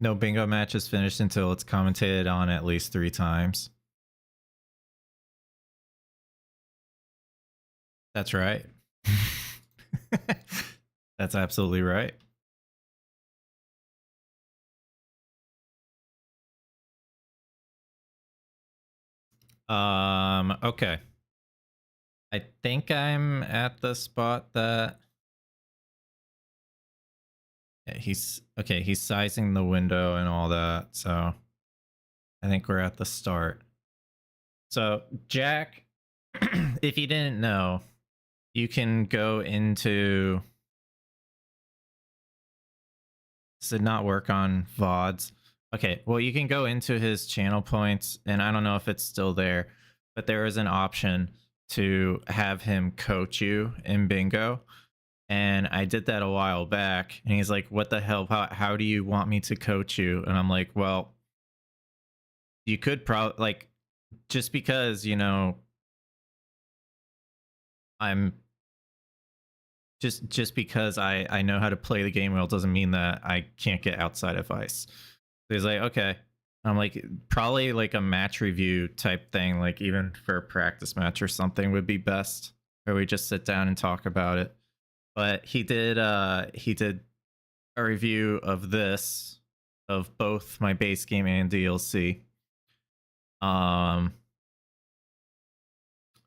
No bingo match is finished until it's commentated on at least 3 times. That's right. That's absolutely right. Okay. I think I'm at the spot that he's okay, he's sizing the window and all that, so I think we're at the start. So, Jack, if you didn't know, you can go into... Does it not work on VODs? Okay, well, you can go into his channel points, and I don't know if it's still there, but there is an option to have him coach you in bingo. And I did that a while back, and he's like, what the hell? How do you want me to coach you? And I'm like, well, you could probably, like, just because, you know, I'm just because I know how to play the game well doesn't mean that I can't get outside advice. So he's like, okay. I'm like, probably like a match review type thing, like even for a practice match or something would be best, where we just sit down and talk about it. But he did a review of this, of both my base game and DLC.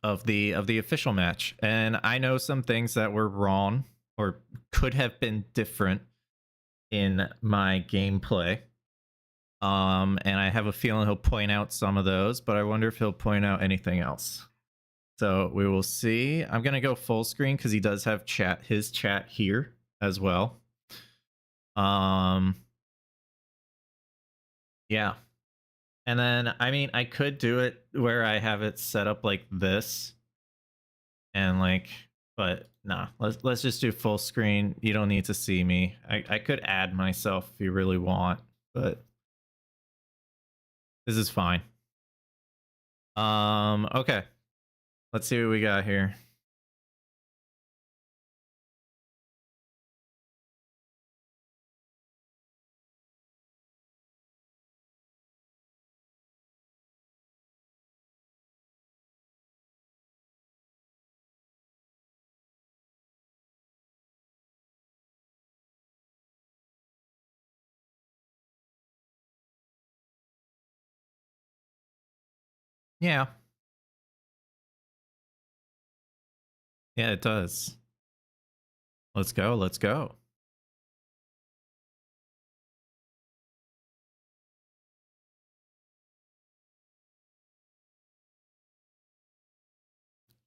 Of the official match, and I know some things that were wrong or could have been different in my gameplay. And I have a feeling he'll point out some of those, but I wonder if he'll point out anything else. So we will see. I'm gonna go full screen because he does have his chat here as well. Yeah. And then, I mean, I could do it where I have it set up like this. And like, but nah, let's just do full screen. You don't need to see me. I could add myself if you really want, but this is fine. Okay. Let's see what we got here. Yeah. Yeah, it does. Let's go. Let's go.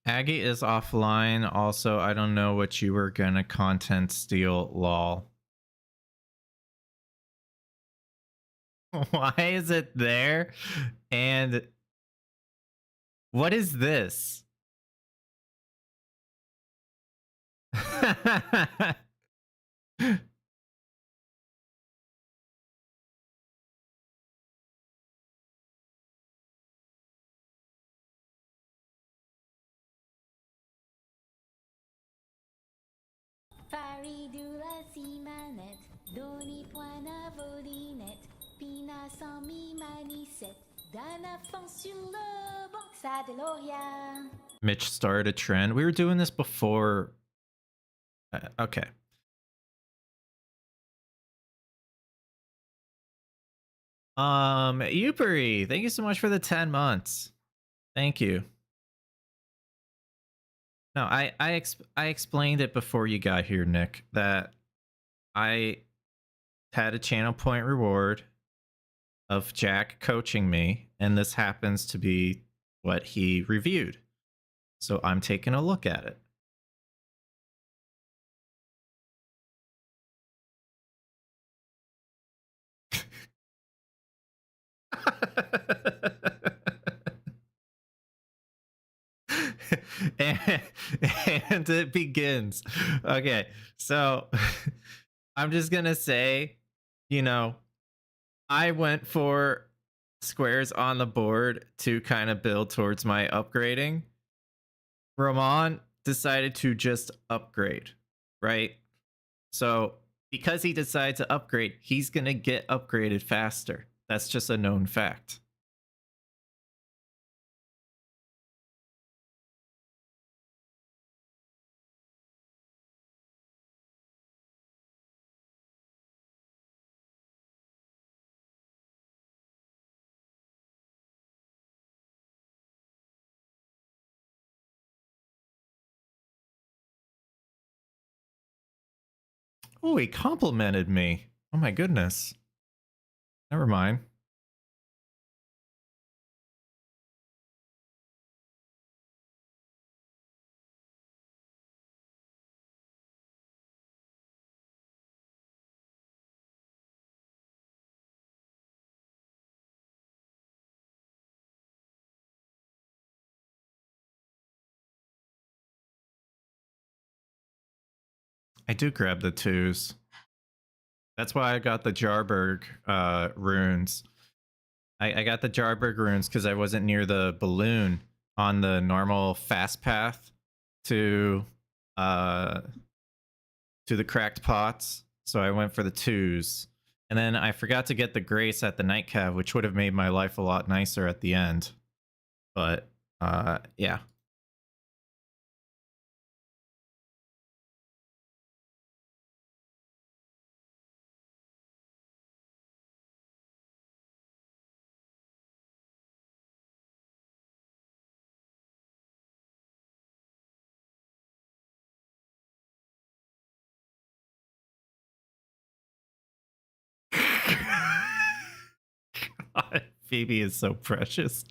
Aggie is offline. Also, I don't know what you were gonna content steal, lol. Why is it there? And what is this? Faridula si manette, doni point à volinette, pina sans mi manicette, d'un enfant sur le banc, ça DeLorean. Mitch started a trend. We were doing this before. Okay. Yupari, thank you so much for the 10 months. Thank you. No, I explained it before you got here, Nick, that I had a channel point reward of Jack coaching me, and this happens to be what he reviewed. So I'm taking a look at it. and it begins. Okay, so I'm just gonna say, you know, I went for squares on the board to kind of build towards my upgrading. Romain decided to just upgrade, right? So because he decided to upgrade, he's gonna get upgraded faster. That's just a known fact. Oh, he complimented me. Oh my goodness. Never mind. I do grab the 2s. That's why I got the Jarberg runes. I got the Jarberg runes because I wasn't near the balloon on the normal fast path to the cracked pots. So I went for the 2s. And then I forgot to get the Grace at the Nightcap, which would have made my life a lot nicer at the end. But yeah. God, Phoebe is so precious.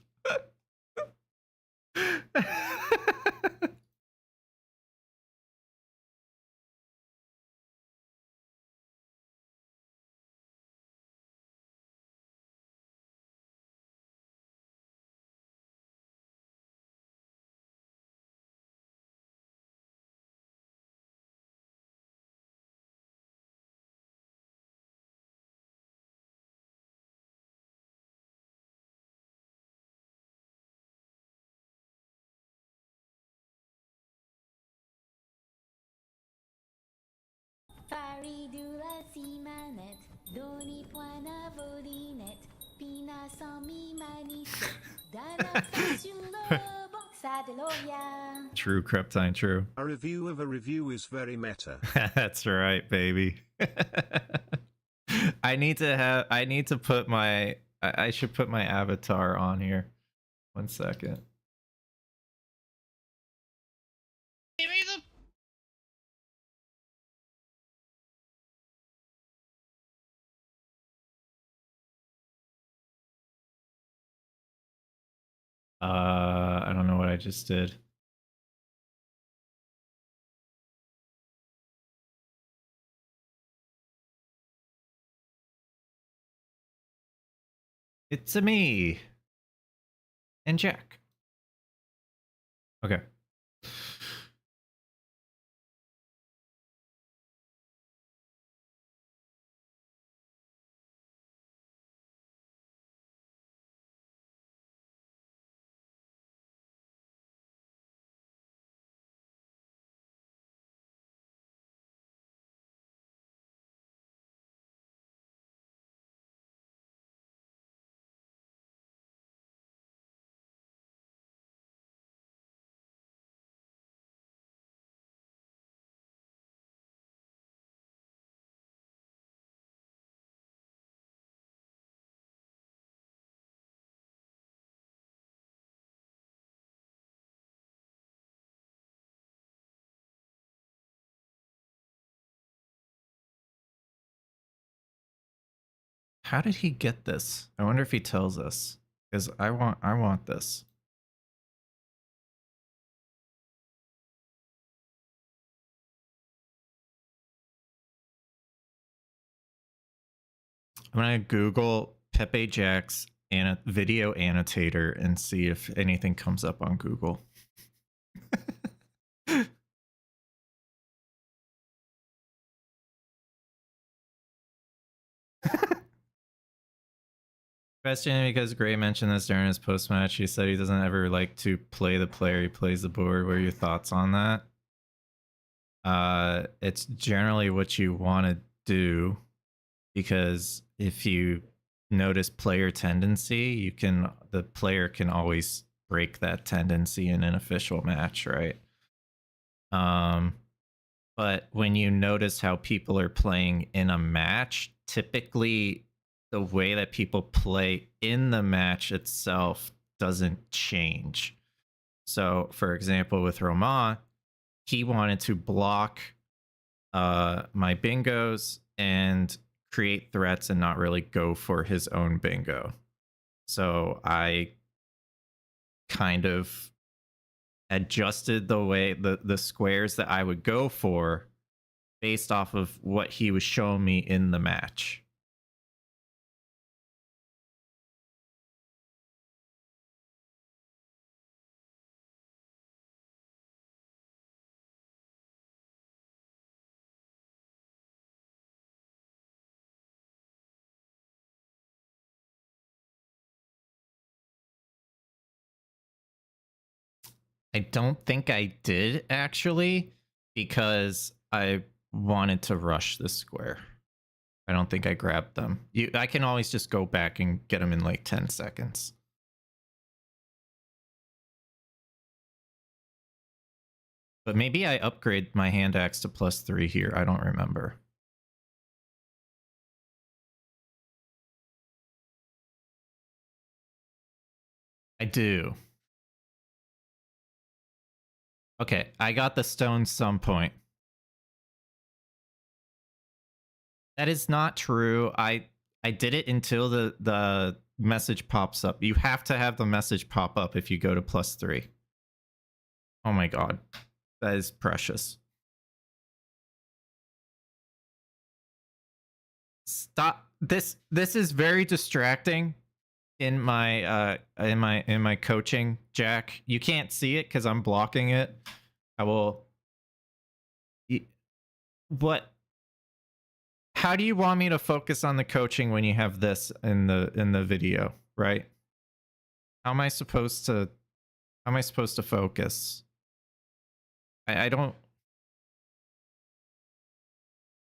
Faridula si manette, doni poina volinette, pina sans mi manissette, dana fin sur le banc, ça de l'Orient. True, Creptine, true. A review of a review is very meta. That's right, baby. I should put my avatar on here. 1 second. I don't know what I just did. It's a me and Jack. Okay. How did he get this? I wonder if he tells us. Because I want this. I'm gonna Google pepeJack's video annotator and see if anything comes up on Google. Question, because Gray mentioned this during his post match. He said he doesn't ever like to play the player, he plays the board. What are your thoughts on that? It's generally what you want to do, because if you notice player tendency, the player can always break that tendency in an official match, right? But when you notice how people are playing in a match, typically the way that people play in the match itself doesn't change. So, for example, with Romain, he wanted to block my bingos and create threats and not really go for his own bingo. So I kind of adjusted the way the squares that I would go for based off of what he was showing me in the match. I don't think I did, actually, because I wanted to rush this square. I don't think I grabbed them. I can always just go back and get them in like 10 seconds. But maybe I upgrade my hand axe to +3 here. I don't remember. I do. Okay, I got the stone some point. That is not true. I did it until the message pops up. You have to have the message pop up if you go to +3. Oh my god. That is precious. Stop. This is very distracting in my coaching, Jack. You can't see it because I'm blocking it. I will. What? How do you want me to focus on the coaching when you have this in the video, right? How am I supposed to focus? I don't.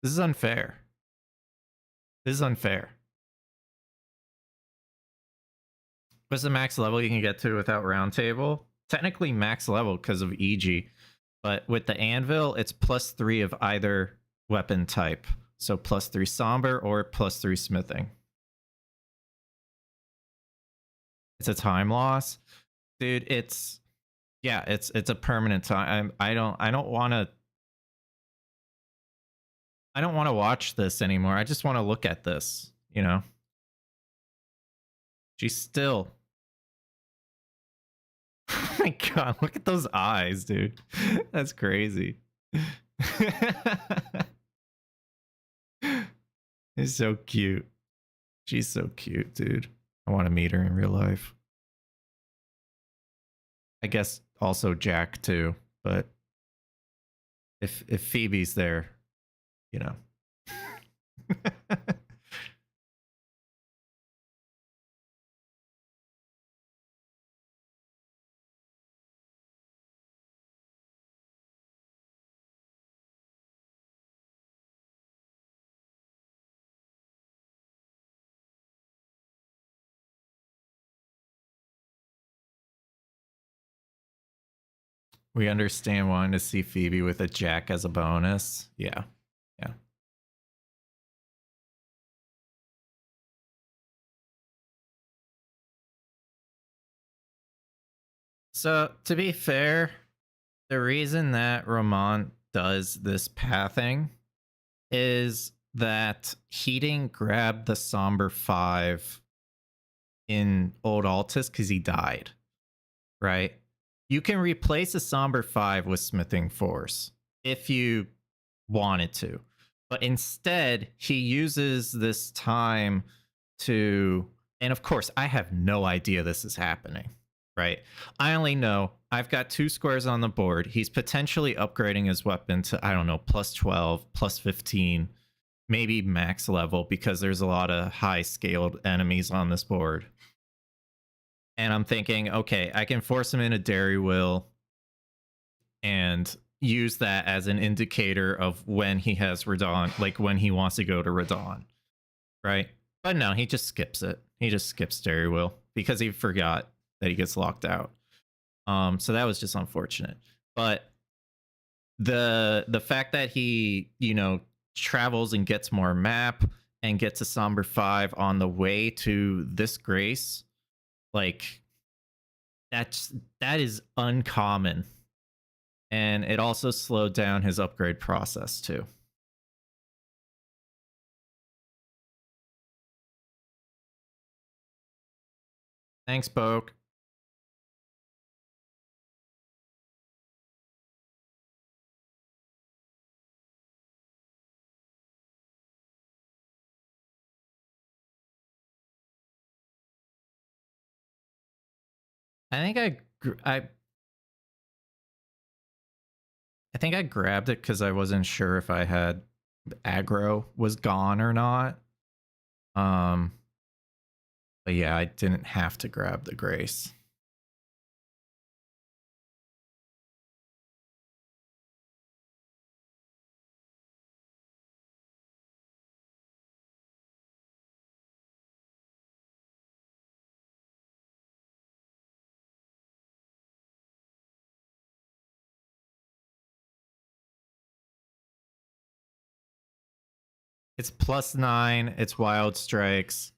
This is unfair. This is unfair. What's the max level you can get to without round table? Technically max level because of EG, but with the anvil, it's +3 of either weapon type. So +3 somber or +3 smithing. It's a time loss, dude. It's a permanent time. I don't want to watch this anymore. I just want to look at this, you know. She's still. Oh my god, look at those eyes, dude. That's crazy. It's so cute. She's so cute, dude. I want to meet her in real life. I guess also Jack too, but if Phoebe's there, you know. We understand wanting to see Phoebe with a Jack as a bonus. Yeah. Yeah. So, to be fair, the reason that Romain does this pathing is that he didn't grab the Somber 5 in Old Altus because he died, right? You can replace a Somber 5 with Smithing Force if you wanted to. But instead, he uses this time to... And of course, I have no idea this is happening, right? I only know I've got 2 squares on the board. He's potentially upgrading his weapon to, I don't know, +12, +15, maybe max level, because there's a lot of high-scaled enemies on this board. And I'm thinking, okay, I can force him into Dairy Will and, use that as an indicator of when he has Raydans, like when he wants to go to Raydans, right? But no, he just skips it. He just skips Dairy Will because he forgot that he gets locked out. So that was just unfortunate. But the fact that he, you know, travels and gets more map and gets a Somber 5 on the way to this Grace, like that is uncommon. And it also slowed down his upgrade process too. Thanks, Boke. I think I grabbed it because I wasn't sure if I had aggro was gone or not. But yeah, I didn't have to grab the Grace. It's +9. It's wild strikes.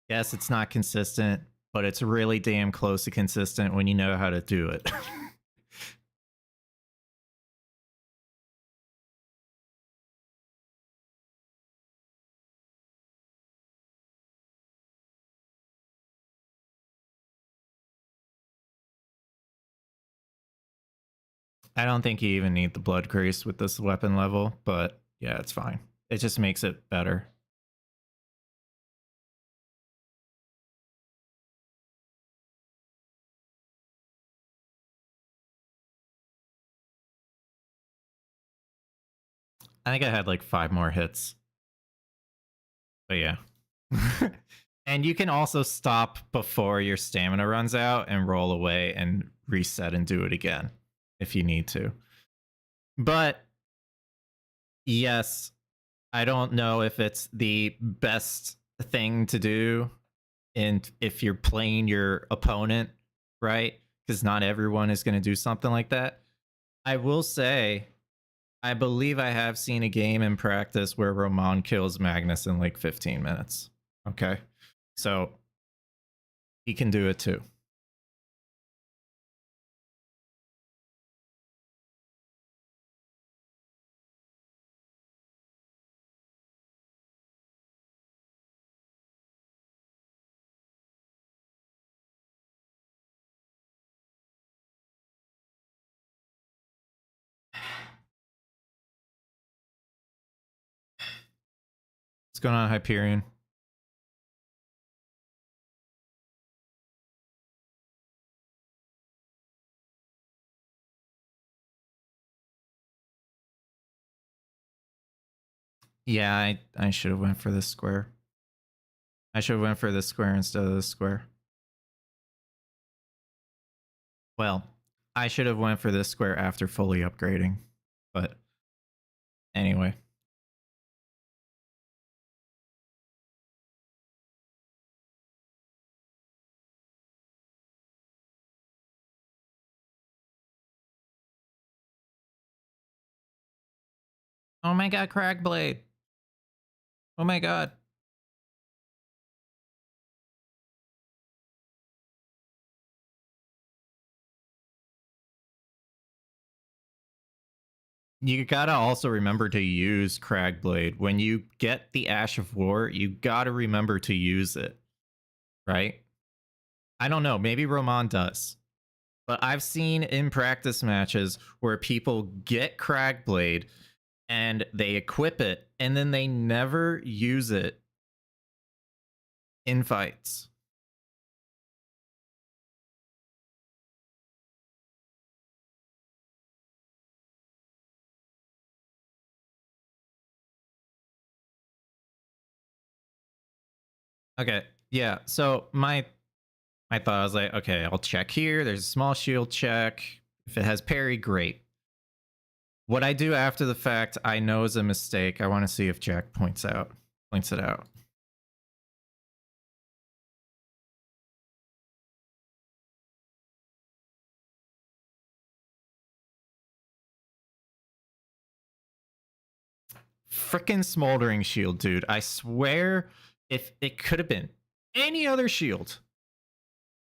Yes, it's not consistent, but it's really damn close to consistent when you know how to do it. I don't think you even need the Blood Grace with this weapon level, but yeah, it's fine. It just makes it better. I think I had like 5 more hits. But yeah. And you can also stop before your stamina runs out and roll away and reset and do it again if you need to. But yes, I don't know if it's the best thing to do and if you're playing your opponent, right? Because not everyone is going to do something like that. I will say, I believe I have seen a game in practice where Romain kills Magnus in like 15 minutes. Okay. So he can do it too. What's going on, Hyperion? Yeah, I should have went for this square. I should have went for this square instead of this square. Well, I should have went for this square after fully upgrading. But anyway. Oh my god, Crackblade. Oh my god. You gotta also remember to use Cragblade. When you get the Ash of War, you gotta remember to use it. Right? I don't know, maybe Romain does. But I've seen in practice matches where people get Cragblade and they equip it and then they never use it in fights. Okay, yeah. So my thought, I was like, okay, I'll check here. There's a small shield check. If it has parry, great. What I do after the fact, I know is a mistake. I want to see if Jack points it out. Frickin' smoldering shield, dude. I swear, if it could have been any other shield.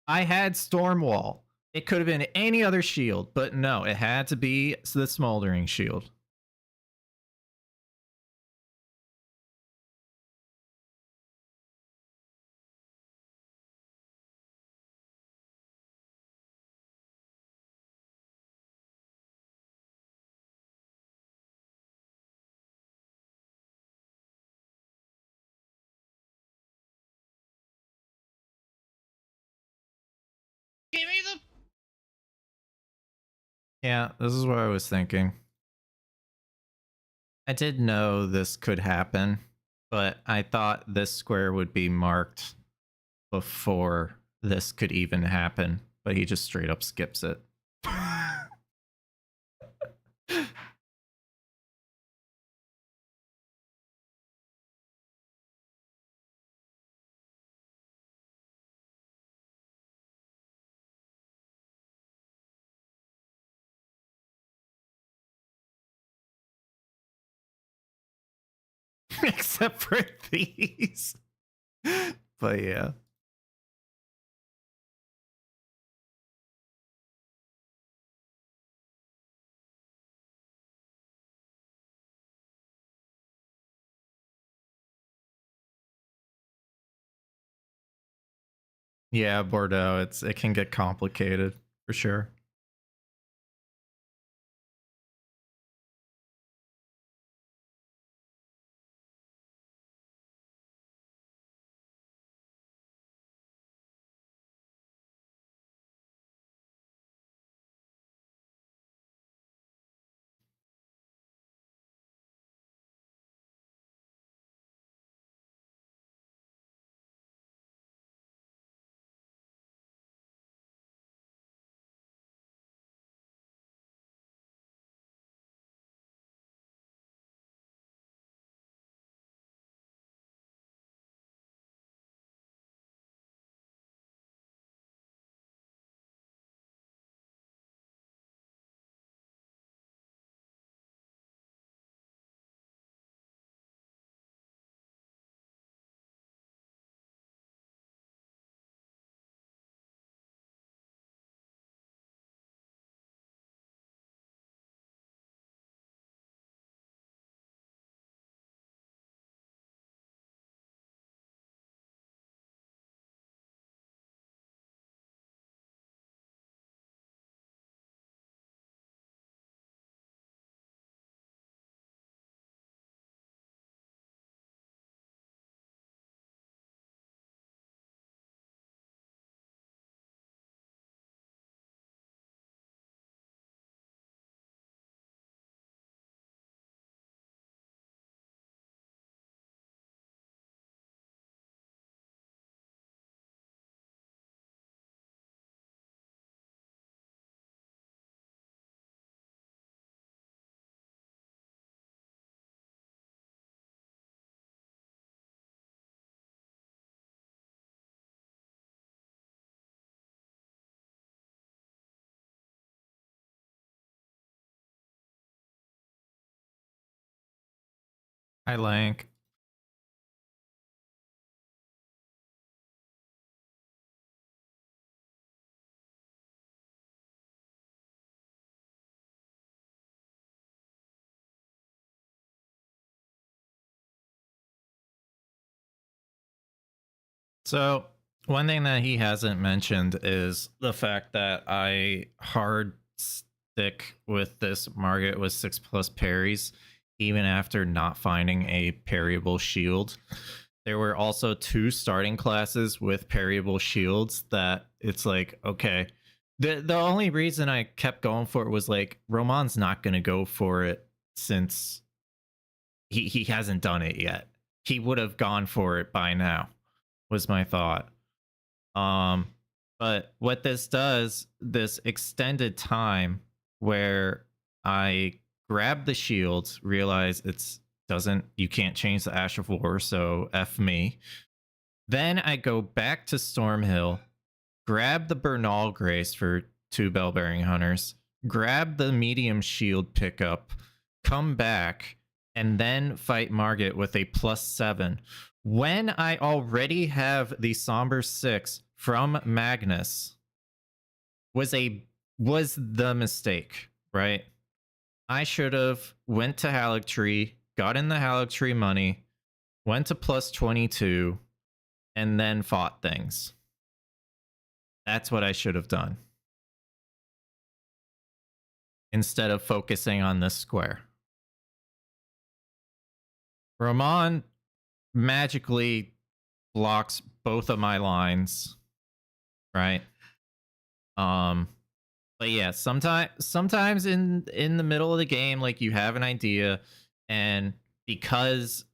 I had Stormwall. It could have been any other shield, but no, it had to be the smoldering shield. Give me the... Yeah, this is what I was thinking. I did know this could happen, but I thought this square would be marked before this could even happen, but he just straight up skips it. Except for these. But yeah. Yeah, Bordeaux, it can get complicated for sure. Hi, Lank. So one thing that he hasn't mentioned is the fact that I hard stick with this Margit with 6+ parries, even after not finding a parryable shield. There were also 2 starting classes with parryable shields that it's like, okay. The only reason I kept going for it was like, Romain's not going to go for it since he hasn't done it yet. He would have gone for it by now, was my thought. But what this does, this extended time where I grab the shields, realize you can't change the Ash of War, so F me. Then I go back to Stormhill, grab the Bernal Grace for 2 Bellbearing Hunters, grab the medium shield pickup, come back, and then fight Margit with a +7. When I already have the Somber 6 from Magnus, was the mistake, right? I should have went to Haligtree, got in the Haligtree money, went to +22, and then fought things. That's what I should have done. Instead of focusing on this square. Romain magically blocks both of my lines, right? But yeah, sometimes in the middle of the game, like, you have an idea, and because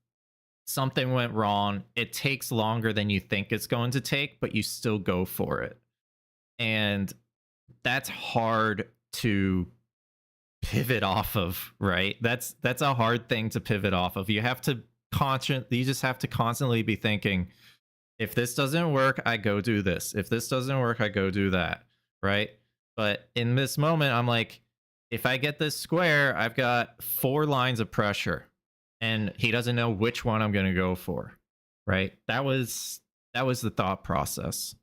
something went wrong, it takes longer than you think it's going to take, but you still go for it. And that's hard to pivot off of, right? That's a hard thing to pivot off of. You just have to constantly be thinking, if this doesn't work, I go do this. If this doesn't work, I go do that, right? But in this moment, I'm like, if I get this square, I've got 4 lines of pressure, and he doesn't know which one I'm going to go for, right? That was the thought process.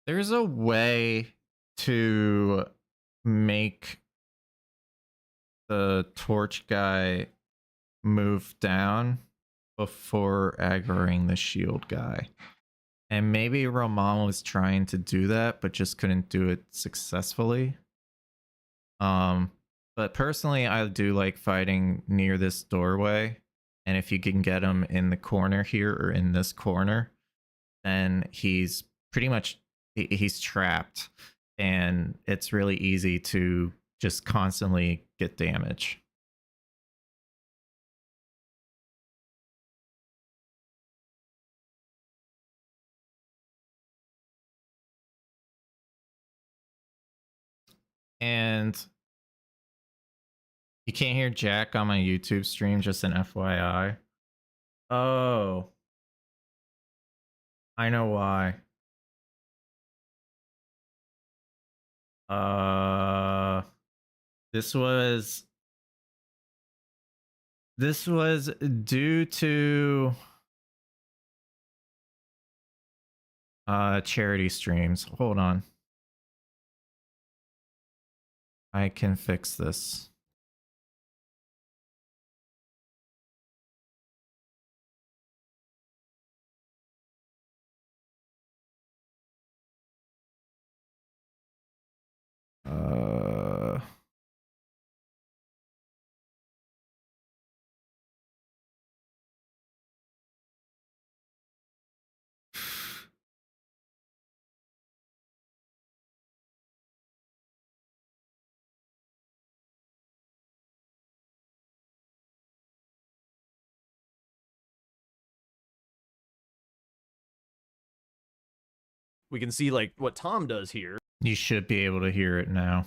There's a way to make the torch guy move down before aggroing the shield guy. And maybe Romain was trying to do that, but just couldn't do it successfully. But personally, I do like fighting near this doorway. And if you can get him in the corner here or in this corner, then he's pretty much, he's trapped. And it's really easy to just constantly get damage. And you can't hear Jack on my YouTube stream, just an FYI. Oh. I know why. This was due to charity streams. Hold on. I can fix this. We can see like what Tom does here. You should be able to hear it now.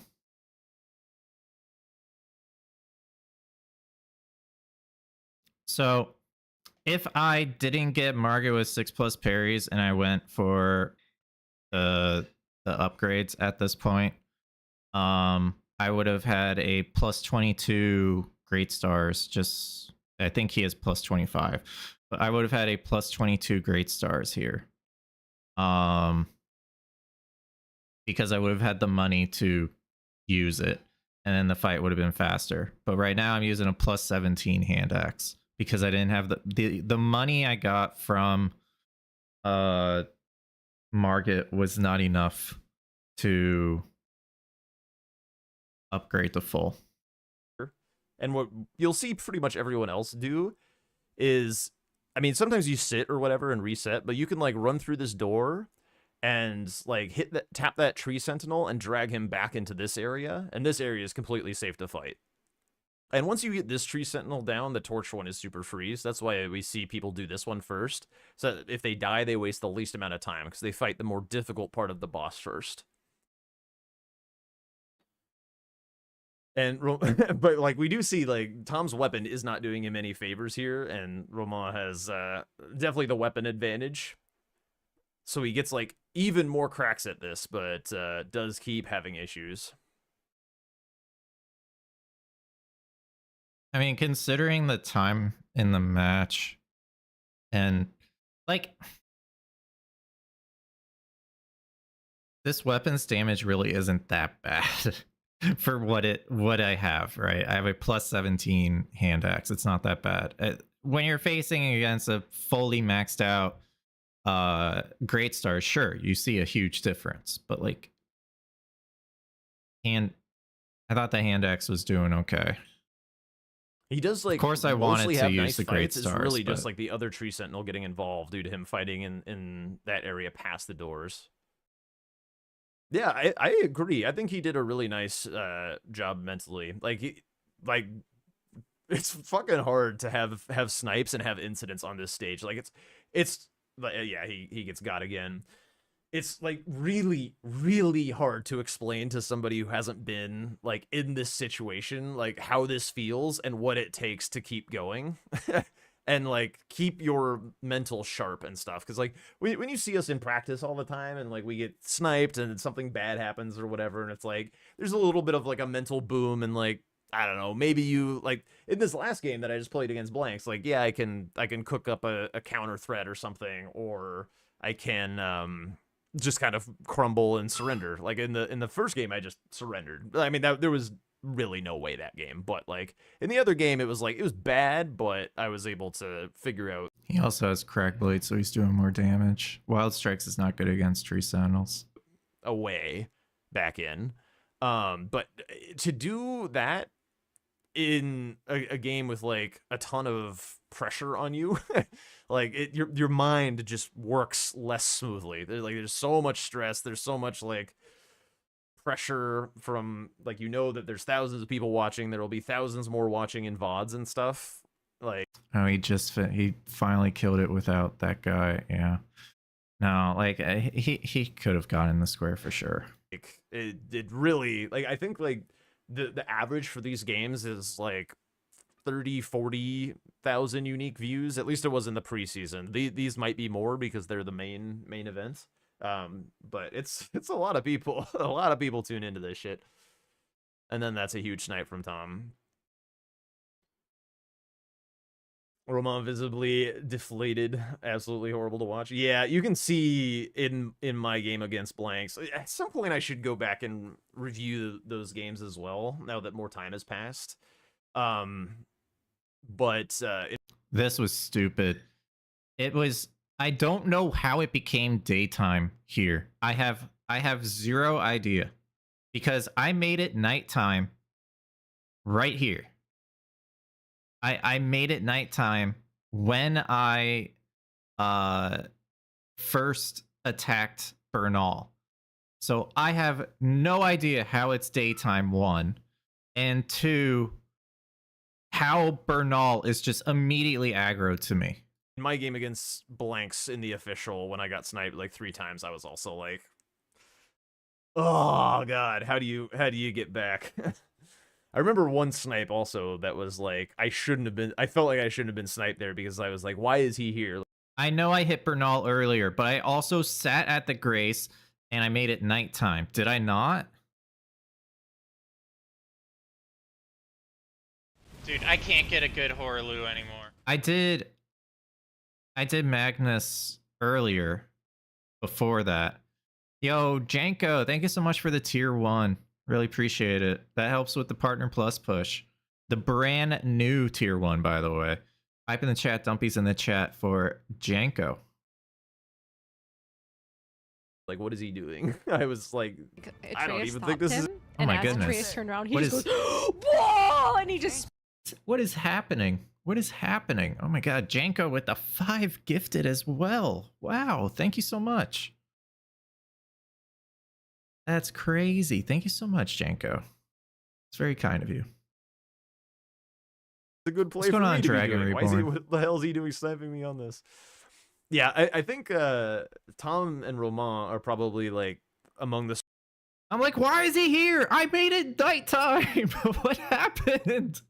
So if I didn't get Margit with 6+ parries and I went for the upgrades at this point, I would have had a +22 Great Stars. Just, I think he is +25, but I would have had a +22 Great Stars here. Because I would have had the money to use it, and then the fight would have been faster. But right now I'm using a +17 hand axe because I didn't have the money I got from Margit was not enough to upgrade to full. And what you'll see pretty much everyone else do is, I mean, sometimes you sit or whatever and reset, but you can like run through this door and like tap that tree sentinel and drag him back into this area, and this area is completely safe to fight. And once you get this tree sentinel down, the torch one is super freeze. That's why we see people do this one first. So that if they die, they waste the least amount of time because they fight the more difficult part of the boss first. And but like we do see like Tom's weapon is not doing him any favors here, and Romain has definitely the weapon advantage. So he gets like even more cracks at this, but does keep having issues. I mean, considering the time in the match, and like this weapon's damage really isn't that bad for what I have, right? I have a plus 17 hand axe. It's not that bad. When you're facing against a fully maxed out great stars, sure, you see a huge difference, but like I thought the hand axe was doing okay. He does like. Of course, I wanted to use the great stars. It's really just like the other tree sentinel getting involved due to him fighting in that area past the doors. Yeah, I agree. I think he did a really nice job mentally. Like it's fucking hard to have snipes and have incidents on this stage. Like it's yeah, he gets got again. It's like really, really hard to explain to somebody who hasn't been like in this situation, like how this feels and what it takes to keep going and like keep your mental sharp and stuff. Cause like when you see us in practice all the time and like we get sniped and something bad happens or whatever, and it's like, there's a little bit of like a mental boom and like, I don't know, maybe you like in this last game that I just played against Blanxz, like, yeah, I can cook up a counter threat or something, or I can, just kind of crumble and surrender. Like in the first game, I just surrendered. I mean, there was really no way that game, but like in the other game, it was like, it was bad, but I was able to figure out. He also has crack blade, so he's doing more damage. Wild strikes is not good against tree sentinels. Away back in. But to do that in a game with like a ton of pressure on you, like your mind just works less smoothly. There's so much stress, there's so much like pressure from like, you know, that there's thousands of people watching, there will be thousands more watching in VODs and stuff. Like, oh, he finally killed it without that guy. Yeah, no, like he could have gotten the square for sure. Like it really, like, I think like the average for these games is like 30,000-40,000 unique views. At least it was in the preseason. These might be more because they're the main events. But it's a lot of people. A lot of people tune into this shit. And then that's a huge snipe from Tom. Romain visibly deflated, absolutely horrible to watch. Yeah, you can see in my game against Blanxz. At some point, I should go back and review those games as well. Now that more time has passed, this was stupid. It was. I don't know how it became daytime here. I have zero idea, because I made it nighttime right here. I made it nighttime when I first attacked Bernal. So I have no idea how it's daytime, one. And two, how Bernal is just immediately aggro to me. In my game against Blanxz in the official, when I got sniped like 3 times, I was also like, oh god, how do you get back? I remember one snipe also that was like, I felt like I shouldn't have been sniped there, because I was like, why is he here? I know I hit Bernal earlier, but I also sat at the Grace and I made it nighttime. Did I not? Dude, I can't get a good Horaloo anymore. I did Magnus earlier before that. Yo, Janko, thank you so much for the tier 1. Really appreciate it. That helps with the Partner Plus push. The brand new tier 1, by the way. Type in the chat, Dumpy's in the chat for Janko. Like, what is he doing? I was like, I don't even think this is... Oh my goodness. Atreus turned around, he What just is... goes, whoa! And he just What is happening? What is happening? Oh my god, Janko with the 5 gifted as well. Wow, thank you so much. That's crazy. Thank you so much, Janko. It's very kind of you. It's a good play What's for going me on, to be Dragon doing. Why is he, Reborn? what the hell is he doing sniping me on this? Yeah, I think Tom and Romain are probably like among the I'm like, why is he here? I made it nighttime. What happened?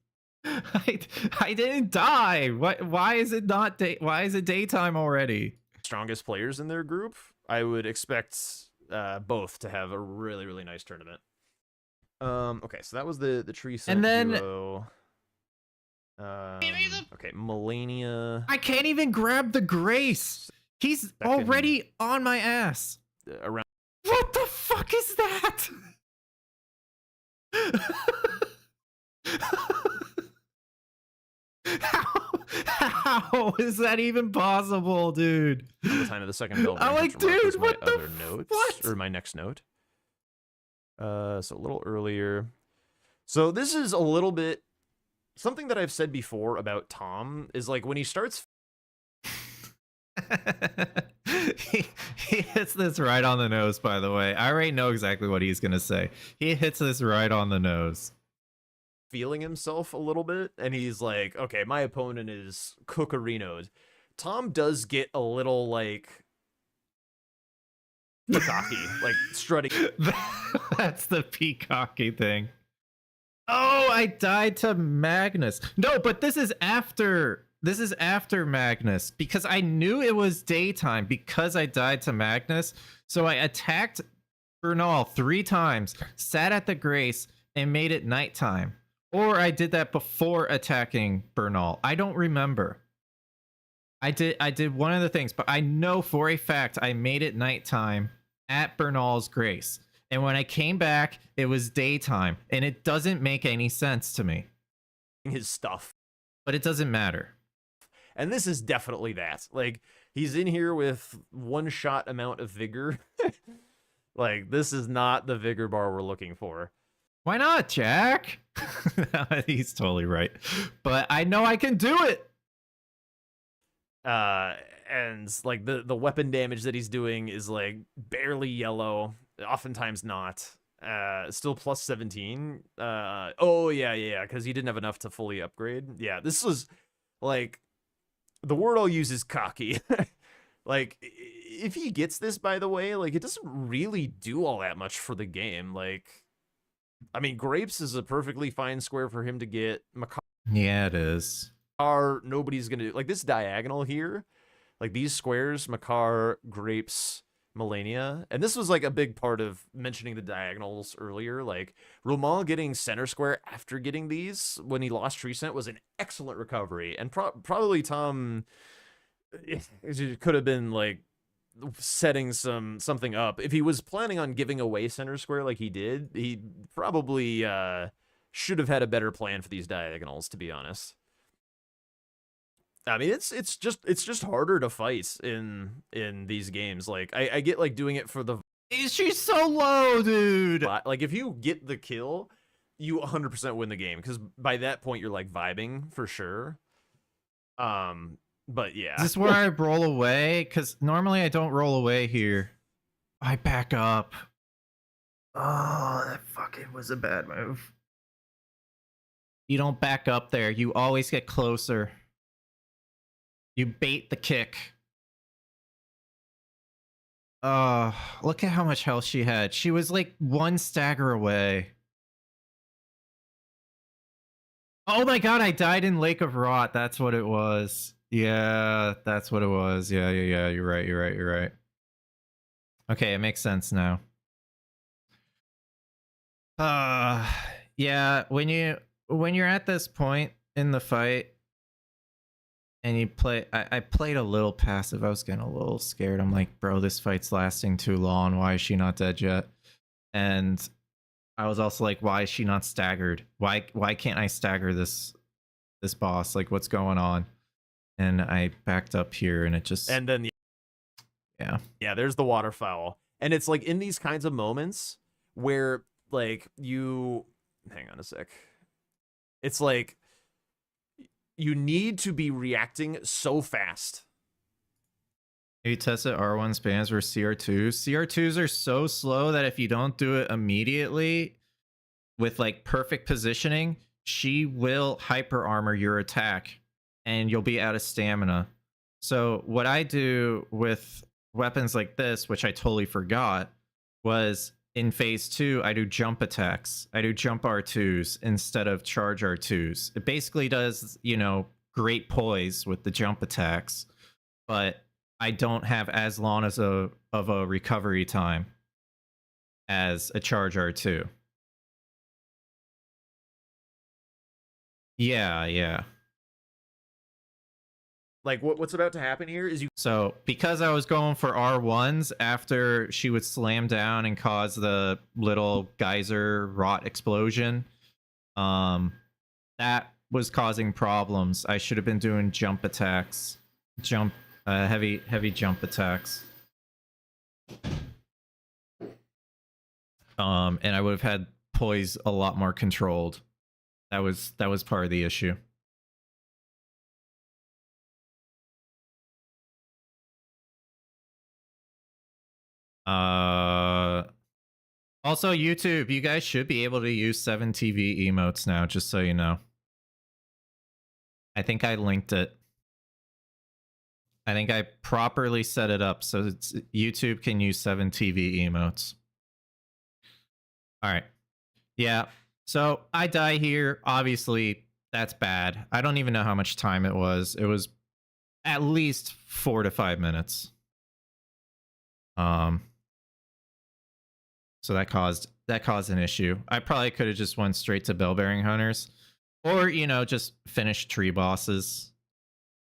I didn't die. Why is it not day? Why is it daytime already? strongest players in their group. I would expect both to have a really, really nice tournament. Okay, so that was the tree set And then- duo. Okay, Melania. I can't even grab the Grace. He's already on my ass. Around. What the fuck is that? How is that even possible, dude? The time of the second bell. I'm like, which marked as dude, my what the other notes, what? or my next note. So a little earlier. So this is a little bit something that I've said before about Tom is like when he starts. he hits this right on the nose, by the way. I already know exactly what he's gonna say. He hits this right on the nose. Feeling himself a little bit, and he's like, okay, my opponent is cookerinoed. Tom does get a little like cocky, like strutting. That's the peacocky thing. Oh, I died to Magnus. No, but this is after Magnus, because I knew it was daytime because I died to Magnus. So I attacked Bernal 3 times, sat at the Grace, and made it nighttime. Or I did that before attacking Bernal. I don't remember. I did one of the things, but I know for a fact I made it nighttime at Bernal's Grace. And when I came back, it was daytime, and it doesn't make any sense to me. His stuff. But it doesn't matter. And this is definitely that. Like, he's in here with one-shot amount of vigor. Like, this is not the vigor bar we're looking for. Why not, Jack? He's totally right. But I know I can do it. And like the weapon damage that he's doing is like barely yellow, oftentimes not. Still plus 17. Oh yeah, because he didn't have enough to fully upgrade. Yeah, this was like the word I'll use is cocky. Like, if he gets this, by the way, like it doesn't really do all that much for the game. Like, I mean, Grapes is a perfectly fine square for him to get. Yeah, it is. Nobody's gonna do like this diagonal here, like these squares, Makar, Grapes, Melania, and this was like a big part of mentioning the diagonals earlier. Like Romain getting center square after getting these when he lost tree scent was an excellent recovery, and probably Tom it could have been like setting something up if he was planning on giving away center square like he did. He probably should have had a better plan for these diagonals, to be honest. I mean, it's just harder to fight in these games. Like I get like doing it for the. She's so low, dude. Like if you get the kill, you 100% win the game because by that point you're like vibing for sure. But yeah, Is this where I roll away? Because normally I don't roll away here. I back up. Oh, that fucking was a bad move. You don't back up there. You always get closer. You bait the kick. Look at how much health she had. She was like 1 stagger away. Oh my god, I died in Lake of Rot. That's what it was. Yeah, that's what it was. Yeah. You're right. Okay, it makes sense now. Yeah, when you're at this point in the fight and you play, I played a little passive. I was getting a little scared. I'm like, bro, this fight's lasting too long. Why is she not dead yet? And I was also like, why is she not staggered? Why can't I stagger this boss? Like, what's going on? And I backed up here, and it just... And then... Yeah, there's the waterfowl. And it's like in these kinds of moments where, like, you... Hang on a sec. It's like you need to be reacting so fast. You tested R1 spams versus CR2s. CR2s are so slow that if you don't do it immediately with like perfect positioning, she will hyper armor your attack and you'll be out of stamina. So what I do with weapons like this, which I totally forgot, was in phase 2, I do jump attacks. I do jump R2s instead of charge R2s. It basically does, you know, great poise with the jump attacks, but I don't have as long as of a recovery time as a charge R2. Yeah. Like what's about to happen here is you So because I was going for R1s after she would slam down and cause the little geyser rot explosion, that was causing problems. I should have been doing jump attacks, heavy jump attacks. And I would have had poise a lot more controlled. That was part of the issue. Also YouTube, you guys should be able to use 7TV emotes now, just so you know. I think I linked it. I think I properly set it up so YouTube can use 7TV emotes. All right. Yeah. So I die here. Obviously, that's bad. I don't even know how much time it was. It was at least 4 to 5 minutes. So that caused an issue. I probably could have just went straight to bell-bearing hunters, or you know, just finished tree bosses.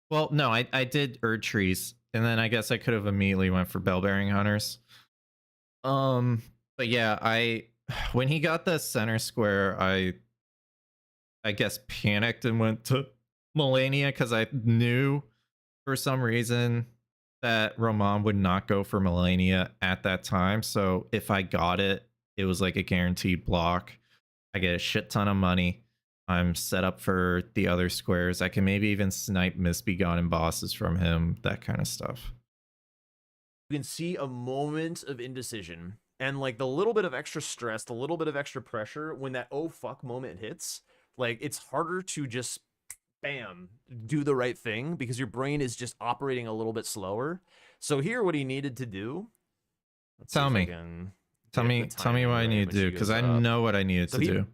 Well, no, I did Erd trees, and then I guess I could have immediately went for bell-bearing hunters. But yeah, when he got the center square, I guess panicked and went to Melania because I knew for some reason that Romain would not go for Melania at that time. So if I got it, it was like a guaranteed block. I get a shit ton of money. I'm set up for the other squares. I can maybe even snipe misbegotten bosses from him, that kind of stuff. You can see a moment of indecision and like the little bit of extra stress, the little bit of extra pressure when that oh fuck moment hits. Like it's harder to just bam, do the right thing because your brain is just operating a little bit slower. So here, what he needed to do. Tell me what I need to do because I know what I needed to do.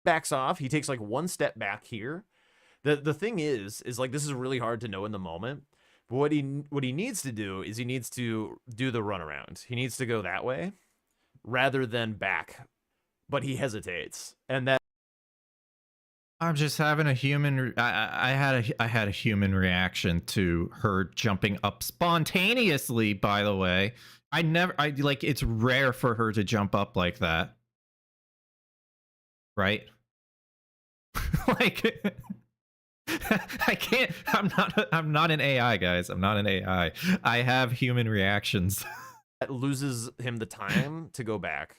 Backs off. He takes like one step back here. The thing is like this is really hard to know in the moment. But what he needs to do is he needs to do the runaround. He needs to go that way rather than back. But he hesitates, and that. I'm just having a human. I had a human reaction to her jumping up spontaneously. By the way, I like. It's rare for her to jump up like that, right? Like, I can't. I'm not an AI, guys. I'm not an AI. I have human reactions. That loses him the time to go back.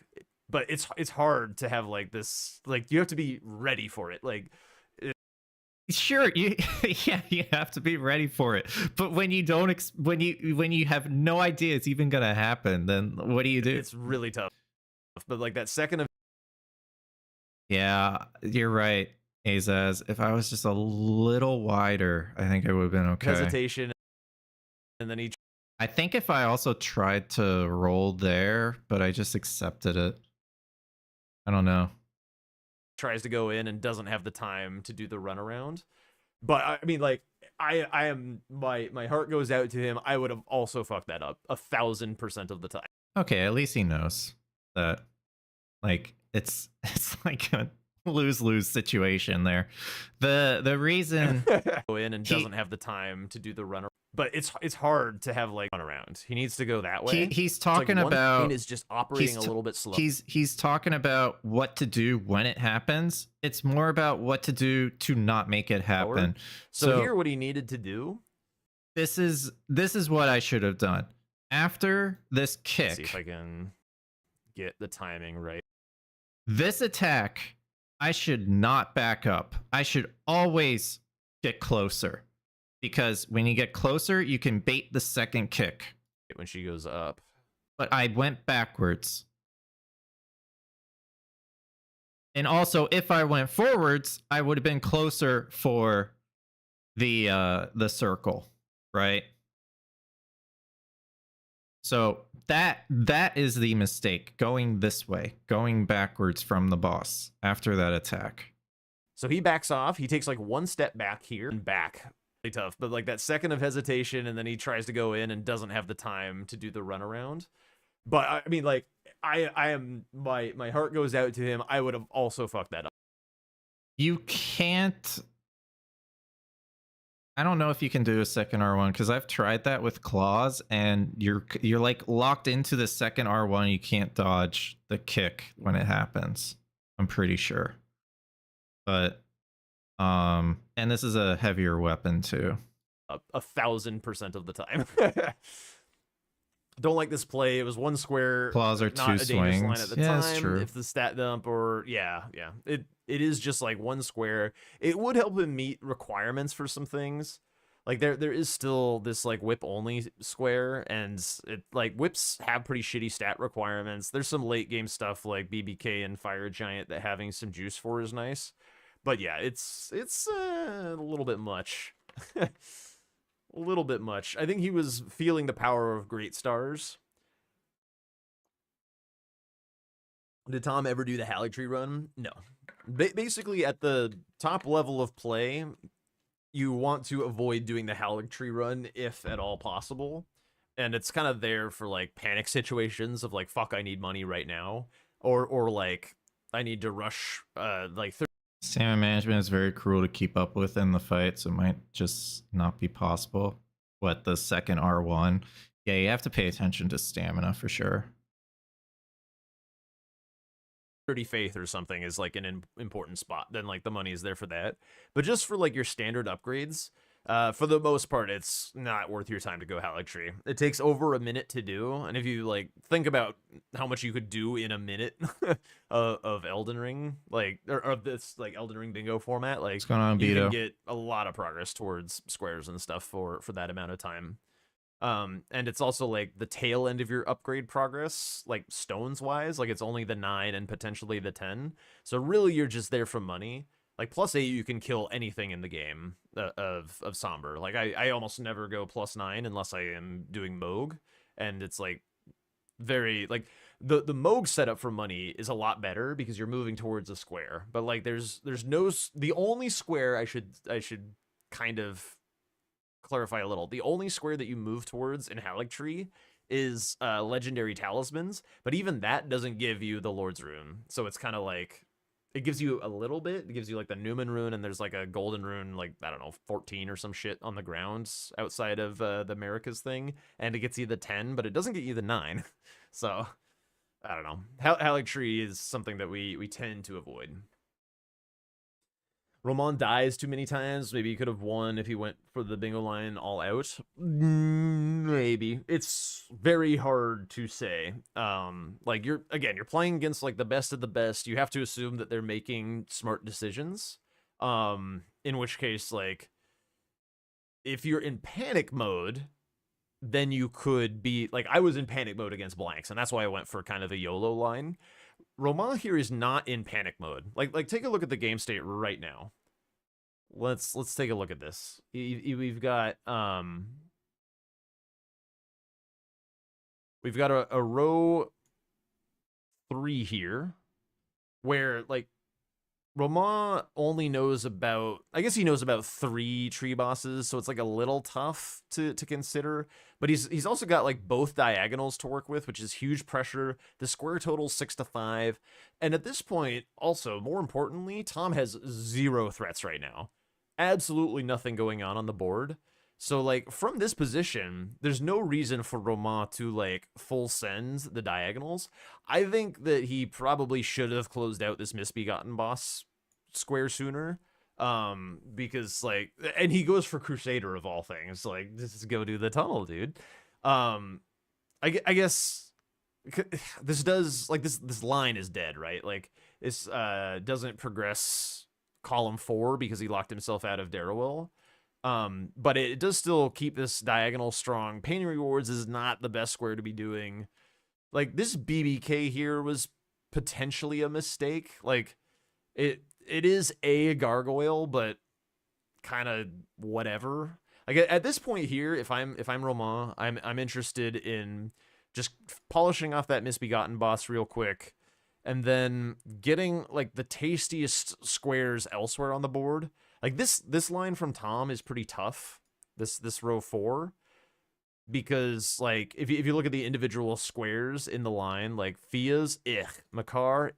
But it's hard to have like this, like you have to be ready for it. Like, sure, you have to be ready for it. But when you don't, when you have no idea it's even gonna happen, then what do you do? It's really tough. But like that second of, yeah, you're right, Azaz. If I was just a little wider, I think I would have been okay. Hesitation, and then I think if I also tried to roll there, but I just accepted it. I don't know. Tries to go in and doesn't have the time to do the runaround. But I mean, like, I am my heart goes out to him. I would have also fucked that up 1000% of the time. Okay, at least he knows that, like, it's like a lose-lose situation there. The reason go in and doesn't have the time to do the runaround. But it's hard to have like runaround. He needs to go that way. He's talking about one is just operating a little bit slow. He's talking about what to do when it happens. It's more about what to do to not make it happen. So here, what he needed to do. This is what I should have done after this kick. Let's see if I can get the timing right. This attack, I should not back up. I should always get closer. Because when you get closer, you can bait the second kick. When she goes up. But I went backwards. And also, if I went forwards, I would have been closer for the circle, right? So that is the mistake, going this way, going backwards from the boss after that attack. So he backs off. He takes like one step back here and back. Really tough, but like that second of hesitation, and then he tries to go in and doesn't have the time to do the runaround. But I mean, like, I am, my heart goes out to him. I would have also fucked that up. You can't. I don't know if you can do a second R1 because I've tried that with claws, and you're like locked into the second R1. You can't dodge the kick when it happens. I'm pretty sure. But and this is a heavier weapon too. 1,000% of the time. Don't like this play. It was one square. Claws are not two a dangerous line swings. at the Yeah, time. that's true. If the stat dump or yeah. It is just like one square. It would help him meet requirements for some things. Like there is still this like whip only square, and it like whips have pretty shitty stat requirements. There's some late game stuff like BBK and Fire Giant that having some juice for is nice. But yeah, it's a little bit much. A little bit much. I think he was feeling the power of great stars. Did Tom ever do the Haligtree run? No. Basically, at the top level of play, you want to avoid doing the Haligtree run if at all possible. And it's kind of there for like panic situations of like, fuck, I need money right now. Or like, I need to rush like Stamina management is very cruel to keep up with in the fight, so it might just not be possible. What, the second R1? Yeah, you have to pay attention to stamina for sure. 30 faith or something is like an important spot. Then like the money is there for that. But just for like your standard upgrades, for the most part, it's not worth your time to go Haligtree. It takes over a minute to do, and if you like think about how much you could do in a minute of Elden Ring, like or this like Elden Ring bingo format, like What's going on, you Beto? can get a lot of progress towards squares and stuff for that amount of time. And it's also like the tail end of your upgrade progress, like stones wise, like it's only the 9 and potentially the 10. So really you're just there for money. Like +8, you can kill anything in the game of Somber. Like I almost never go +9 unless I am doing Moog, and it's like very like the Moog setup for money is a lot better because you're moving towards a square. But like there's no, the only square I should kind of clarify a little. The only square that you move towards in Haligtree is legendary talismans, but even that doesn't give you the Lord's Rune. So it's kind of like, it gives you a little bit. It gives you like the Newman rune, and there's like a golden rune, like, I don't know, 14 or some shit on the ground outside of the Americas thing. And it gets you the 10, but it doesn't get you the 9. So, I don't know. Haligtree is something that we tend to avoid. Romain dies too many times. Maybe he could have won if he went for the bingo line all out. Maybe. It's very hard to say. Like you're playing against like the best of the best. You have to assume that they're making smart decisions. In which case, like, if you're in panic mode, then you could be like, I was in panic mode against Blanxz, and that's why I went for kind of a YOLO line. Romain here is not in panic mode. Like take a look at the game state right now. Let's take a look at this. We've got a row 3 here where like Romain only knows about, I guess he knows about 3 tree bosses, so it's like a little tough to consider. But he's also got like both diagonals to work with, which is huge pressure. The square total 6 to 5. And at this point, also, more importantly, Tom has 0 threats right now. Absolutely nothing going on the board. So like from this position, there's no reason for Romain to like full send the diagonals. I think that he probably should have closed out this misbegotten boss square sooner. Because like, and he goes for Crusader of all things. Like, just go do the tunnel, dude. I guess this does like this line is dead, right? Like this doesn't progress column 4 because he locked himself out of Darrowell. But it does still keep this diagonal strong. Painting rewards is not the best square to be doing. Like, this BBK here was potentially a mistake. Like, it is a gargoyle, but kind of whatever. Like, at this point here, if I'm Romain, I'm interested in just polishing off that Misbegotten boss real quick, and then getting like the tastiest squares elsewhere on the board. Like, this line from Tom is pretty tough. This row 4. Because, like, if you look at the individual squares in the line, like, Fia's, Makar,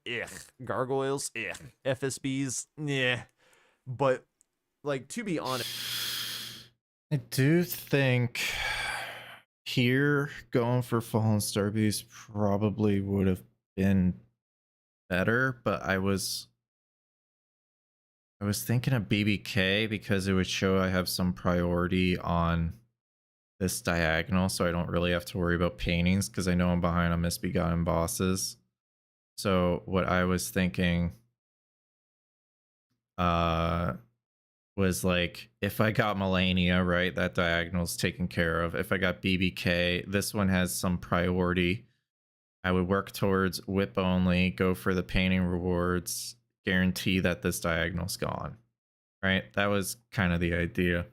Gargoyles, FSBs, yeah. But, like, to be honest, I do think here going for Fallen Star Beast probably would have been better, but I was thinking of BBK because it would show I have some priority on this diagonal, so I don't really have to worry about paintings because I know I'm behind on Misbegotten bosses. So what I was thinking was, like, if I got Melania, right, that diagonal's taken care of. If I got BBK, this one has some priority. I would work towards whip only, go for the painting rewards, guarantee that this diagonal's gone, right? That was kind of the idea.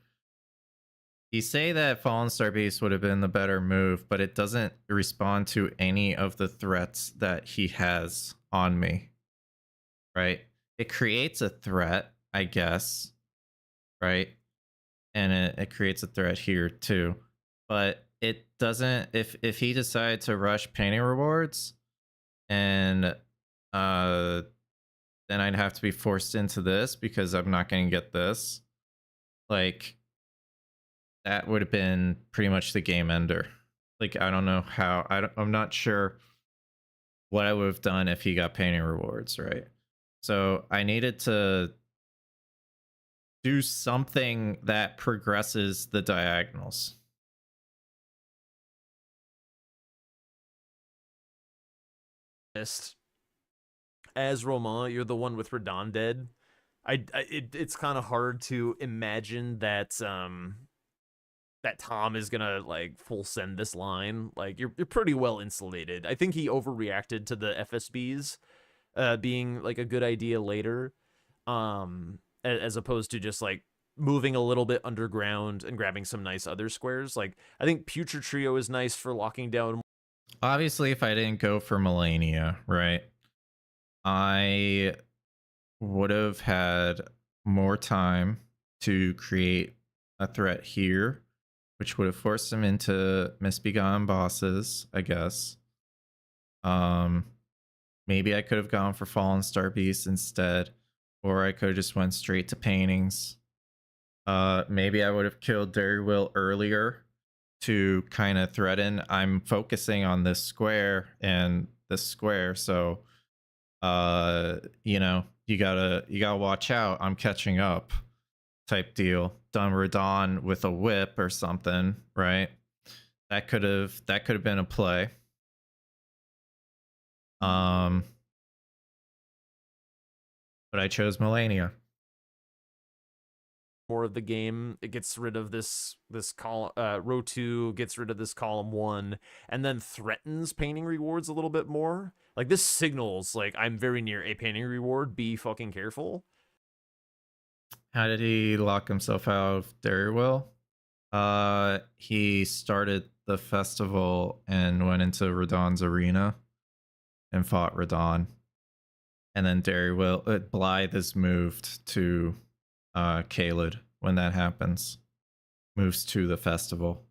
You say that Fallen Star Beast would have been the better move, but it doesn't respond to any of the threats that he has on me, right? It creates a threat, I guess, right? And it creates a threat here too, but it doesn't. If he decided to rush painting rewards, and then I'd have to be forced into this because I'm not going to get this, like, that would have been pretty much the game ender. Like, I don't know how. I'm not sure what I would have done if he got painting rewards, right? So I needed to do something that progresses the diagonals. As Romain, you're the one with Raydans dead. It's kind of hard to imagine that that Tom is gonna, like, full send this line. Like, you're pretty well insulated. I think he overreacted to the FSBs being, like, a good idea later, as opposed to just, like, moving a little bit underground and grabbing some nice other squares. Like, I think Putrid Trio is nice for locking down. Obviously, if I didn't go for Melania, right, I would have had more time to create a threat here, which would have forced him into Misbegotten bosses, I guess. Maybe I could have gone for Fallen Star Beast instead, or I could have just went straight to paintings. Maybe I would have killed Darrowell earlier to kind of threaten. I'm focusing on this square and this square, so you know, you gotta watch out. I'm catching up, type deal. Done Raydans with a whip or something, right? That could have been a play. But I chose Melania. More of the game, it gets rid of this column, row 2 gets rid of this column 1, and then threatens painting rewards a little bit more. Like, this signals, like, I'm very near a painting reward, be fucking careful. How did he lock himself out of Darrowell? He started the festival and went into Raydans arena and fought Raydans, and then Darrowell, Blythe is moved to Caelid when that happens, moves to the festival.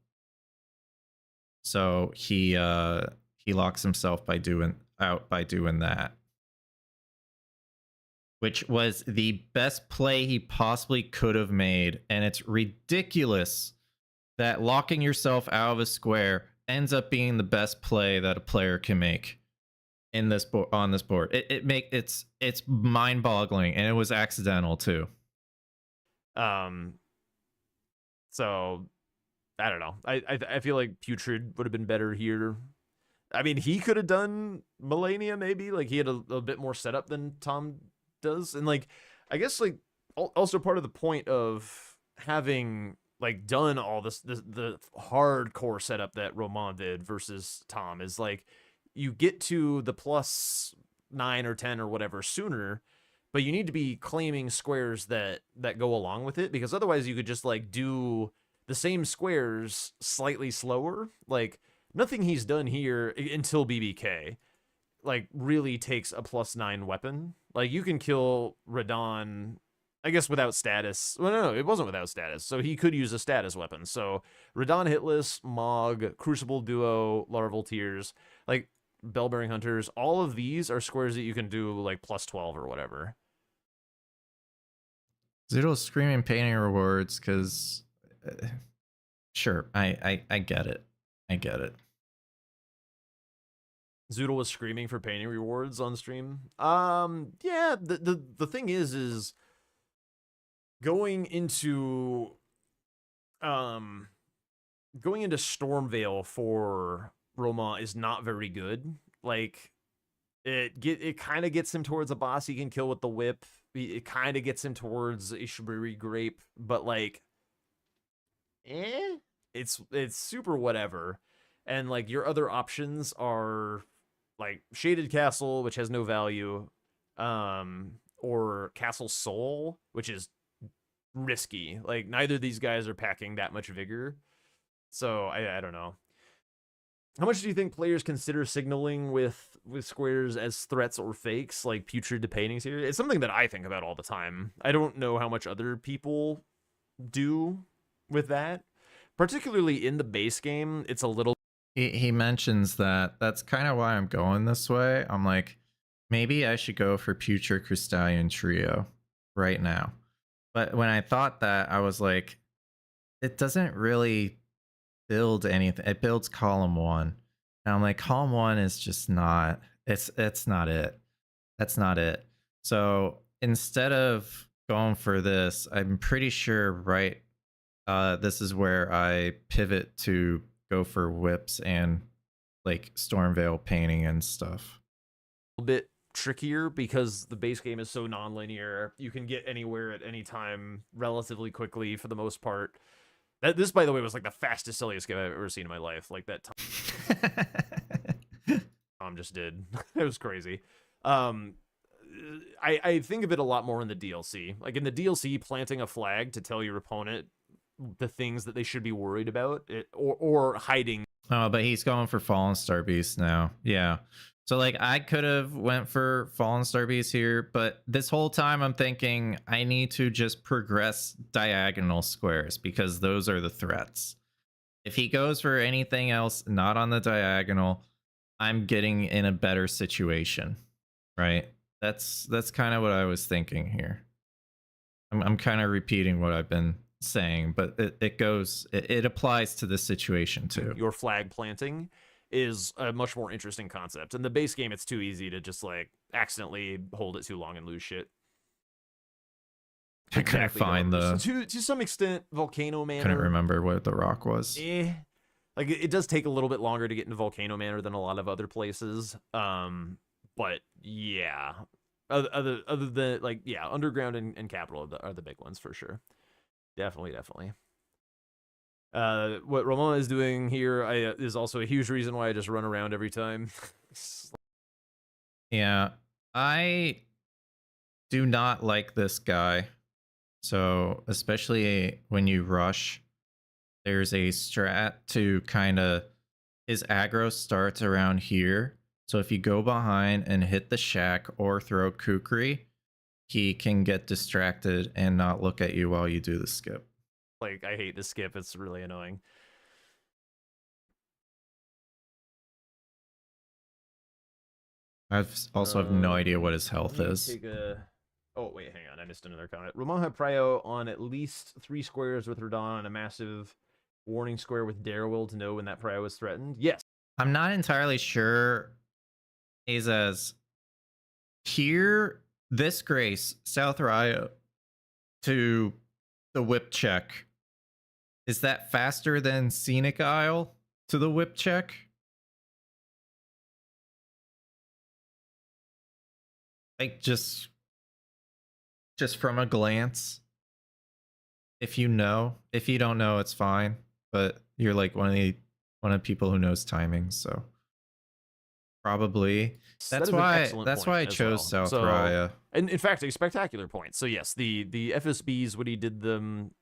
So he locks himself by doing that, which was the best play he possibly could have made. And it's ridiculous that locking yourself out of a square ends up being the best play that a player can make in this on this board. It's mind-boggling, and it was accidental too. So I don't know. I feel like Putrid would have been better here. I mean, he could have done Melania maybe. Like, he had a bit more setup than Tom does, and, like, I guess, like, also part of the point of having like done all this the hardcore setup that Romain did versus Tom is like you get to the +9 or 10 or whatever sooner, but you need to be claiming squares that go along with it, because otherwise you could just like do the same squares slightly slower. Like nothing he's done here until BBK like really takes a +9 weapon. Like you can kill Raydans, I guess, without status. Well, no, it wasn't without status. So he could use a status weapon. So Raydans, Hitless, Mog, Crucible Duo, Larval Tears, like Bellbearing Hunters, all of these are squares that you can do like +12 or whatever. Zoodle's screaming painting rewards because, sure, I get it. I get it. Zoodle was screaming for painting rewards on stream. Yeah, the thing is going into Stormveil for Romain is not very good. Like it kind of gets him towards a boss he can kill with the whip. It kind of gets him towards Ishiburi Grape, but like it's super whatever. And like your other options are like Shaded Castle, which has no value, or Castle Soul, which is risky. Like neither of these guys are packing that much vigor. So I don't know. How much do you think players consider signaling with squares as threats or fakes, like putrid to paintings here? It's something that I think about all the time. I don't know how much other people do with that. Particularly in the base game, it's a little... He mentions that. That's kind of why I'm going this way. I'm like, maybe I should go for Putrid Crystallian Trio right now. But when I thought that, I was like, it doesn't really build anything. It builds column 1. And I'm like, column 1 is just not, it's not it. That's not it. So instead of going for this, I'm pretty sure this is where I pivot to go for whips and like Stormveil painting and stuff. A bit trickier because the base game is so non-linear. You can get anywhere at any time relatively quickly for the most part. This, by the way, was like the fastest silliest game I've ever seen in my life. Like that Tom just did. It was crazy. I think of it a lot more in the DLC. Like in the DLC, planting a flag to tell your opponent the things that they should be worried about, or hiding. Oh, but he's going for Fallen Star Beast now. Yeah. So like I could have went for Fallen Star Beast here, but this whole time I'm thinking I need to just progress diagonal squares because those are the threats. If he goes for anything else not on the diagonal, I'm getting in a better situation, right? That's kind of what I was thinking here. I'm kind of repeating what I've been saying, but it applies to this situation too. Your flag planting is a much more interesting concept. In the base game, it's too easy to just like accidentally hold it too long and lose shit. I couldn't find the... To some extent, Volcano Manor... Couldn't remember what the rock was. Like, it does take a little bit longer to get into Volcano Manor than a lot of other places. But, yeah. Other than, like, yeah, Underground and Capital are the big ones, for sure. Definitely. What Romain is doing here is also a huge reason why I just run around every time. Yeah, I do not like this guy. So especially when you rush, there's a strat to kind of, his aggro starts around here. So if you go behind and hit the shack or throw Kukri, he can get distracted and not look at you while you do the skip. Like, I hate the skip. It's really annoying. I've also have no idea what his health is. Oh, wait, hang on. I missed another comment. Romain had prio on at least 3 squares with Raydans and a massive warning square with Darewill to know when that prio is threatened. Yes. I'm not entirely sure. Azaz, here, this Grace, South Ryo, to the whip check, is that faster than Scenic Isle to the whip check? Like, just just from a glance. If you know, if you don't know, it's fine. But you're like one of the people who knows timing, so probably That is an excellent that's why I point as chose well. South So- Raya. And in fact, a spectacular point. So yes, the FSBs when he did them,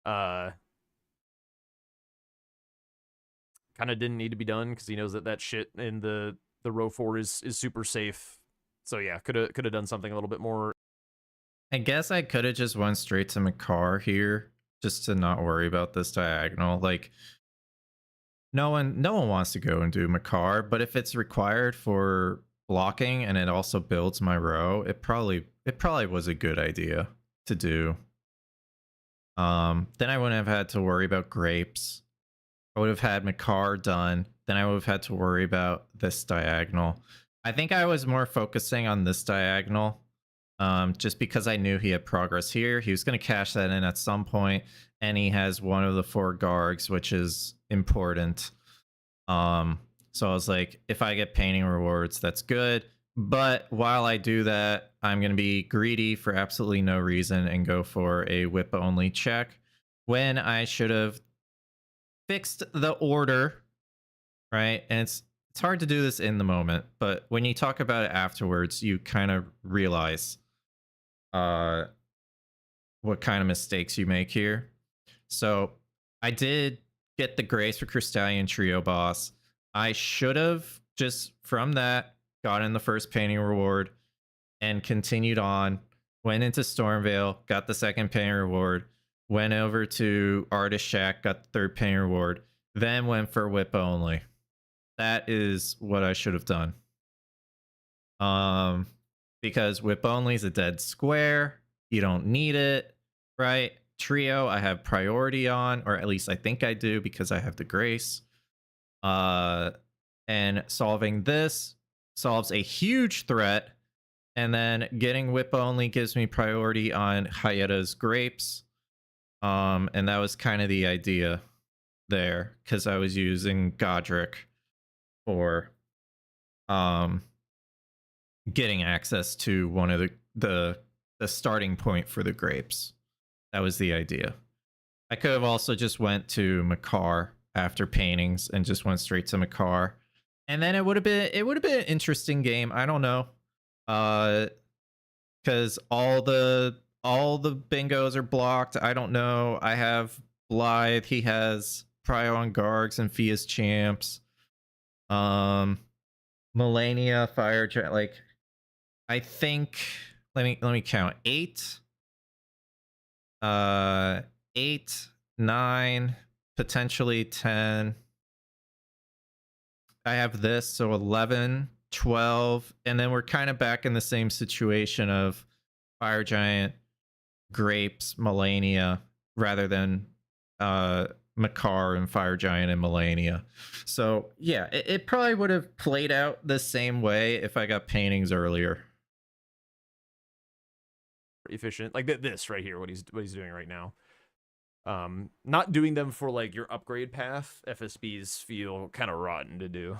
kind of didn't need to be done because he knows that shit in the row 4 is super safe. So yeah, could have done something a little bit more. I guess I could have just went straight to Makar here, just to not worry about this diagonal. Like, no one wants to go and do Makar, but if it's required for blocking and it also builds my row, it probably was a good idea to do. Then I wouldn't have had to worry about grapes. I would have had Makar done. Then I would have had to worry about this diagonal. I think I was more focusing on this diagonal, just because I knew he had progress here. He was going to cash that in at some point, and he has one of the 4 Gargs, which is important. So I was like, if I get painting rewards, that's good. But while I do that, I'm going to be greedy for absolutely no reason and go for a whip only check when I should have fixed the order, right? And it's hard to do this in the moment, but when you talk about it afterwards, you kind of realize what kind of mistakes you make here. So I did get the Grace for Crystallian Trio boss. I should have just from that gotten the first painting reward and continued on, went into Stormvale, got the second painting reward, went over to Artist Shack, got the third painting reward, then went for whip only. That is what I should have done. Because whip only is a dead square. You don't need it, right? Trio, I have priority on, or at least I think I do because I have the Grace. And solving this solves a huge threat. And then getting whip only gives me priority on Hayata's grapes. And that was kind of the idea there, because I was using Godric for getting access to one of the starting point for the grapes. That was the idea. I could have also just went to Makar after paintings and just went straight to Makar, and then it would have been an interesting game. I don't know, because all the bingos are blocked. I don't know. I have Blythe. He has Prio on Gargs and Fia's champs. Melania, Fire, like I think. Let me count. 8, 9, potentially 10. I have this, so 11, 12, and then we're kind of back in the same situation of Fire Giant, Grapes, Melania, rather than Makar and Fire Giant and Melania. So yeah, it probably would have played out the same way if I got paintings earlier. Efficient, like this right here, what he's doing right now. Not doing them for like your upgrade path. FSBs feel kind of rotten to do.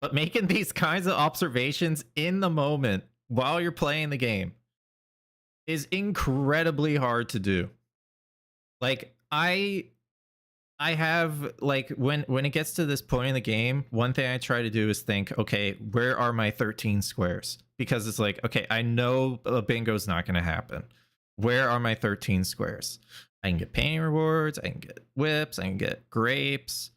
But making these kinds of observations in the moment while you're playing the game is incredibly hard to do. Like I have, like, when it gets to this point in the game, one thing I try to do is think, okay, where are my 13 squares? Because it's like, okay, I know a bingo's not going to happen. Where are my 13 squares? I can get painting rewards, I can get whips, I can get grapes,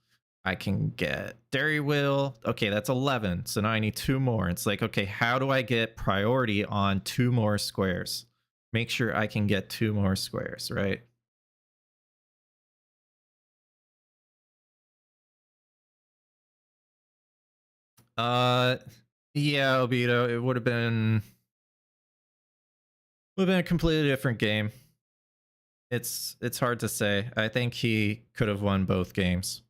I can get Dairy Wheel. Okay, that's 11. So now I need 2 more. It's like, okay, how do I get priority on 2 more squares? Make sure I can get 2 more squares, right? Yeah, Obito, it would have been a completely different game. It's hard to say. I think he could have won both games.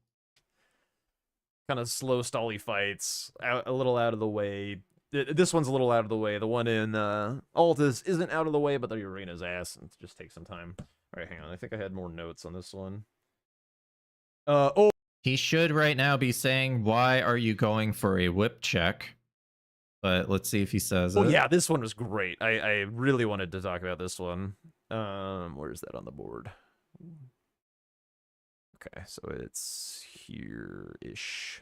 Kind of slow, stally fights, a little out of the way. This one's a little out of the way. The one in Altus isn't out of the way, but the arena's ass, and it just takes some time. All right, hang on. I think I had more notes on this one. Oh. He should right now be saying, why are you going for a whip check? but let's see if he says Oh it. yeah, this one was great. I really wanted to talk about this one. Where's that on the board? Okay, so it's here-ish.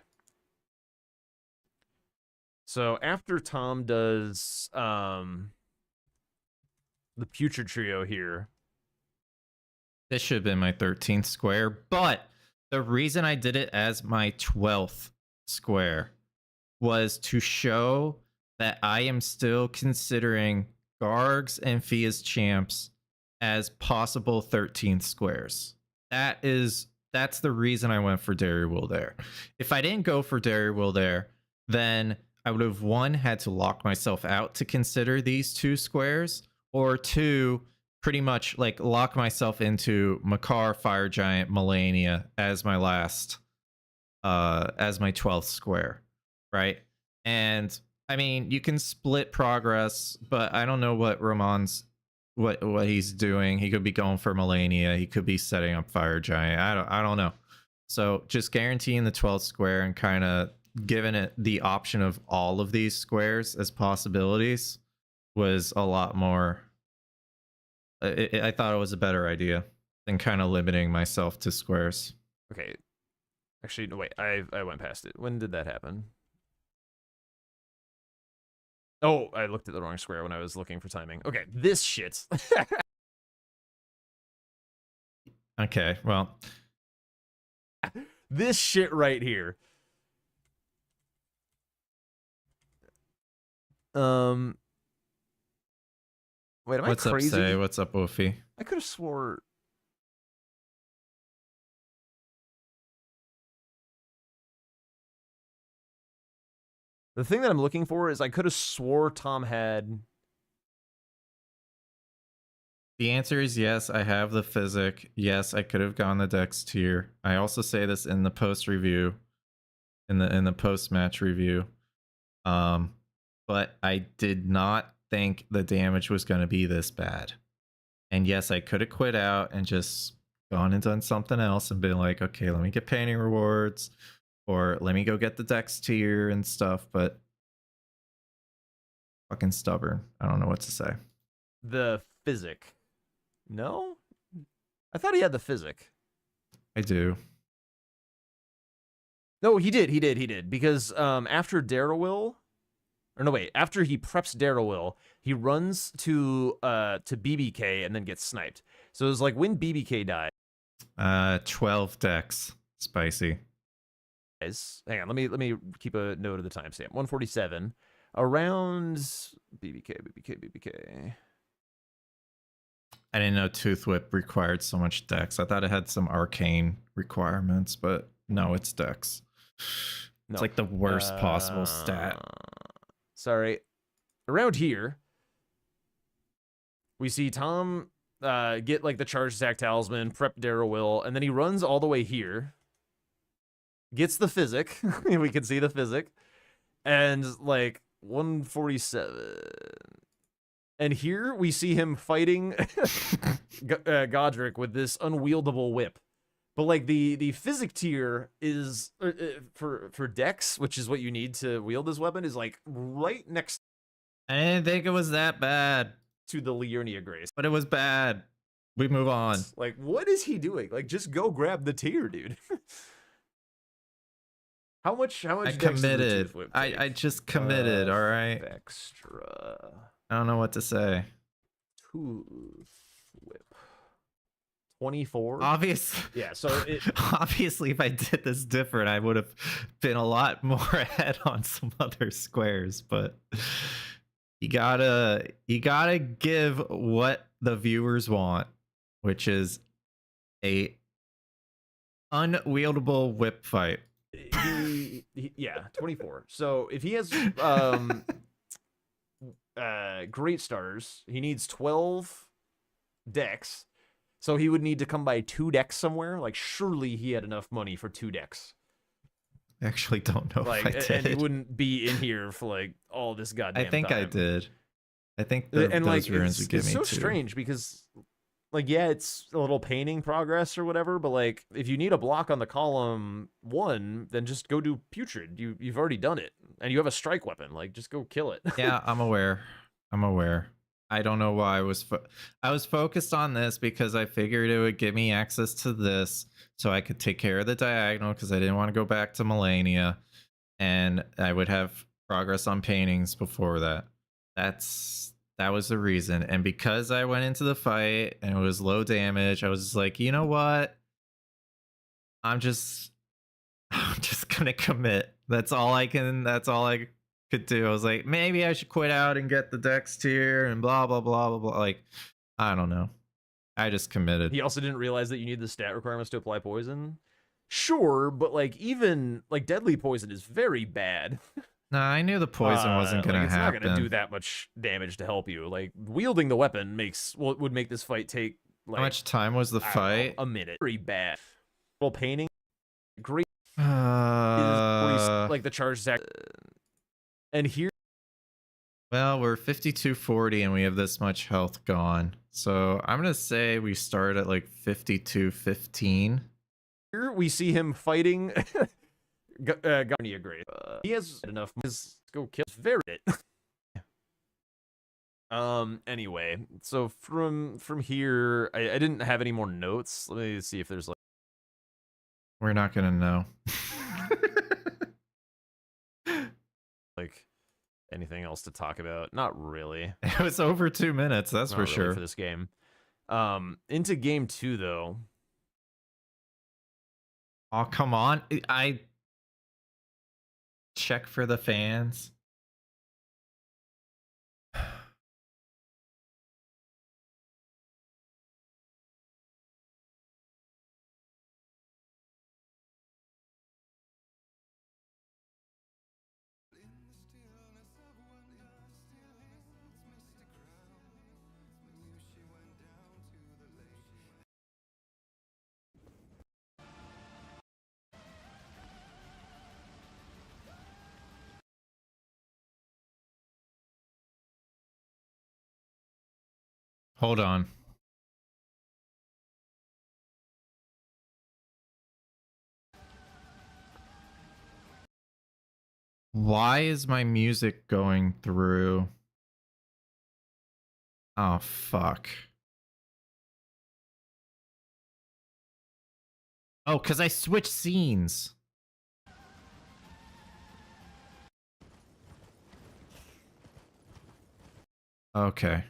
So after Tom does the Putrid Trio here. This should have been my 13th square, but the reason I did it as my 12th square was to show that I am still considering Gargs and Fia's champs as possible 13th squares. That's the reason I went for Will there. If I didn't go for Will there, then I would have, one, had to lock myself out to consider these 2 squares, or 2, pretty much like lock myself into Makar, Fire Giant, Melania as my last, as my 12th square, right? And I mean, you can split progress, but I don't know what Romain's, what he's doing. He could be going for Melania. He could be setting up Fire Giant. I don't know. So just guaranteeing the 12th square and kind of giving it the option of all of these squares as possibilities was a lot more. I thought it was a better idea than kind of limiting myself to squares. Okay. Actually, no, wait. I went past it. When did that happen? Oh, I looked at the wrong square when I was looking for timing. Okay, this shit. Okay, well. This shit right here. Wait, am What's I crazy? up, Say? What's up, Wolfie? I could have swore. The thing that I'm looking for is I could have swore Tom had. The answer is yes, I have the physic. Yes, I could have gone the Dex tier. I also say this in the post review, in the post match review. But I did not think the damage was going to be this bad. And yes, I could have quit out and just gone and done something else and been like, okay, let me get painting rewards, or let me go get the Dex tier and stuff. But fucking stubborn. I don't know what to say. The physic. No? I thought he had the physic. I do. No, he did. Because after Darrowwill, or no, wait, after he preps Darrowwill, he runs to BBK and then gets sniped. So it was like when BBK died. 12 Dex. Spicy. Hang on, let me keep a note of the timestamp. 147. Around BBK. I didn't know Tooth Whip required so much Dex. I thought it had some arcane requirements, but no, it's Dex. It's like the worst possible stat. Sorry. Around here, we see Tom get like the charge attack talisman, prep Darrowwill, and then he runs all the way here. Gets the physic. We can see the physic. And like 147. And here we see him fighting Godric with this unwieldable whip. But like the physic tier is for Dex, which is what you need to wield this weapon, is like right next I didn't think it was that bad, to the Liurnia Grace. but it was bad. We move on. Like, what is he doing? Like, just go grab the tier, dude. How much I Dex does the committed. Tooth Whip I take? just committed, all right? Extra I don't know what to say. Tooth Whip. 24. Obviously, Yeah, so it obviously, if I did this different, I would have been a lot more ahead on some other squares. But you gotta give what the viewers want, which is a unwieldable whip fight. yeah, 24. So if he has great stars, he needs 12 decks. So he would need to come by 2 decks somewhere. Like, surely he had enough money for 2 decks. I actually don't know Like, if I did. and he wouldn't be in here for like all this goddamn I think time. I did. I think And those like, runes would give it's me so two. strange because like, yeah, it's a little painting progress or whatever, but like, if you need a block on the column 1, then just go do Putrid. You've already done it, and you have a strike weapon. Like, just go kill it. Yeah, I'm aware. I don't know why I was focused on this because I figured it would give me access to this so I could take care of the diagonal because I didn't want to go back to Melania, and I would have progress on paintings before that. That was the reason. And because I went into the fight and it was low damage, I was just like, you know what? I'm just gonna commit. That's all I could do. I was like, maybe I should quit out and get the dex tier and blah blah blah blah blah. Like, I don't know. I just committed. He also didn't realize that you need the stat requirements to apply poison. Sure, but like, even like deadly poison is very bad. Nah, I knew the poison wasn't gonna like, it's happen. not gonna do that much damage to help you. Like, wielding the weapon would make this fight take like, how much time was the I don't fight? know, a minute. Very bad. Well, painting, great. Uh, Like the charge attack. And here, well, we're 5240 and we have this much health gone. So I'm gonna say we start at like 5215. here we see him fighting. Garnia great. He has enough. Let's go kill. Very it. Anyway, so from here, I didn't have any more notes. Let me see if there's like. We're not gonna know. Like anything else to talk about? Not really. It was over 2 minutes, that's Not for really sure. for this game. Into game 2 though. Oh, come on. I check for the fans. Hold on. Why is my music going through? Oh, fuck. Oh, because I switched scenes. Okay.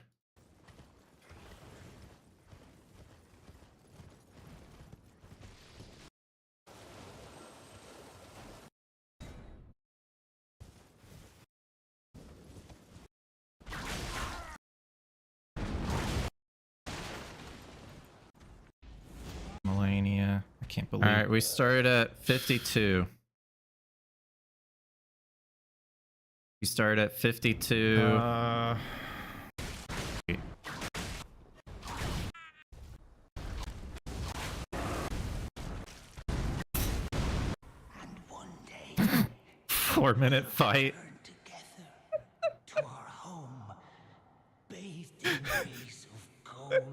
Melania. I can't believe. All right, we started at 52. We started at 52. And one day, 4-minute fight. return together to our home, bathed in rays of gold.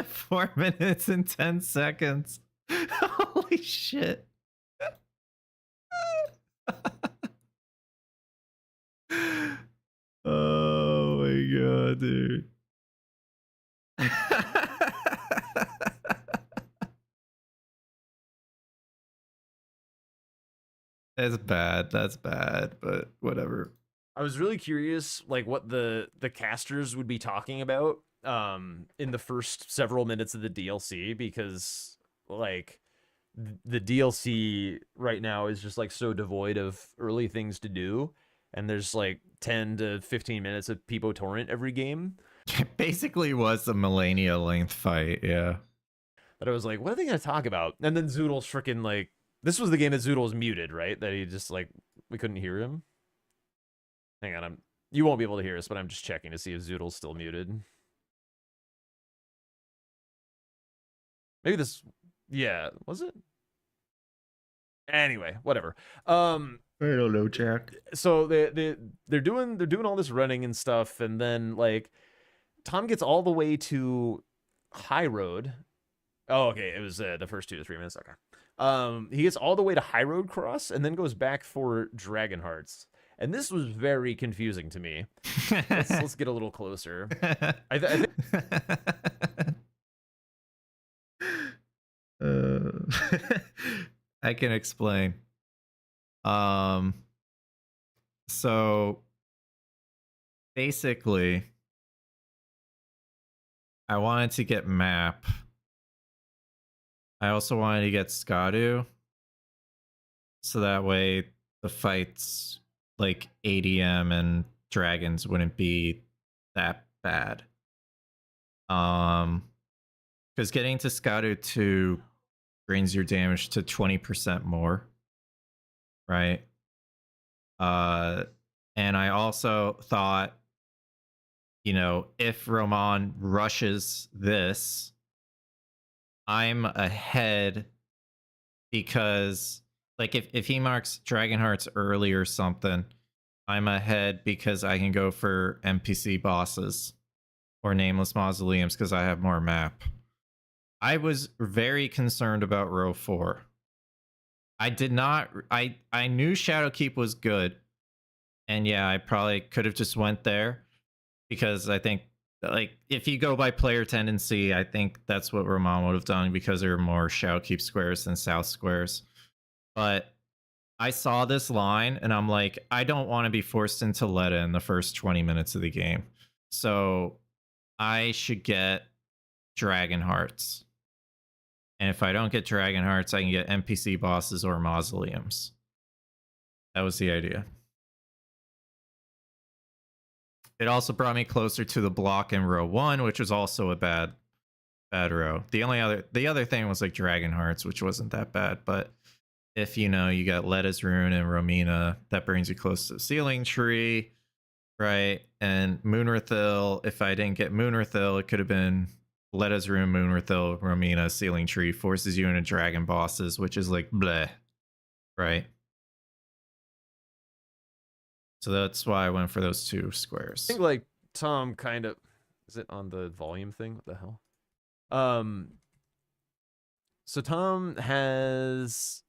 4 minutes and 10 seconds. Holy shit. Oh my god, dude. That's bad, but whatever. I was really curious, like, what the casters would be talking about in the first several minutes of the DLC, because like the DLC right now is just like so devoid of early things to do, and there's like 10 to 15 minutes of Pepo Torrent every game. It basically was a Melania length fight, yeah. But I was like, what are they gonna talk about? And then Zoodle's freaking like, this was the game that Zoodle was muted, right? That he just like, we couldn't hear him. Hang on, you won't be able to hear us, but I'm just checking to see if Zoodle's still muted. Maybe this, yeah, was it? Anyway, whatever. I don't know, Jack. So they're doing all this running and stuff, and then like Tom gets all the way to High Road. Oh, okay, it was the first 2 to 3 minutes. Okay. He gets all the way to High Road Cross and then goes back for Dragon Hearts. And this was very confusing to me. Let's get a little closer. I think I can explain. So basically, I wanted to get map. I also wanted to get Skadu, so that way the fights like ADM and dragons wouldn't be that bad. Because getting to Skadu 2 brings your damage to 20% more, right? And I also thought, you know, if Romain rushes this, I'm ahead because, like, if he marks Dragon Hearts early or something, I'm ahead because I can go for NPC bosses or nameless mausoleums because I have more map. I was very concerned about row 4. I did not. I knew Shadowkeep was good, and yeah, I probably could have just went there because I think, like, if you go by player tendency, I think that's what Romain would have done because there are more Shadowkeep squares than South squares. But I saw this line and I'm like, I don't want to be forced into Letta in the first 20 minutes of the game. So I should get Dragon Hearts. And if I don't get Dragon Hearts, I can get NPC bosses or mausoleums. That was the idea. It also brought me closer to the block in row 1, which was also a bad row. The other thing was like Dragon Hearts, which wasn't that bad, but if you know you got Letta's Rune and Romina, that brings you close to the Ceiling Tree, right? And Moonrathil, if I didn't get Moonrathil, it could have been Letta's Rune, Moonrathil, Romina, Ceiling Tree, forces you into Dragon Bosses, which is like bleh, right? So that's why I went for those 2 squares. I think like Tom kind of, is it on the volume thing? What the hell? So Tom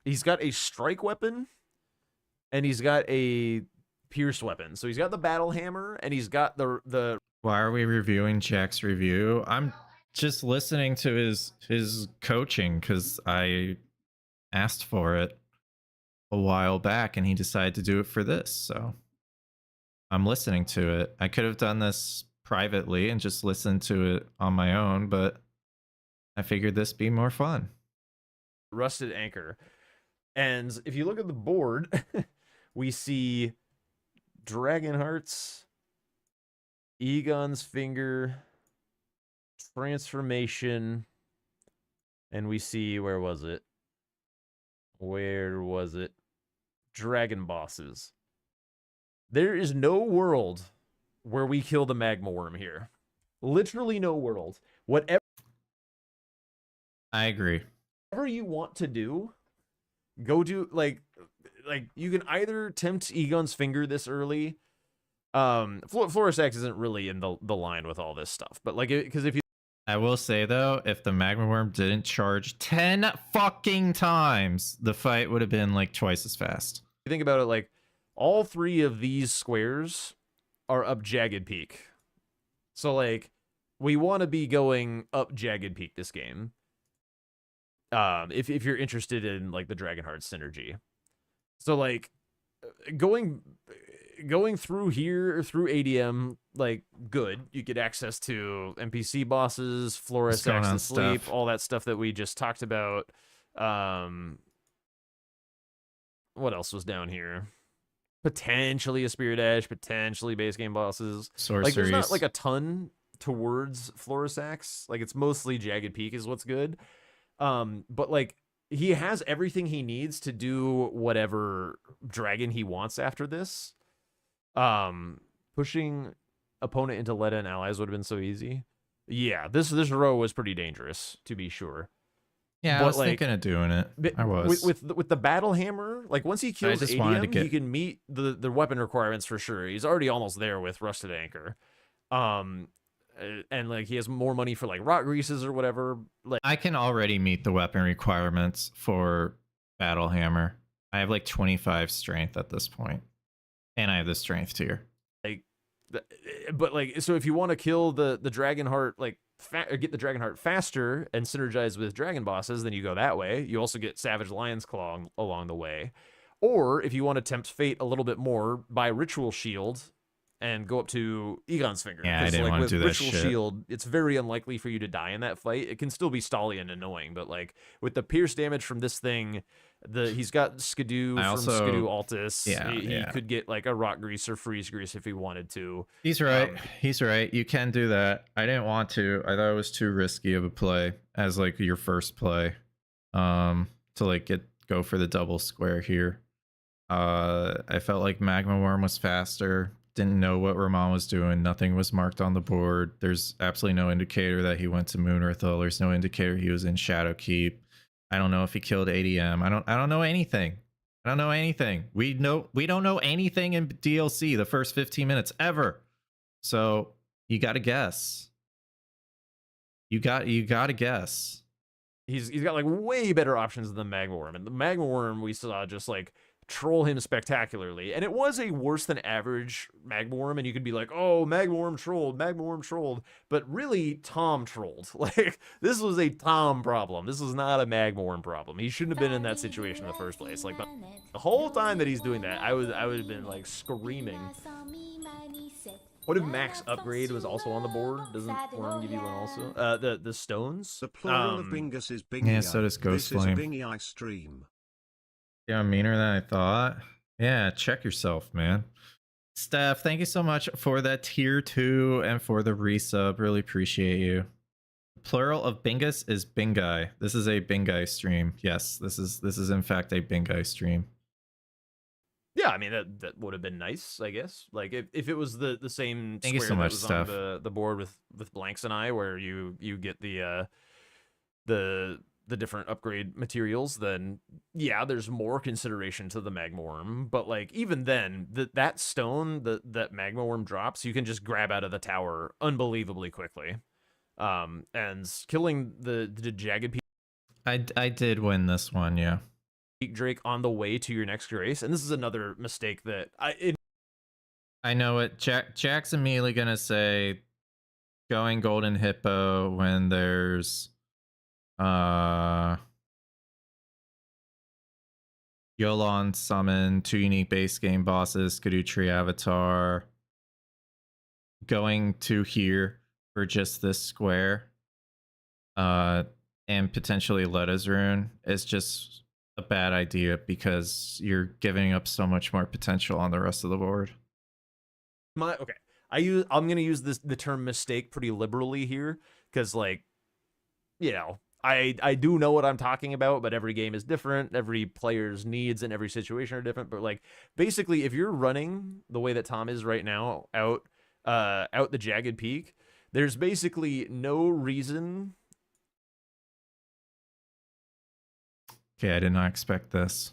he's got a strike weapon and he's got a pierce weapon. So he's got the battle hammer and he's got the Why are we reviewing Jack's review? I'm just listening to his coaching because I asked for it a while back and he decided to do it for this, so I'm listening to it. I could have done this privately and just listened to it on my own, but I figured this be more fun. Rusted Anchor. And if you look at the board, we see Dragon Hearts, Egon's Finger, Transformation, and we see, where was it? Dragon Bosses. There is no world where we kill the Magma Worm here. Literally no world. Whatever I agree. you want to do, go do, like you can either tempt Egon's Finger this early. Florisax isn't really in the line with all this stuff, but like, because if you, I will say though, if the Magma Worm didn't charge 10 fucking times, the fight would have been like twice as fast. think about it, like all 3 of these squares are up Jagged Peak. So like we want to be going up Jagged Peak this game. If you're interested in like the Dragon Heart synergy. So like going through here through ADM, like good. You get access to NPC bosses, Flores Access Sleep, all that stuff that we just talked about. What else was down here? Potentially a Spirit Edge, potentially base game bosses. Sorceries. Like there's not like a ton towards Florisax. Like it's mostly Jagged Peak is what's good. But like he has everything he needs to do whatever dragon he wants after this. Pushing opponent into Letta and allies would have been so easy. Yeah, this row was pretty dangerous, to be sure. Yeah, I But, was like, thinking of doing it. I was. with the battle hammer, like once he kills just wanted to ADM, he get- can meet the weapon requirements for sure. He's already almost there with Rusted Anchor. And like he has more money for like rot greases or whatever. Like I can already meet the weapon requirements for Battle Hammer. I have like 25 strength at this point, and I have the strength tier. but like, so if you want to kill the dragon heart, like or get the dragon heart faster and synergize with dragon bosses, then you go that way. You also get Savage Lion's Claw along the way. Or if you want to tempt fate a little bit more, buy Ritual Shield and go up to Egon's Finger. Yeah, I 'Cause, didn't like, want to with do that Ritual shit. Shield, it's very unlikely for you to die in that fight. It can still be stally and annoying, but like with the pierce damage from this thing, he's got Skidoo from Skidoo Altus. Yeah, he could get like a Rot Grease or Freeze Grease if he wanted to. He's right. He's right. You can do that. I didn't want to. I thought it was too risky of a play as like your first play. To like go for the double square here. I felt like Magma Worm was faster. Didn't know what Romain was doing. Nothing was marked on the board. There's absolutely no indicator that he went to Moonrithel. There's no indicator he was in Shadowkeep. I don't know if he killed ADM. I don't know anything. I don't know anything. We don't know anything in DLC the first 15 minutes ever. So you got to guess. You got to guess. He's got like way better options than the Magma Worm, and the Magma Worm we saw just like troll him spectacularly, and it was a worse than average Magma Worm, and you could be like, oh, Magma Worm trolled, but really Tom trolled. Like this was a Tom problem. This was not a Magma Worm problem. He shouldn't have been in that situation in the first place. Like the whole time that he's doing that, I would have been like screaming. What if Max Upgrade was also on the board? Doesn't Worm give you one also? The stones? The plural of Bingus is Bingy. Yeah, so does Ghost This Flame. is a Bingy I stream. Yeah, I'm meaner than I thought. Yeah, check yourself, man. Steph, thank you so much for that tier 2 and for the resub. Really appreciate you. Plural of Bingus is Bingai. This is a Bingai stream. Yes, this is in fact a Bingai stream. Yeah, I mean that would have been nice, I guess. Like if it was the same Thank you square so that much, was Steph. on the board with Blanxz and I, where you get the different upgrade materials, then yeah, there's more consideration to the Magma Worm. But like even then, that stone that Magma Worm drops, you can just grab out of the tower unbelievably quickly. And killing the Jagged Peak I did win this one, yeah. Drake on the way to your next grace, and this is another mistake that I know it. Jack's immediately gonna say going Golden Hippo when there's Yolon summon 2 unique base game bosses, Skidoo Tree Avatar. Going to here for just this square. And potentially Letta's Rune is just a bad idea because you're giving up so much more potential on the rest of the board. I'm gonna use the term mistake pretty liberally here, because like, you know, I do know what I'm talking about, but every game is different, every player's needs and every situation are different. But like basically if you're running the way that Tom is right now out the Jagged Peak, there's basically no reason. Okay, I did not expect this.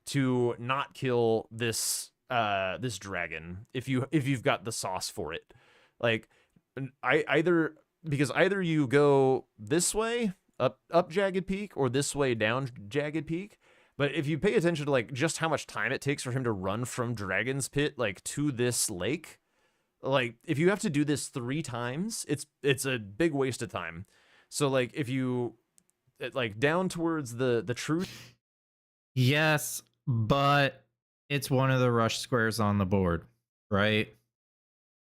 To not kill this this dragon if you've got the sauce for it. Like either you go this way up Jagged Peak or this way down Jagged Peak. But if you pay attention to like just how much time it takes for him to run from Dragon's Pit like to this lake, like if you have to do this 3 times, it's a big waste of time. So like if you like down towards the truth. Yes, but it's one of the rush squares on the board, right?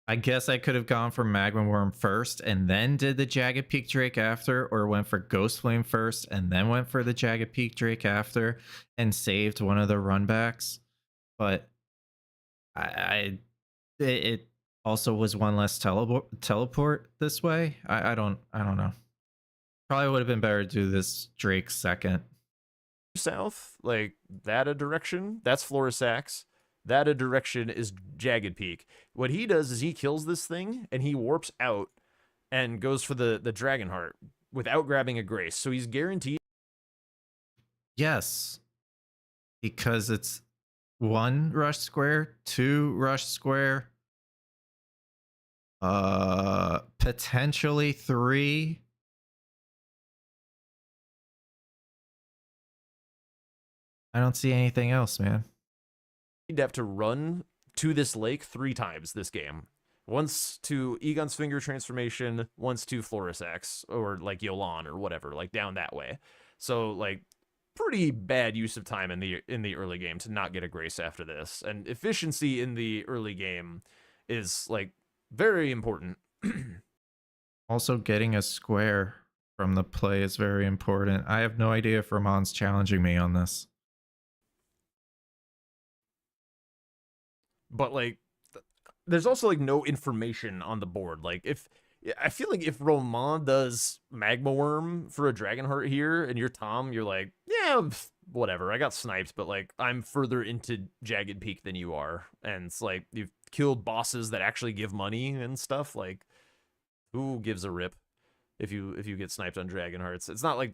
I guess I could have gone for Magma Worm first and then did the Jagged Peak Drake after, or went for Ghost Flame first and then went for the Jagged Peak Drake after and saved one of the runbacks. But it also was one less teleport this way. I don't know. Probably would have been better to do this Drake second. South, like that a direction, that's Florisax. That a direction is Jagged Peak. What he does is he kills this thing and he warps out and goes for the Dragon Heart without grabbing a Grace. So he's guaranteed Yes, because it's 1 rush square, 2 rush square, potentially 3. I don't see anything else, man. You'd have to run to this lake 3 times this game. Once to Egon's Finger transformation, once to Florisax, or like Yolan or whatever, like down that way. So like pretty bad use of time in the early game to not get a grace after this. And efficiency in the early game is like very important. Also, getting a square from the play is very important. I have no idea if Romain's challenging me on this. But like there's also like no information on the board. Like I feel like if Romain does Magma Worm for a Dragonheart here and you're Tom, you're like, yeah, whatever. I got sniped, but like I'm further into Jagged Peak than you are. And it's like you've killed bosses that actually give money and stuff. Like who gives a rip if you get sniped on Dragonhearts? It's not like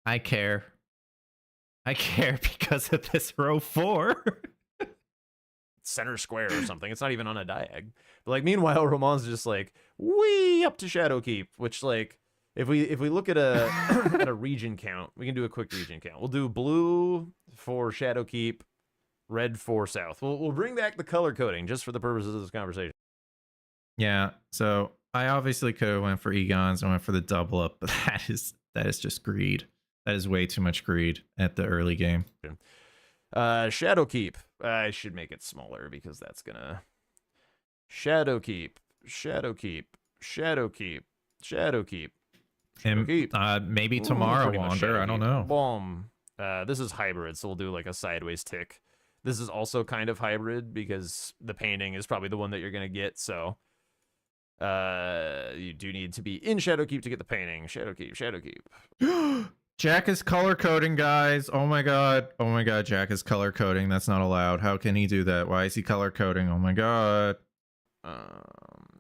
I care. I care because of this row 4. center square or something. It's not even on a diag. But like meanwhile, Romain's just like way up to Shadowkeep, which like if we look at a at a region count, we can do a quick region count. We'll do blue for Shadowkeep, red for south. We'll bring back the color coding just for the purposes of this conversation. Yeah, so I obviously could have went for Egon's and went for the double up, but that is just greed. That is way too much greed at the early game. Shadowkeep. I should make it smaller because that's gonna Shadowkeep. And maybe tomorrow, pretty much Wander. I don't know. Boom. This is hybrid, so we'll do like a sideways tick. This is also kind of hybrid because the painting is probably the one that you're gonna get. So you do need to be in Shadowkeep to get the painting. Shadowkeep. Jack is color coding, guys. Oh my god. Oh my god, Jack is color coding. That's not allowed. How can he do that? Why is he color coding? Oh my god.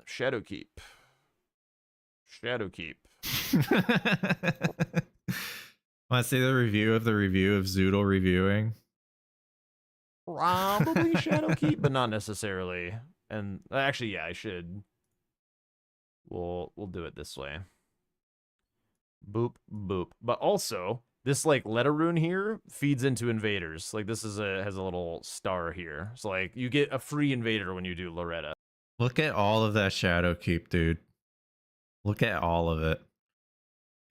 Shadowkeep. Want to see the review of Zoodle reviewing? Probably Shadowkeep, but not necessarily. And actually, yeah, I should. We'll do it this way. Boop boop. But also, this like letter rune here feeds into invaders. Like this is has a little star here. So like you get a free invader when you do Loretta. Look at all of that Shadowkeep, dude. Look at all of it.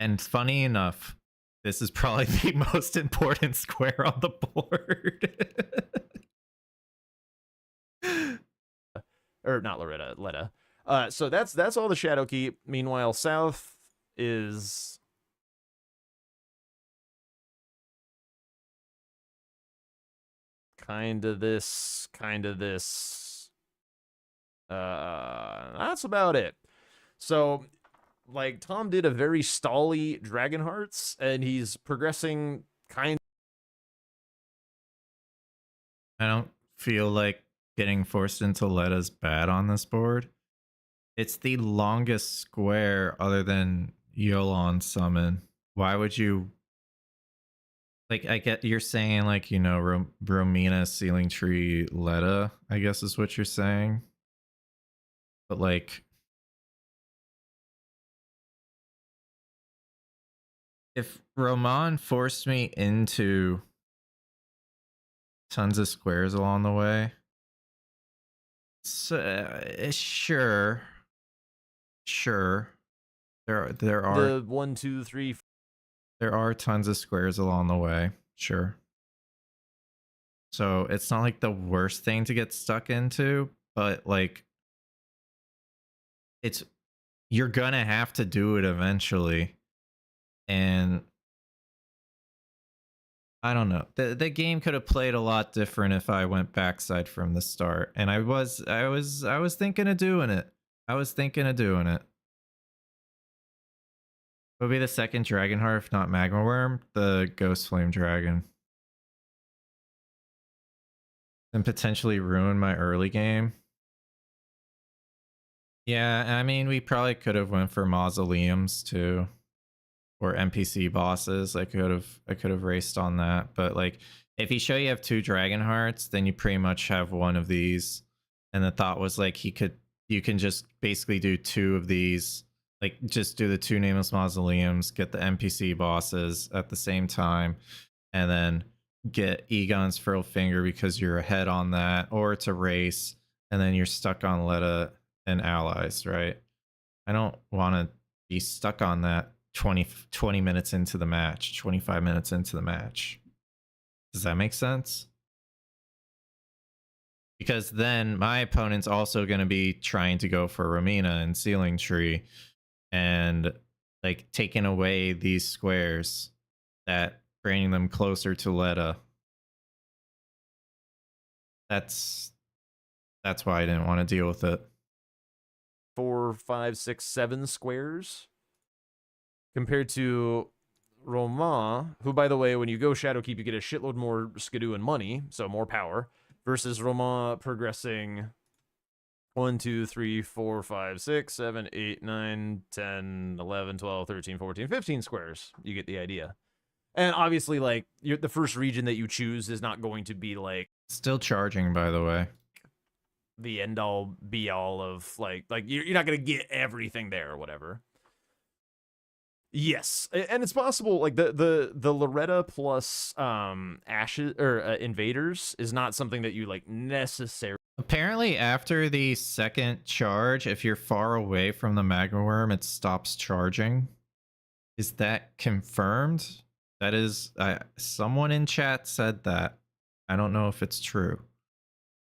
And funny enough, this is probably the most important square on the board. Or not Loretta, Letta. So that's all the Shadowkeep. Meanwhile, south is kind of this. That's about it. So, like, Tom did a very stally Dragonhearts, and he's progressing kind. I don't feel like getting forced into Letta's bad on this board. It's the longest square other than Yolan summon. Why would you... Like, I get you're saying, like, you know, Romina, Ceiling Tree, Letta, I guess is what you're saying. But, like... If Romain forced me into tons of squares along the way, so, sure. There are the 1, 2, 3. There are tons of squares along the way, sure. So it's not like the worst thing to get stuck into, but like you're gonna have to do it eventually. And I don't know. The game could have played a lot different if I went backside from the start. And I was thinking of doing it. Would be the second Dragonheart, if not Magma Worm, the Ghost Flame Dragon. And potentially ruin my early game. Yeah, I mean, we probably could have went for Mausoleums too. or NPC bosses. I could have raced on that, but like if you show you have 2 dragon hearts, then you pretty much have 1 of these. And the thought was like you can just basically do 2 of these, like just do the 2 nameless mausoleums, get the NPC bosses at the same time, and then get Egon's Furl Finger because you're ahead on that, or it's a race, and then you're stuck on Letta and allies, right? I don't want to be stuck on that 20 minutes into the match, 25 minutes into the match. Does that make sense? Because then my opponent's also going to be trying to go for Romina and Sealing Tree and like taking away these squares that bringing them closer to Letta. That's why I didn't want to deal with it. 4, 5, 6, 7 squares compared to Romain, who, by the way, when you go Shadowkeep, you get a shitload more skidoo and money, so more power, versus Romain progressing 1, 2, 3, 4, 5, 6, 7, 8, 9, 10, 11, 12, 13, 14, 15 squares. You get the idea. And obviously, like, the first region that you choose is not going to be, like... Still charging, by the way. The end-all, be-all of, like you're not going to get everything there or whatever. Yes, and it's possible, like, the Loretta plus Ashes, or Invaders is not something that you, like, necessarily... Apparently, after the second charge, if you're far away from the Magma Worm, it stops charging. Is that confirmed? That is, someone in chat said that. I don't know if it's true.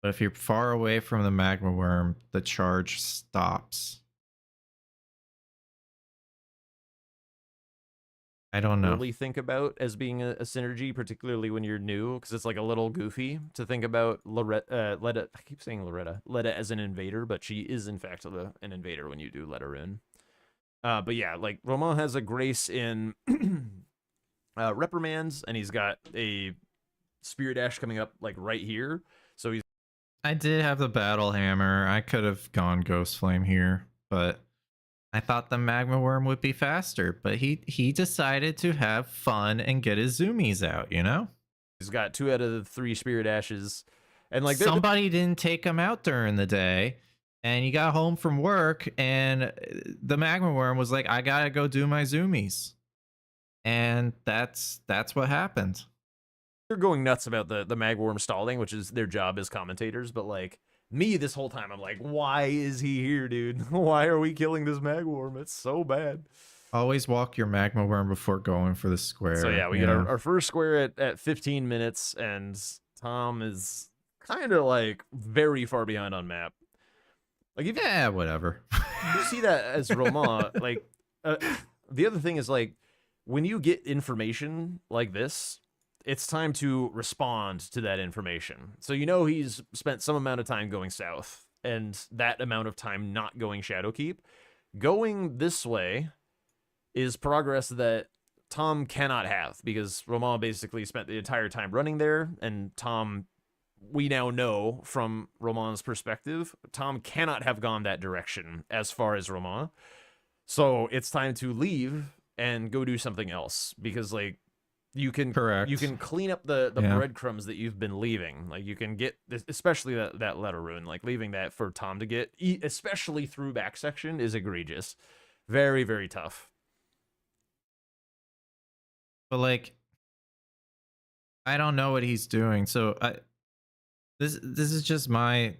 But if you're far away from the Magma Worm, the charge stops. I don't know. Really think about as being a synergy, particularly when you're new, because it's like a little goofy to think about Letta. I keep saying Letta as an invader, but she is in fact an invader when you do Letta Rune. But yeah, like Romain has a grace in reprimands, and he's got a Spirit Ash coming up like right here. So he's... I did have the Battle Hammer. I could have gone Ghost Flame here, but I thought the Magma Worm would be faster. But he decided to have fun and get his zoomies out, you know? He's got 2 out of the 3 Spirit Ashes. And like somebody didn't take him out during the day, and he got home from work, and the Magma Worm was like, I gotta go do my zoomies. And that's what happened. They're going nuts about the Magworm stalling, which is their job as commentators, but like me this whole time, I'm like, why is he here, dude? Why are we killing this Magworm? It's so bad. Always walk your Magma Worm before going for the square. So yeah, we get our first square at 15 minutes, and Tom is kind of like very far behind on map. Like, if yeah, whatever. You see that as Romain, like, the other thing is, like, when you get information like this, it's time to respond to that information. So you know he's spent some amount of time going south, and that amount of time not going Shadowkeep. Going this way is progress that Tom cannot have, because Romain basically spent the entire time running there, and Tom, we now know from Romain's perspective, Tom cannot have gone that direction as far as Romain. So it's time to leave and go do something else, because like you can clean up the breadcrumbs that you've been leaving. Like you can get, especially that Letter Rune, like leaving that for Tom to get, especially through back section, is egregious. Very, very tough. But like, I don't know what he's doing. So this is just my,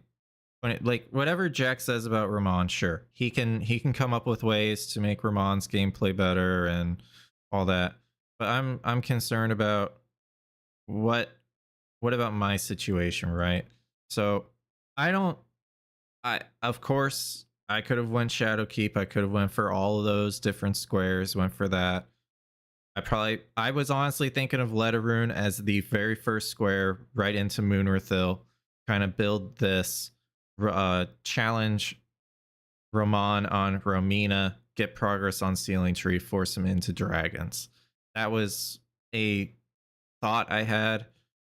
like whatever Jack says about Romain, sure, he can come up with ways to make Romain's gameplay better and all that. But I'm concerned about what about my situation, right? So of course I could have went Shadowkeep. I could have went for all of those different squares, went for that. I was honestly thinking of Letter Rune as the very first square right into Moonworth Hill, kind of build this, challenge Romain on Romina, get progress on Sealing Tree, force him into Dragons. That was a thought I had.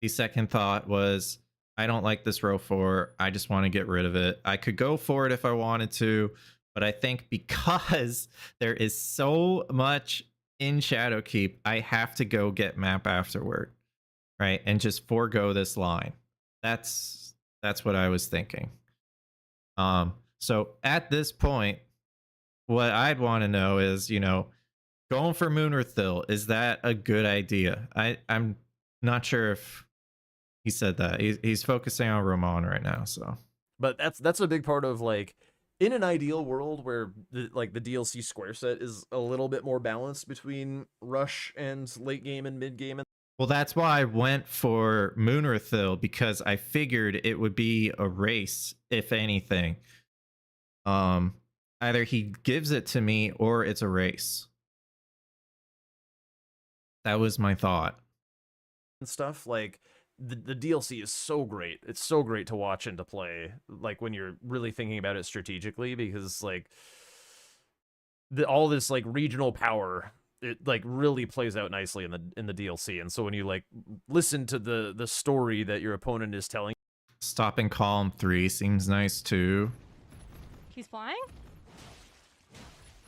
The second thought was, I don't like this row 4. I just want to get rid of it. I could go for it if I wanted to, but I think because there is so much in Shadowkeep, I have to go get map afterward, right? And just forego this line. That's what I was thinking. So at this point, what I'd want to know is, you know, going for Moonrithil, is that a good idea? I'm not sure if he said that. He's focusing on Romain right now, so. But that's a big part of, like, in an ideal world where the DLC square set is a little bit more balanced between rush and late game and mid game. Well, that's why I went for Moonrithil, because I figured it would be a race, if anything. Either he gives it to me or it's a race. That was my thought. And stuff, like, the DLC is so great. It's so great to watch and to play, like, when you're really thinking about it strategically, because, like, all this, like, regional power, it, like, really plays out nicely in the DLC. And so when you, like, listen to the story that your opponent is telling, Stopping column 3 seems nice too. He's flying?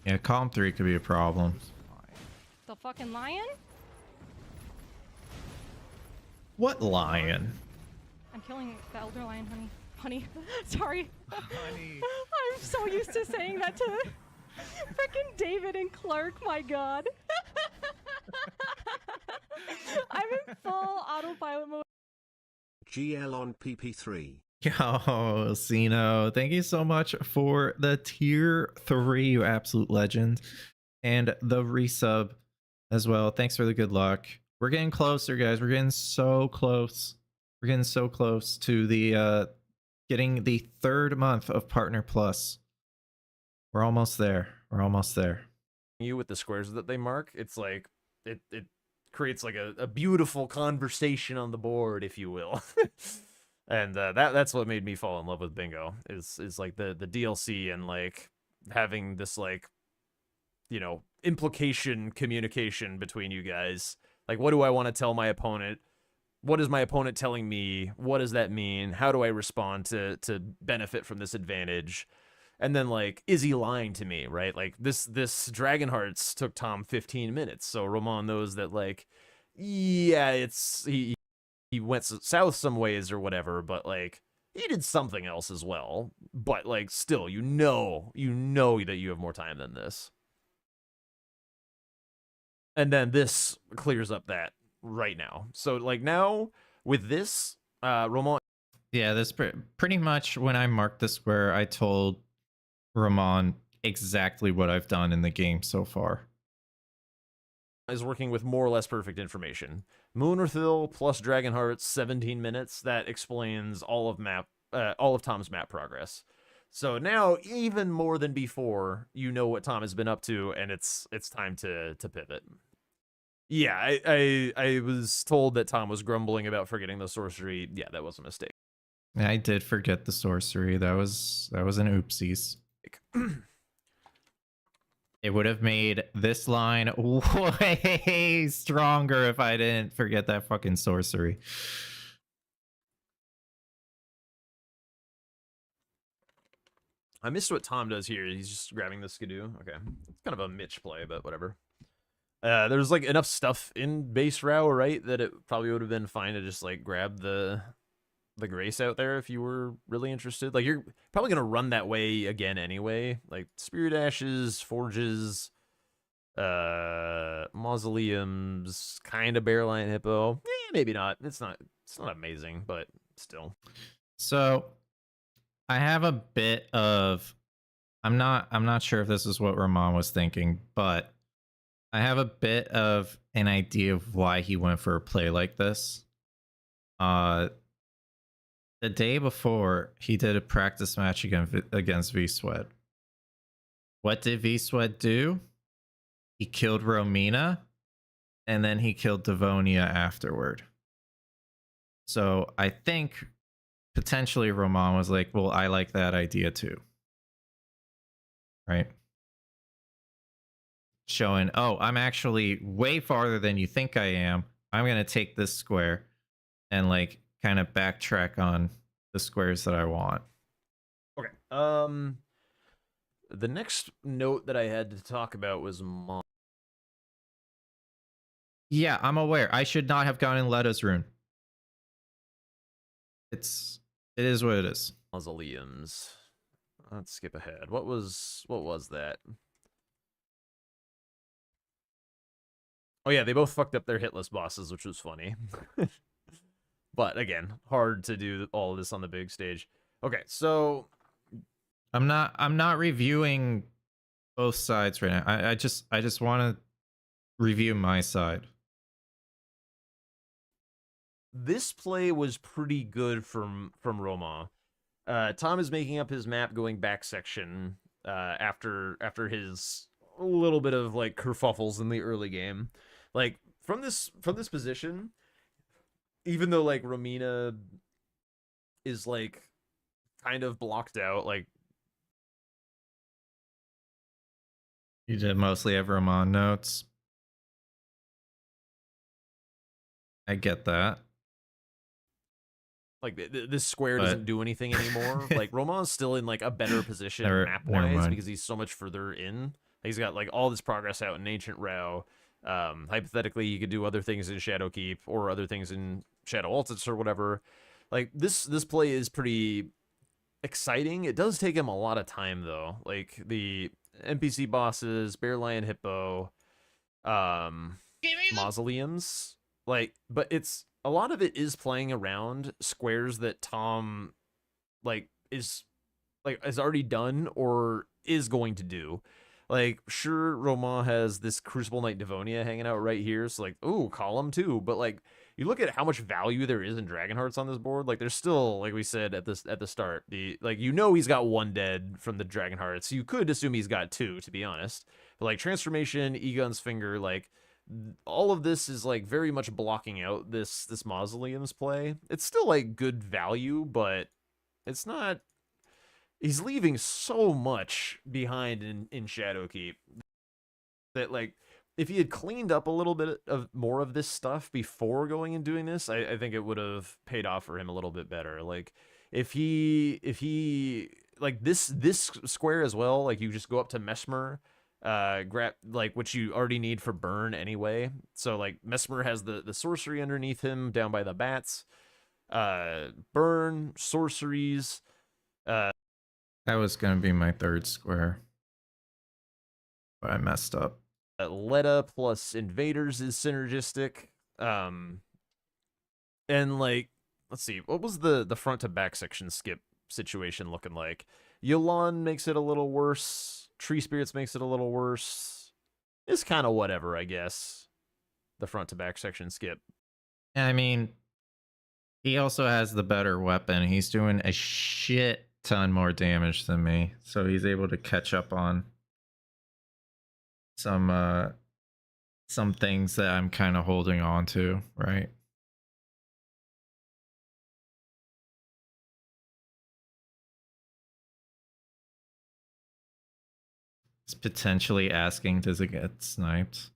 Yeah, column 3 could be a problem. The fucking lion? What lion? I'm killing the elder lion, honey. Honey. Sorry. Honey. I'm so used to saying that to freaking David and Clark, my god. I'm in full autopilot mode. GL on PP3. Yo, Sino, thank you so much for the tier 3, you absolute legend. And the resub as well. Thanks for the good luck. We're getting closer, guys. We're getting so close. We're getting so close to the getting the 3rd month of Partner Plus. We're almost there. We're almost there. you with the squares that they mark, it's like it creates like a beautiful conversation on the board, if you will. And that's what made me fall in love with bingo, is like the DLC and like having this, like, you know, implication communication between you guys. Like, what do I want to tell my opponent? What is my opponent telling me? What does that mean? How do I respond to benefit from this advantage? And then, like, is he lying to me, right? Like, this Dragon Hearts took Tom 15 minutes, so Romain knows that, like, yeah, it's he went south some ways or whatever, but, like, he did something else as well. But, like, still, you know that you have more time than this. And then this clears up that right now. So, like, now with this, Romain. Yeah, this pretty much when I marked the square, I told Romain exactly what I've done in the game so far. Is working with more or less perfect information. Moonrithil plus Dragon Hearts, 17 minutes. That explains all of Tom's map progress. So now, even more than before, you know what Tom has been up to, and it's time to pivot. Yeah, I was told that Tom was grumbling about forgetting the sorcery. Yeah, that was a mistake. I did forget the sorcery. That was an oopsies. It would have made this line way stronger if I didn't forget that fucking sorcery. I missed what Tom does here. He's just grabbing the skidoo. Okay. It's kind of a Mitch play, but whatever. There's, like, enough stuff in base row, right, that it probably would have been fine to just, like, grab the Grace out there if you were really interested. Like, you're probably going to run that way again anyway. Like, Spirit Ashes, Forges, Mausoleums, kind of Bearlion Hippo. Maybe not. It's not amazing, but still. So I have a bit of, I'm not sure if this is what Romain was thinking, but I have a bit of an idea of why he went for a play like this. The day before, he did a practice match against Vswed. What did Vswed do? He killed Romina, and then he killed Devonia afterward. So I think potentially Romain was like, well, I like that idea too. Right? Showing, oh, I'm actually way farther than you think I am. I'm going to take this square and, like, kind of backtrack on the squares that I want. Okay. The next note that I had to talk about was Yeah, I'm aware. I should not have gotten Letta's rune. It is what it is. Mausoleums. Let's skip ahead. What was that? Oh yeah, they both fucked up their hitless bosses, which was funny. But again, hard to do all of this on the big stage. Okay, so I'm not reviewing both sides right now. I just want to review my side. this play was pretty good from Romain. Tom is making up his map going back section after his little bit of like kerfuffles in the early game. Like from this position, even though like Romina is like kind of blocked out, like You did mostly have Romain notes. I get that. like this square doesn't do anything anymore. Like Romain's still in like a better position map wise because he's so much further in. He's got like all this progress out in Ancient Row. Hypothetically, you could do other things in Shadowkeep or other things in Shadow Altus or whatever. Like this play is pretty exciting. It does take him a lot of time though. Like the NPC bosses, Bear Lion Hippo, mausoleums. Like, but it's a lot of it is playing around squares that Tom is already done or is going to do. Like, sure, Romain has this Crucible Knight Devonia hanging out right here, so like, ooh, column 2. But like, you look at how much value there is in Dragon Hearts on this board. Like, there's still, like we said at the start, he's got 1 dead from the Dragon Hearts. You could assume he's got 2, to be honest. But like Transformation, Egon's Finger, like all of this is like very much blocking out this Mausoleums play. It's still like good value, but it's not. He's leaving so much behind in Shadowkeep that like if he had cleaned up a little bit of more of this stuff before going and doing this, I think it would have paid off for him a little bit better. Like if he like this square as well, like you just go up to Mesmer, grab like which you already need for burn anyway. So like Mesmer has the sorcery underneath him down by the bats. Burn, sorceries, That was gonna be my 3rd square, but I messed up. Letta plus Invaders is synergistic. And like, let's see, what was the front to back section skip situation looking like? Yolan makes it a little worse. Tree Spirits makes it a little worse. It's kind of whatever, I guess. The front to back section skip. I mean, he also has the better weapon. He's doing a shit ton more damage than me, so he's able to catch up on some things that I'm kind of holding on to, right? It's potentially asking, does it get sniped?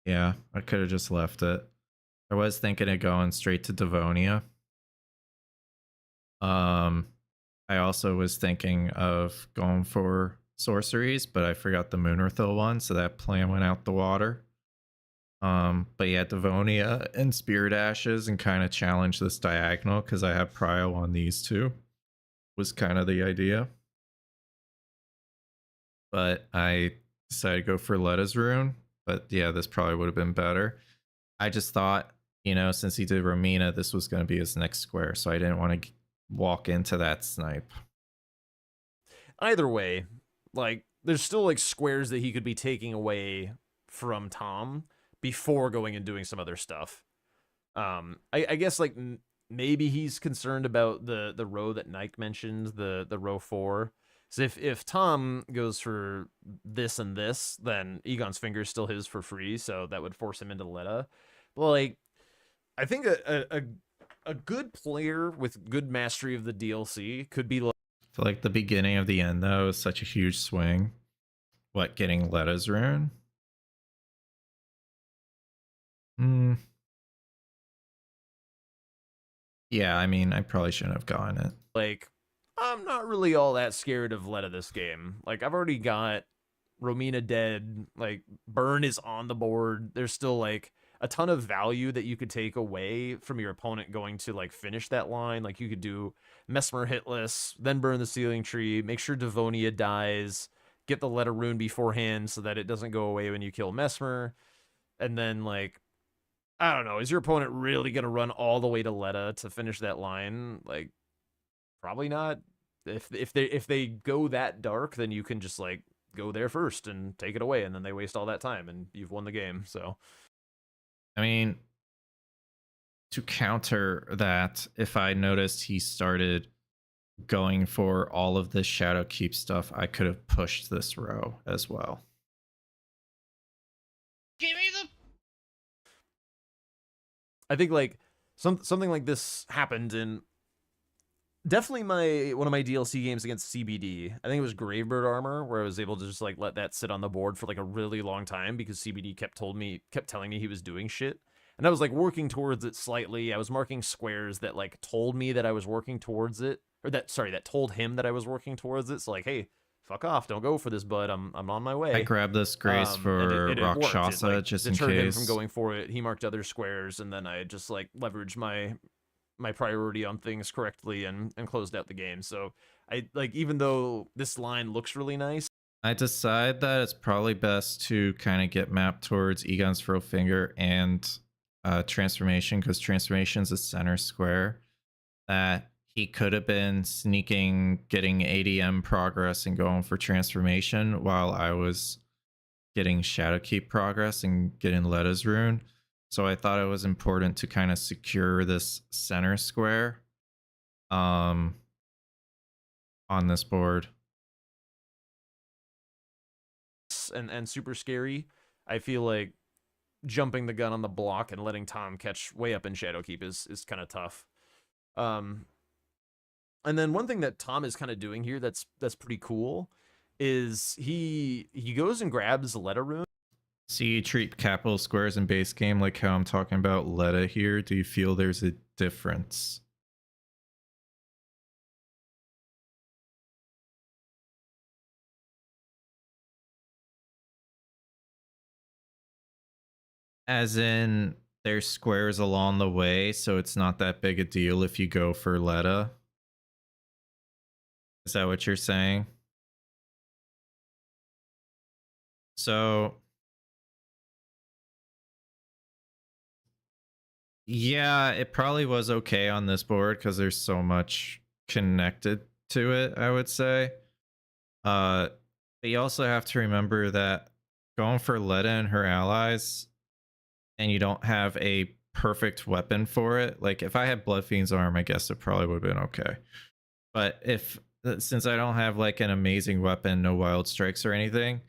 Yeah, I could have just left it. I was thinking of going straight to Devonia. I also was thinking of going for sorceries, but I forgot the Moonrithil one, so that plan went out the water. But yeah, Devonia and Spirit Ashes and kind of challenge this diagonal because I have prio on these two was kind of the idea. But I decided to go for Letta's rune. But yeah, this probably would have been better. I just thought, you know, since he did Romina, this was going to be his next square, so I didn't want to walk into that snipe. Either way, like there's still like squares that he could be taking away from Tom before going and doing some other stuff. I guess like maybe he's concerned about the row that Nike mentioned, the row 4. So if Tom goes for this and this, then Egon's Finger is still his for free, so that would force him into Letta. But like, I think a good player with good mastery of the DLC could be like. I feel like the beginning of the end though is such a huge swing. What, getting Letta's rune? Yeah, I mean, I probably shouldn't have gotten it. Like, I'm not really all that scared of Letta this game. Like, I've already got Romina dead, like burn is on the board. There's still like a ton of value that you could take away from your opponent going to like finish that line. Like you could do Mesmer Hitless, then burn the Sealing Tree, make sure Devonia dies, get the Letter Rune beforehand so that it doesn't go away when you kill Mesmer, and then like I don't know, is your opponent really gonna run all the way to Letta to finish that line? Like probably not. If they go that dark, then you can just like go there first and take it away, and then they waste all that time and you've won the game. So I mean, to counter that, if I noticed he started going for all of the Shadow Keep stuff, I could have pushed this row as well. Give me the. I think like something like this happened in definitely one of my DLC games against CBD. I think it was Gravebird Armor, where I was able to just like let that sit on the board for like a really long time because CBD kept telling me he was doing shit. And I was like working towards it slightly. I was marking squares that like told me that I was working towards it, or that told him that I was working towards it. So like, hey, fuck off, don't go for this, bud. I'm on my way. I grabbed this Grace for Rakshasa like, just in deterred him case. from going for it. He marked other squares, and then I just like leveraged my priority on things correctly and closed out the game. So I like, even though this line looks really nice, I decide that it's probably best to kind of get mapped towards Egon's Furrow Finger and Transformation, because Transformation is a center square that he could have been sneaking, getting ADM progress and going for Transformation while I was getting Shadowkeep progress and getting Letta's rune. So I thought it was important to kind of secure this center square on this board. And super scary. I feel like jumping the gun on the block and letting Tom catch way up in Shadowkeep is kind of tough. And then one thing that Tom is kind of doing here that's pretty cool is he goes and grabs Letta rune. So you treat capital squares in base game like how I'm talking about Letta here. Do you feel there's a difference? As in, there's squares along the way, so it's not that big a deal if you go for Letta. Is that what you're saying? So yeah, it probably was okay on this board because there's so much connected to it, I would say. But you also have to remember that going for Letta and her allies, and you don't have a perfect weapon for it. Like if I had Bloodfiend's arm, I guess it probably would have been okay. But since I don't have like an amazing weapon, no wild strikes or anything,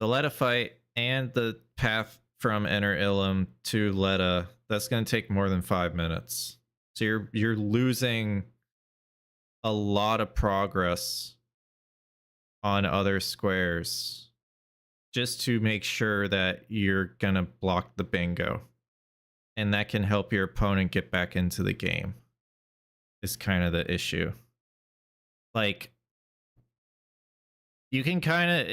the Letta fight and the path from Enter Ilum to Letta, that's going to take more than 5 minutes. So you're losing a lot of progress on other squares just to make sure that you're going to block the bingo. And that can help your opponent get back into the game, is kind of the issue. Like, you can kind of,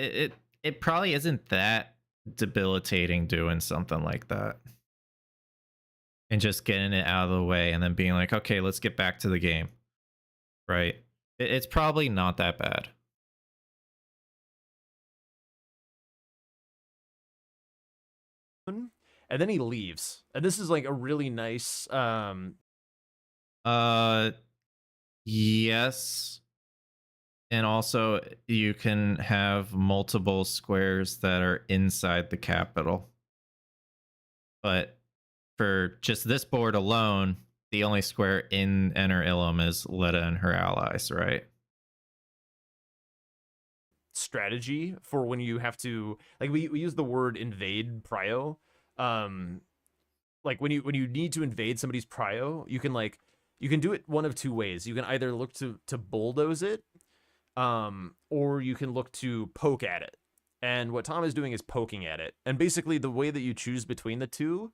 it probably isn't that debilitating doing something like that. And just getting it out of the way and then being like, okay, let's get back to the game. Right? It's probably not that bad. And then he leaves. And this is like a really nice yes. And also you can have multiple squares that are inside the capital. But for just this board alone, the only square in Enter Ilum is Letta and her allies, right? Strategy for when you have to, like, we use the word invade prio. Like when you need to invade somebody's prio, you can do it one of two ways. You can either look to bulldoze it, or you can look to poke at it. And what Tom is doing is poking at it. And basically the way that you choose between the two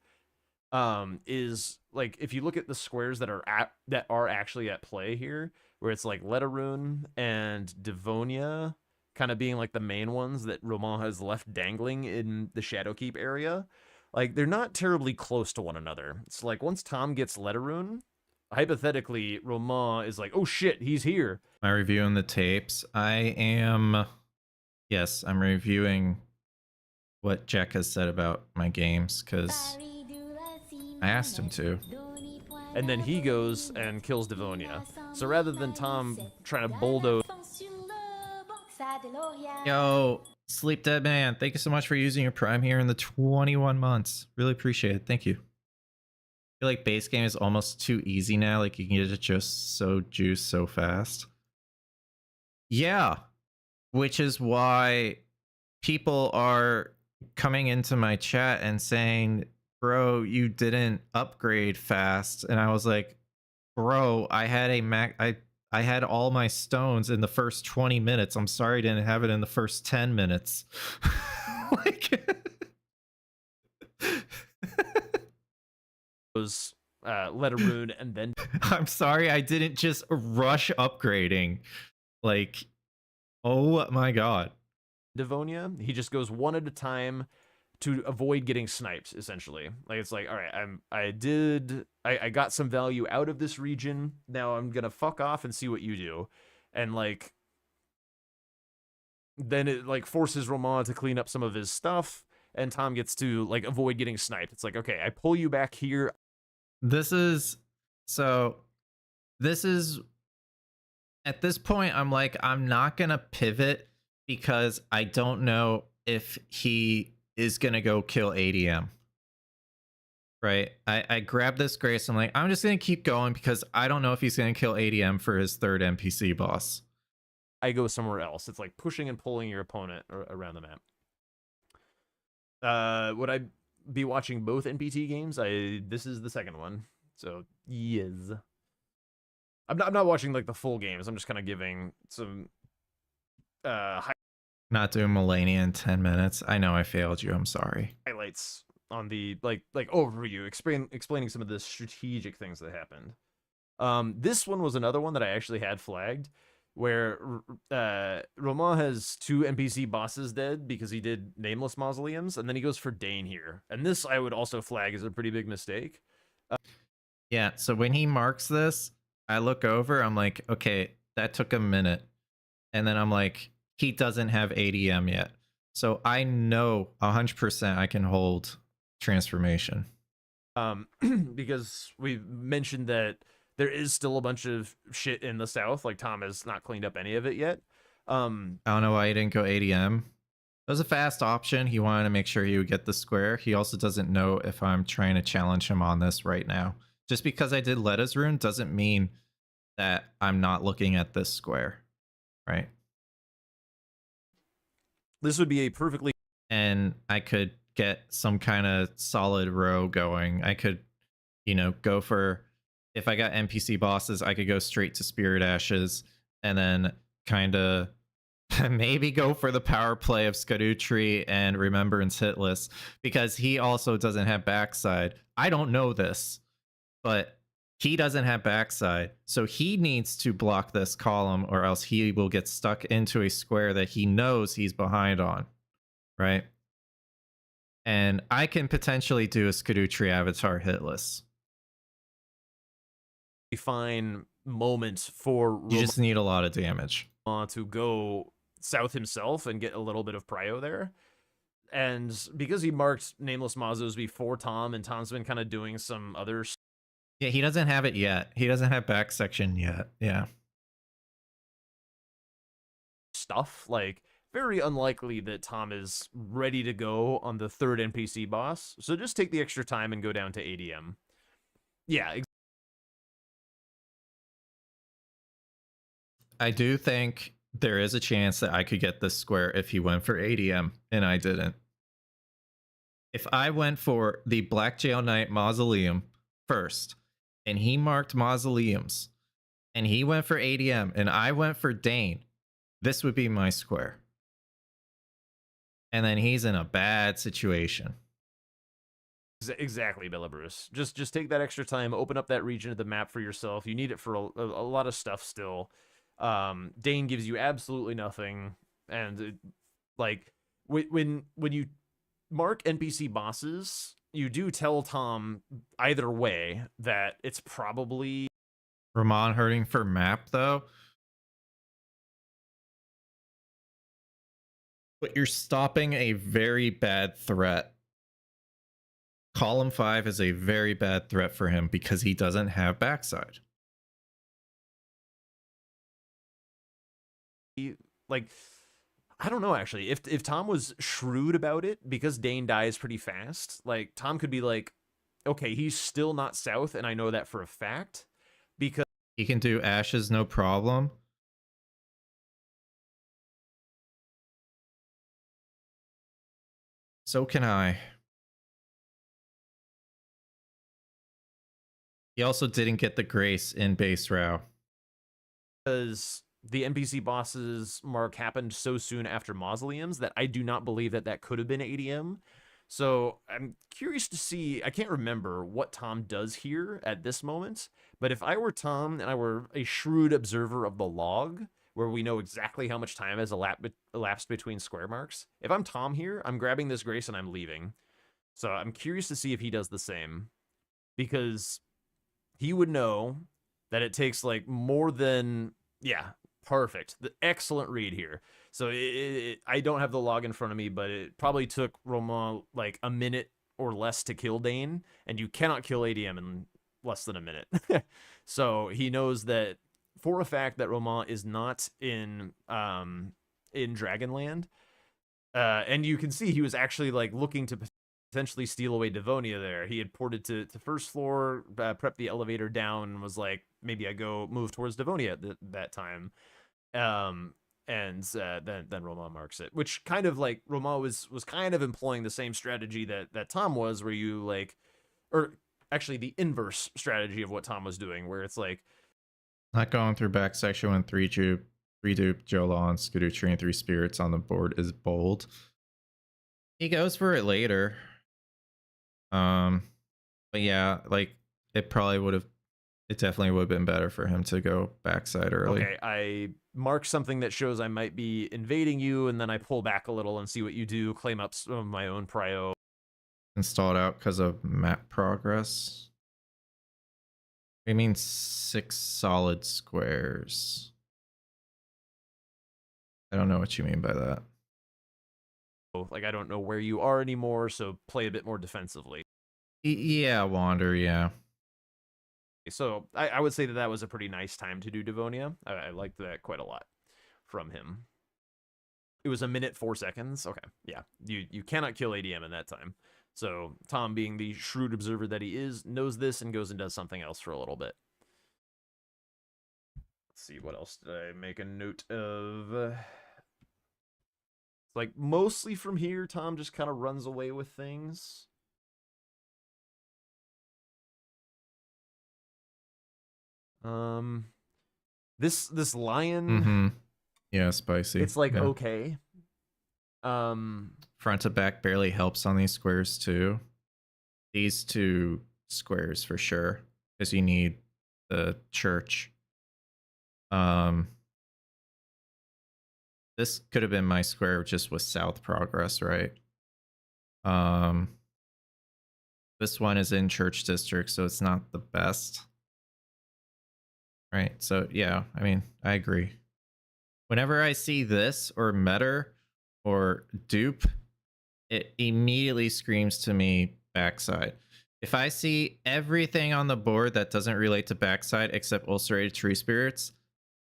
is like, if you look at the squares that are actually at play here, where it's like Letta rune and Devonia kind of being like the main ones that Romain has left dangling in the Shadowkeep area, like they're not terribly close to one another. It's like once Tom gets Letterrune, hypothetically, Romain is like, oh shit, he's here. Am I reviewing the tapes? Yes, I'm reviewing what Jack has said about my games because I asked him to. And then he goes and kills Devonia. So rather than Tom trying to bulldoze. Yo, Sleep Dead Man, thank you so much for using your Prime here in the 21 months. Really appreciate it. Thank you. I feel like base game is almost too easy now. Like you can get it just so juiced so fast. Yeah, which is why people are coming into my chat and saying, bro, you didn't upgrade fast. And I was like, bro, I had I had all my stones in the first 20 minutes. I'm sorry I didn't have it in the first 10 minutes. Like Letterrune and then I'm sorry I didn't just rush upgrading. Like, oh my god. Devonia. He just goes one at a time to avoid getting sniped, essentially. Like it's like, all right, I got some value out of this region. Now I'm gonna fuck off and see what you do. And like then it like forces Romain to clean up some of his stuff, and Tom gets to like avoid getting sniped. It's like, okay, I pull you back here. This is at this point I'm like, I'm not gonna pivot because I don't know if he is gonna go kill ADM. Right? I grabbed this Grace. I'm like, I'm just gonna keep going because I don't know if he's gonna kill ADM for his third NPC boss. I go somewhere else. It's like pushing and pulling your opponent around the map. Would I be watching both NPT games? This is the second one. So yes. I'm not watching like the full games. I'm just kind of giving some Not doing Melania in 10 minutes. I know I failed you. I'm sorry. highlights on the like overview, explaining some of the strategic things that happened. This one was another one that I actually had flagged, where Romain has 2 NPC bosses dead because he did nameless mausoleums, and then he goes for Dane here. And this I would also flag as a pretty big mistake. Yeah, so when he marks this, I look over, I'm like, okay, that took a minute. And then I'm like, he doesn't have ADM yet. So I know 100% I can hold transformation. Because we mentioned that there is still a bunch of shit in the south, like Tom has not cleaned up any of it yet. I don't know why he didn't go ADM. It was a fast option. He wanted to make sure he would get the square. He also doesn't know if I'm trying to challenge him on this right now. Just because I did Letta's rune doesn't mean that I'm not looking at this square, right? This would be a perfectly... And I could get some kind of solid row going. I could, you know, go for... If I got NPC bosses, I could go straight to Spirit Ashes and then kind of maybe go for the power play of Scadutree and Remembrance Hitless, because he also doesn't have backside. I don't know this, but he doesn't have backside. So he needs to block this column or else he will get stuck into a square that he knows he's behind on, right? And I can potentially do a Scadutree Avatar Hitless. fine moment for You just need a lot of damage. To go south himself and get a little bit of prio there. And because he marked nameless Mazos before Tom, and Tom's been kind of doing some other... Yeah, he doesn't have it yet. He doesn't have back section yet. Yeah. stuff, like very unlikely that Tom is ready to go on the third NPC boss. So just take the extra time and go down to ADM. Yeah, I do think there is a chance that I could get this square if he went for ADM and I didn't. If I went for the Black Jail Knight Mausoleum first and he marked Mausoleums and he went for ADM and I went for Dane, this would be my square. And then he's in a bad situation. exactly, Bella Bruce. Just take that extra time, open up that region of the map for yourself. You need it for a lot of stuff still. Dane gives you absolutely nothing. And like when you mark NPC bosses, you do tell Tom either way that it's probably Romain hurting for map though. But you're stopping a very bad threat. Column 5 is a very bad threat for him because he doesn't have backside. like, I don't know actually. If Tom was shrewd about it, because Dane dies pretty fast, like Tom could be like, okay, he's still not south, and I know that for a fact because He can do ashes no problem. So can I. He also didn't get the grace in base row. because the NPC bosses mark happened so soon after mausoleums that I do not believe that that could have been ADM. So I'm curious to see. I can't remember what Tom does here at this moment, but if I were Tom and I were a shrewd observer of the log, where we know exactly how much time has elapsed between square marks, if I'm Tom here, I'm grabbing this grace and I'm leaving. So I'm curious to see if he does the same, because he would know that it takes like more than, yeah, perfect. The excellent read here. So I don't have the log in front of me, but it probably took Romain like a minute or less to kill Dane, and you cannot kill ADM in less than a minute. So he knows that for a fact that Romain is not in Dragonland. And you can see he was actually like looking to potentially steal away Devonia there. He had ported to first floor, prepped the elevator down, and was like, maybe I go move towards Devonia at that time. And then Romain marks it, which kind of like Romain was kind of employing the same strategy that Tom was, where you like, or actually the inverse strategy of what Tom was doing, where it's like, Not going through back section when 3 dupe, Jolon, Scudutree, and 3 spirits on the board is bold. He goes for it later. But yeah, like it definitely would have been better for him to go backside early. okay, I mark something that shows I might be invading you, and then I pull back a little and see what you do, claim up some of my own prio. Installed out because of map progress. I mean 6 solid squares. I don't know what you mean by that. Like, I don't know where you are anymore, so play a bit more defensively. Yeah, Wander, yeah. So I would say that was a pretty nice time to do Devonia. I liked that quite a lot from him. It was 1 minute 4 seconds. Okay, yeah. You cannot kill ADM in that time. So Tom, being the shrewd observer that he is, knows this and goes and does something else for a little bit. Let's see, what else did I make a note of? Like, mostly from here, Tom just kind of runs away with things. This lion, Mm-hmm. Yeah, spicy. it's like yeah. okay. Front to back barely helps on these squares too. These 2 squares for sure, because you need the church. This could have been my square just with south progress, right? This one is in church district, so it's not the best. Right, so yeah, I mean, I agree. Whenever I see this or Metter or dupe, it immediately screams to me backside. If I see everything on the board that doesn't relate to backside except ulcerated tree spirits,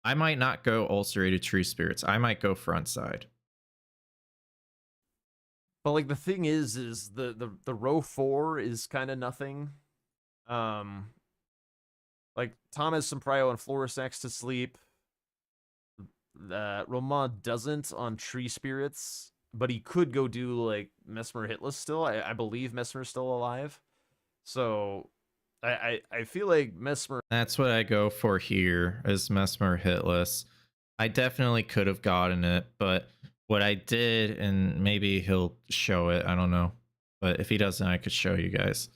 I might not go ulcerated tree spirits. I might go front side. But like the thing is the row 4 is kind of nothing. Like Tom has some prio and Florisex to sleep. Romain doesn't on tree spirits, but he could go do like Mesmer Hitless still. I believe Mesmer's still alive. So I feel like Mesmer. That's what I go for here is Mesmer Hitless. I definitely could have gotten it, but what I did, and maybe he'll show it, I don't know. But if he doesn't, I could show you guys.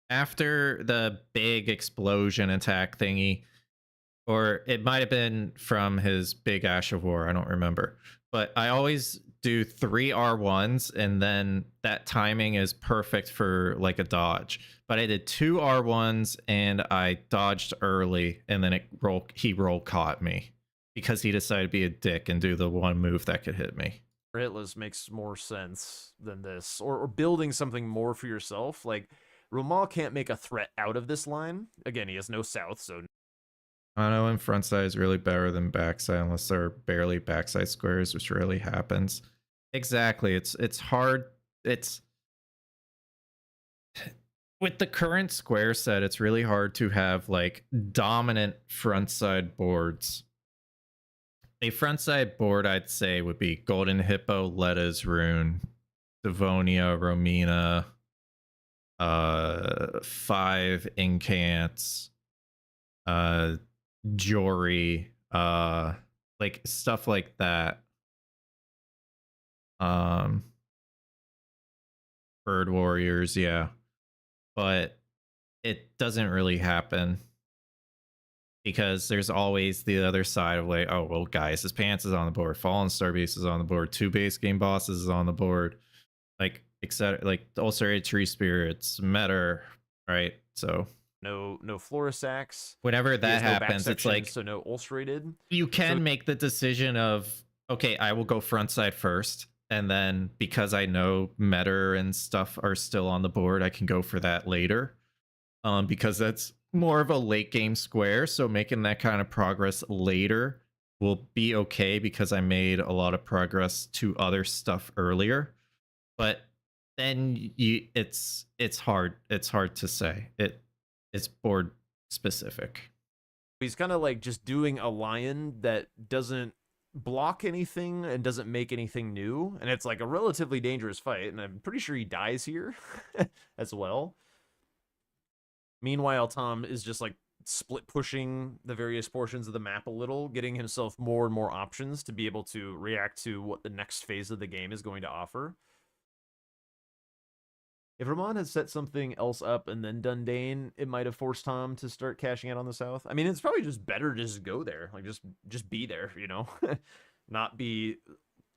After the big explosion attack thingy, or it might have been from his big Ash of War. I don't remember. But I always do 3 R1s, and then that timing is perfect for like a dodge. But I did 2 R1s, and I dodged early, and then he roll caught me because he decided to be a dick and do the one move that could hit me. Hitless makes more sense than this, or building something more for yourself. Like, Romain can't make a threat out of this line. Again, he has no south, so Mono and frontside is really better than backside unless there are barely backside squares, which rarely happens. Exactly. It's hard. It's with the current square set, it's really hard to have like dominant frontside boards. A frontside board, I'd say, would be Golden Hippo, Letta's Rune, Devonia, Romina, 5 Incants, Jory, like stuff like that. Bird Warriors, yeah. But it doesn't really happen because there's always the other side of like, oh well, guys, his pants is on the board, Fallen Star Base is on the board, 2 base game bosses is on the board, like etc. Like Ulcerated Tree Spirits, Meta, right? So no Florisax. whenever that no back happens, it's section, like so no ulcerated. you can So- make the decision of, okay, I will go front side first, and then because I know Meta and stuff are still on the board, I can go for that later, because that's more of a late game square. So making that kind of progress later will be okay because I made a lot of progress to other stuff earlier. But then it's hard to say. It's board specific. He's kind of like just doing a lion that doesn't block anything and doesn't make anything new, and it's like a relatively dangerous fight, and I'm pretty sure he dies here as well. Meanwhile, Tom is just like split pushing the various portions of the map a little, getting himself more and more options to be able to react to what the next phase of the game is going to offer. If Romain had set something else up and then done Dane, it might have forced Tom to start cashing out on the south. I mean, it's probably just better to just go there. Like, just be there, you know? Not be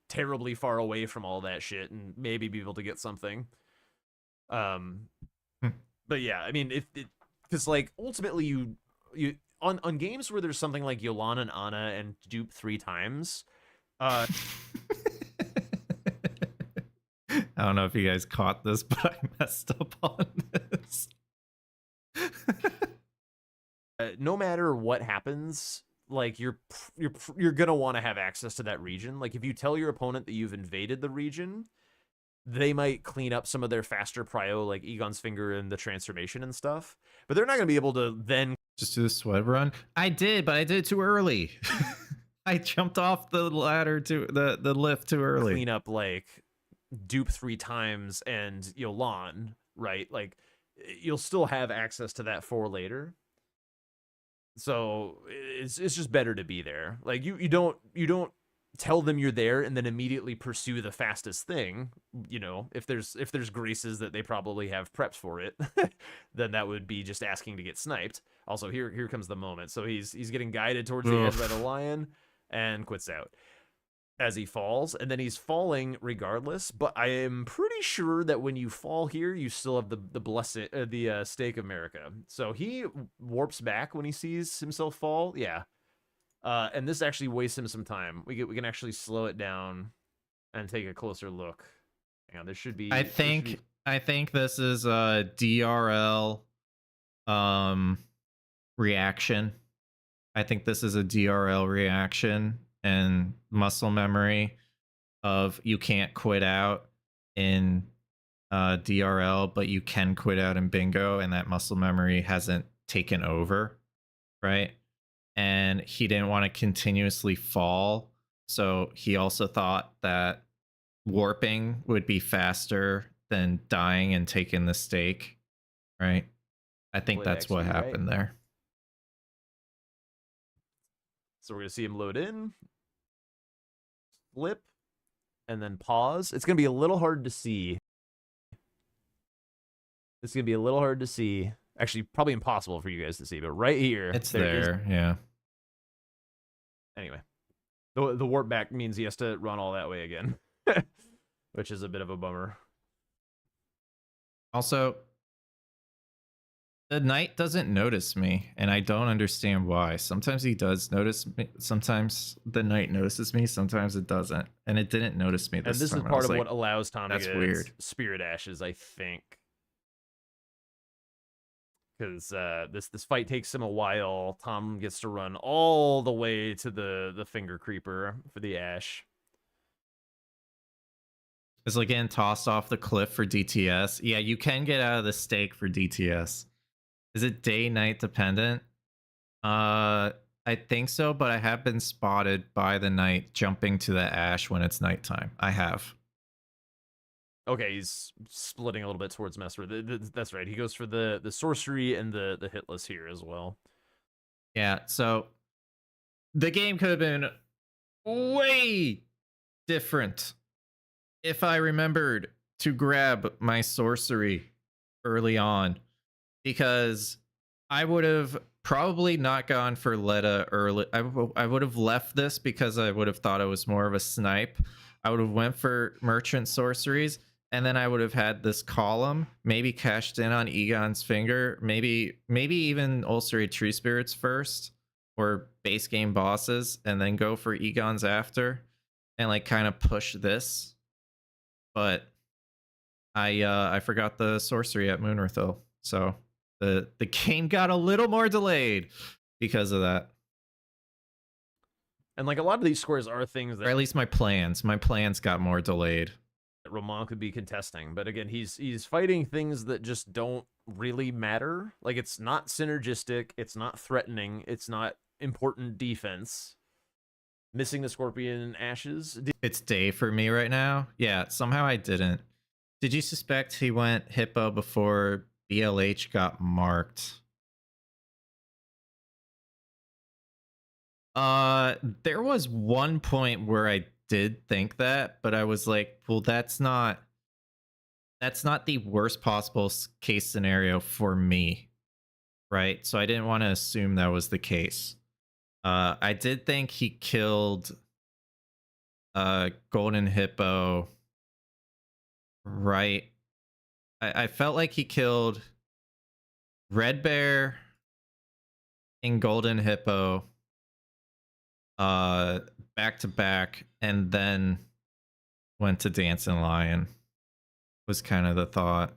terribly far away from all that shit and maybe be able to get something. But yeah, I mean, because like ultimately you on games where there's something like Yolan and Ana and dupe 3 times, I don't know if you guys caught this, but I messed up on this. no matter what happens, like you're gonna want to have access to that region. Like if you tell your opponent that you've invaded the region, they might clean up some of their faster prio, like Egon's Finger and the transformation and stuff. But they're not gonna be able to then Just do the sweat run. I did, but I did it too early. I jumped off the ladder to the lift too early. clean up like dupe 3 times and Yolan, right? Like you'll still have access to that 4 later. So it's just better to be there. Like you don't tell them you're there and then immediately pursue the fastest thing. You know, if there's graces that they probably have prepped for it, then that would be just asking to get sniped. Also, here comes the moment. So he's getting guided towards the edge by the lion and quits out as he falls, and then he's falling regardless. But I am pretty sure that when you fall here, you still have the stake of America. So he warps back when he sees himself fall. Yeah. And this actually wastes him some time. We can actually slow it down and take a closer look. Hang on, there should be. I think this is a DRL reaction. I think this is a DRL reaction and muscle memory of you can't quit out in DRL, but you can quit out in bingo, and that muscle memory hasn't taken over, right? And he didn't want to continuously fall, so he also thought that warping would be faster than dying and taking the stake, right? I think Play that's what XP, right? happened there. So we're gonna see him load in, flip, and then pause. It's gonna be a little hard to see. It's gonna be a little hard to see. Actually, probably impossible for you guys to see, but right here, It's there is there, yeah. Anyway, the warp back means he has to run all that way again, which is a bit of a bummer. Also, the knight doesn't notice me, and I don't understand why. Sometimes he does notice me. Sometimes the knight notices me. Sometimes it doesn't, and it didn't notice me this And this time. is I part was of like, what allows Tom to that's get weird. Spirit Ashes, I think. Because this fight takes him a while. Tom gets to run all the way to the Finger Creeper for the Ash. Is again tossed off the cliff for DTS. Yeah, you can get out of the stake for DTS. Is it day night dependent? I think so, but I have been spotted by the knight jumping to the ash when it's nighttime. I have. Okay, he's splitting a little bit towards Messer. That's right. He goes for the sorcery and the Hitless here as well. Yeah, so the game could have been way different if I remembered to grab my sorcery early on, because I would have probably not gone for Letta early. I would have left this because I would have thought it was more of a snipe. I would have went for merchant sorceries, and then I would have had this column, maybe cashed in on Egon's Finger, maybe even ulcerated tree spirits first, or base game bosses, and then go for Egon's after, and like kind of push this. But I forgot the sorcery at Moonrithil, so the game got a little more delayed because of that. And like a lot of these squares are things Or that at least my plans got more delayed. Romain could be contesting, but again, he's fighting things that just don't really matter. Like, it's not synergistic, it's not threatening, it's not important defense. Missing the Scorpion Ashes. It's day for me right now. Yeah, somehow I didn't. Did you suspect he went Hippo before BLH got marked? There was one point where I did think that, but I was like, well, that's not the worst possible case scenario for me, right? So I didn't want to assume that was the case. I did think he killed Golden Hippo, right? I felt like he killed Red Bear and Golden Hippo back to back, and then went to Dancing Lion was kind of the thought.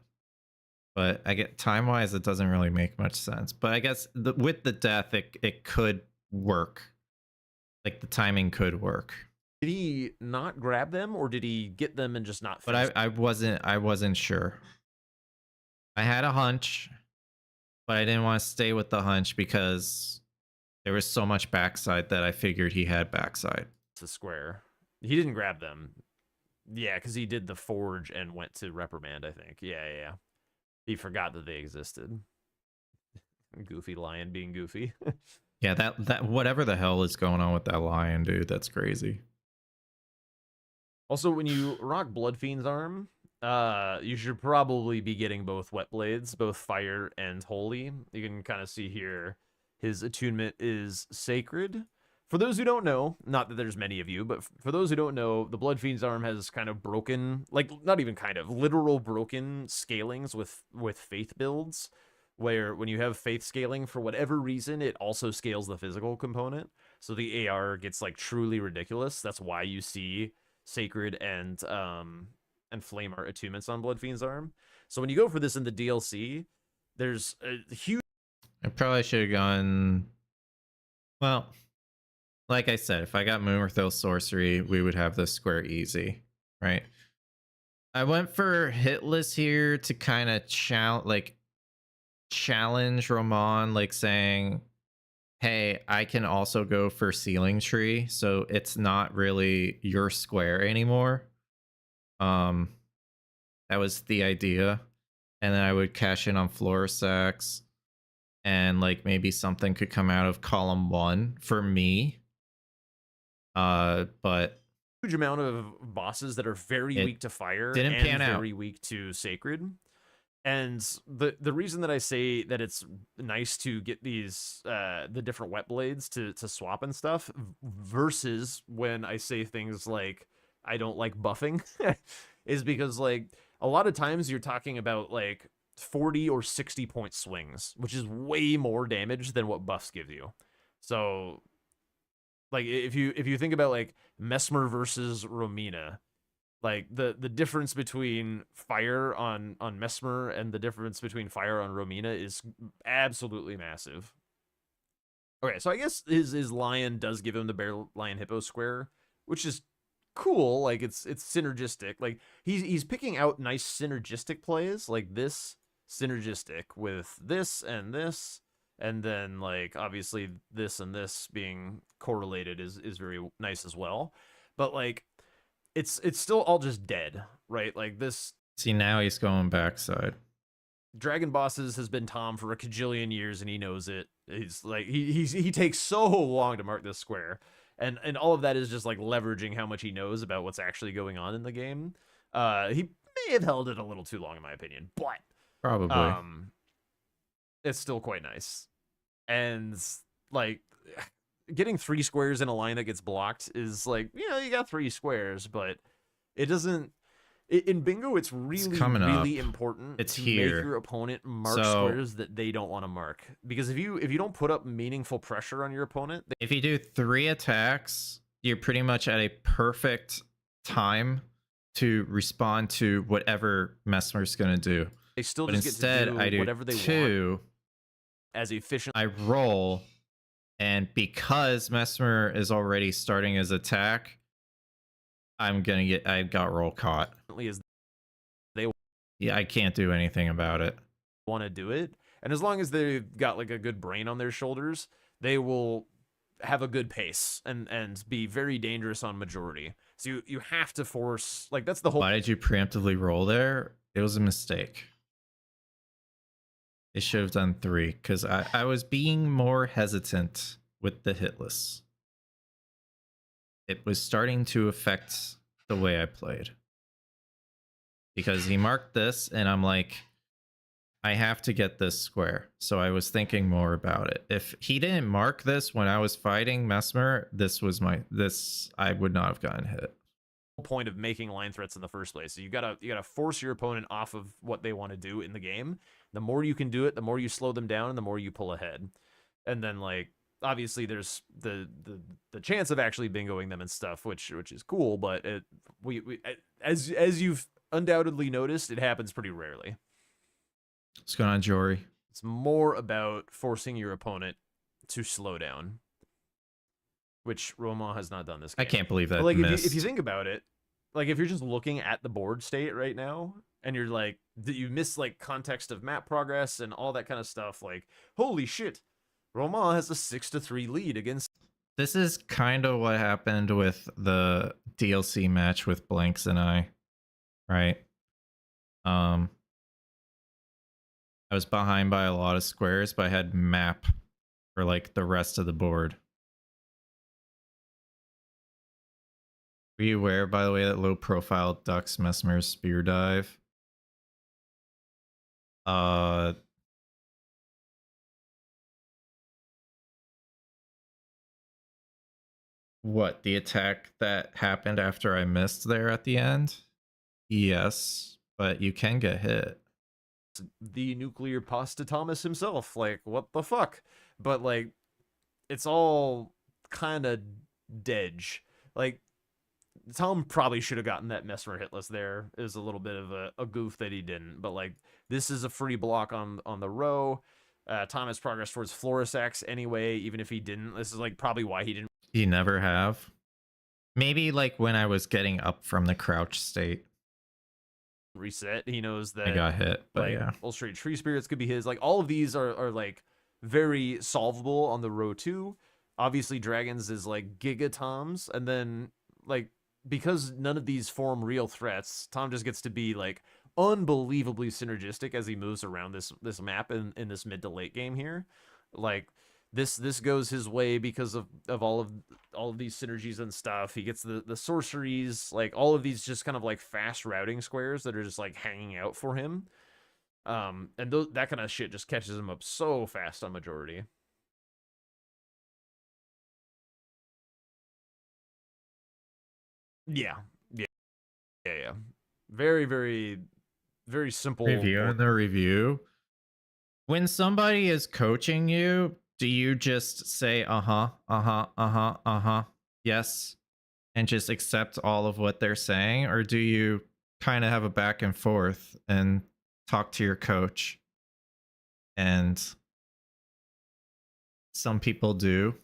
But I get time wise, it doesn't really make much sense. But I guess with the death, it could work. Like the timing could work. Did he not grab them, or did he get them and just not? But I wasn't sure. I had a hunch, but I didn't want to stay with the hunch because there was so much backside that I figured he had backside. It's a square. He didn't grab them. Yeah, because he did the forge and went to reprimand, I think. Yeah. He forgot that they existed. Goofy lion being goofy. Yeah, that whatever the hell is going on with that lion, dude, that's crazy. Also, when you rock Bloodfiend's arm, you should probably be getting both wet blades, both fire and holy. You can kind of see here his attunement is sacred. For those who don't know, not that there's many of you, but for those who don't know, the Bloodfiend's arm has kind of broken, like not even kind of, literal broken scalings with faith builds, where when you have faith scaling, for whatever reason, it also scales the physical component. So the AR gets like truly ridiculous. That's why you see sacred and flame art attunements on Bloodfiend's arm. So when you go for this in the DLC, there's a huge... I probably should have gone... Well, like I said, if I got Moonrithil Sorcery, we would have this square easy, right? I went for Hitless here to kind of challenge Romain, like saying, hey, I can also go for Ceiling Tree, so it's not really your square anymore. That was the idea. And then I would cash in on Floor Sacks, and like maybe something could come out of column 1 for me. But huge amount of bosses that are very weak to fire didn't and pan out. very weak to sacred. And the reason that I say that it's nice to get these the different wet blades to swap and stuff versus when I say things like I don't like buffing is because like a lot of times you're talking about like 40 or 60 point swings, which is way more damage than what buffs give you. So like if you think about like Mesmer versus Romina, like the difference between fire on Mesmer and the difference between fire on Romina is absolutely massive. Okay, so I guess his lion does give him the bear lion hippo square, which is cool. Like it's synergistic. Like he's picking out nice synergistic plays, like this synergistic with this, and then like obviously this and this being correlated is very nice as well. But like it's still all just dead, right? Like this. See, now he's going backside. Dragon Bosses has been Tom for a cajillion years, and he knows it. He's like he takes so long to mark this square, and all of that is just like leveraging how much he knows about what's actually going on in the game. He may have held it a little too long, in my opinion, but Probably. it's still quite nice. And like getting 3 squares in a line that gets blocked is like, you know, you got 3 squares, but it doesn't. In bingo, it's really, really important to make your opponent mark squares that they don't want to mark. Because if you don't put up meaningful pressure on your opponent, if you do 3 attacks, you're pretty much at a perfect time to respond to whatever Mesmer's going to do. They still but just instead, get to I do do whatever they 2 want as efficient. I roll, and because Mesmer is already starting his attack, I got roll caught. As they I can't do anything about it. Want to do it, and as long as they've got like a good brain on their shoulders, they will have a good pace and be very dangerous on majority. So you have to force, like, that's the whole. Why did you preemptively roll there? It was a mistake. It should have done 3 because I was being more hesitant with the Hitless. It was starting to affect the way I played. Because he marked this, and I'm like, I have to get this square. So I was thinking more about it. If he didn't mark this when I was fighting Mesmer, I would not have gotten hit. Point of making line threats in the first place. So you gotta force your opponent off of what they want to do in the game. The more you can do it, the more you slow them down, and the more you pull ahead. And then like obviously there's the chance of actually bingoing them and stuff, which is cool, but as you've undoubtedly noticed, it happens pretty rarely. What's going on, Jory? It's more about forcing your opponent to slow down, which Romain has not done this game. I can't believe that. But like missed. if you think about it, like if you're just looking at the board state right now and you're like you miss like context of map progress and all that kind of stuff, like holy shit, Romain has a 6-3 lead against. This is kind of what happened with the DLC match with Blanxz and I, right? I was behind by a lot of squares, but I had map for like the rest of the board. Were you aware, by the way, that low profile ducks Mesmer's spear dive? What, the attack that happened after I missed there at the end? Yes, but you can get hit. The nuclear pasta Thomas himself, like what the fuck? But like it's all kind of dedge. Like Tom probably should have gotten that Mesmer hitless there. It was a little bit of a goof that he didn't, but like this is a free block on the row. Tom has progress towards Florisax anyway, even if he didn't. This is like probably why he didn't. You never have? Maybe like when I was getting up from the crouch state. Reset. He knows that I got hit, but like, yeah. Ulstrate Tree Spirits could be his. Like all of these are like very solvable on the row 2. Obviously Dragons is like Giga Toms, and then like because none of these form real threats, Tom just gets to be like unbelievably synergistic as he moves around this map in this mid to late game here. Like this goes his way because of all of these synergies and stuff. He gets the sorceries, like all of these just kind of like fast routing squares that are just like hanging out for him. And that kind of shit just catches him up so fast on majority. Yeah. Very, very, very simple. Review in the review. When somebody is coaching you, do you just say yes, and just accept all of what they're saying, or do you kind of have a back and forth and talk to your coach? And some people do.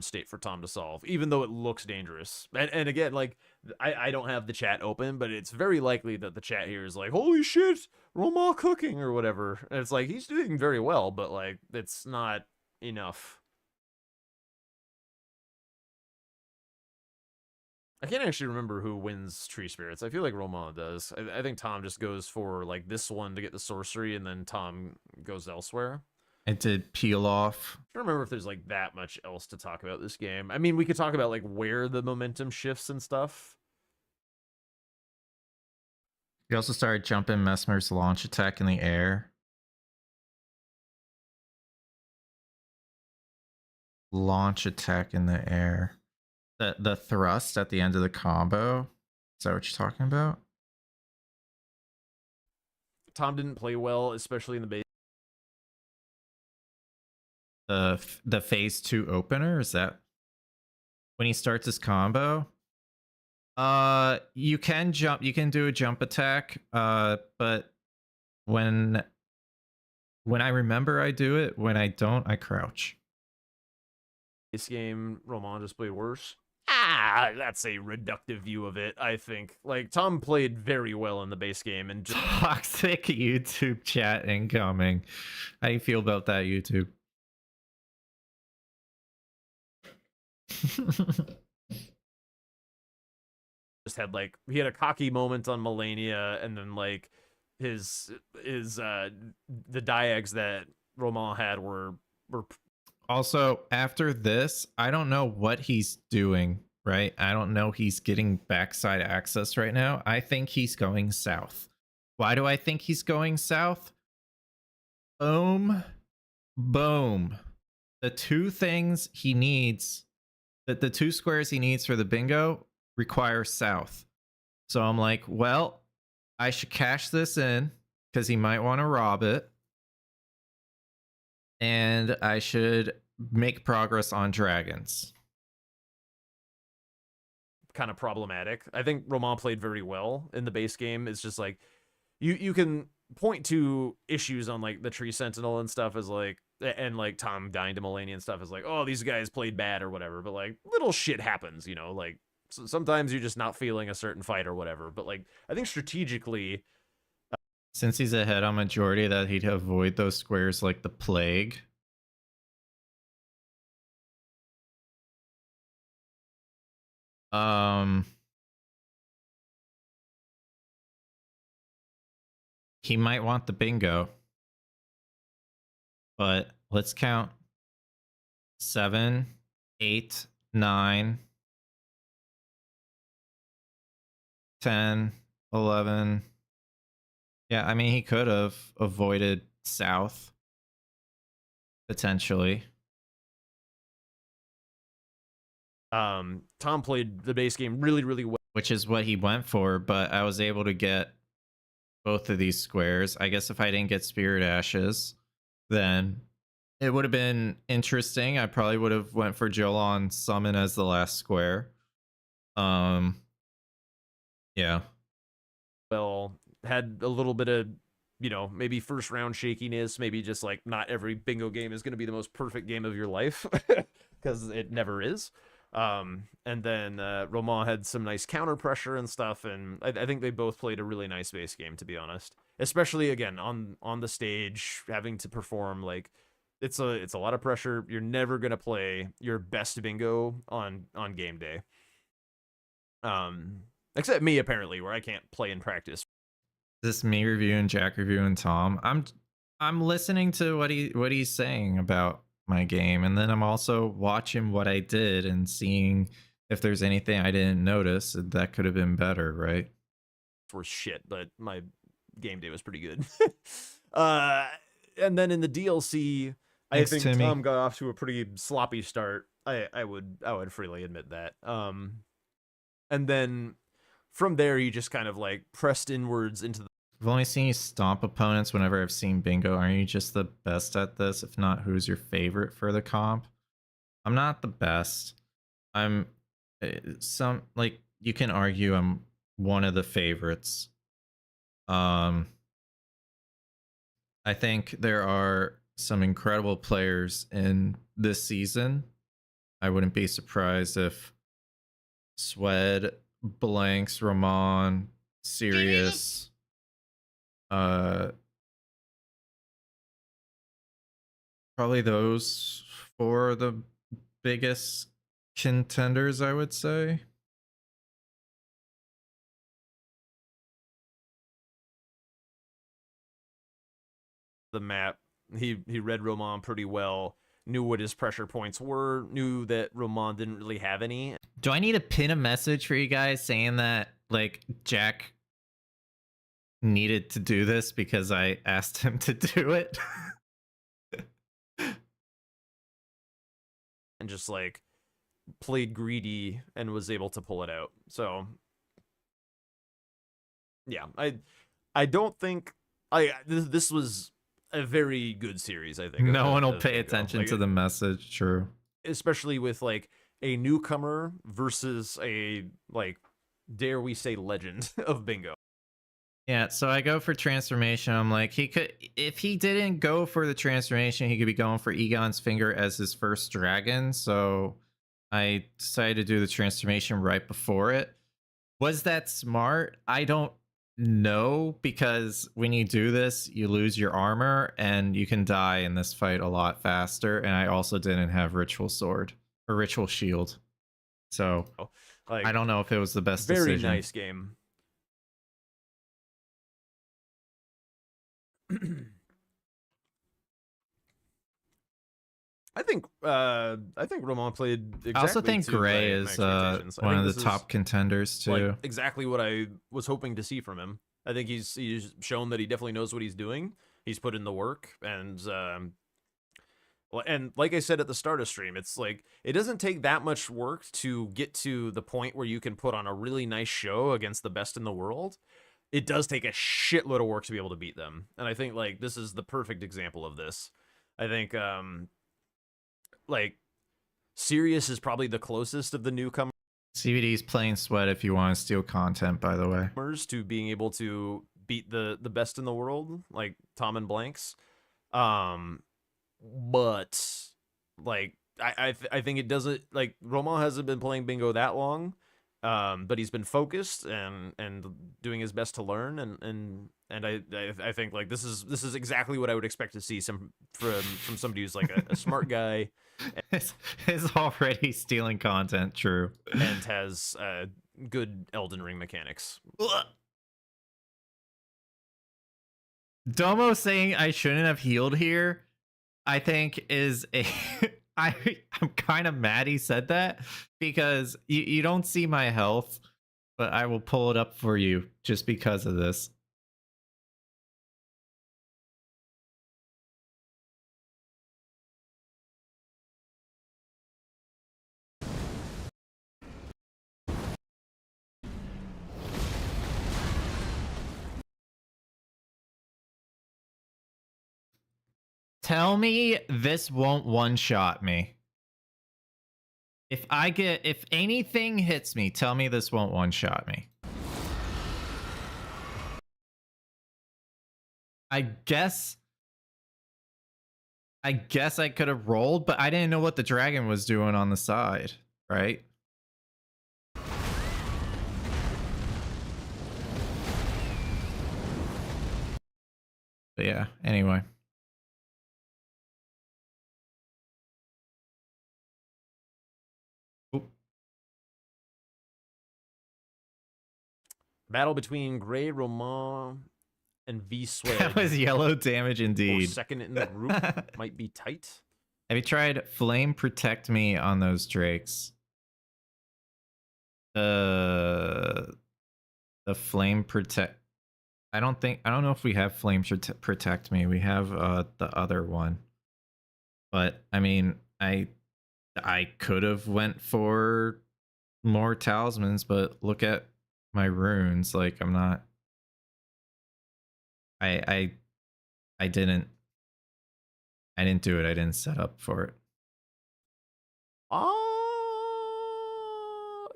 State for Tom to solve, even though it looks dangerous. And again, like, I don't have the chat open, but it's very likely that the chat here is like, holy shit, Romain cooking or whatever. And it's like, he's doing very well, but like, it's not enough. I can't actually remember who wins Tree Spirits. I feel like Romain does. I think Tom just goes for like this one to get the sorcery, and then Tom goes elsewhere. It did peel off. I don't remember if there's like that much else to talk about this game. I mean, we could talk about like where the momentum shifts and stuff. He also started jumping Mesmer's launch attack in the air. Launch attack in the air. The thrust at the end of the combo. Is that what you're talking about? Tom didn't play well, especially in the base. The phase 2 opener, is that when he starts his combo? You can do a jump attack, but when I remember I do it, when I don't, I crouch. This game, Romain just played worse. That's a reductive view of it, I think. Like, Tom played very well in the base game, and just Toxic YouTube chat incoming. How do you feel about that, YouTube? just had like, he had a cocky moment on Melania, and then like his the diags that Romain had were also, after this, I don't know what he's doing, right? I don't know he's getting backside access right now. I think he's going south. Why do I think he's going south? Boom. The two things he needs, the two squares he needs for the bingo require south. So I'm like, well, I should cash this in because he might want to rob it. And I should make progress on dragons. kind of problematic. I think Romain played very well in the base game. It's just like, you can point to issues on like the Tree Sentinel and stuff as like, and like Tom dying to Melania and stuff is like, oh, these guys played bad or whatever, but like little shit happens, you know, like sometimes you're just not feeling a certain fight or whatever. But like, I think strategically, since he's ahead on majority, that he'd avoid those squares like the plague. He might want the bingo, but let's count 7, 8, 9, 10, 11. Yeah, I mean, he could have avoided south, potentially. Tom played the base game really, really well. Which is what he went for, but I was able to get both of these squares. I guess if I didn't get Spirit Ashes, then it would have been interesting. I probably would have went for Jolon Summon as the last square. Yeah. Well, had a little bit of, you know, maybe first round shakiness, maybe just like not every bingo game is going to be the most perfect game of your life, because it never is. And then Romain had some nice counter pressure and stuff, and I think they both played a really nice base game, to be honest. Especially again on the stage, having to perform, like it's a lot of pressure. You're never gonna play your best bingo on game day. Except me, apparently, where I can't play in practice. This me reviewing, Jack reviewing Tom. I'm listening to what he's saying about my game, and then I'm also watching what I did and seeing if there's anything I didn't notice that could have been better, right? Were shit, but my game day was pretty good. And then in the DLC, Thanks, I think Timmy. Tom got off to a pretty sloppy start. I would freely admit that. And then from there, he just kind of like pressed inwards into the. I've only seen you stomp opponents whenever I've seen Bingo. Aren't you just the best at this? If not, who's your favorite for the comp? I'm not the best. I'm some, like, you can argue I'm one of the favorites. I think there are some incredible players in this season. I wouldn't be surprised if Vswed, Blanxz, Romain, Serious, probably those four are the biggest contenders, I would say. The map. He read Romain pretty well, knew what his pressure points were, knew that Romain didn't really have any. Do I need to pin a message for you guys saying that, like, Jack needed to do this because I asked him to do it? And just like played greedy and was able to pull it out. So yeah, I don't think this was a very good series, I think. No one will pay attention to the message, true. Especially with like a newcomer versus a, like, dare we say, legend of Bingo. Yeah, so I go for transformation. I'm like, he could, if he didn't go for the transformation, he could be going for Egon's Finger as his first dragon. So I decided to do the transformation right before it. Was that smart? I don't know, because when you do this, you lose your armor and you can die in this fight a lot faster. And I also didn't have Ritual Sword or Ritual Shield. So like, I don't know if it was the best very decision. Nice game. I think Romain played exactly. I also think to Grey my is expectations. one of this the is, top contenders too. like, exactly what I was hoping to see from him. I think he's shown that he definitely knows what he's doing. He's put in the work, and like I said at the start of stream, it's like it doesn't take that much work to get to the point where you can put on a really nice show against the best in the world. It does take a shitload of work to be able to beat them, and I think like this is the perfect example of this. I think like Sirius is probably the closest of the newcomers. CBD's playing Sweat if you want to steal content, by the way. To being able to beat the best in the world, like Tom and Blanxz. But like I think it doesn't, like, Romain hasn't been playing Bingo that long. But he's been focused and doing his best to learn, and I think like this is exactly what I would expect to see from somebody who's like a smart guy. Is already stealing content, true, and has good Elden Ring mechanics. Domo saying I shouldn't have healed here, I think is a I'm kind of mad he said that, because you don't see my health, but I will pull it up for you just because of this. Tell me this won't one-shot me. If anything hits me, tell me this won't one-shot me. I guess I could have rolled, but I didn't know what the dragon was doing on the side, right? But yeah, anyway. Battle between Grey, Romain, and Vswed. That was yellow damage indeed. Second in the group might be tight. Have you tried Flame Protect Me on those drakes? The Flame Protect. I don't know if we have Flame Protect Me. We have the other one. But I mean, I could have went for more talismans, but look at my runes. Like, I'm not. I didn't do it. I didn't set up for it.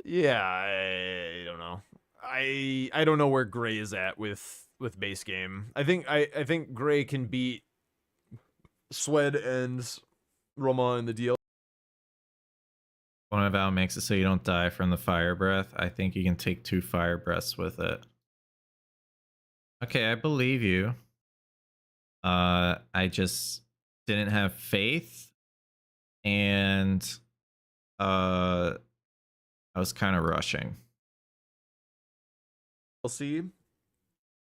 Yeah, I don't know. I don't know where Grey is at with base game. I think Grey can beat Vswed and Romain in the DL. One of Val makes it so you don't die from the fire breath. I think you can take 2 fire breaths with it. Okay, I believe you. I just didn't have faith, and I was kind of rushing. We'll see.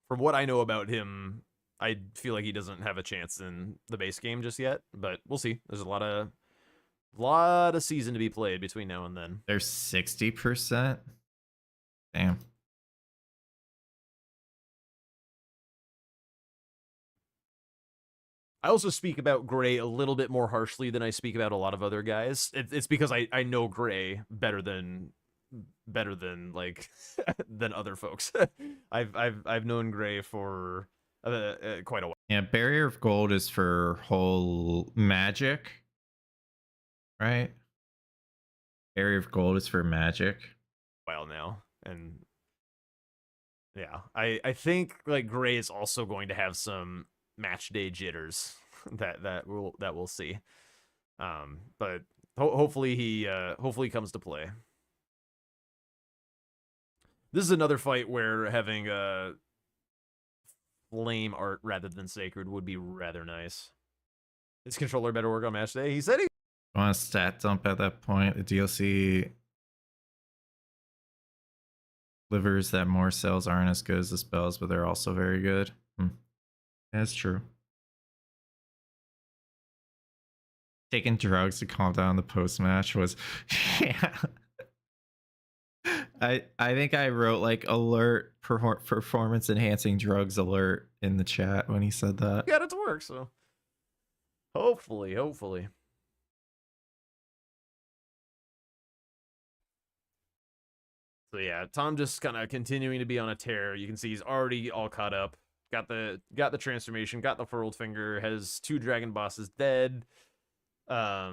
From what I know about him, I feel like he doesn't have a chance in the base game just yet, but we'll see. There's a lot of season to be played between now and then. There's 60%. Damn. I also speak about Grey a little bit more harshly than I speak about a lot of other guys. It's because I know Grey better than like than other folks. I've known Grey for quite a while. Yeah, Barrier of Gold is for whole magic, right? Barrier of Gold is for magic. While now, and yeah, I think like Grey is also going to have some match day jitters that we'll see. But hopefully he comes to play. This is another fight where having a flame art rather than sacred would be rather nice. His controller better work on match day. He said he want to stat dump at that point. The DLC delivers that more cells aren't as good as the spells, but they're also very good. That's true. Taking drugs to calm down the post match was, yeah. I think I wrote like alert performance enhancing drugs alert in the chat when he said that. got it to work, so hopefully. So yeah, Tom just kind of continuing to be on a tear. You can see he's already all caught up. Got the transformation, got the furled finger, has 2 dragon bosses dead. Has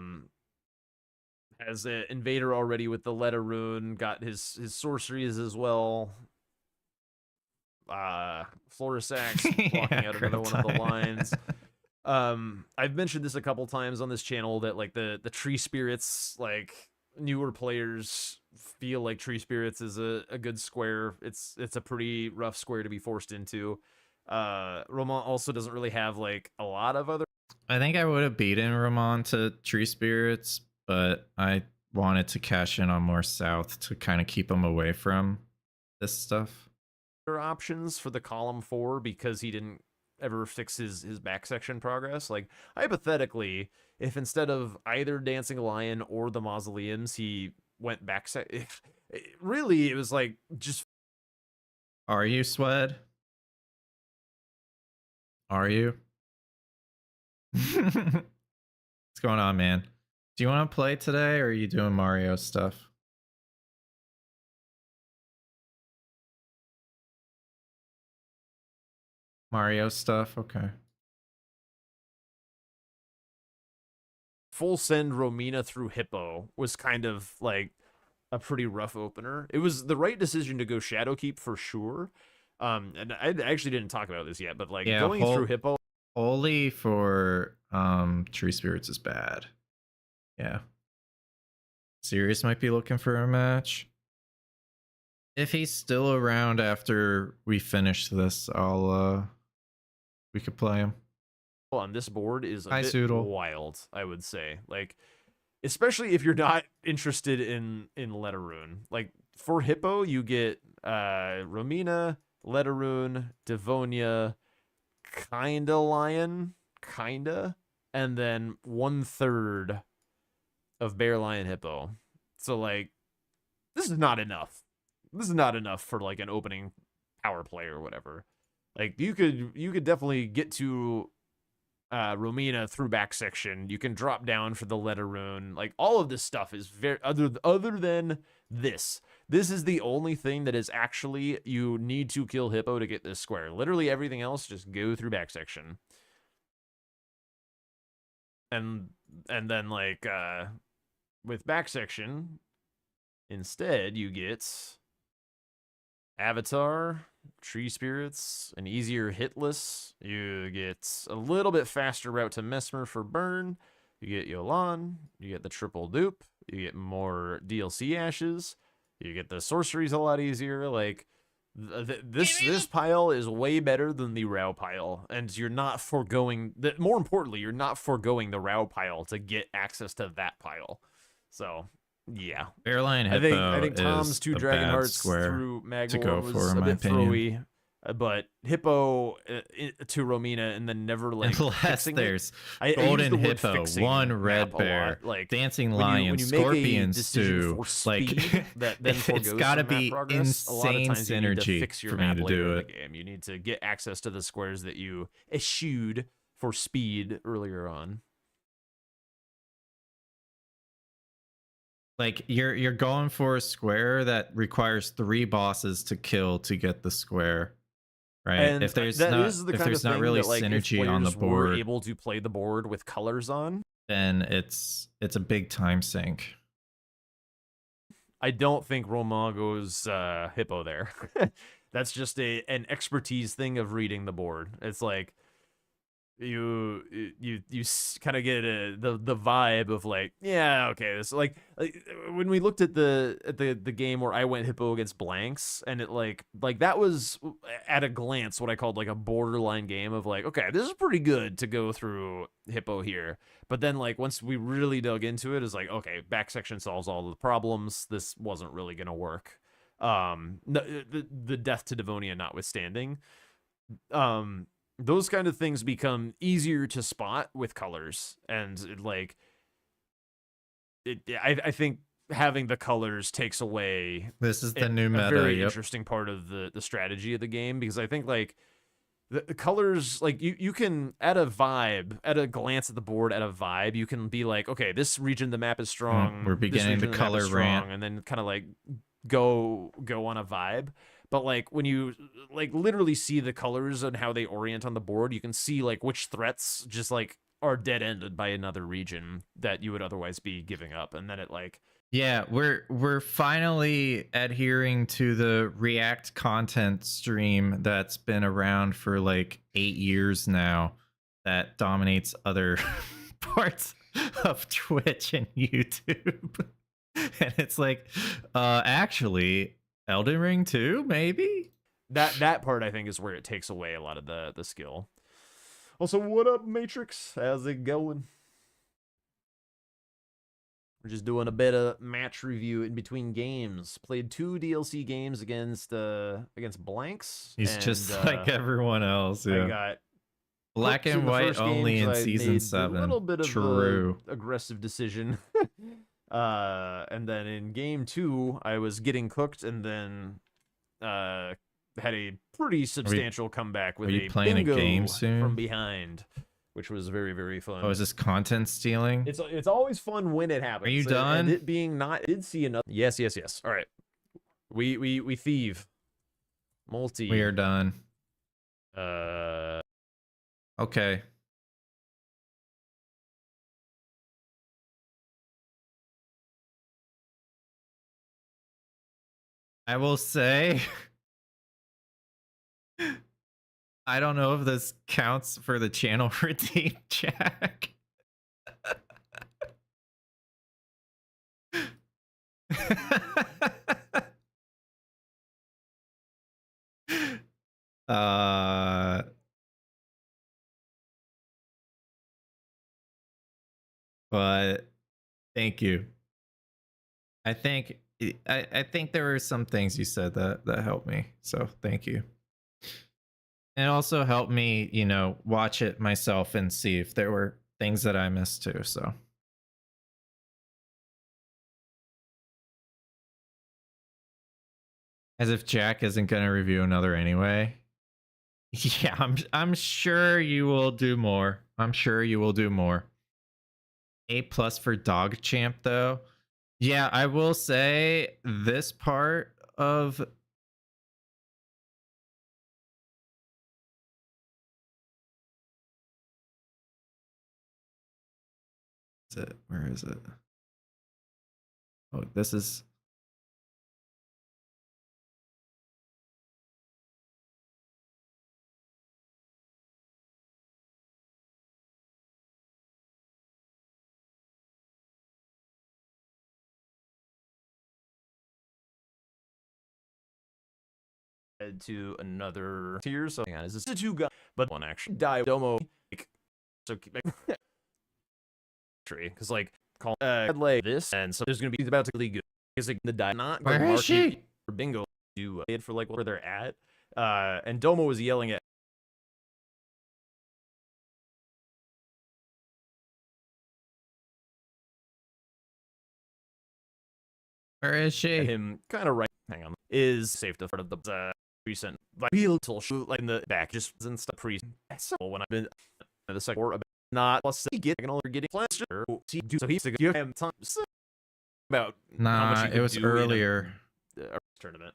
an invader already with the letter rune, got his sorceries as well. Florisax blocking out another one of the lines. I've mentioned this a couple times on this channel that like the tree spirits, like newer players feel like tree spirits is a good square. It's a pretty rough square to be forced into. Romain also doesn't really have like a lot of other. I think I would have beaten Romain to tree spirits, but I wanted to cash in on more south to kind of keep him away from this stuff. Options for the column 4 because he didn't ever fix his back section progress. Like hypothetically, if instead of either Dancing Lion or the mausoleums, he went back really it was like just. Are you Vswed? Are you? What's going on, man? Do you want to play today, or are you doing Mario stuff? Mario stuff, okay. Full send Romina through Hippo was kind of like a pretty rough opener. It was the right decision to go Shadowkeep for sure. And I actually didn't talk about this yet, but like going through Hippo. Holy for tree spirits is bad. Yeah. Serious might be looking for a match. If he's still around after we finish this, we could play him. On this board is a bit Zoodle. wild, I would say. Like, especially if you're not interested in Letterrune. Like, for Hippo, you get Romina, Letterrune, Devonia, kinda Lion, kinda. and then 1/3 of bear, lion, hippo. So like, this is not enough. This is not enough for like an opening power play or whatever. Like you could definitely get to Romina through back section. You can drop down for the letter rune. Like all of this stuff is very other than this. This is the only thing that is actually you need to kill hippo to get this square. Literally everything else just go through back section. And then like with back section, instead you get Avatar, Tree Spirits, an easier Hitless. You get a little bit faster route to Mesmer for burn. You get Yolan. You get the triple dupe. You get more DLC ashes. You get the sorceries a lot easier. Like this pile is way better than the Rao pile, and you're not foregoing. More importantly, you're not foregoing the Rao pile to get access to that pile. So. Yeah, Airline Hippo I think Tom's two Dragon Hearts through Magmor was a bit throwy, but Hippo to Romina and then never like unless there's Golden Hippo, one Red Bear, like Dancing Lion, Scorpion Stew, like that then it's got to be insane synergy for me to do it. You need to get access to the squares that you eschewed for speed earlier on. Like you're going for a square that requires 3 bosses to kill to get the square, right? And if there's not really like, synergy on the board, we're able to play the board with colors on, then it's a big time sink. I don't think Romain goes hippo there. That's just an expertise thing of reading the board. It's like you kind of get the vibe of like, yeah, okay, this like when we looked at the game where I went hippo against Blanxz, and it like that was at a glance what I called like a borderline game of like, okay, this is pretty good to go through hippo here. But then like once we really dug into it, it's like, okay, back section solves all the problems. This wasn't really gonna work. The death to Devonia notwithstanding. Those kind of things become easier to spot with colors, and like I think having the colors takes away. This is the new meta. A very interesting part of the strategy of the game, because I think like the colors, like you can at a glance at the board, at a vibe, you can be like, okay, this region of the map is strong. We're beginning the color rant, and then kind of like go on a vibe. But like when you like literally see the colors and how they orient on the board, you can see like which threats just like are dead ended by another region that you would otherwise be giving up. And then it like, yeah, we're finally adhering to the React content stream that's been around for like 8 years now, that dominates other parts of Twitch and YouTube. And it's like, actually, Elden Ring 2, maybe? That part, I think, is where it takes away a lot of the skill. Also, what up, Matrix? How's it going? We're just doing a bit of match review in between games. Played 2 DLC games against Blanxz. He's just like everyone else. Yeah. I got black and white only in season 7. A little bit of true aggressive decision. And then in game 2, I was getting cooked, and then had a pretty substantial comeback with a bingo game soon? From behind, which was very, very fun. Oh, is this content stealing? It's always fun when it happens. Are you done? And it being not, I did see another. Yes. All right, we thieve. Multi. We are done. I Okay. I will say, I don't know if this counts for the channel redeem, Jack. But thank you. I think there were some things you said that helped me, so thank you. And it also helped me, watch it myself and see if there were things that I missed too. So as if Jack isn't going to review another anyway. Yeah, I'm sure you will do more. I'm sure you will do more. A+ for Dog Champ though. Yeah, I will say this part of where is it? Oh, this is to another tier. So hang on, is this the two guys? But one actually died. Domo, like, so because like call like this, and so there's gonna be about to really good. Because like the die not where is she? for bingo do it for like where they're at. And Domo was yelling at Where is she? him, kind of right. Hang on, is safe to part of the recent like shoot like in the back just and stuff pre. So when I've been the second war about not plus he get only getting plans so he's to give him time about how much Nah, he it could was do in a, earlier. Tournament.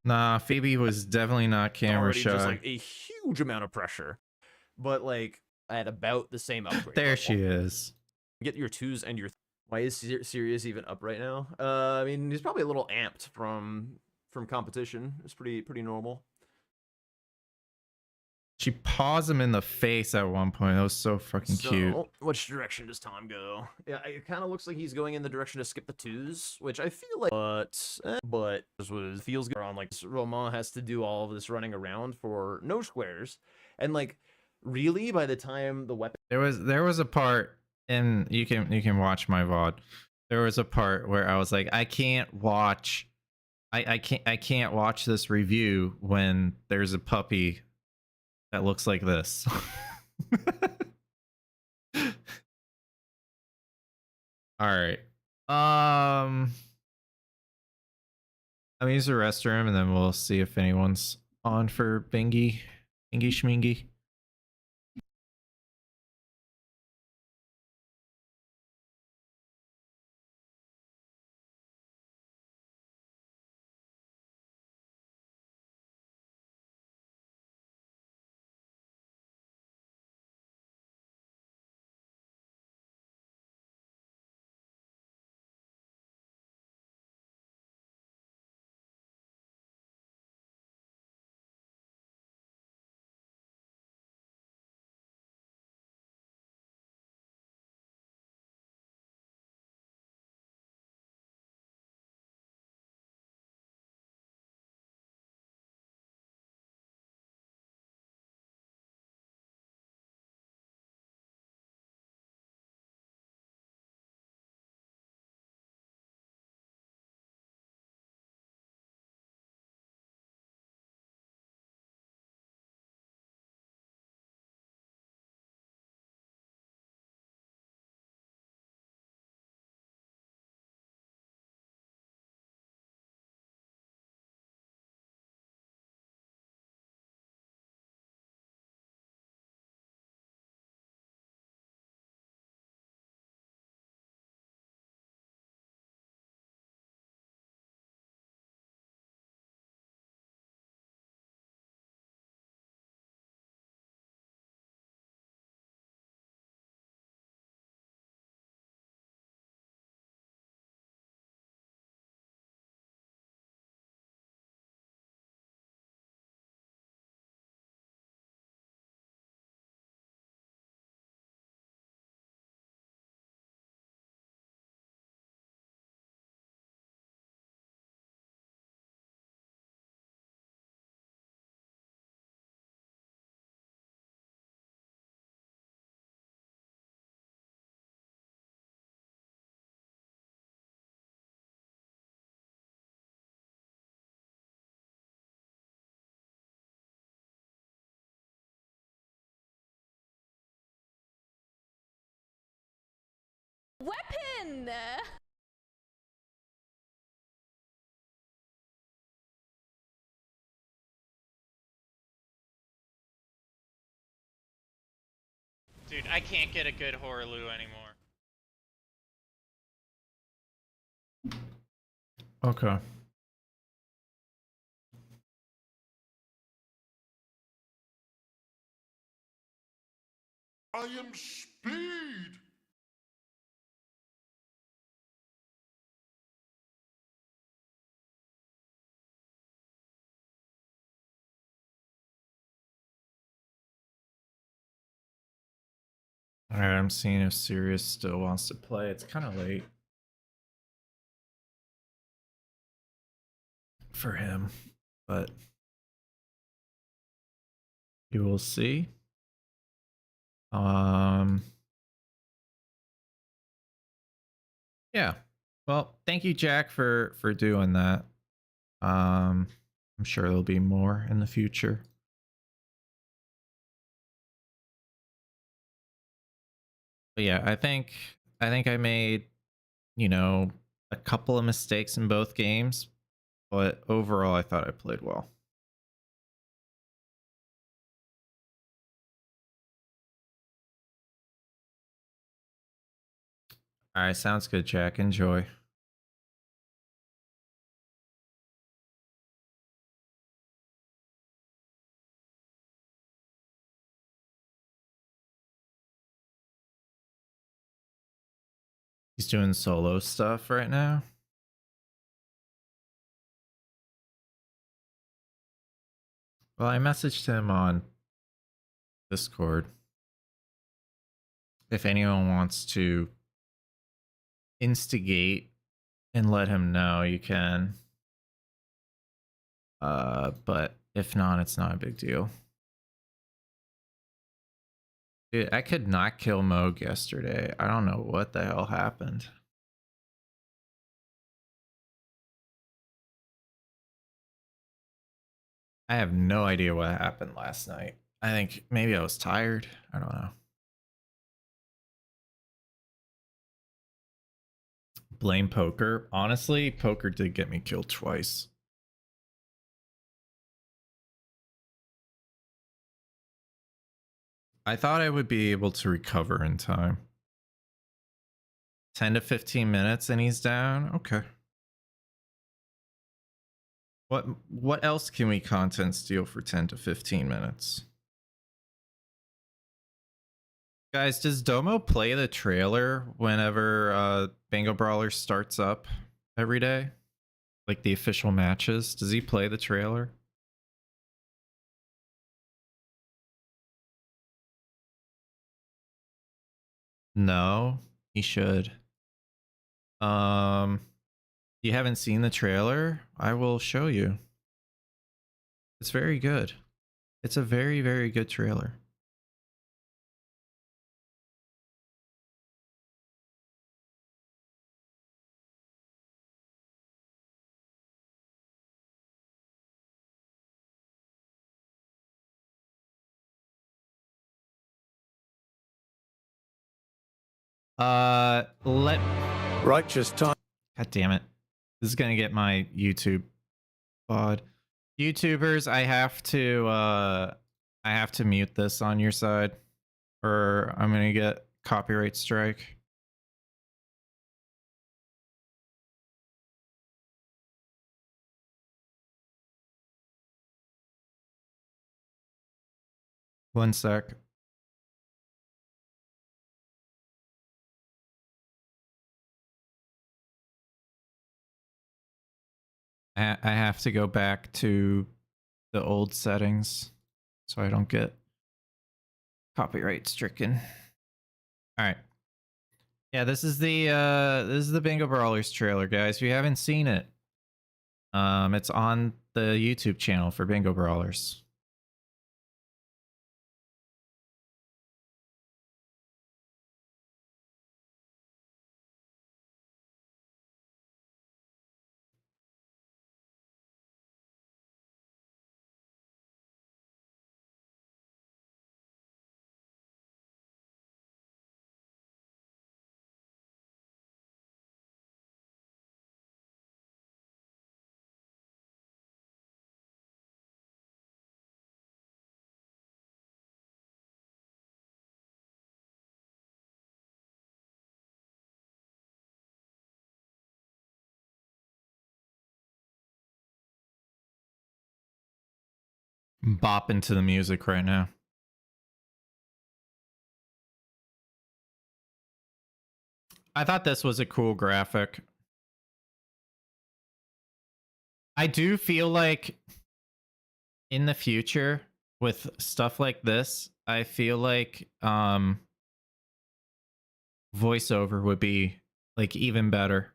Nah, Phoebe was definitely not camera Already shy. just like a huge amount of pressure, but like at about the same upgrade. There level. she is. Get your twos and your. Why is Sirius even up right now? I mean, he's probably a little amped from competition. It's pretty normal. She paused him in the face at one point. That was so fucking cute. Which direction does Tom go? Yeah, it kind of looks like he's going in the direction to skip the twos, which I feel like, but this was feels good on like Romain has to do all of this running around for no squares, and like really by the time the weapon There was a part, and you can watch my VOD. There was a part where I was like, I can't watch this review when there's a puppy that looks like this. All right. I'm gonna use the restroom and then we'll see if anyone's on for Bingy Schmingy. Weapon! Dude, I can't get a good Horaloo anymore. Okay. I am speed. All right, I'm seeing if Sirius still wants to play. It's kind of late for him, but you will see. Yeah. Well, thank you, Jack, for doing that. I'm sure there'll be more in the future. But yeah, I think I made, you know, a couple of mistakes in both games, but overall I thought I played well. All right, sounds good, Jack. Enjoy. He's doing solo stuff right now. Well, I messaged him on Discord. If anyone wants to instigate and let him know, you can. But if not, it's not a big deal. Dude, I could not kill Moog yesterday. I don't know what the hell happened. I have no idea what happened last night. I think maybe I was tired. I don't know. Blame poker. Honestly, poker did get me killed twice. I thought I would be able to recover in time. 10 to 15 minutes and he's down. Okay. What else can we content steal for 10 to 15 minutes? Guys, does Domo play the trailer whenever Bingo Brawler starts up every day? Like the official matches? Does he play the trailer? No, he should. You haven't seen the trailer? I will show you. It's very good. It's a very, very good trailer. Righteous time. God damn it. This is gonna get my YouTube pod. YouTubers, I have to mute this on your side or I'm gonna get copyright strike. One sec. I have to go back to the old settings so I don't get copyright stricken. All right. Yeah, this is the Bingo Brawlers trailer, guys. If you haven't seen it, it's on the YouTube channel for Bingo Brawlers. bopping to the music right now. I thought this was a cool graphic. I do feel like in the future with stuff like this, I feel like voiceover would be like even better.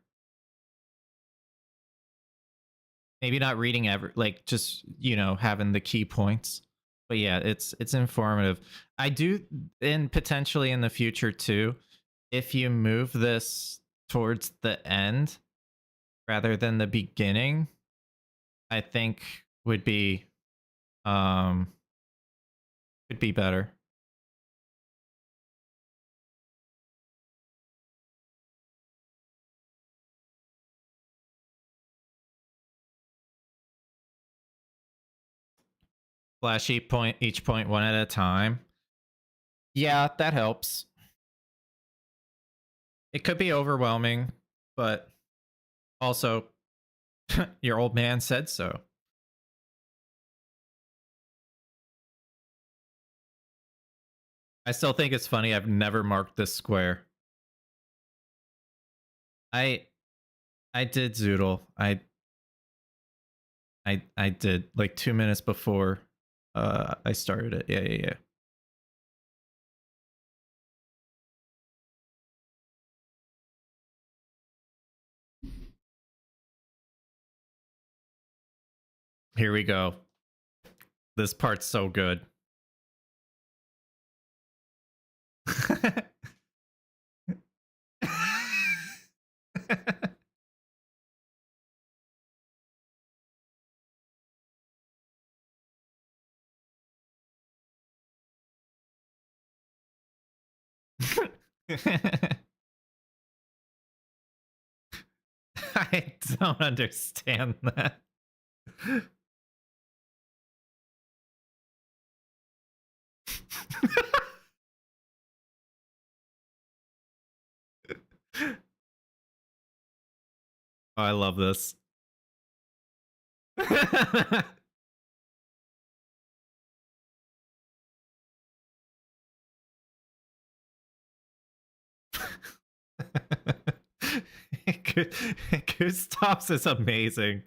Maybe not reading ever, like just, you know, having the key points. But yeah, it's informative. I do, and potentially in the future too, if you move this towards the end rather than the beginning, I think would be better. Flash each point one at a time. Yeah, that helps. It could be overwhelming, but also your old man said so. I still think it's funny I've never marked this square. I did Zoodle. I did like 2 minutes before I started it. Yeah. Here we go. This part's so good. I don't understand that. Oh, I love this. Gustav's is amazing.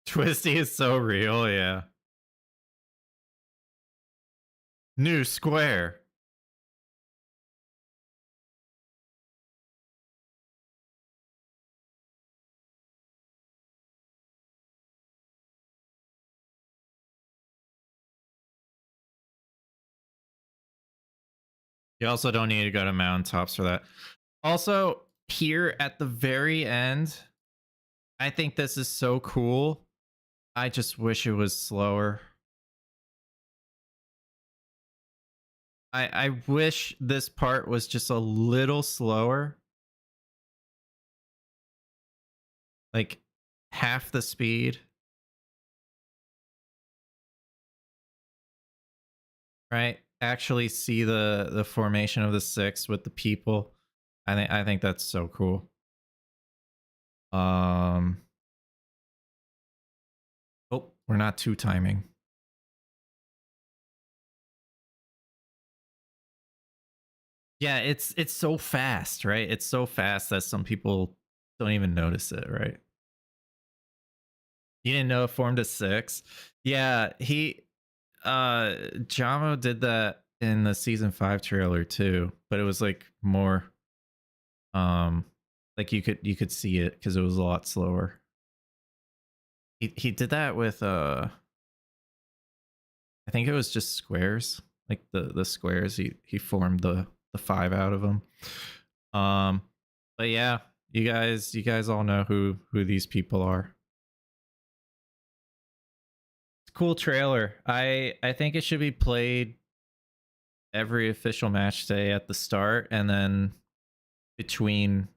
Twisty is so real, yeah. New square. You also don't need to go to mountaintops for that. Also, here at the very end, I think this is so cool. I just wish it was slower. I wish this part was just a little slower. Like half the speed. Right? Actually see the formation of the six with the people. I think that's so cool. Oh, we're not two timing. Yeah, it's so fast, right? It's so fast that some people don't even notice it, right? You didn't know it formed a six? Yeah, Jamo did that in the season 5 trailer too, but it was like more like you could see it because it was a lot slower. He did that with I think it was just squares, like the squares. He formed the 5 out of them. But yeah, you guys all know who these people are. It's a cool trailer. I think it should be played every official match day at the start, and then between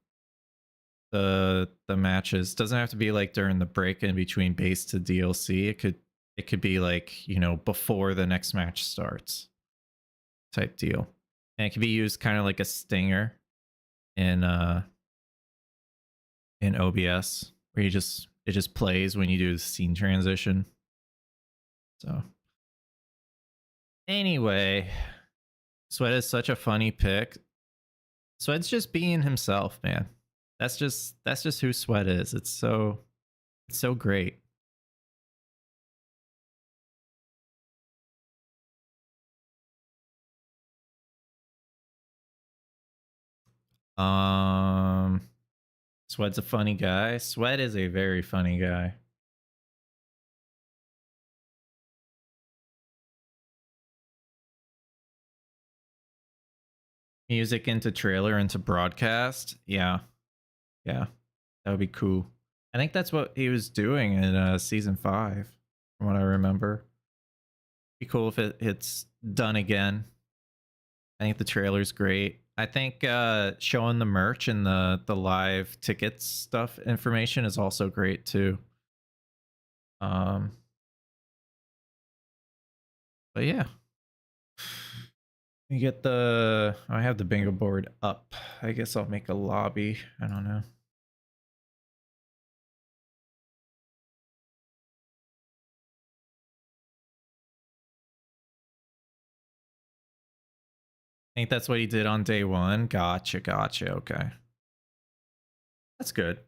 the matches. Doesn't have to be like during the break in between base to DLC. It could be like, you know, before the next match starts type deal. And it can be used kind of like a stinger in OBS, where it just plays when you do the scene transition. So anyway, Vswed is such a funny pick. Vswed's just being himself, man. That's just who Vswed is. It's so great. Swed's a funny guy. Vswed is a very funny guy. Music into trailer into broadcast. Yeah. Yeah. That would be cool. I think that's what he was doing in season 5, from what I remember. Be cool if it's done again. I think the trailer's great. I think showing the merch and the live tickets stuff information is also great too. But yeah. You get I have the bingo board up. I guess I'll make a lobby. I don't know. I think that's what he did on day 1. Gotcha. Okay. That's good.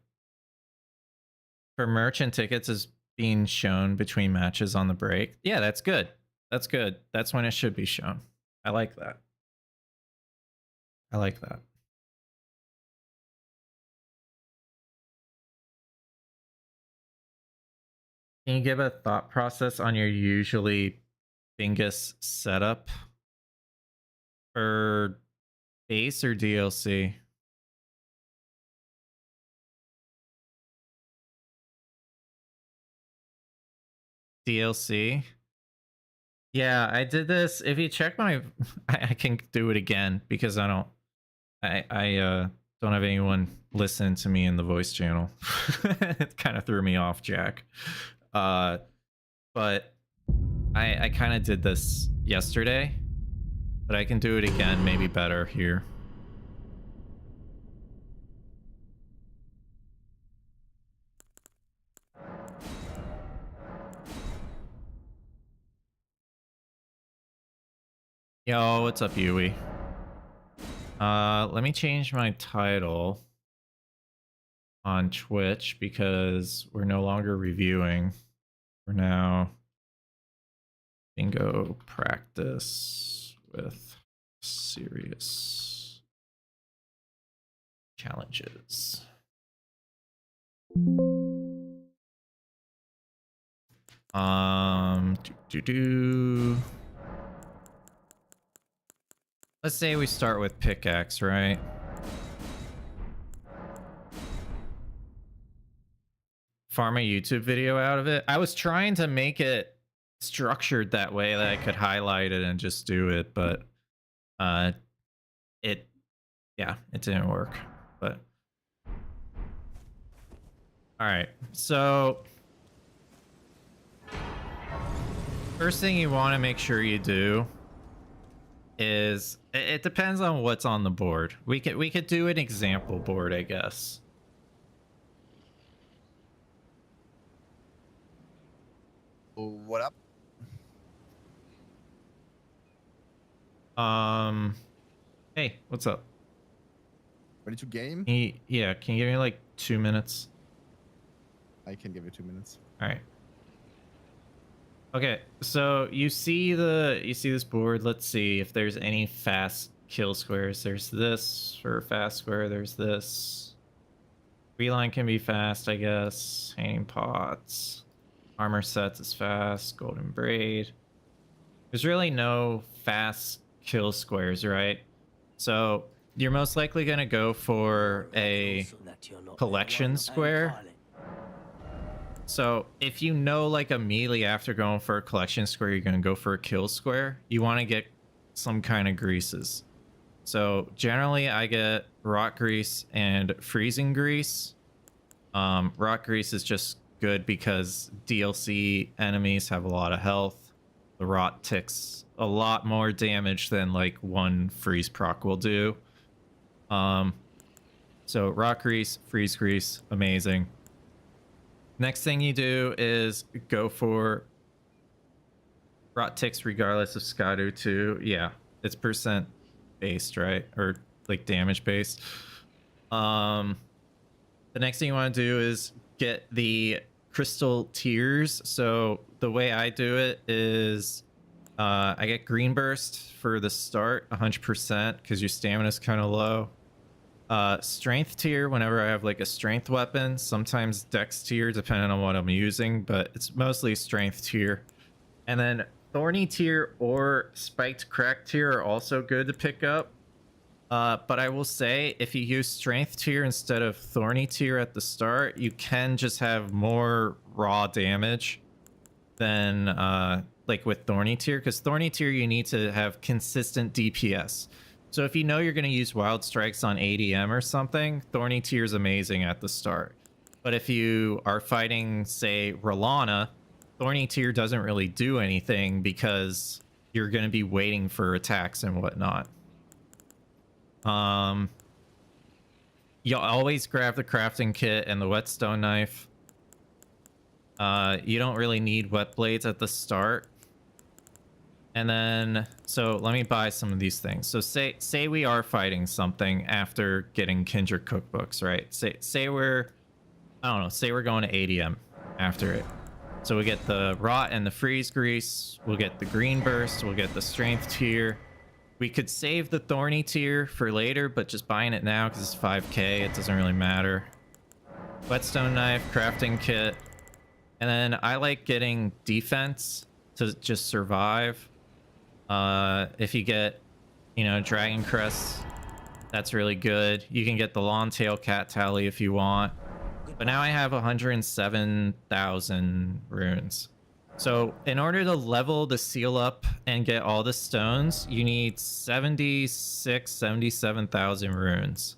For merch and tickets is being shown between matches on the break. Yeah, that's good. That's good. That's when it should be shown. I like that. I like that. Can you give a thought process on your usually Bingus setup for base or DLC? DLC? Yeah, I did this. If you check my, I can do it again because I don't have anyone listening to me in the voice channel. It kind of threw me off, Jack. But I kind of did this yesterday, but I can do it again, maybe better here. Yo, what's up, Yui? Let me change my title on Twitch because we're no longer reviewing. We're now bingo practice with serious challenges. Let's say we start with pickaxe, right? Farm a YouTube video out of it. I was trying to make it structured that way that I could highlight it and just do it, but it didn't work. But all right, so first thing you want to make sure you do is it depends on what's on the board. We could do an example board, I guess. What up? Hey, what's up? Ready to game? Yeah, can you give me like 2 minutes? I can give you 2 minutes. All right. Okay, so you see this board. Let's see if there's any fast kill squares. There's this for a fast square. There's this. Reline can be fast, I guess. Hanging pots. Armor sets is fast. Golden braid. There's really no fast kill squares, right? So you're most likely gonna go for a collection square. So if you know, like, immediately after going for a collection square, you're going to go for a kill square, you want to get some kind of greases. So generally I get rock grease and freezing grease Rock Grease is just good because DLC enemies have a lot of health. The rot ticks a lot more damage than like one freeze proc will do. So Rock Grease, Freeze Grease, amazing. Next thing you do is go for rot ticks regardless of Skadu 2. Yeah, it's percent based, right? Or like damage based. The next thing you want to do is get the crystal tiers. So the way I do it is I get green burst for the start 100% because your stamina is kind of low. Strength tier whenever I have like a strength weapon, sometimes dex tier depending on what I'm using, but it's mostly strength tier. And then thorny tier or spiked crack tier are also good to pick up. But I will say, if you use strength tier instead of thorny tier at the start, you can just have more raw damage than like with thorny tier, because thorny tier you need to have consistent DPS. So if you know you're going to use wild strikes on ADM or something, thorny tier is amazing at the start. But if you are fighting, say, Rolana, thorny tier doesn't really do anything because you're going to be waiting for attacks and whatnot. You'll always grab the crafting kit and the whetstone knife. You don't really need wet blades at the start. And then, so let me buy some of these things. So say we are fighting something after getting Kindred cookbooks, right? Say we're, I don't know, say we're going to ADM after it. So we get the rot and the freeze grease. We'll get the green burst. We'll get the strength tier. We could save the thorny tier for later, but just buying it now because it's 5k, it doesn't really matter. Whetstone knife, crafting kit. And then I like getting defense to just survive. If you get, you know, Dragon Crest, that's really good. You can get the Long Tail Cat Tally if you want. But now I have 107,000 runes. So in order to level the seal up and get all the stones, you need 77,000 runes.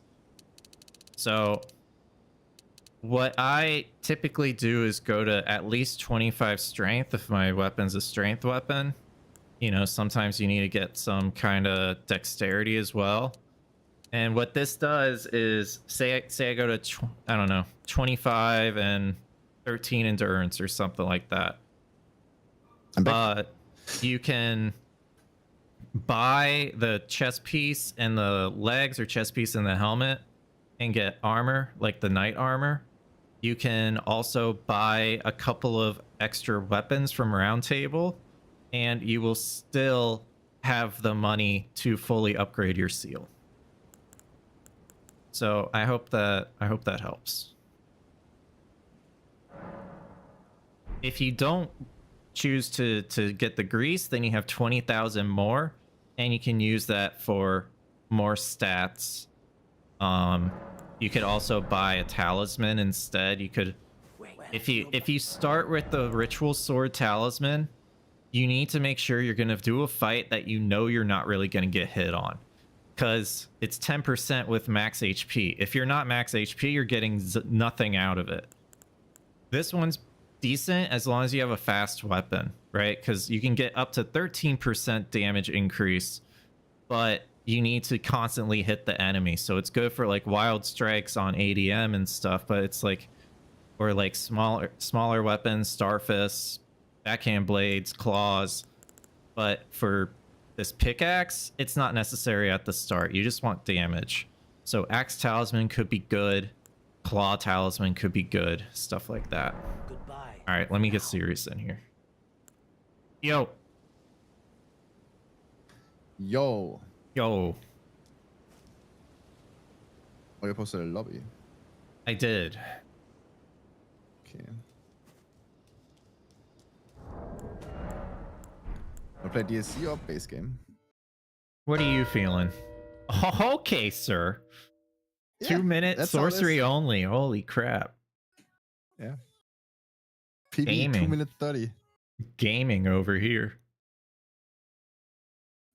So what I typically do is go to at least 25 strength if my weapon's a strength weapon. You know, sometimes you need to get some kind of dexterity as well. And what this does is, say I go to, I don't know, 25 and 13 endurance or something like that. But you can buy the chest piece and the legs, or chest piece and the helmet, and get armor, like the knight armor. You can also buy a couple of extra weapons from Round Table, and you will still have the money to fully upgrade your seal. So I hope that helps. If you don't choose to get the grease, then you have 20,000 more, and you can use that for more stats. You could also buy a talisman instead. You could, if you start with the ritual sword talisman, you need to make sure you're gonna do a fight that you know you're not really gonna get hit on, because it's 10% with max HP. If you're not max HP, you're getting nothing out of it. This one's decent as long as you have a fast weapon, right? Because you can get up to 13% damage increase, but you need to constantly hit the enemy. So it's good for like wild strikes on ADM and stuff, but it's like, or like smaller weapons, starfists, backhand blades, claws. But for this pickaxe, it's not necessary at the start. You just want damage. So axe talisman could be good, claw talisman could be good, stuff like that. All right, let me get serious in here. Yo. Yo. Yo. Oh, you posted a lobby. I did. Okay. Wanna play DLC or base game? What are you feeling? Okay, sir. Yeah, 2 minute that's how it sorcery is. only. Holy crap. Yeah. PB Gaming. 2 minute 30. Gaming over here.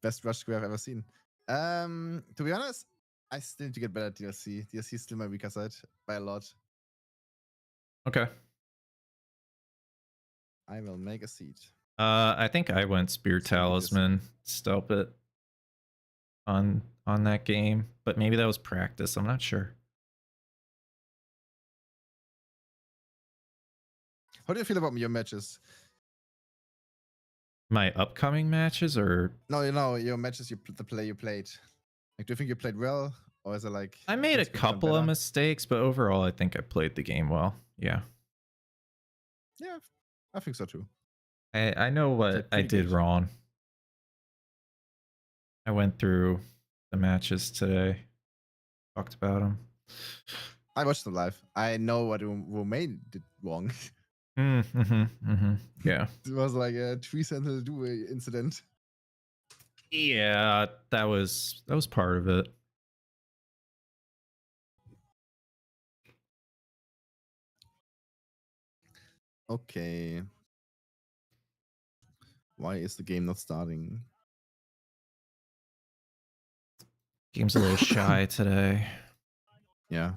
Best rush square I've ever seen. To be honest, I still need to get better at DLC. DLC is still my weaker side by a lot. Okay. I will make a seat. I think I went Spear Let's see if we just- Talisman, Stealth it on that game, but maybe that was practice. I'm not sure. How do you feel about your matches? My upcoming matches, or No, your matches, the play you played. Like, do you think you played well, or is it like I made a things could be done couple of better? mistakes, but overall, I think I played the game well. Yeah, Yeah, I think so too. I know what Played I pretty did good. wrong. I went through the matches today, talked about them. I watched them live. I know what Romain did wrong. Yeah. It was like a tree sentinel do incident. Yeah, that was part of it. Okay. Why is the game not starting? Game's a little shy today. Yeah.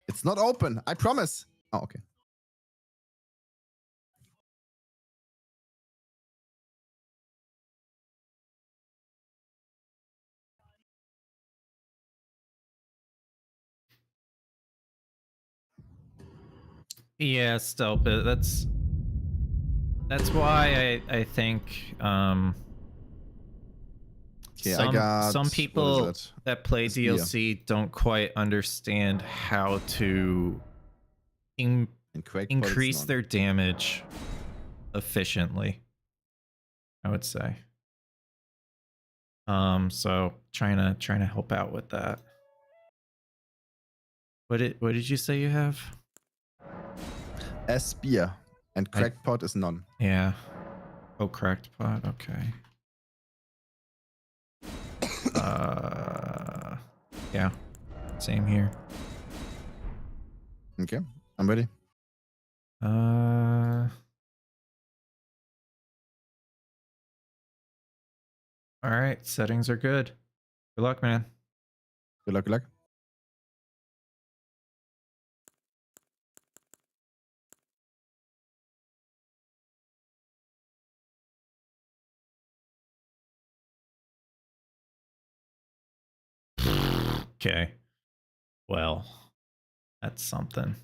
It's not open. I promise. Oh, okay. Yeah, stealth it. That's why I think Okay, I got some what is people it? that play Spear. DLC don't quite understand how to And Quake Pod, it's increase not. their damage efficiently, I would say. So trying to help out with that. What did you say you have? A spear. And crackpot is none. Yeah. Oh, cracked pot. Okay. Yeah. Same here. Okay, I'm ready. All right. Settings are good. Good luck, man. Good luck, good luck. Okay. Well, that's something.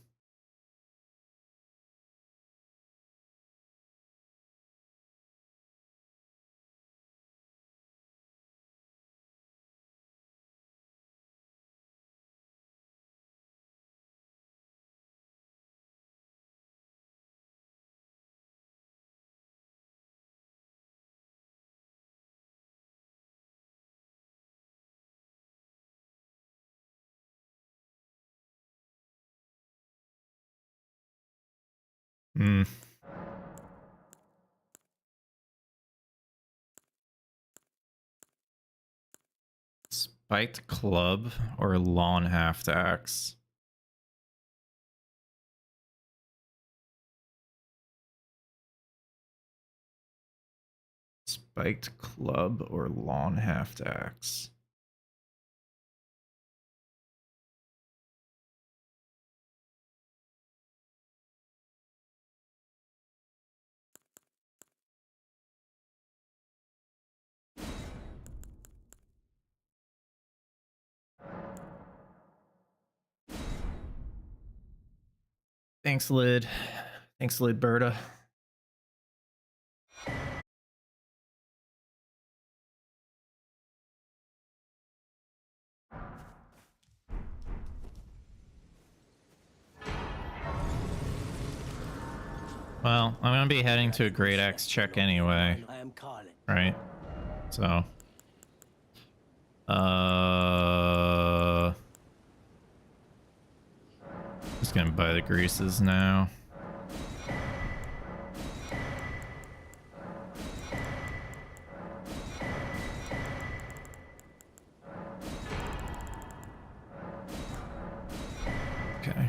Hmm. Spiked club or lawn half axe? Spiked club or lawn half axe? Thanks, Lid. Thanks, Lid Berta. Well, I'm gonna be heading to a Great Axe check anyway, I am calling. right? So, just gonna buy the greases now. Okay.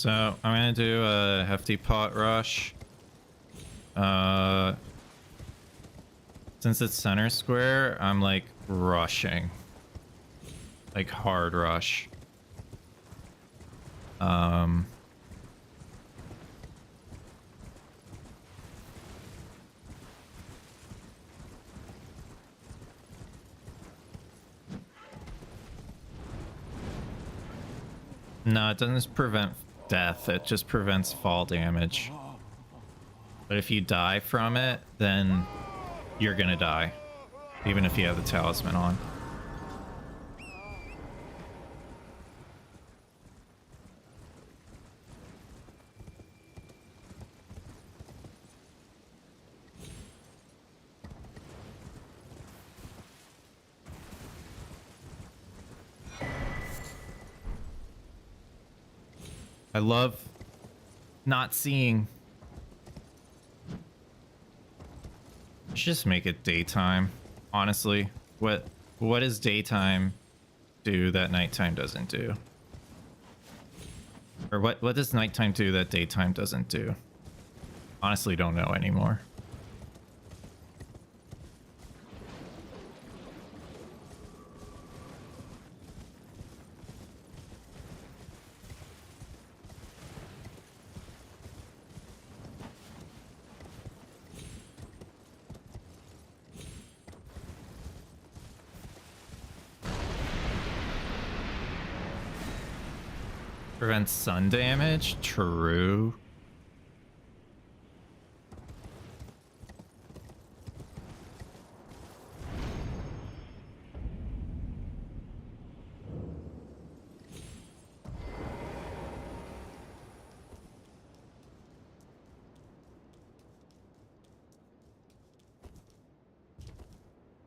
So I'm gonna do a hefty pot rush. Since it's center square, I'm like rushing. Like hard rush. No, it doesn't prevent death, it just prevents fall damage. But if you die from it, then you're gonna die. Even if you have the talisman on. I love not seeing. Just make it daytime. Honestly, what does daytime do that nighttime doesn't do? Or what does nighttime do that daytime doesn't do? Honestly, don't know anymore. Prevents sun damage? True.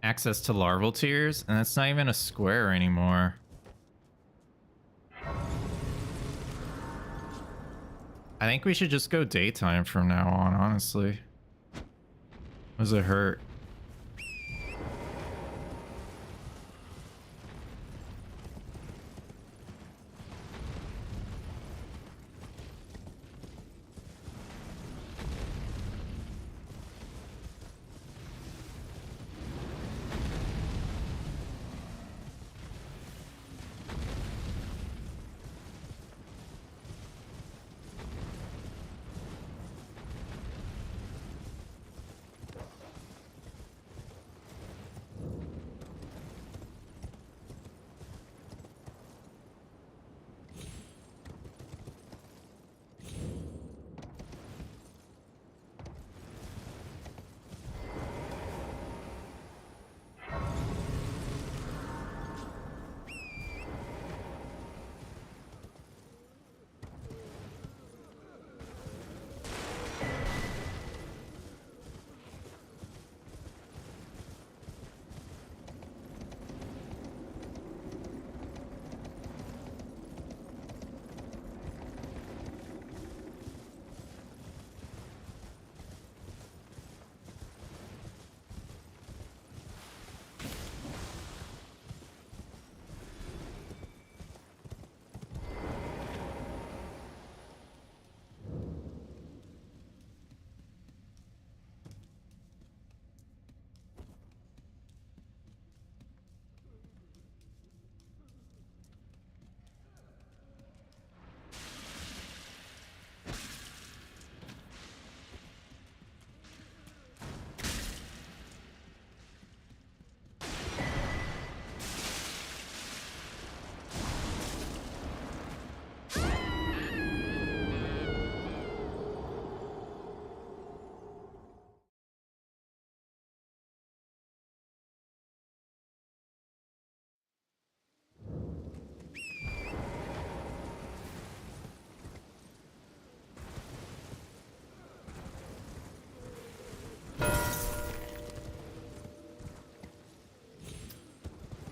Access to larval tiers? And that's not even a square anymore. I think we should just go daytime from now on, honestly. Does it hurt?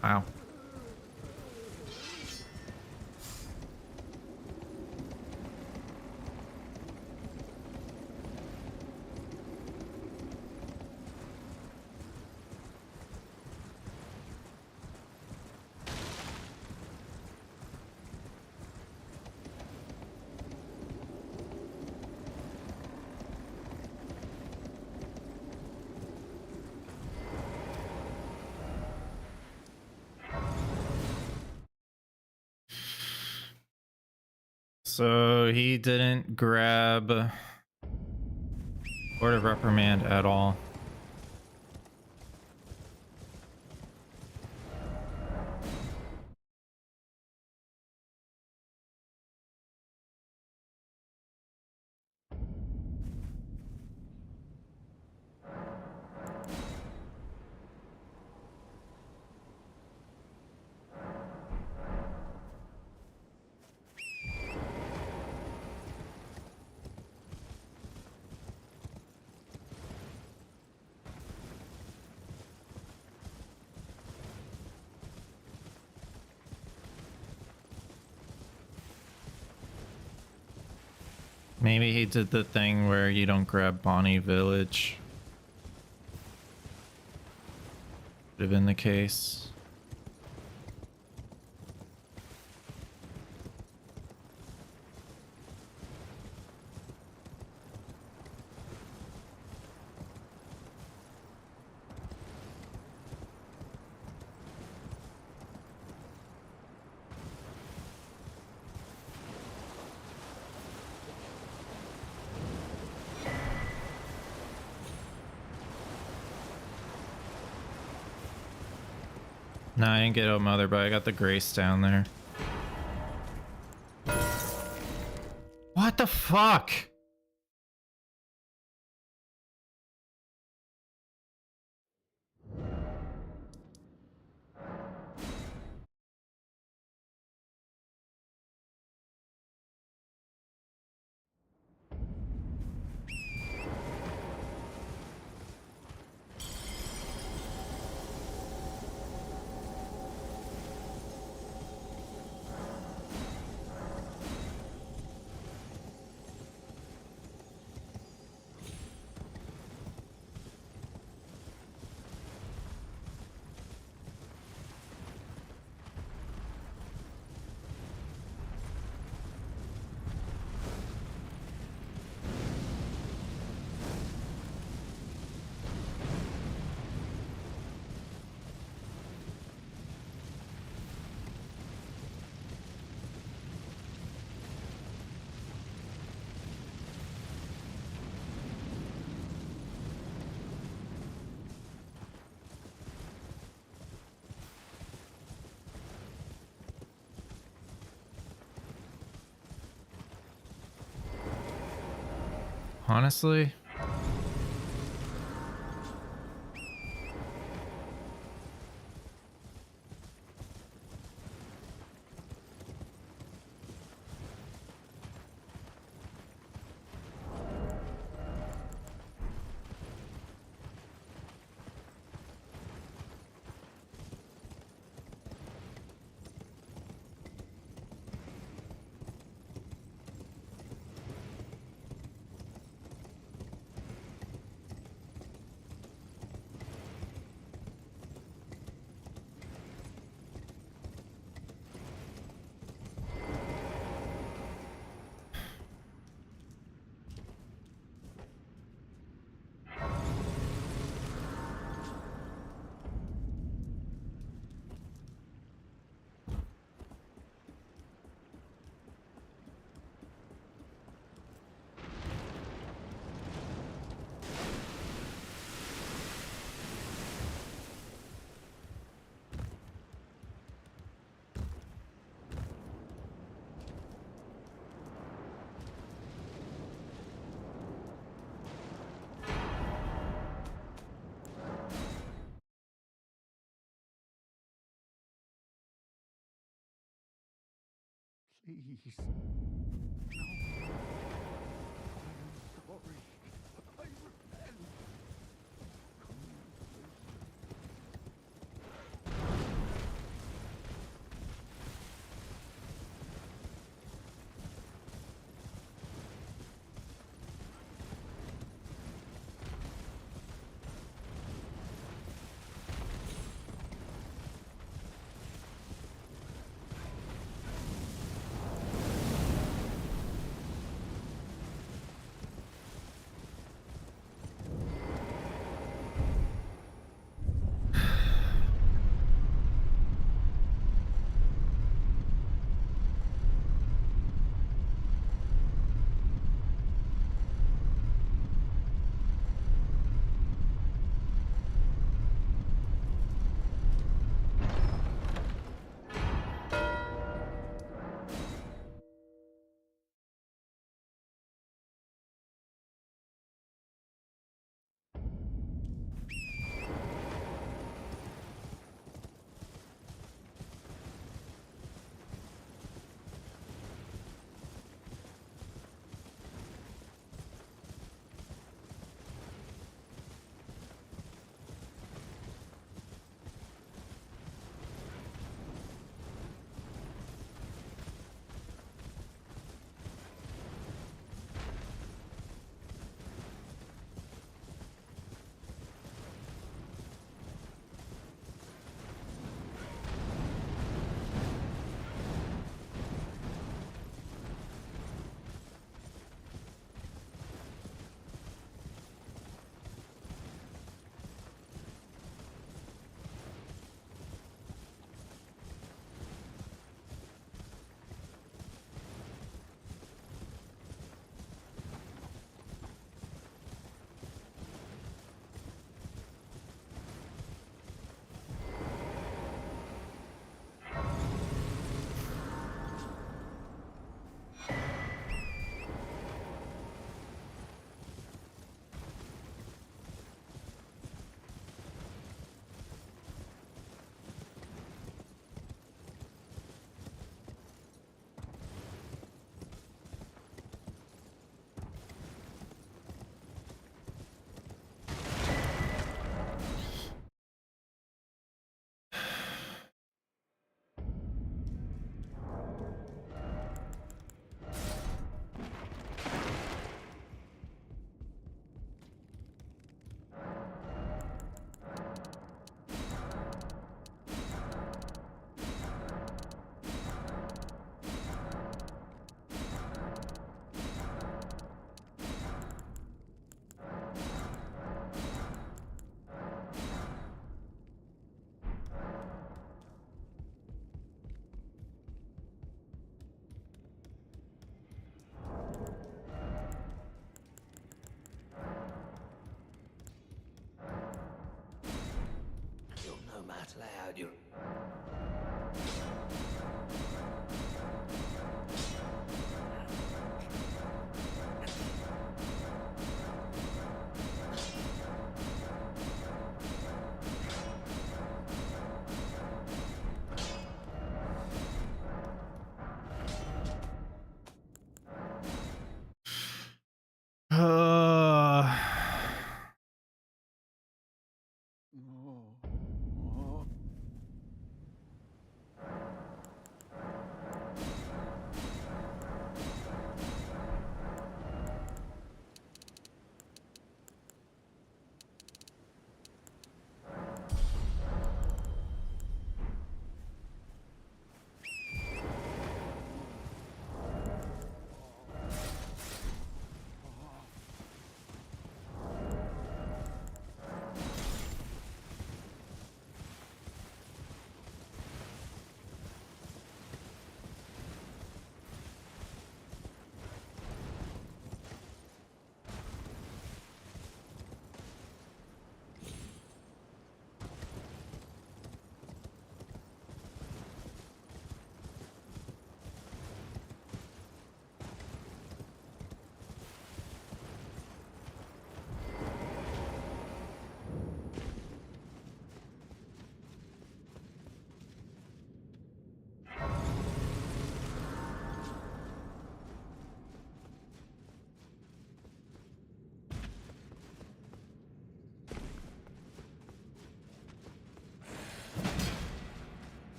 Wow. So he didn't grab Board of Reprimand at all. Maybe he did the thing where you don't grab Bonnie Village. Could have been the case. No, I didn't get Old Mother, but I got the Grace down there. What the fuck? Honestly, Please. No. I'm sorry. I repent.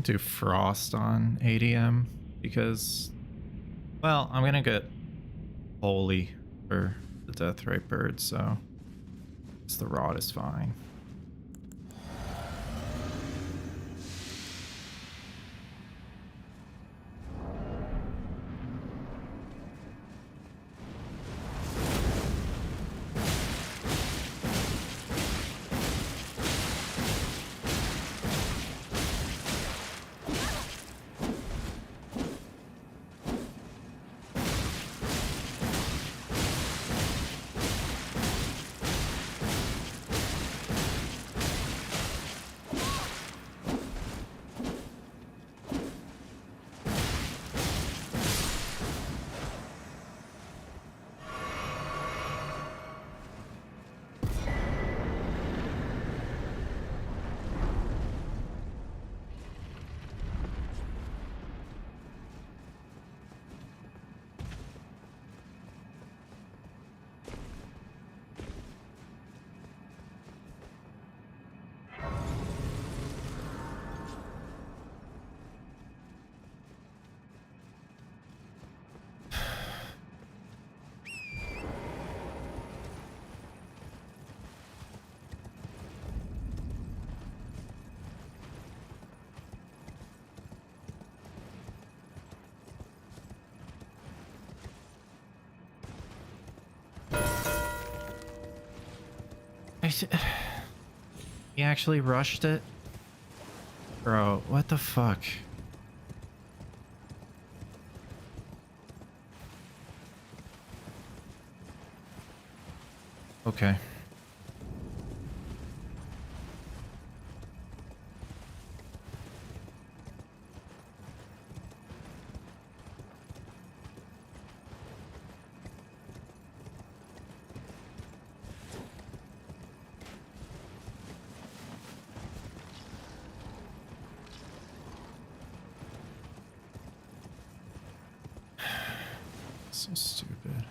Do frost on ADM because, well, I'm gonna get holy for the death ray bird, so the rod is fine. He actually rushed it? Bro, what the fuck? Okay. So stupid.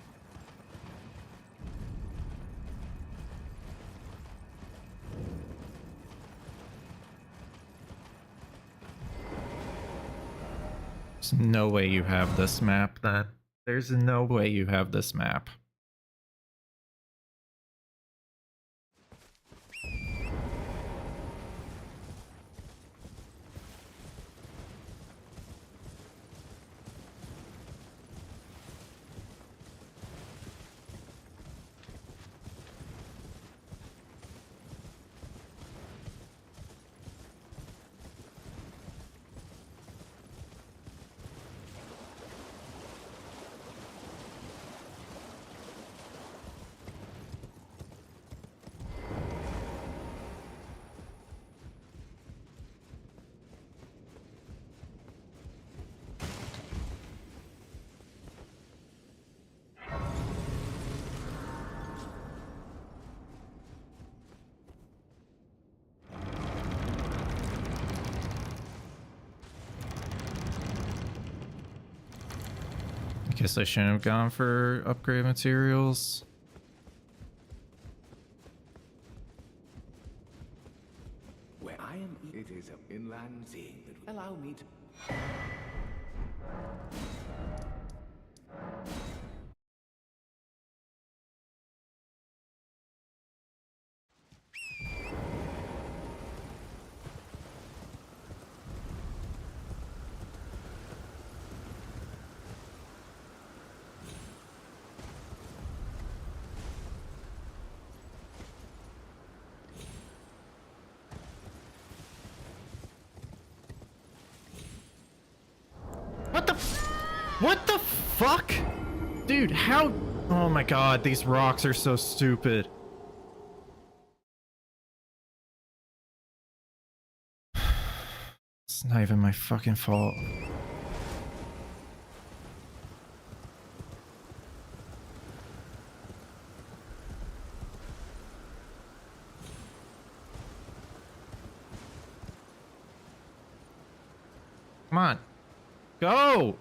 There's no way you have this map, that there's no way you have this map. guess I shouldn't have gone for upgrade materials. Where I am, it is an inland sea that will allow me to. What the fuck? Dude, how? Oh my god, these rocks are so stupid. It's not even my fucking fault. Come on. Go!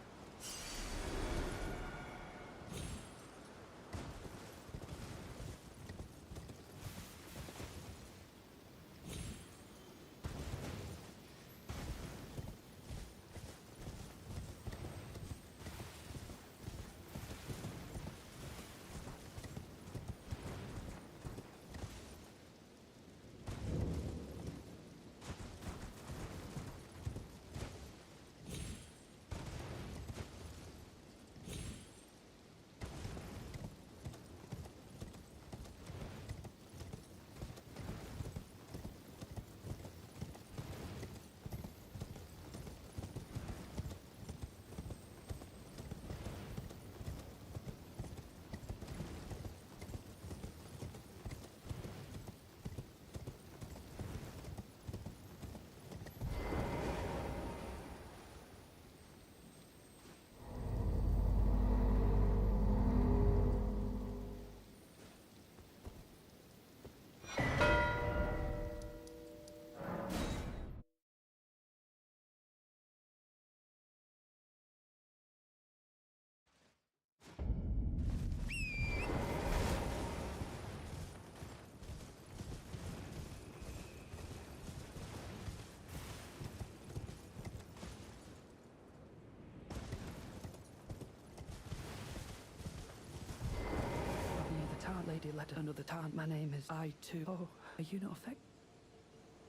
Lady let another town. My name is I too. Oh, are you not affected?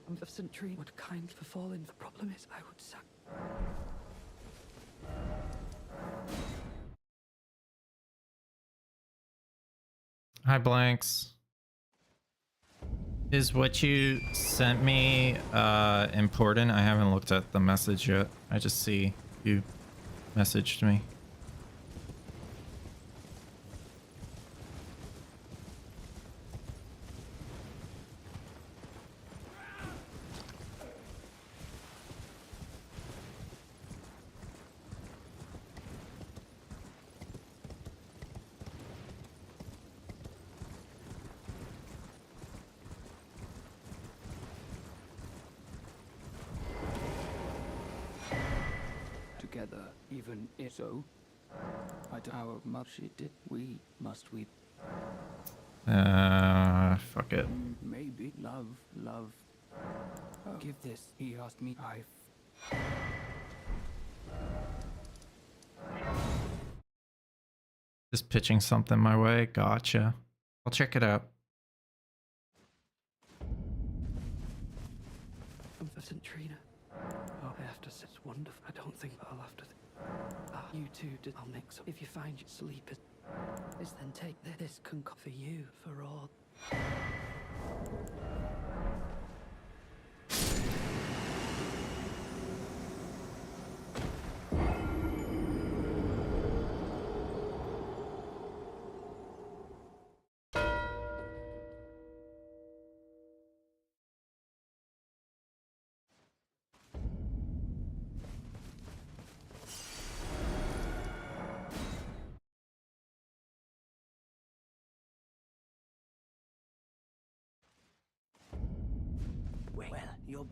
I'm of St. Tree would kindly for falling. The problem is I would sack. Hi, Blanxz. Is what you sent me important? I haven't looked at the message yet. I just see you messaged me. Together, even if so, our much it did. We must we. Fuck it. Maybe love. Oh, give this. He asked me. Just pitching something my way. Gotcha. I'll check it out. St. Trina. Oh, I have to say it's wonderful. I don't think I'll have to. You two did. I'll mix up. If you find your sleep is then take this can come for you for all. Well, you're.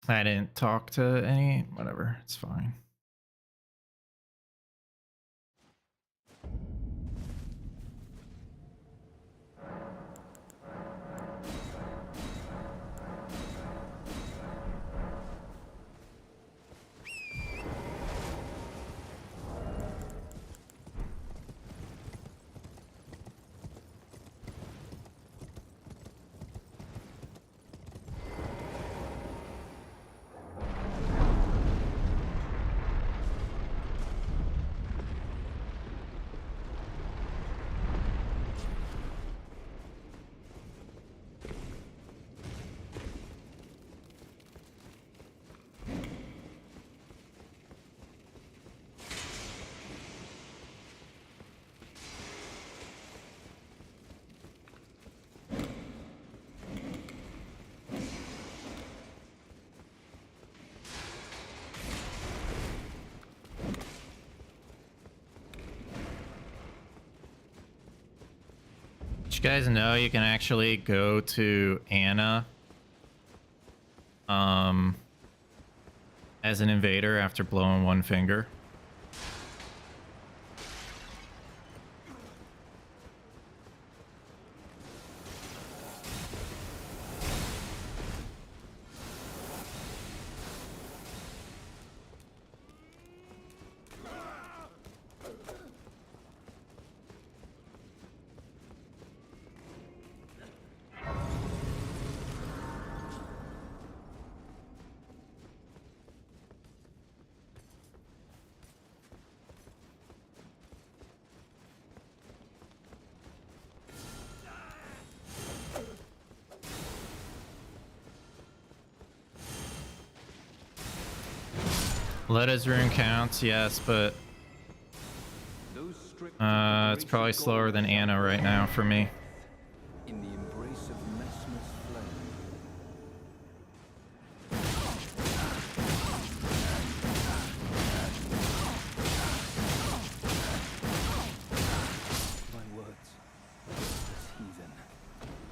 I didn't talk to any. Whatever, it's fine. Did you guys know you can actually go to Anna as an invader after blowing one finger? Letta's rune counts, yes, but it's probably slower than Anna right now for me. In the embrace of Messmer's flame. My words, this heathen,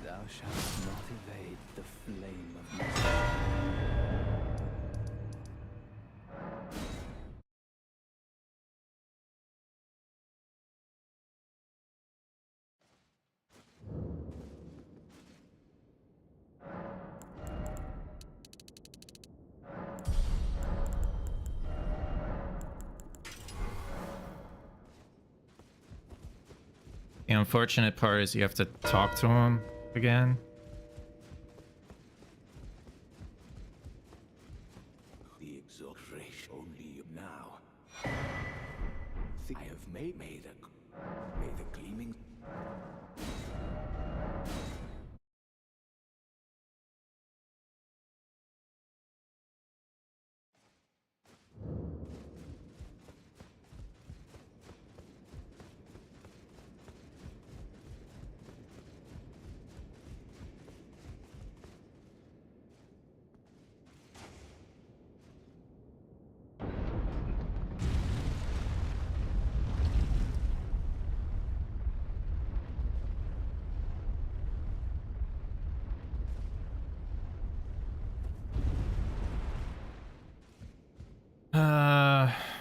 thou shalt not evade the flame of Messmer. The unfortunate part is you have to talk to him again. The exaltation only now. I have made the gleaming.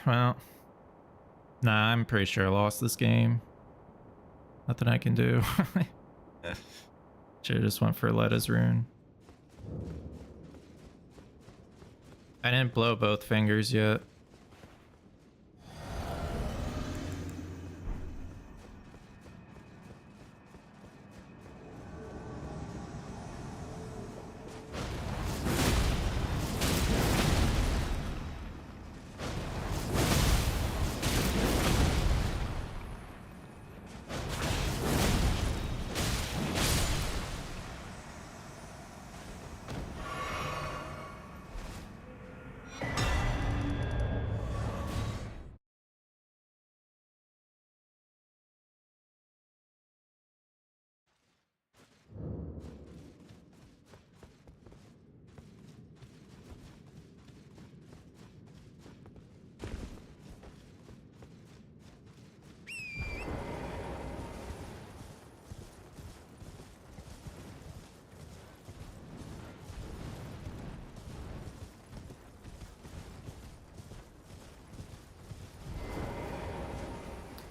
Well, nah, I'm pretty sure I lost this game. Nothing I can do. Should've just went for Letta's rune. I didn't blow both fingers yet.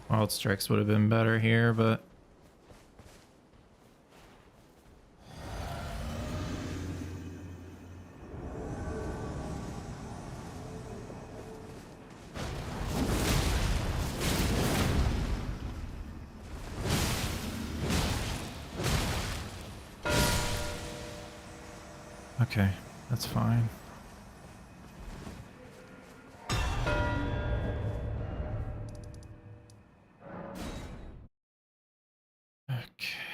Wild strikes would have been better here, but okay, that's fine. Okay.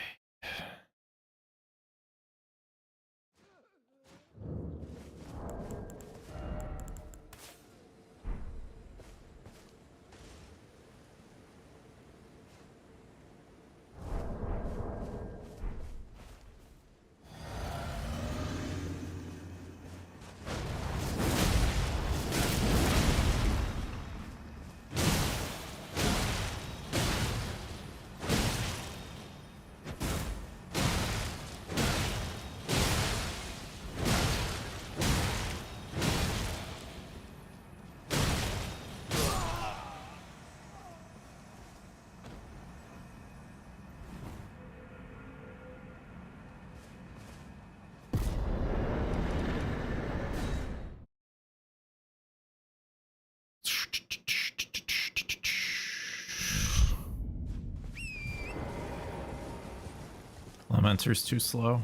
Elementor's too slow.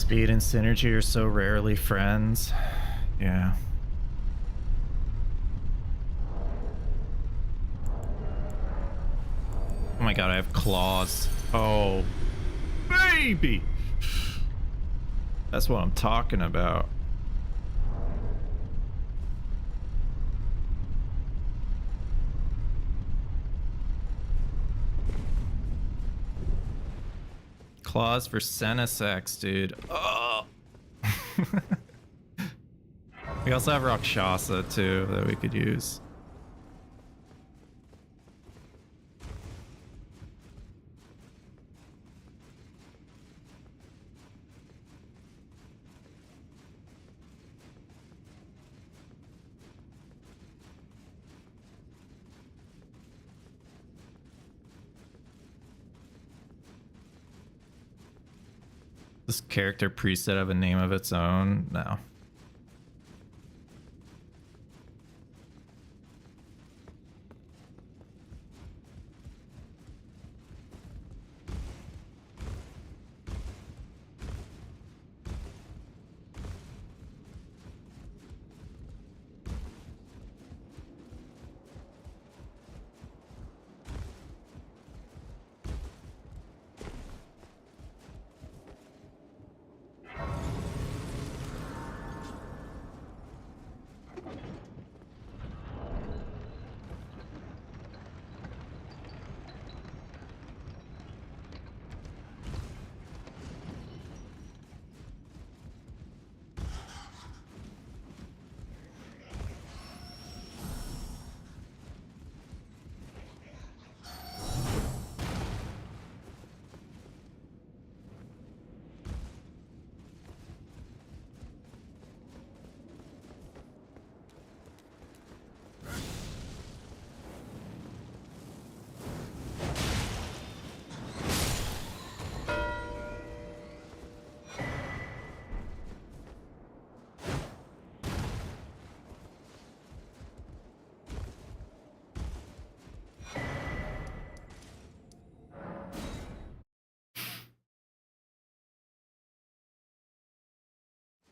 Speed and synergy are so rarely friends. Yeah. Oh my god, I have claws. Oh, baby! That's what I'm talking about. Claws for Senesex, dude. Oh! We also have Rakshasa too that we could use. Does character preset have a name of its own? No.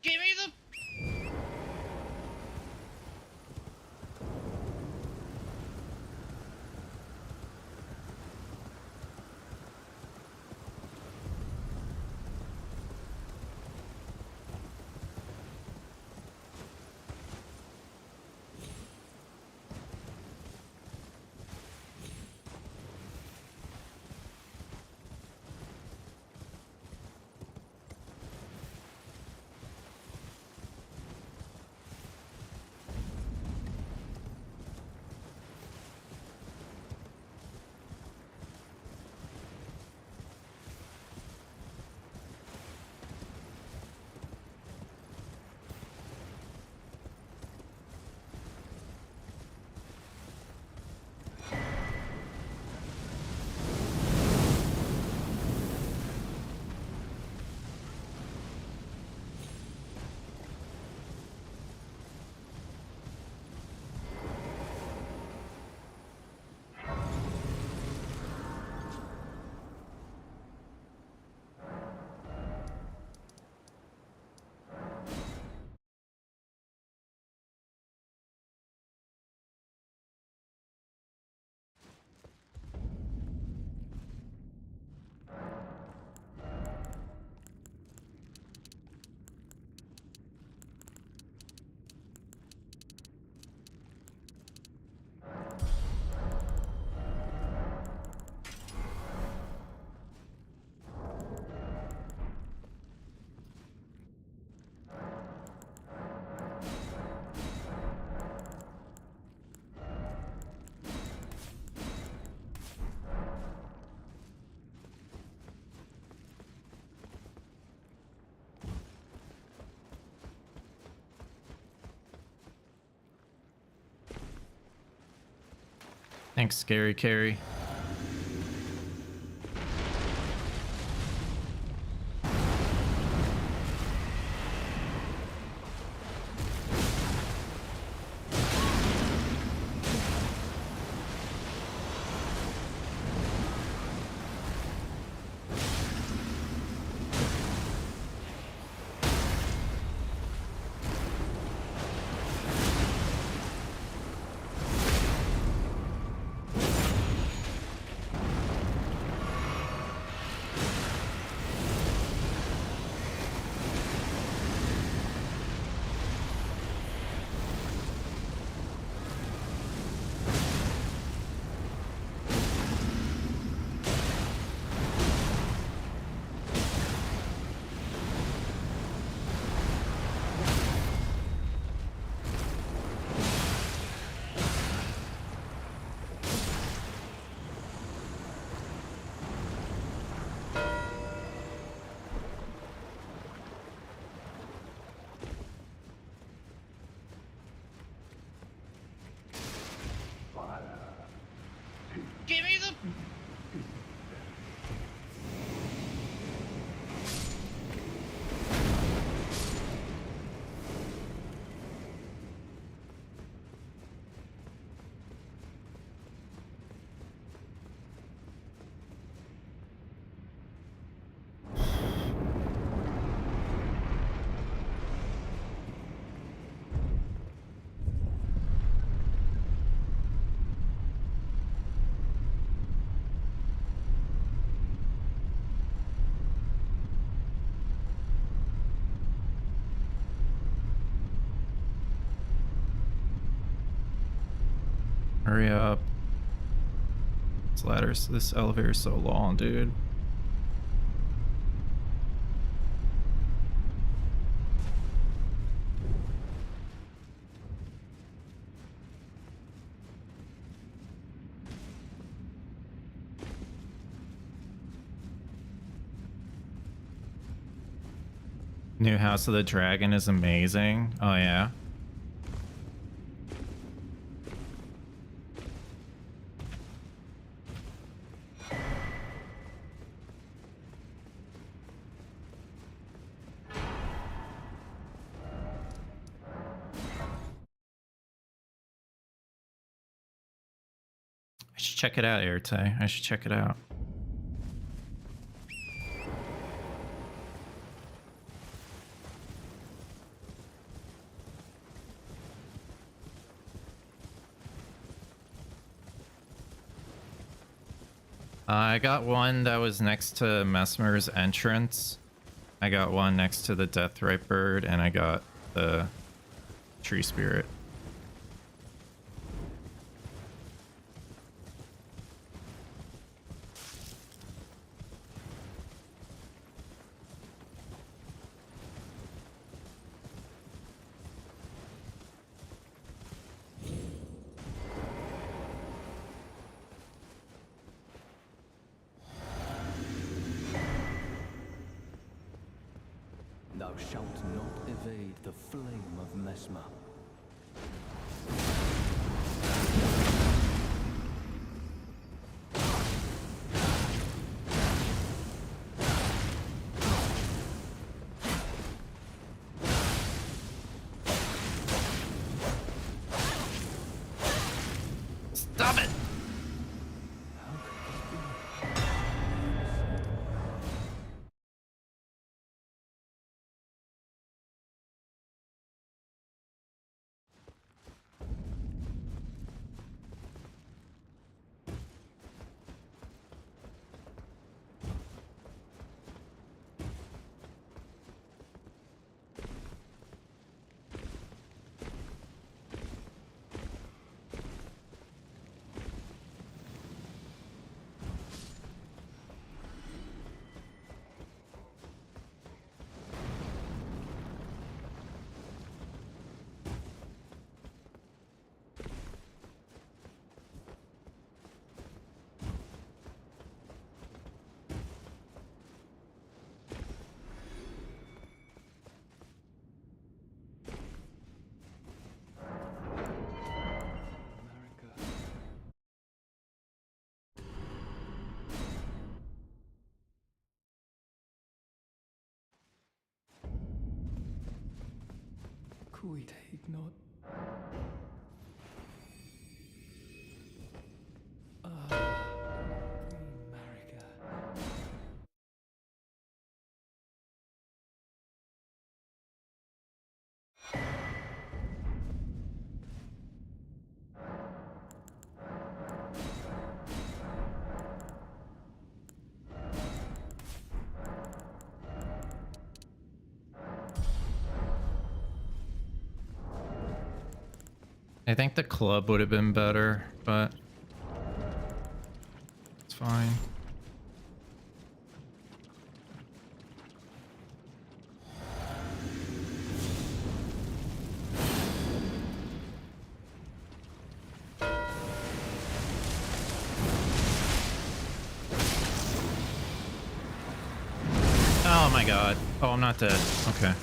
Give me the. Thanks, Scary Carrie. Hurry up. This elevator is so long, dude. New House of the Dragon is amazing. Oh yeah. I should check it out, Airtay. I should check it out. I got one that was next to Mesmer's entrance. I got one next to the Deathrite Bird, and I got the Tree Spirit. Thou shalt not evade the flame of Mesmer. Stop it! We take not. Queen Marika. I think the club would have been better, but it's fine. Oh my god. Oh, I'm not dead. Okay.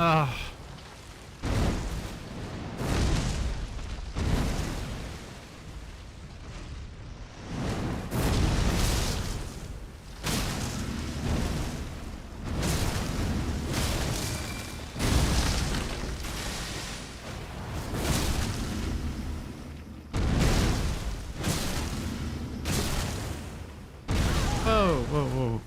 Ah. Whoa, whoa, whoa.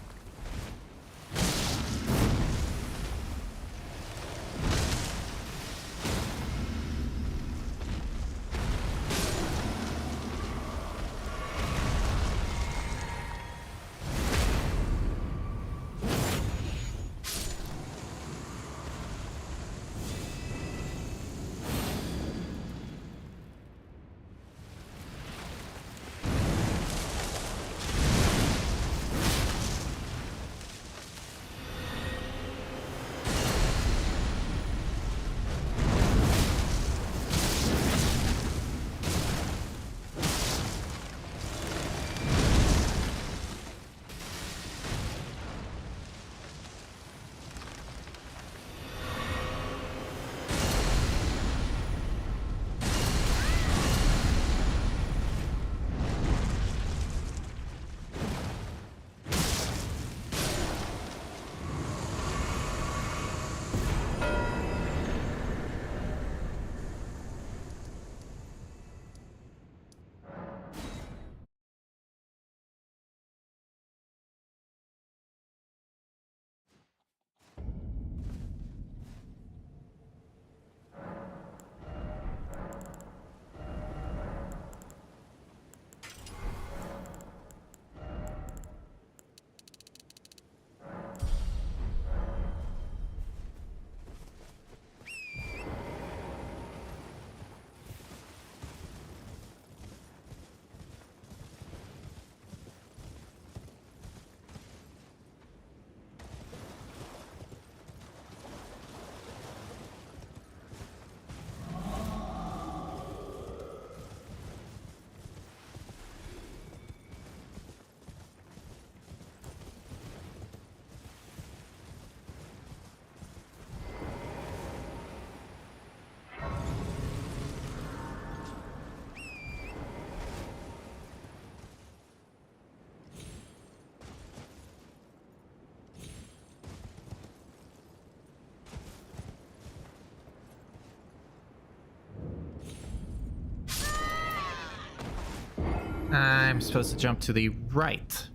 I'm supposed to jump to the right.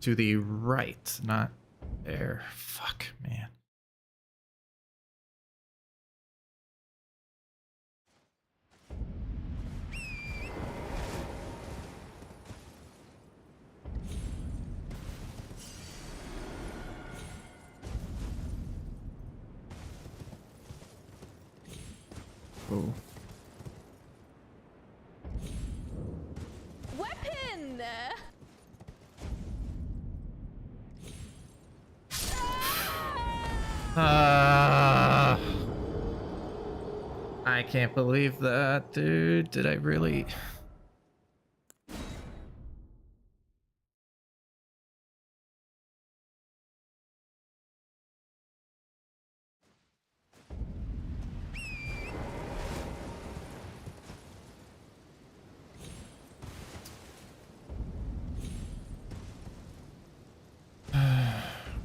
To the right, not there. Fuck, man. Oh. Weapon! I can't believe that, dude. Did I really?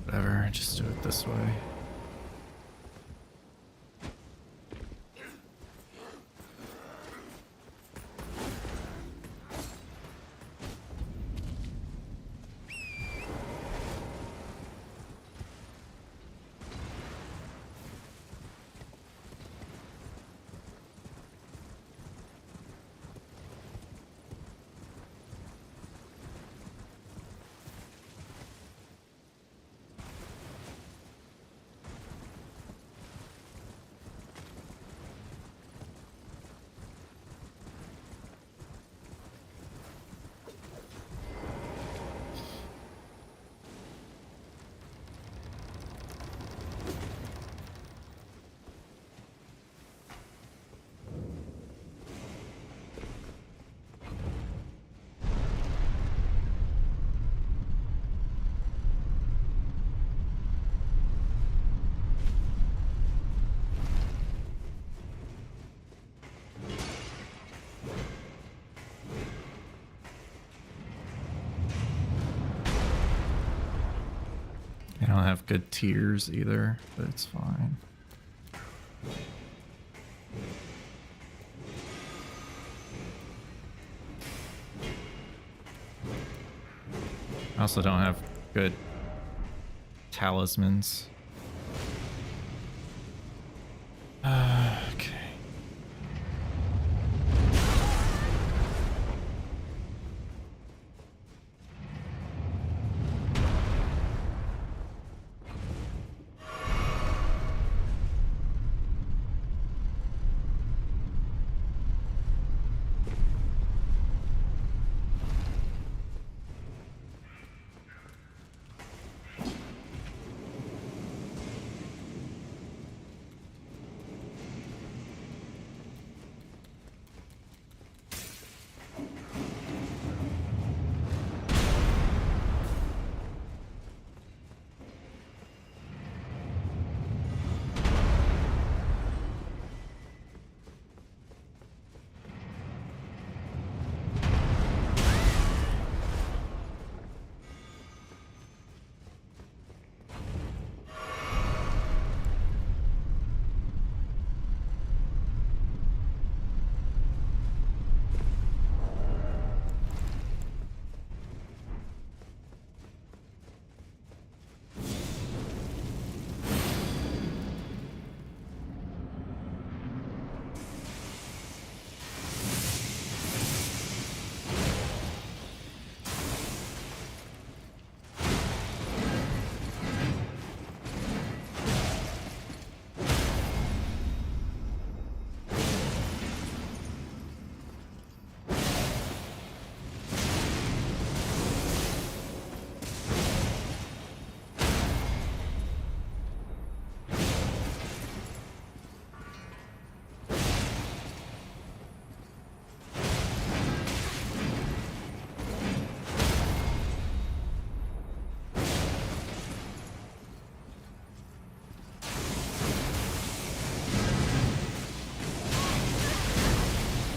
Whatever, just do it this way. I don't have good tiers either, but it's fine. I also don't have good talismans. Okay.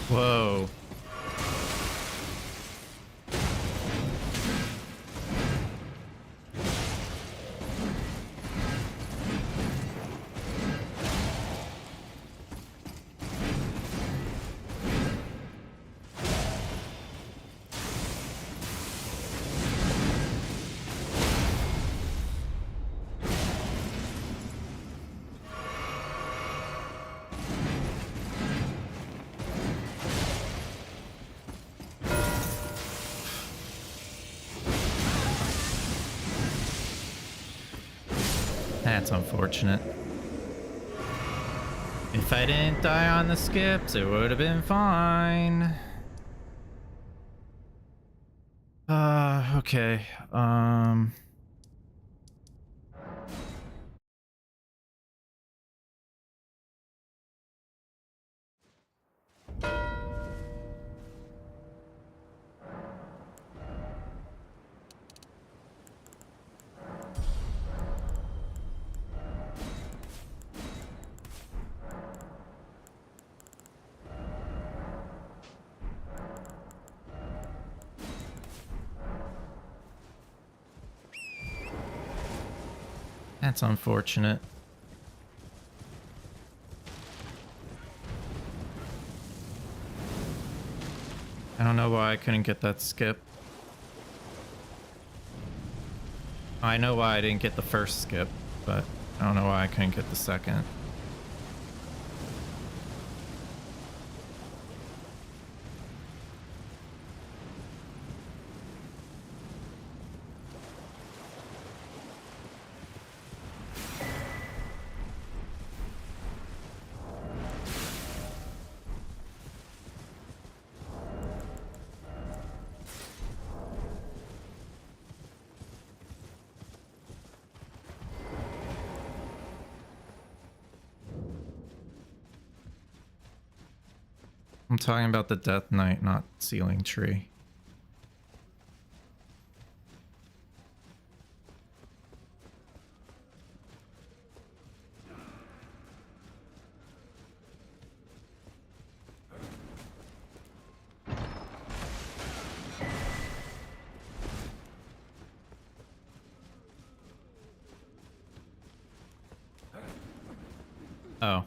Whoa. That's unfortunate. If I didn't die on the skips, it would have been fine. Okay. That's unfortunate. I don't know why I couldn't get that skip. I know why I didn't get the first skip, but I don't know why I couldn't get the second. I'm talking about the Death Knight, not Ceiling Tree. Oh.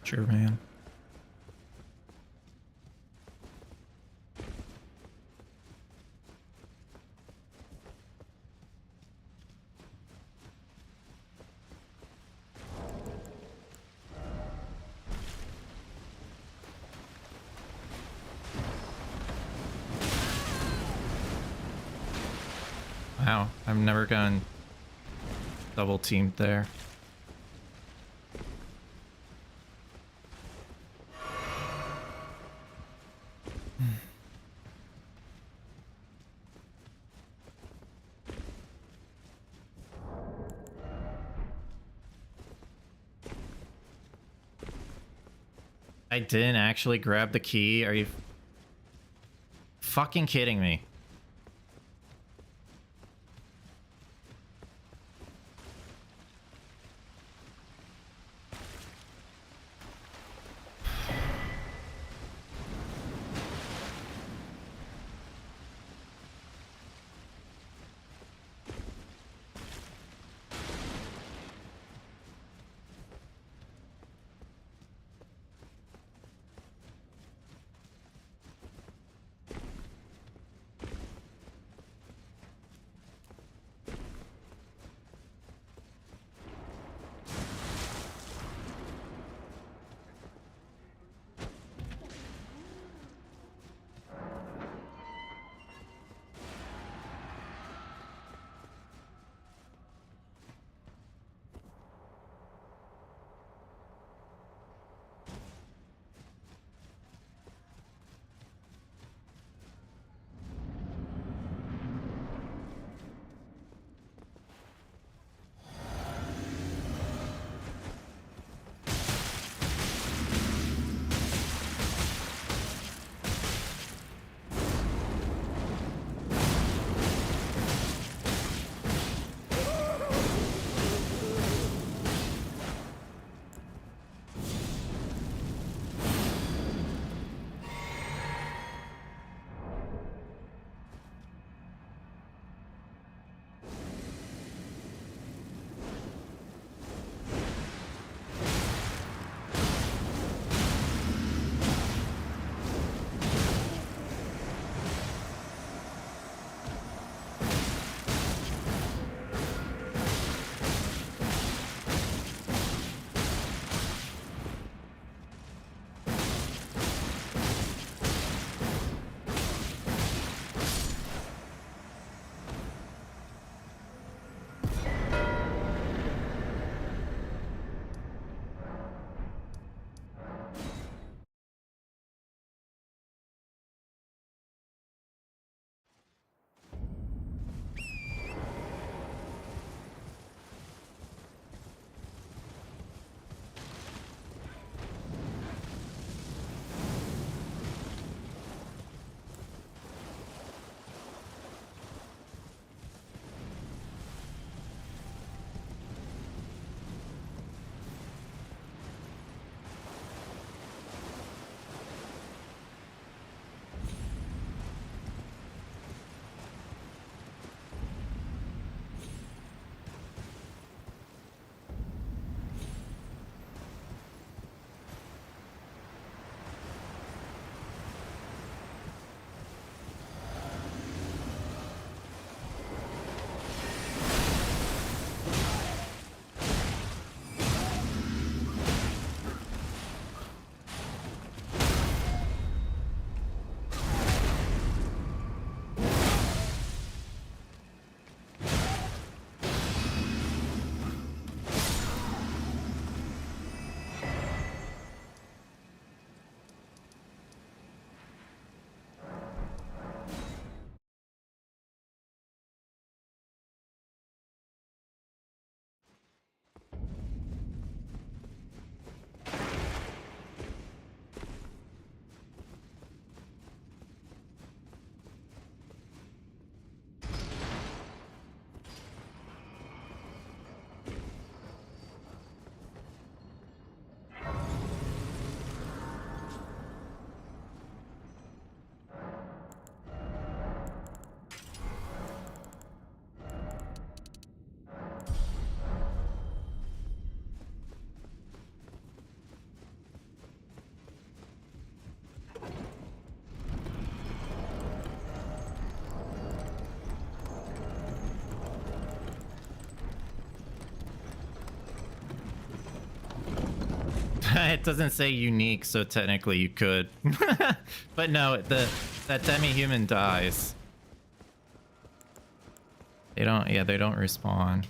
Sure, man. Wow, I've never gotten double teamed there. I didn't actually grab the key. Are you fucking kidding me? It doesn't say unique, so technically you could. But no, that demi-human dies. They don't, yeah, they don't respawn.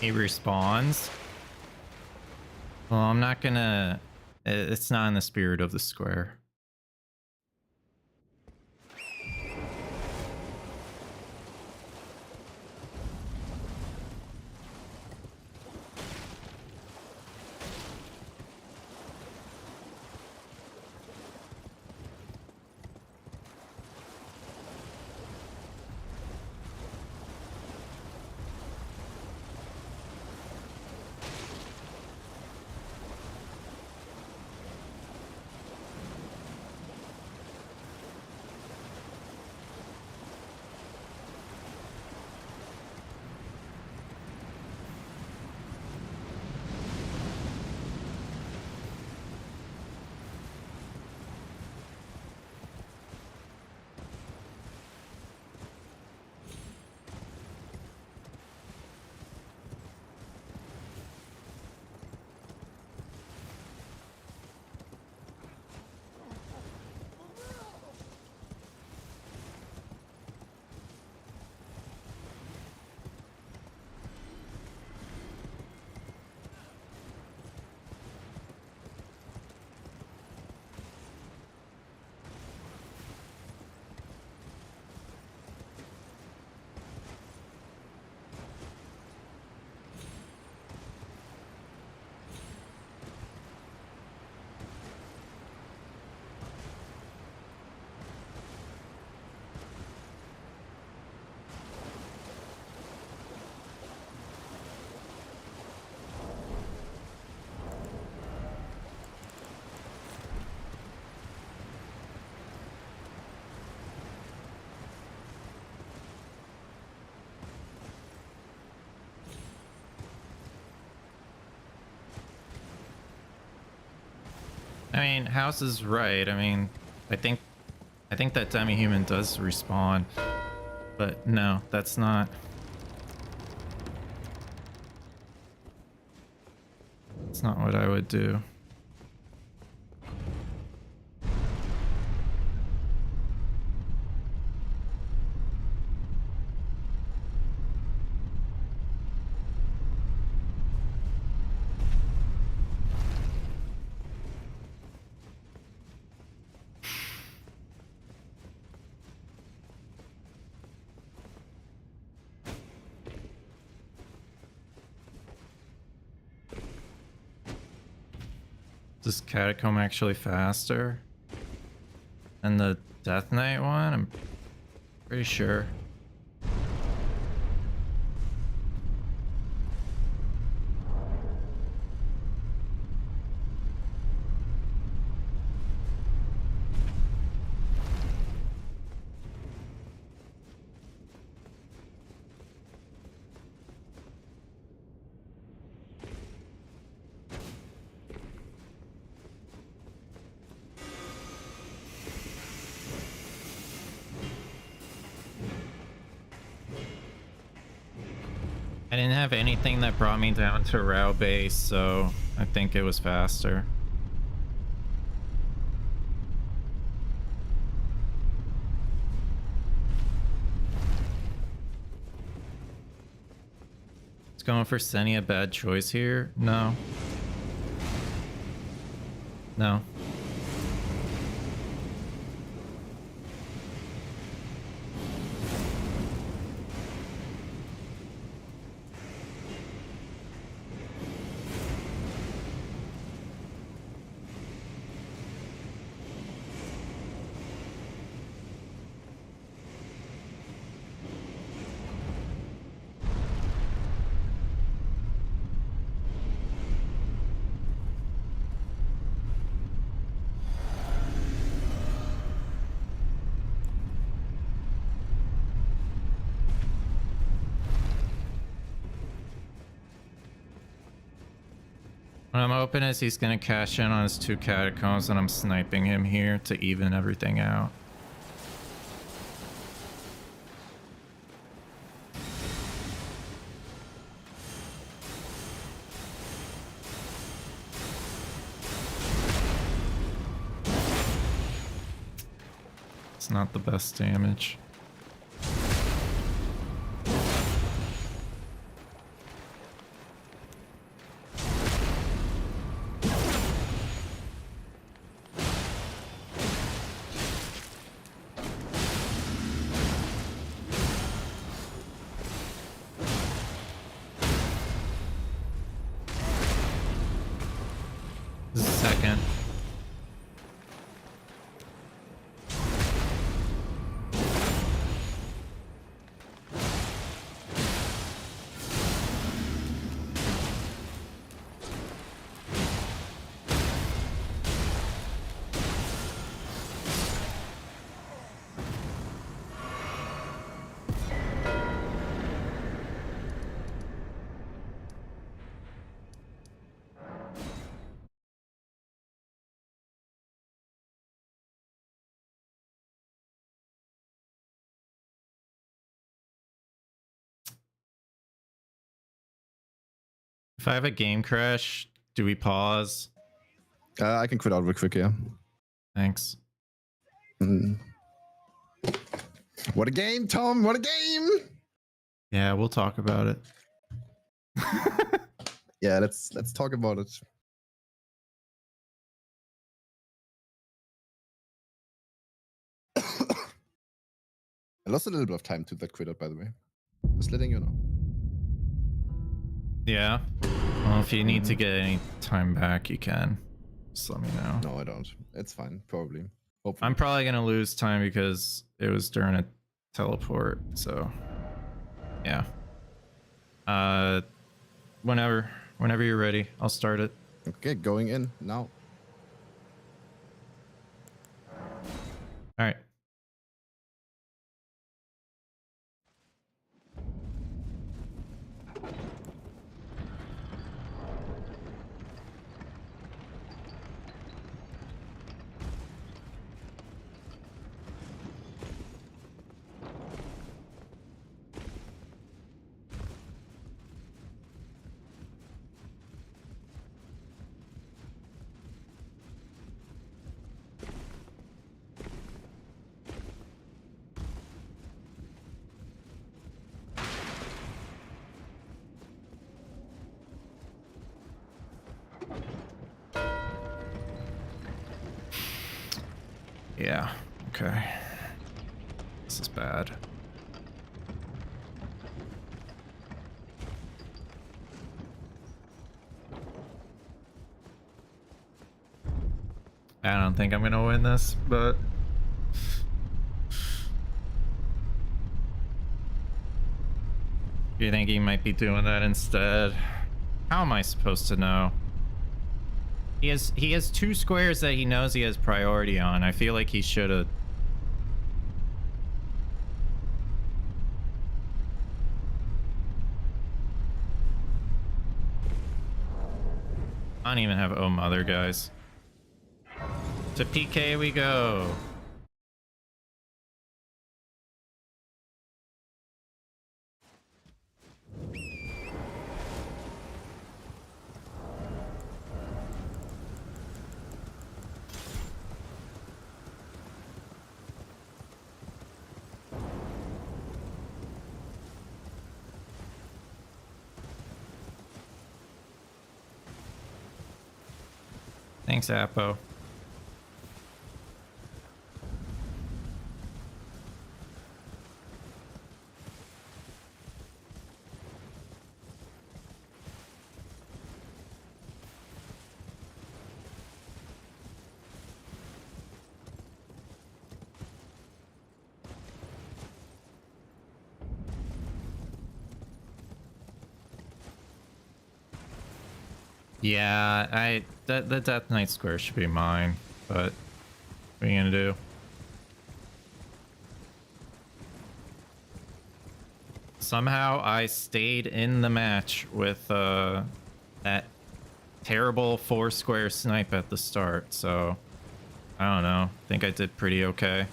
He respawns. Well, I'm not gonna... It's not in the spirit of the square. I mean, House is right. I mean, I think that demi-human does respawn, but no, that's not. It's not what I would do. Is Catacomb actually faster than the Death Knight one? I'm pretty sure. I didn't have anything that brought me down to Rao base, so I think it was faster. It's going for Senny a bad choice here? No. No. What I'm hoping is he's gonna cash in on his 2 catacombs and I'm sniping him here to even everything out. It's not the best damage. Second. If I have a game crash, do we pause? I can quit out real quick, yeah. Thanks. What a game, Tom! What a game! Yeah, we'll talk about it. Yeah, let's talk about it. I lost a little bit of time to that quit out, by the way. Just letting you know. Yeah. Well, if you need to get any time back, you can. Just let me know. No, I don't. It's fine, probably. Hopefully. I'm probably gonna lose time because it was during a teleport, so yeah. Whenever you're ready, I'll start it. Okay, going in now. All right. Yeah, okay. This is bad. I don't think I'm gonna win this, but you think he might be doing that instead? How am I supposed to know? He has 2 squares that he knows he has priority on. I feel like he should have. I don't even have Oh Mother, guys. To PK we go. Thanks, Appo. Yeah, the Death Knight square should be mine, but what are you gonna do? Somehow I stayed in the match with that terrible 4-square snipe at the start, so I don't know. I think I did pretty okay.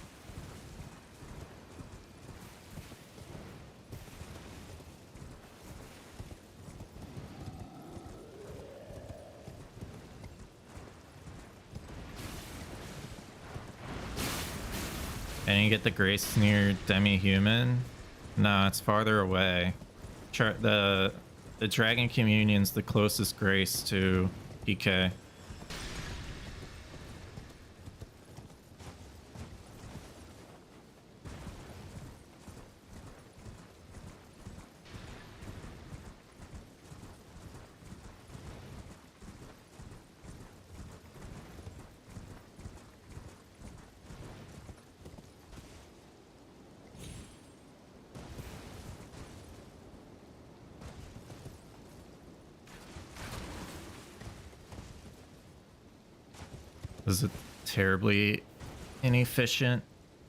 And you get the Grace near Demi-Human? Nah, it's farther away. The Dragon Communion's the closest Grace to PK. This is a terribly inefficient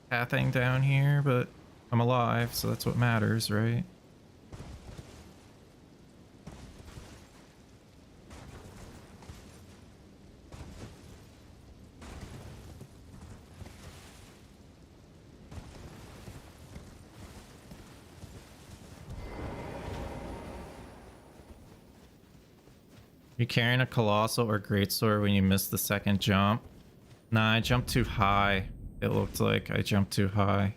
pathing down here, but I'm alive, so that's what matters, right? You carrying a Colossal or Greatsword when you miss the second jump? Nah, I jumped too high. It looked like I jumped too high.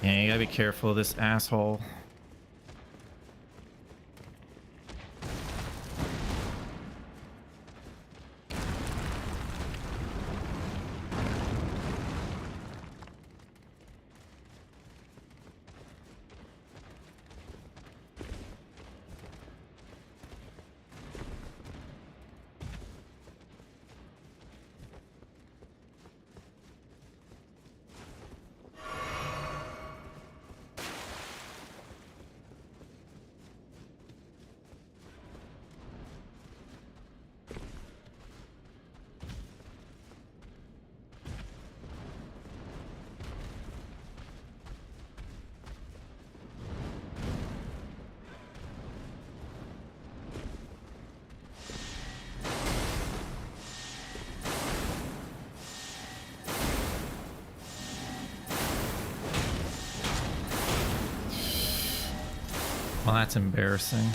Yeah, you gotta be careful of this asshole. Well, that's embarrassing.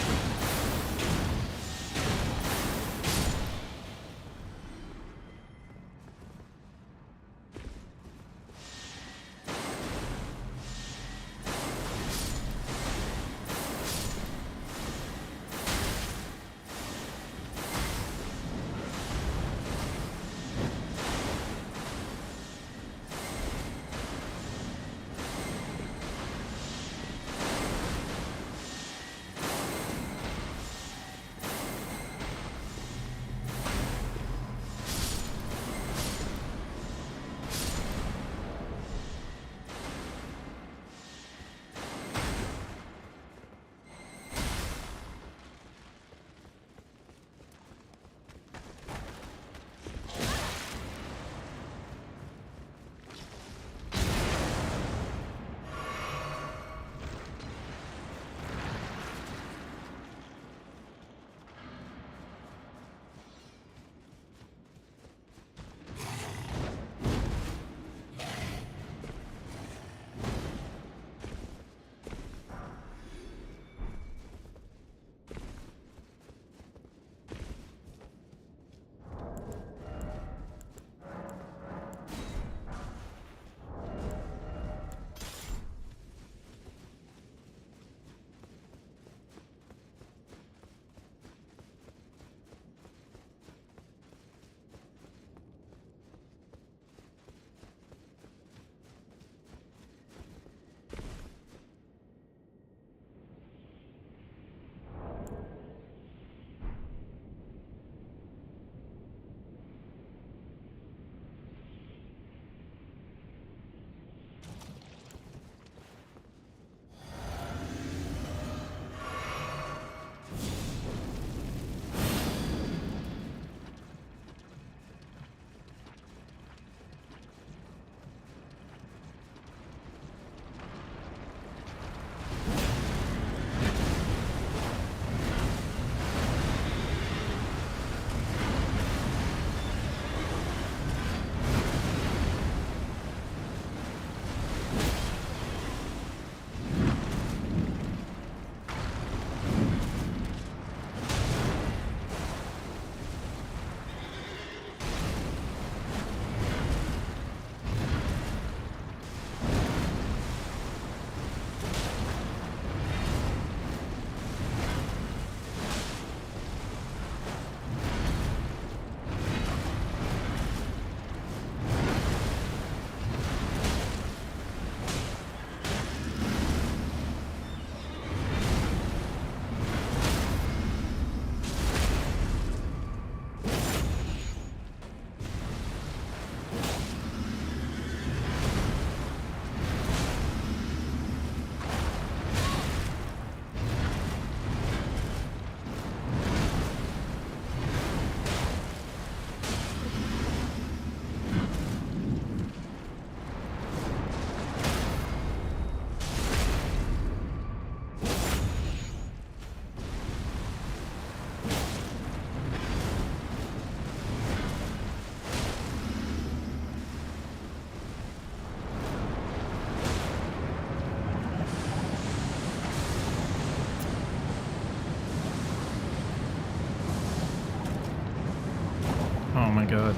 god.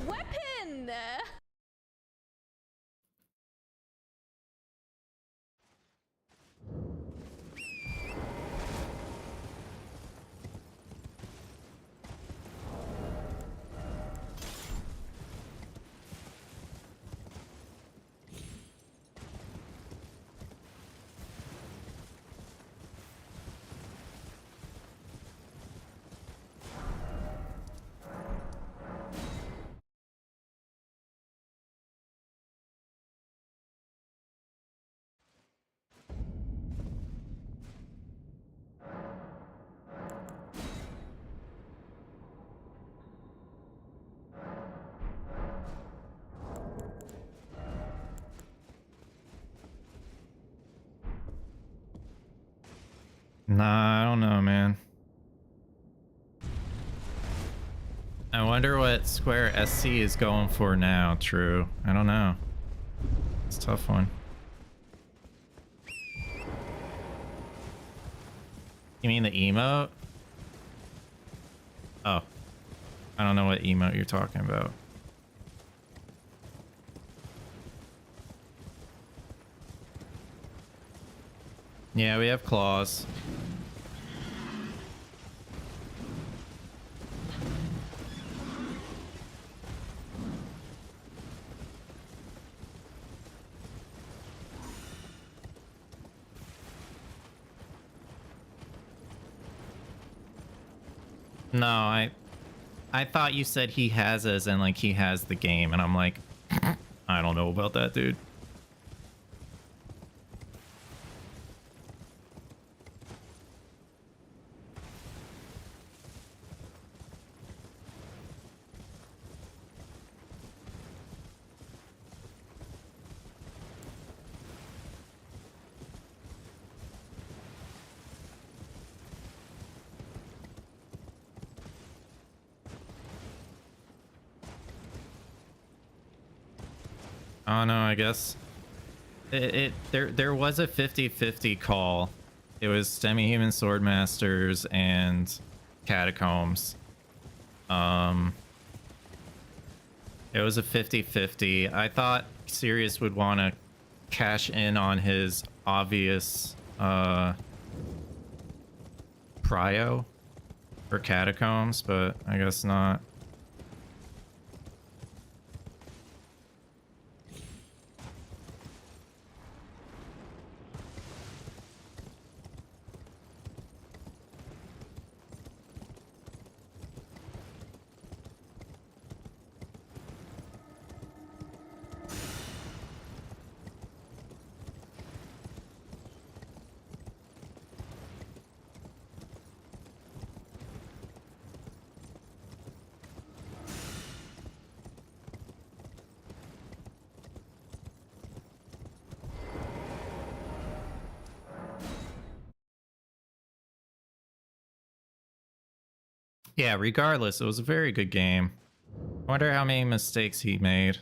Weapon! Nah, I don't know, man. I wonder what Square SC is going for now, True. I don't know. It's a tough one. You mean the emote? Oh. I don't know what emote you're talking about. Yeah, we have claws. No, I thought you said he has as in like he has the game, and I'm like, I don't know about that, dude. Oh no, I guess there was a 50-50 call. It was Semi-Human Swordmasters and Catacombs. It was a 50-50. I thought Sirius would want to cash in on his obvious prio for Catacombs, but I guess not. Yeah, regardless, it was a very good game. I wonder how many mistakes he made.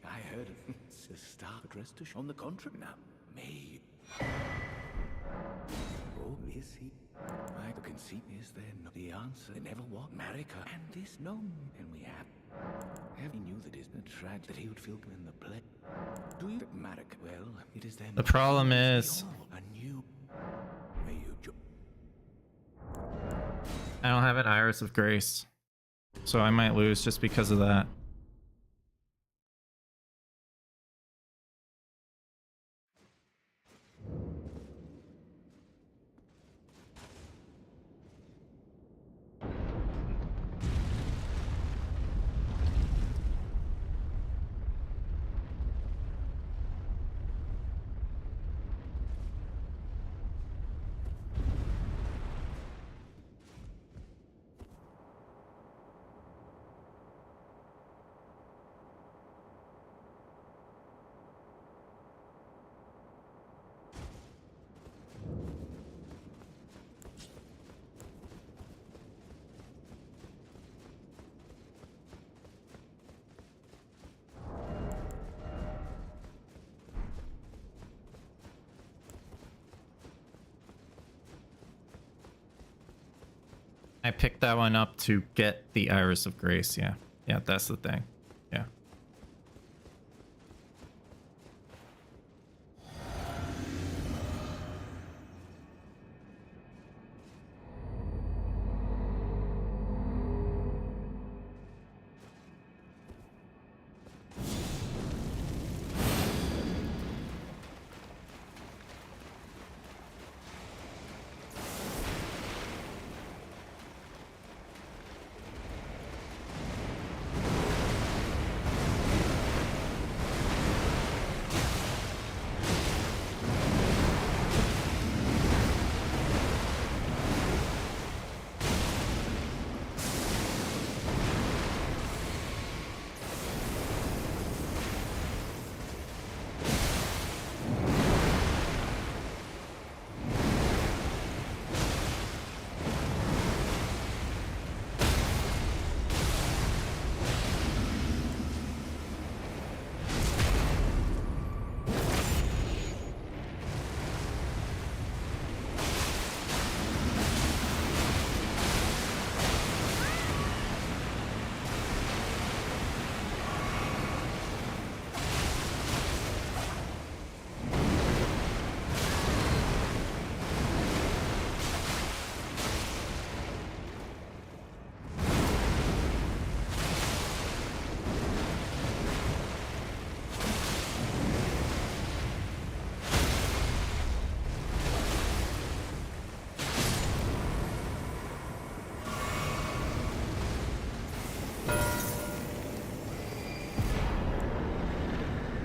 I heard it's a star addressed to on the contract now. Me. Oh, is he? I can see is there not the answer. They never was America and this known, and we have. He knew that it's a tragedy that he would feel in the play. Do you, America? Well, it is then. The problem is, a new. May you I don't have an Iris of Grace, so I might lose just because of that. I picked that one up to get the Iris of Grace. Yeah. Yeah, that's the thing. Yeah.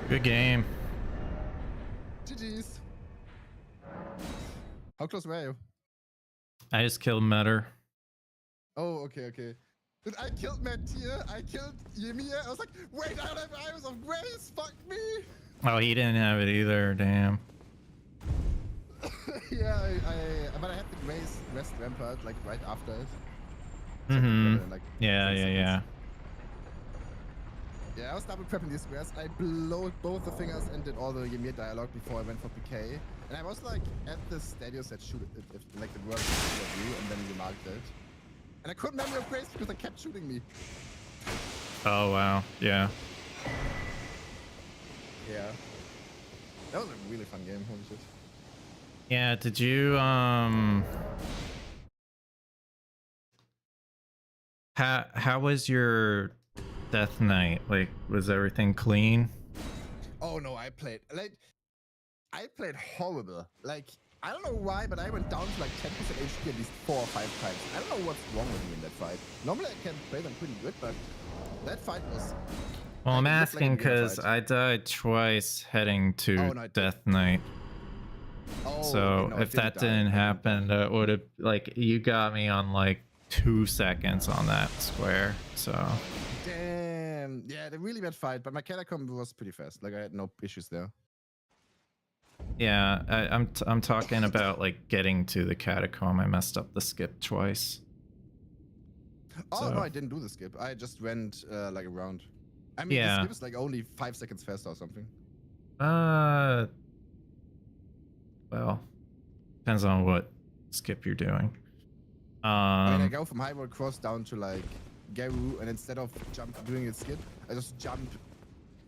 Good game. GG's. How close were you? I just killed Metter. Oh, okay, okay. Dude, I killed Mattia, I killed Ymir. I was like, wait, I don't have Iris of Grace, fuck me. Oh, he didn't have it either. Damn. Yeah, but I had the Grace West Rampart like right after it. Mm-hmm. Like, Yeah, yeah, yeah. Yeah, I was double prepping these squares. I blowed both the fingers and did all the Ymir dialogue before I went for PK. And I was like at the stadio set shoot it if like the word you and then you marked it. And I couldn't memory of Grace because they kept shooting me. Oh wow. Yeah. Yeah. That was a really fun game, holy shit. Yeah, did you how was your death night? Like, was everything clean? Oh no, I played horrible. Like, I don't know why, but I went down to like 10% HP at least 4 or 5 times. I don't know what's wrong with me in that fight. Normally I can play them pretty good, but that fight was... Well, I'm like asking a because fight. I died twice heading to no, Death Knight. Oh, So okay, no, if that didn't happen, that would have, like, you got me on like 2 seconds on that square. So Damn. Yeah, the really bad fight, but my catacomb was pretty fast. Like, I had no issues there. yeah, I'm talking about like getting to the catacomb. I messed up the skip twice. Oh So- no, I didn't do the skip. I just went like around. I mean, Yeah. the skip is like only 5 seconds faster or something. Well, depends on what skip you're doing. I mean, I go from Highwall Cross down to like Garu, and instead of doing a skip, I just jump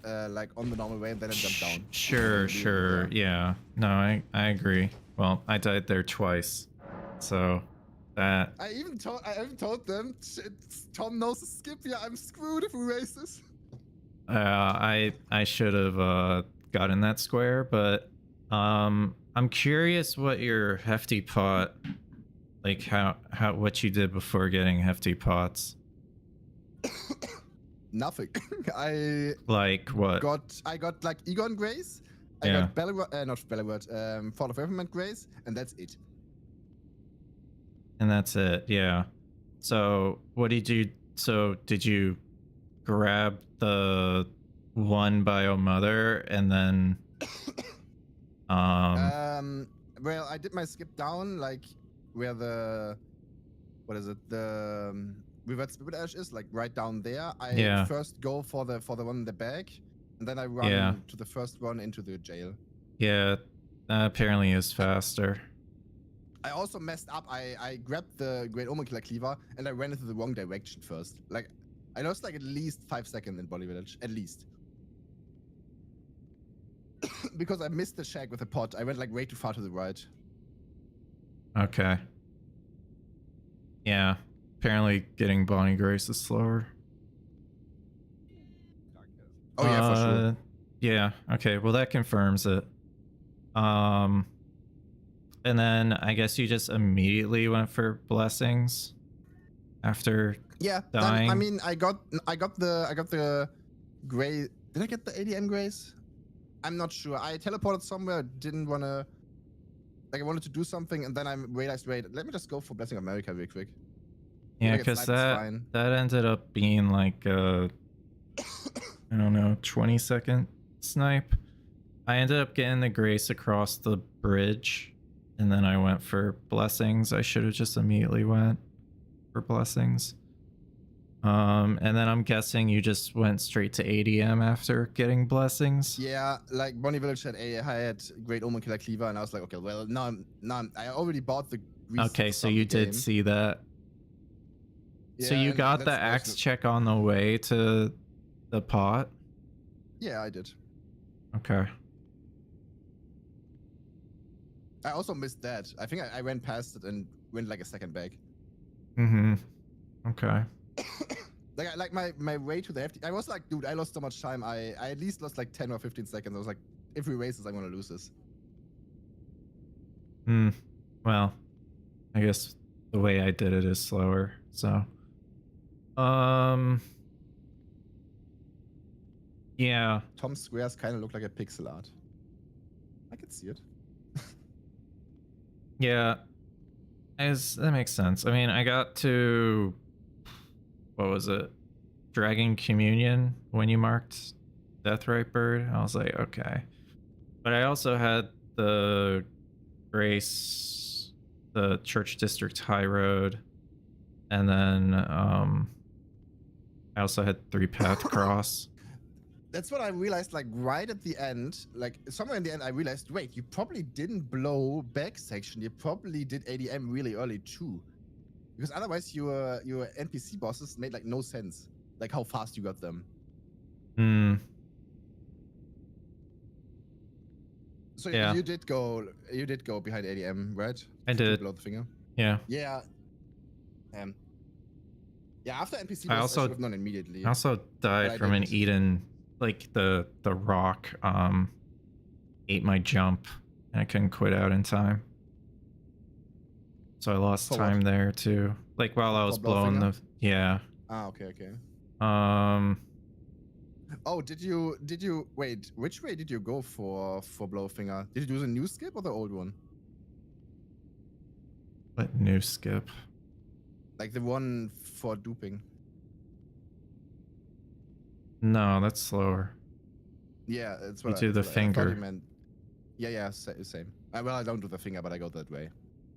like on the normal way and then I jump down. Sure, sure. Yeah. No, I agree. Well, I died there twice. So that I even told them, shit, Tom knows the skip. Yeah, I'm screwed if we race this. I should have gotten that square, but I'm curious what your hefty pot, like how what you did before getting hefty pots. Nothing. I what? I got like Egon Grace. I Yeah. got not Bellerword, Fall of Reverment Grace, and that's it. And that's it. Yeah. So what did you? So did you grab the one bio mother and then? Well, I did my skip down like where the the Revered Spirit Ash is, like right down there. I first go for the one in the back, and then I run to the first one into the jail. Yeah, that apparently is faster. I also messed up. I grabbed the Great Omen Killer Cleaver and I ran into the wrong direction first. Like, I lost like at least 5 seconds in Bonnie Village, at least. Because I missed the shack with the pot. I went like way too far to the right. Okay. Yeah. Apparently getting Bonnie Grace is slower. Oh yeah, for sure. Yeah. Okay. Well, that confirms it. And then I guess you just immediately went for blessings after Yeah. dying. I mean, I got the gray. Did I get the ADM grace? I'm not sure. I teleported somewhere. Didn't wanna. Like I wanted to do something, and then I realized, wait, let me just go for Blessing America real quick. Yeah, If I get because sniped, it's fine. that ended up being like a, I don't know, 20-second snipe. I ended up getting the grace across the bridge, and then I went for blessings. I should have just immediately went for blessings. And then I'm guessing you just went straight to ADM after getting blessings. Yeah, like Bonnie Village had I had Great Omen Killer Cleaver, and I was like, okay, well, I already bought the. Okay, so you did see that. So Yeah, you and got the that's axe check on the way to the pot? Yeah, I did. Okay. I also missed that. I think I went past it and went like a second back. Mm-hmm. Okay. Like my way to the FT, I was like, dude, I lost so much time. I at least lost like 10 or 15 seconds. I was like, if we race this, I'm gonna lose this. Well, I guess the way I did it is slower, so. Yeah. Tom squares kind of look like a pixel art. I can see it. Yeah. That makes sense. I mean, I got to, what was it? Dragon Communion when you marked Deathrite Bird. I was like, okay. But I also had the Grace, the Church District High Road, and then I also had 3 Path Cross. That's what I realized, like right at the end, like somewhere in the end, I realized, wait, you probably didn't blow back section. You probably did ADM really early too, because otherwise your NPC bosses made like no sense, like how fast you got them. So yeah. you did go behind ADM, right? I did. Blow the finger. Yeah. Yeah. Yeah. After NPC, I should have known immediately. I also died from an Eden. Like the rock ate my jump and I couldn't quit out in time. So I lost time there too. Like while I was blowing the Ah, okay. Oh, did you wait, which way did you go for Blowfinger? Did you do the new skip or the old one? What new skip? Like the one for duping. No, that's slower. Yeah, it's what you do the finger. I thought you meant. Yeah, same. Well, I don't do the finger, but I go that way.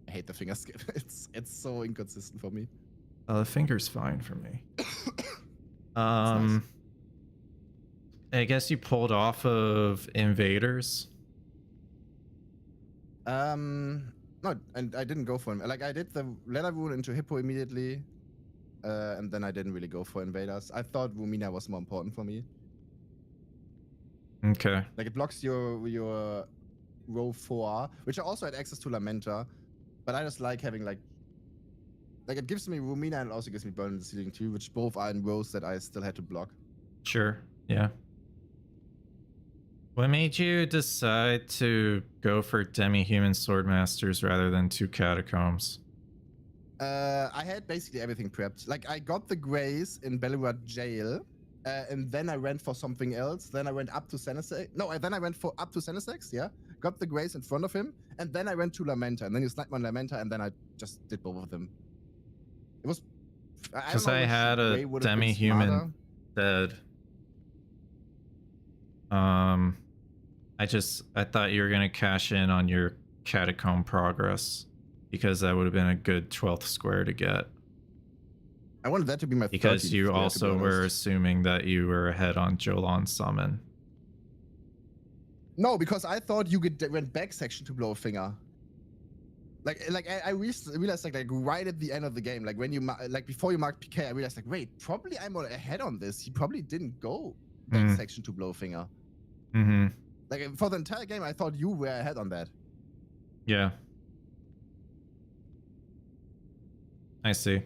I hate the finger skip. It's so inconsistent for me. The finger's fine for me. Nice. I guess you pulled off of Invaders. No, and I didn't go for him. Like I did the leather wound into Hippo immediately. And then I didn't really go for Invaders. I thought Wumina was more important for me. Okay. Like it blocks your row 4, which I also had access to Lamenta, but I just like having like it gives me Wumina and it also gives me Burn in the Ceiling too, which both are in rows that I still had to block. Sure. Yeah. What made you decide to go for Demi-Human Swordmasters rather than 2 Catacombs? I had basically everything prepped. Like I got the Grace in Belgrade Jail, and then I went for something else. Then I went up to Senesex. No, then I went up to Senesex, yeah. Got the Grace in front of him, and then I went to Lamenta, and then you sniped my Lamenta, and then I just did both of them. It was... Because I had a Demi-Human dead. I thought you were gonna cash in on your Catacomb progress, because that would have been a good 12th square to get. I wanted that to be my 13th because you square, also were assuming that you were ahead on Jolan Summon. No, because I thought you went back section to blow a finger. I realized like right at the end of the game, like when you like before you marked PK, I realized like wait, probably I'm ahead on this. He probably didn't go back section to Blowfinger. Mm-hmm. Like for the entire game, I thought you were ahead on that. Yeah. I see.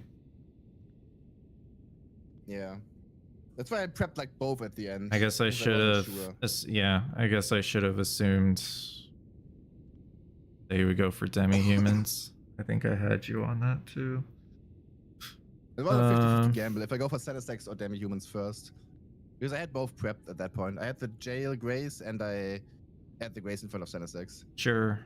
Yeah. That's why I prepped like both at the end. I guess I should have. Sure. Yeah, I guess I should have assumed that you would go for demi-humans. I think I had you on that too. It was a 50-50 gamble if I go for Senesex or demi-humans first. Because I had both prepped at that point. I had the jail Grace and I had the Grace in front of Senesex. Sure.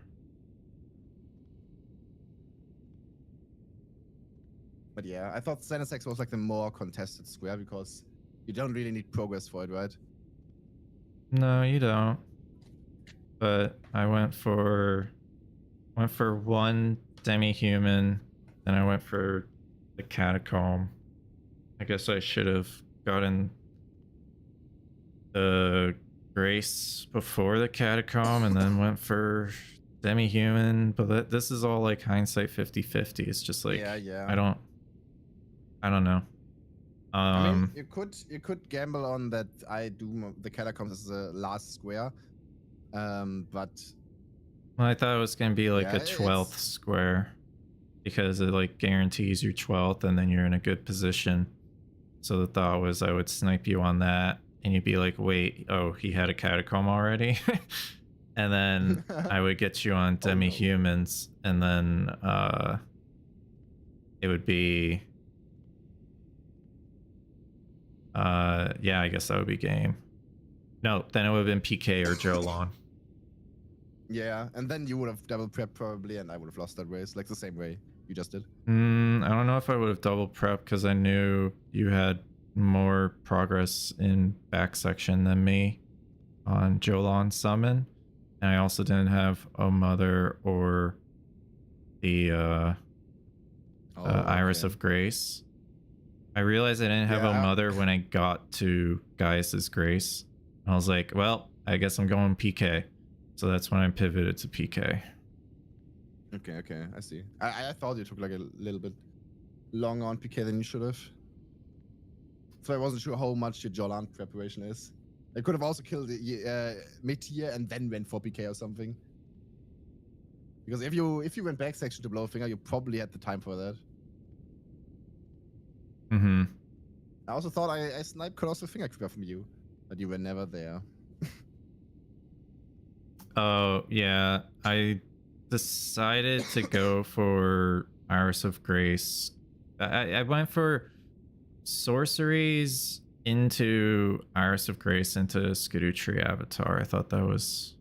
But yeah, I thought Senesex was like the more contested square because you don't really need progress for it, right? No, you don't. But I went for one demi-human, then I went for the catacomb. I guess I should have gotten the Grace before the catacomb and then went for demi-human. But this is all like hindsight 50-50. It's just like yeah. I don't know. I mean, you could gamble on that I do the catacombs as the last square, but well, I thought it was gonna be like yeah, a 12th square because it like guarantees your 12th and then you're in a good position. So the thought was I would snipe you on that and you'd be like, wait, oh, he had a catacomb already. And then I would get you on demi-humans and then it would be yeah, I guess that would be game. No, then it would have been PK or Jolon. Yeah, and then you would have double prep probably, and I would have lost that race, like the same way you just did. I don't know if I would have double prep because I knew you had more progress in back section than me on Jolon summon, and I also didn't have a mother or the Iris of Grace. I realized I didn't have a mother when I got to Gaius's Grace. I was like, well, I guess I'm going PK. So that's when I pivoted to PK. Okay, I see. I thought you took like a little bit longer on PK than you should have. So I wasn't sure how much your Jolan preparation is. I could have also killed the mid-tier and then went for PK or something. Because if you went back section to Blowfinger, you probably had the time for that. Mm-hmm. I also thought I sniped Colossal Finger Creeper from you, but you were never there. Oh, yeah. I decided to go for Iris of Grace. I went for sorceries into Iris of Grace into Skadutri Avatar. I thought that was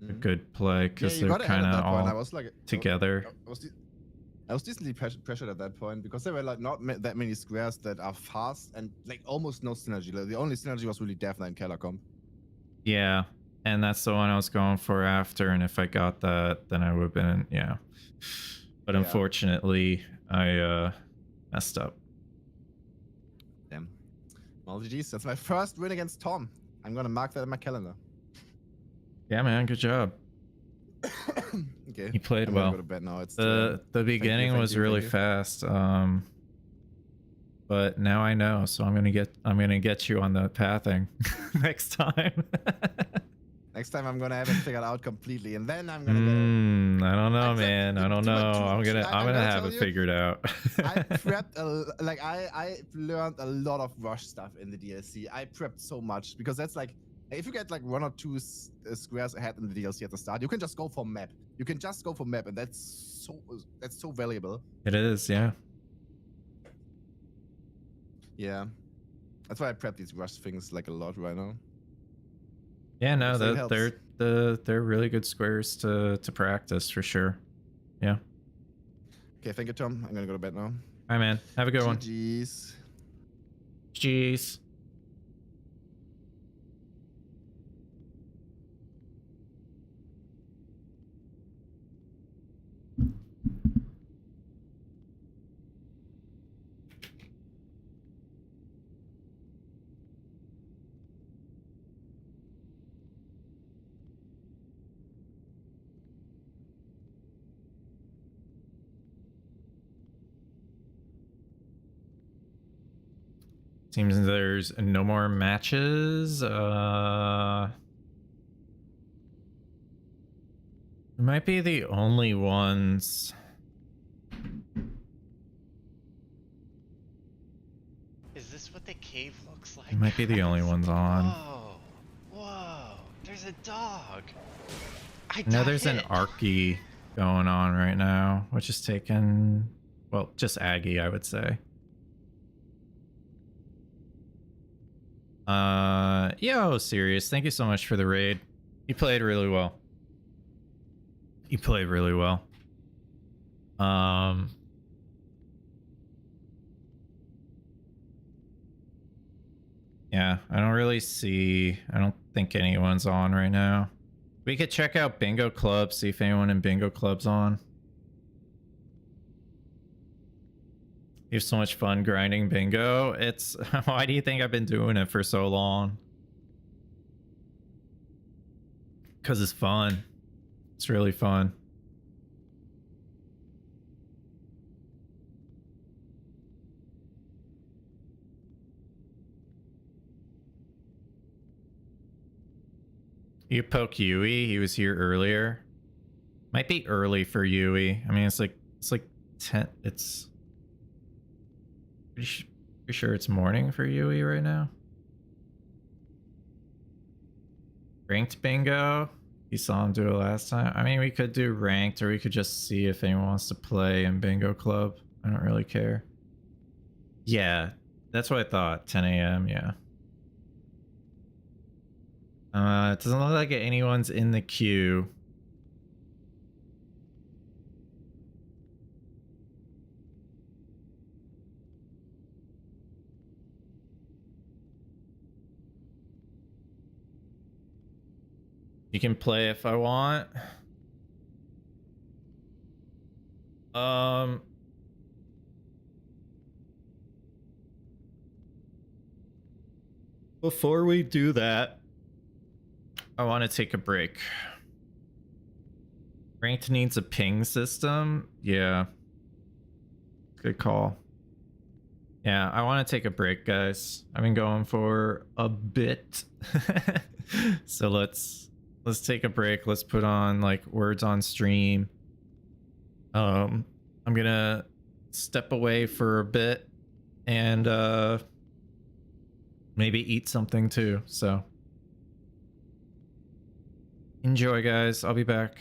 a good play because they're kind of all together. I was decently pressured at that point because there were like not that many squares that are fast and like almost no synergy. Like, the only synergy was really Death Knight and Kellercomb. Yeah, and that's the one I was going for after. And if I got that, then I would have been, yeah. But unfortunately, I messed up. Damn. Well, GG's. That's my first win against Tom. I'm gonna mark that in my calendar. Yeah, man. Good job. Okay. He played I'm well. Go to bed now. It's the beginning was really fast. But now I know, so I'm gonna get you on the pathing next time. Next time I'm gonna have it figured out completely, and then I'm gonna. I don't know, man. I don't know. I'm gonna have it figured out. I prepped I learned a lot of rush stuff in the DLC. I prepped so much because that's like, if you get like 1 or 2 squares ahead in the DLC at the start, you can just go for map. You can just go for map, and that's so valuable. It is, yeah. Yeah, that's why I prep these rush things like a lot right now. Yeah, no, they're really good squares to practice for sure. Yeah. Okay, thank you, Tom. I'm gonna go to bed now. Hi, man. Have a good one. GG's. Jeez. Seems there's no more matches. It might be the only ones. Is this what the cave looks like? It might be the only ones on. Whoa. Whoa. There's a dog. I No, got there's an hit. Arky going on right now, which is taken, well, just Aggie, I would say. Yo, Serious, thank you so much for the raid. You played really well. You played really well. Yeah, I don't think anyone's on right now. We could check out Bingo Club, see if anyone in Bingo Club's on. You have so much fun grinding bingo. It's why do you think I've been doing it for so long? Because it's fun. It's really fun. You poke Yui. He was here earlier. Might be early for Yui. I mean, it's like 10. It's pretty sure it's morning for Yui right now. Ranked bingo. You saw him do it last time. I mean, we could do ranked, or we could just see if anyone wants to play in Bingo Club. I don't really care. Yeah, that's what I thought. 10 a.m. Yeah. It doesn't look like anyone's in the queue. You can play if I want. Before we do that, I want to take a break. Ranked needs a ping system. Yeah. Good call. Yeah, I want to take a break, guys. I've been going for a bit. So let's take a break. Let's put on like words on stream. I'm gonna step away for a bit and maybe eat something too. So enjoy, guys. I'll be back.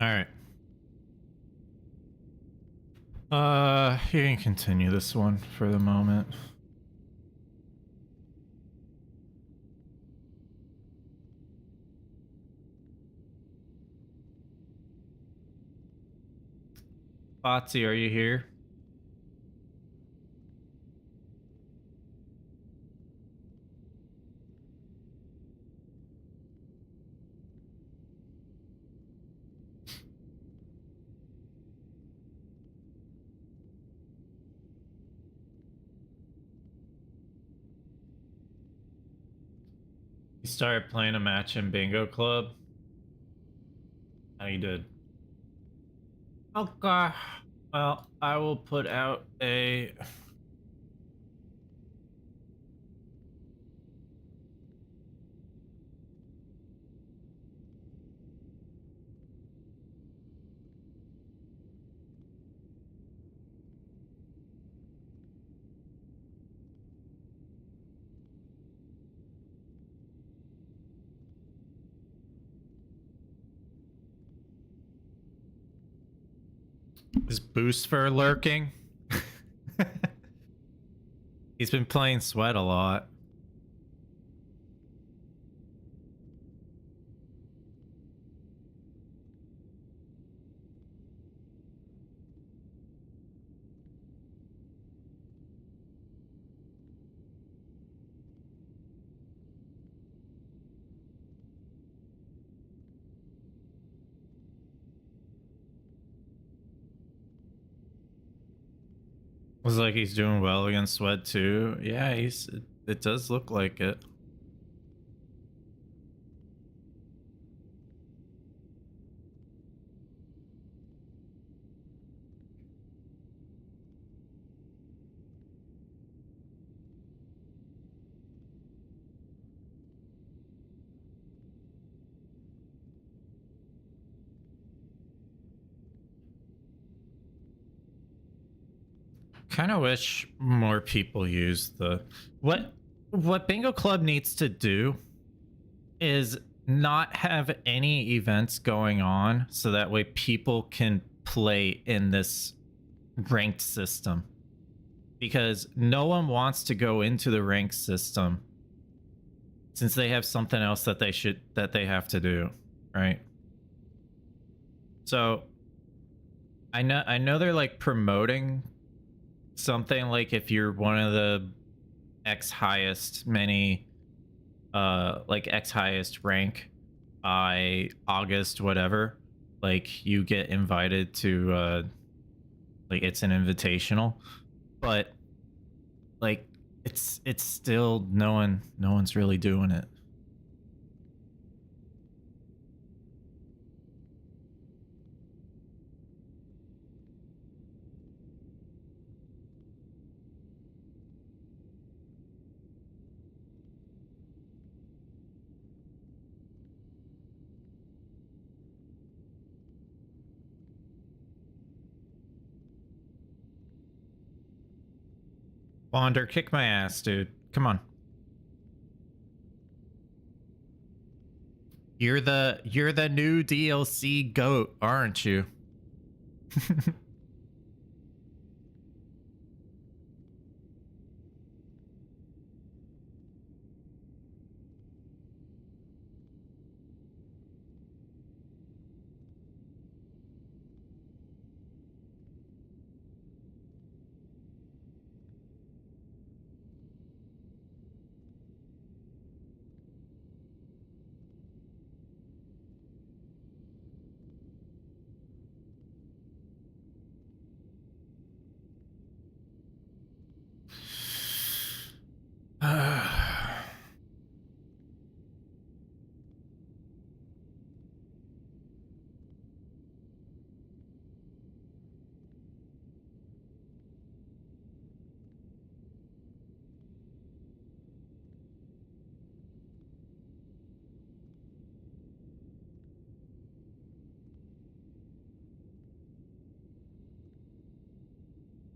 All right. You can continue this one for the moment. Fotsy, are you here? You started playing a match in Bingo Club? How you did? Okay. Well, I will put out a... Is Boost for lurking? He's been playing Sweat a lot. Looks like he's doing well against Sweat too. Yeah, it does look like it. Kind of wish more people use the what Bingo Club needs to do is not have any events going on so that way people can play in this ranked system, because no one wants to go into the ranked system since they have something else that they have to do, right? So I know they're like promoting something like if you're one of the X highest many like X highest rank by August whatever, like you get invited to like it's an invitational, but like it's still no one's really doing it. Wander, kick my ass, dude. Come on. You're the new DLC goat, aren't you?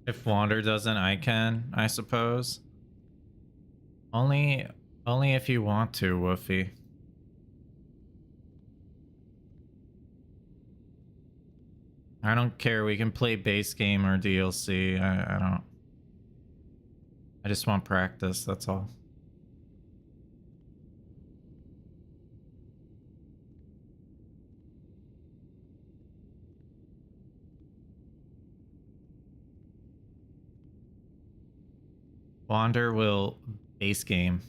If Wander doesn't, I can, I suppose. Only if you want to, Woofy. I don't care. We can play base game or DLC. I don't. I just want practice. That's all. Wander will base game.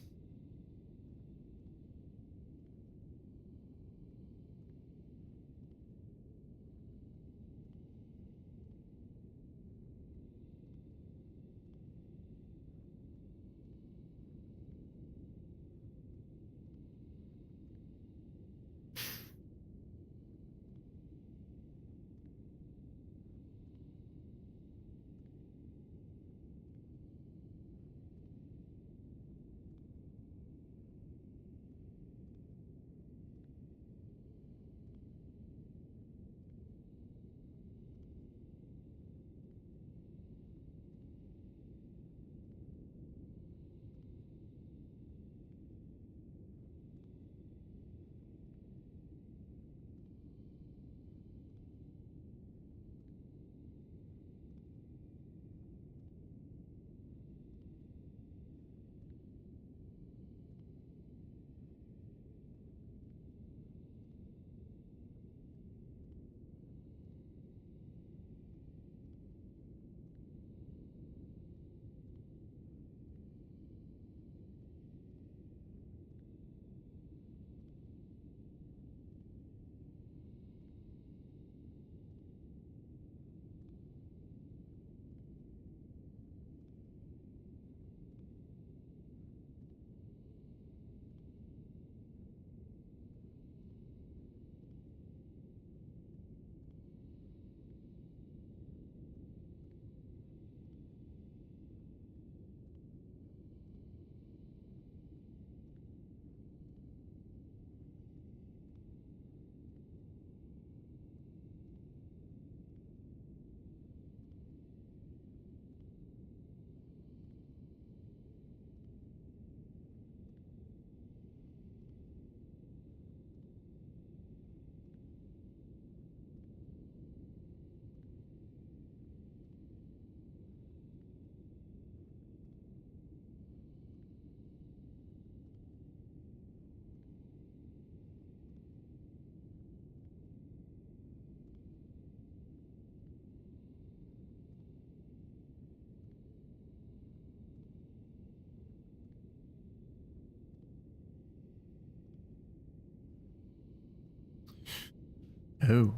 Oh.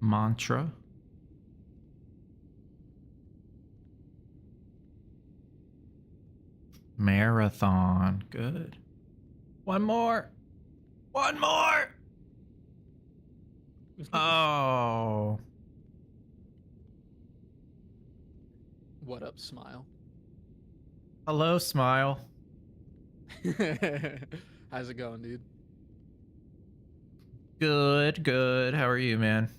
Mantra. Marathon. Good. One more. One more. Oh. What up, Smile? Hello, Smile. How's it going, dude? Good, good. How are you, man?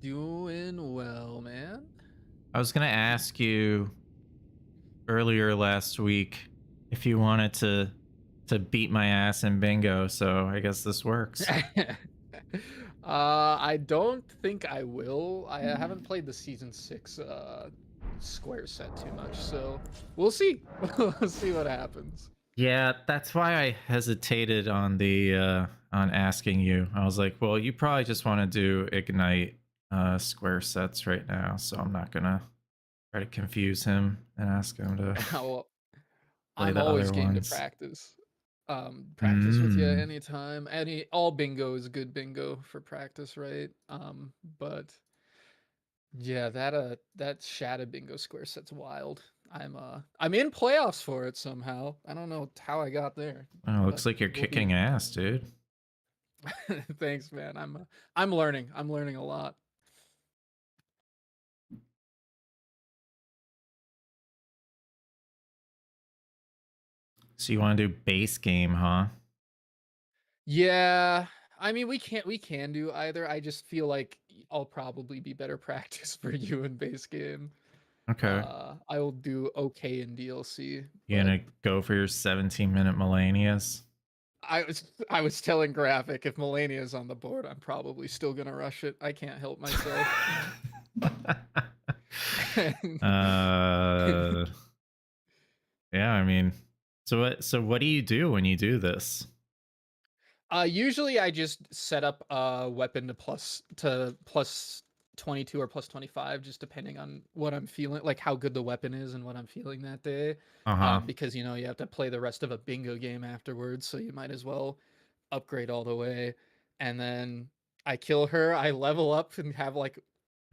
Doing well, man. I was gonna ask you earlier last week if you wanted to beat my ass in bingo, so I guess this works. I don't think I will. I haven't played the season 6 square set too much, so we'll see. We'll see what happens. Yeah, that's why I hesitated on the on asking you. I was like, well, you probably just want to do Ignite square sets right now, so I'm not gonna try to confuse him and ask him to Well, play I'm the always other game to ones. practice. Practice with you Mm. anytime. All bingo is good bingo for practice, right? But yeah, that Shadow Bingo square set's wild. I'm in playoffs for it somehow. I don't know how I got there. Oh, looks but like you're we'll be- kicking ass, dude. Thanks, man. I'm learning. I'm learning a lot. So you want to do base game, huh? Yeah, I mean we can do either. I just feel like I'll probably be better practice for you in base game. Okay. I will do okay in DLC. You gonna go for your 17-minute Melanias? I was telling Graphic if Melania's on the board, I'm probably still gonna rush it. I can't help myself. Yeah, I mean, so what do you do when you do this? Usually I just set up a weapon to plus 22 or plus 25, just depending on what I'm feeling, like how good the weapon is and what I'm feeling that day. Because you know you have to play the rest of a bingo game afterwards, so you might as well upgrade all the way. And then I kill her, I level up and have like.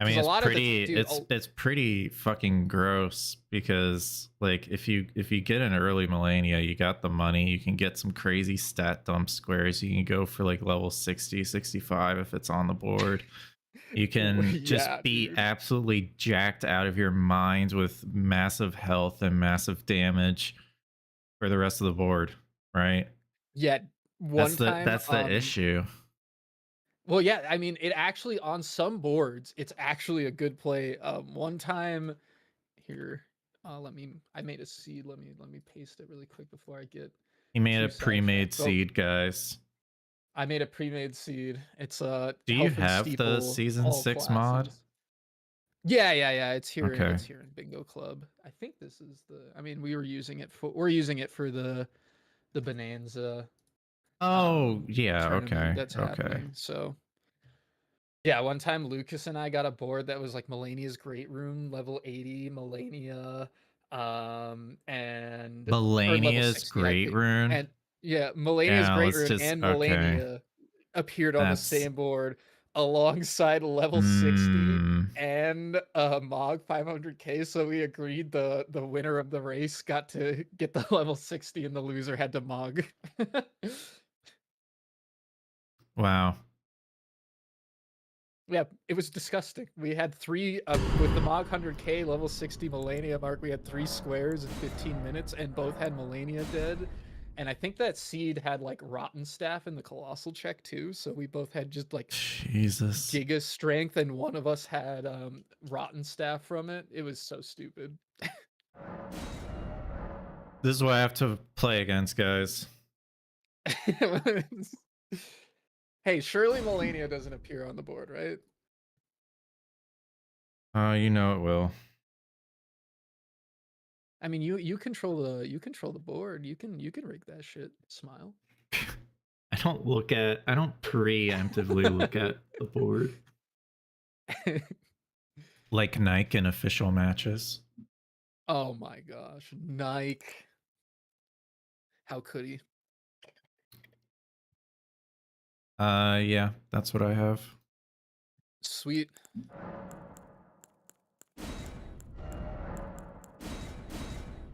I mean, A it's lot pretty. of the, dude, It's pretty fucking gross because like if you get an early Melania, you got the money. You can get some crazy stat dump squares. You can go for like level 60, 65 if it's on the board. You can just be absolutely jacked out of your mind with massive health and massive damage for the rest of the board, right? Yeah, that's the issue. Well, yeah, I mean, it actually on some boards, it's actually a good play. One time here, I made a seed. Let me paste it really quick before I get. He made a pre-made seed, guys. I made a pre-made seed. It's Do you have the season 6 mod? Yeah. It's here. Okay. It's here in Bingo Club. I think this is the. I mean, we're using it for the Bonanza. Oh yeah, okay. That's happening. So yeah, one time Lucas and I got a board that was like Melania's Great Room, level 80, Melania, and Melania's 60, Great Room. And yeah, Melania's Great Room and Melania appeared on the same board alongside level 60 and Mog 500k. So we agreed the winner of the race got to get the level 60 and the loser had to Mog. Wow. Yeah, it was disgusting. We had 3 with the Mog 100k level 60 Melania mark. We had 3 squares in 15 minutes, and both had Melania dead. And I think that seed had like Rotten Staff in the Colossal check too. So we both had just like Jesus Giga Strength, and one of us had Rotten Staff from it. It was so stupid. This is what I have to play against, guys. Hey, surely Melania doesn't appear on the board, right? You know it will. I mean, you control the board. You can rig that shit. Smile. I don't preemptively look at the board. Like Nike in official matches. Oh my gosh, Nike. How could he? Yeah, that's what I have. Sweet.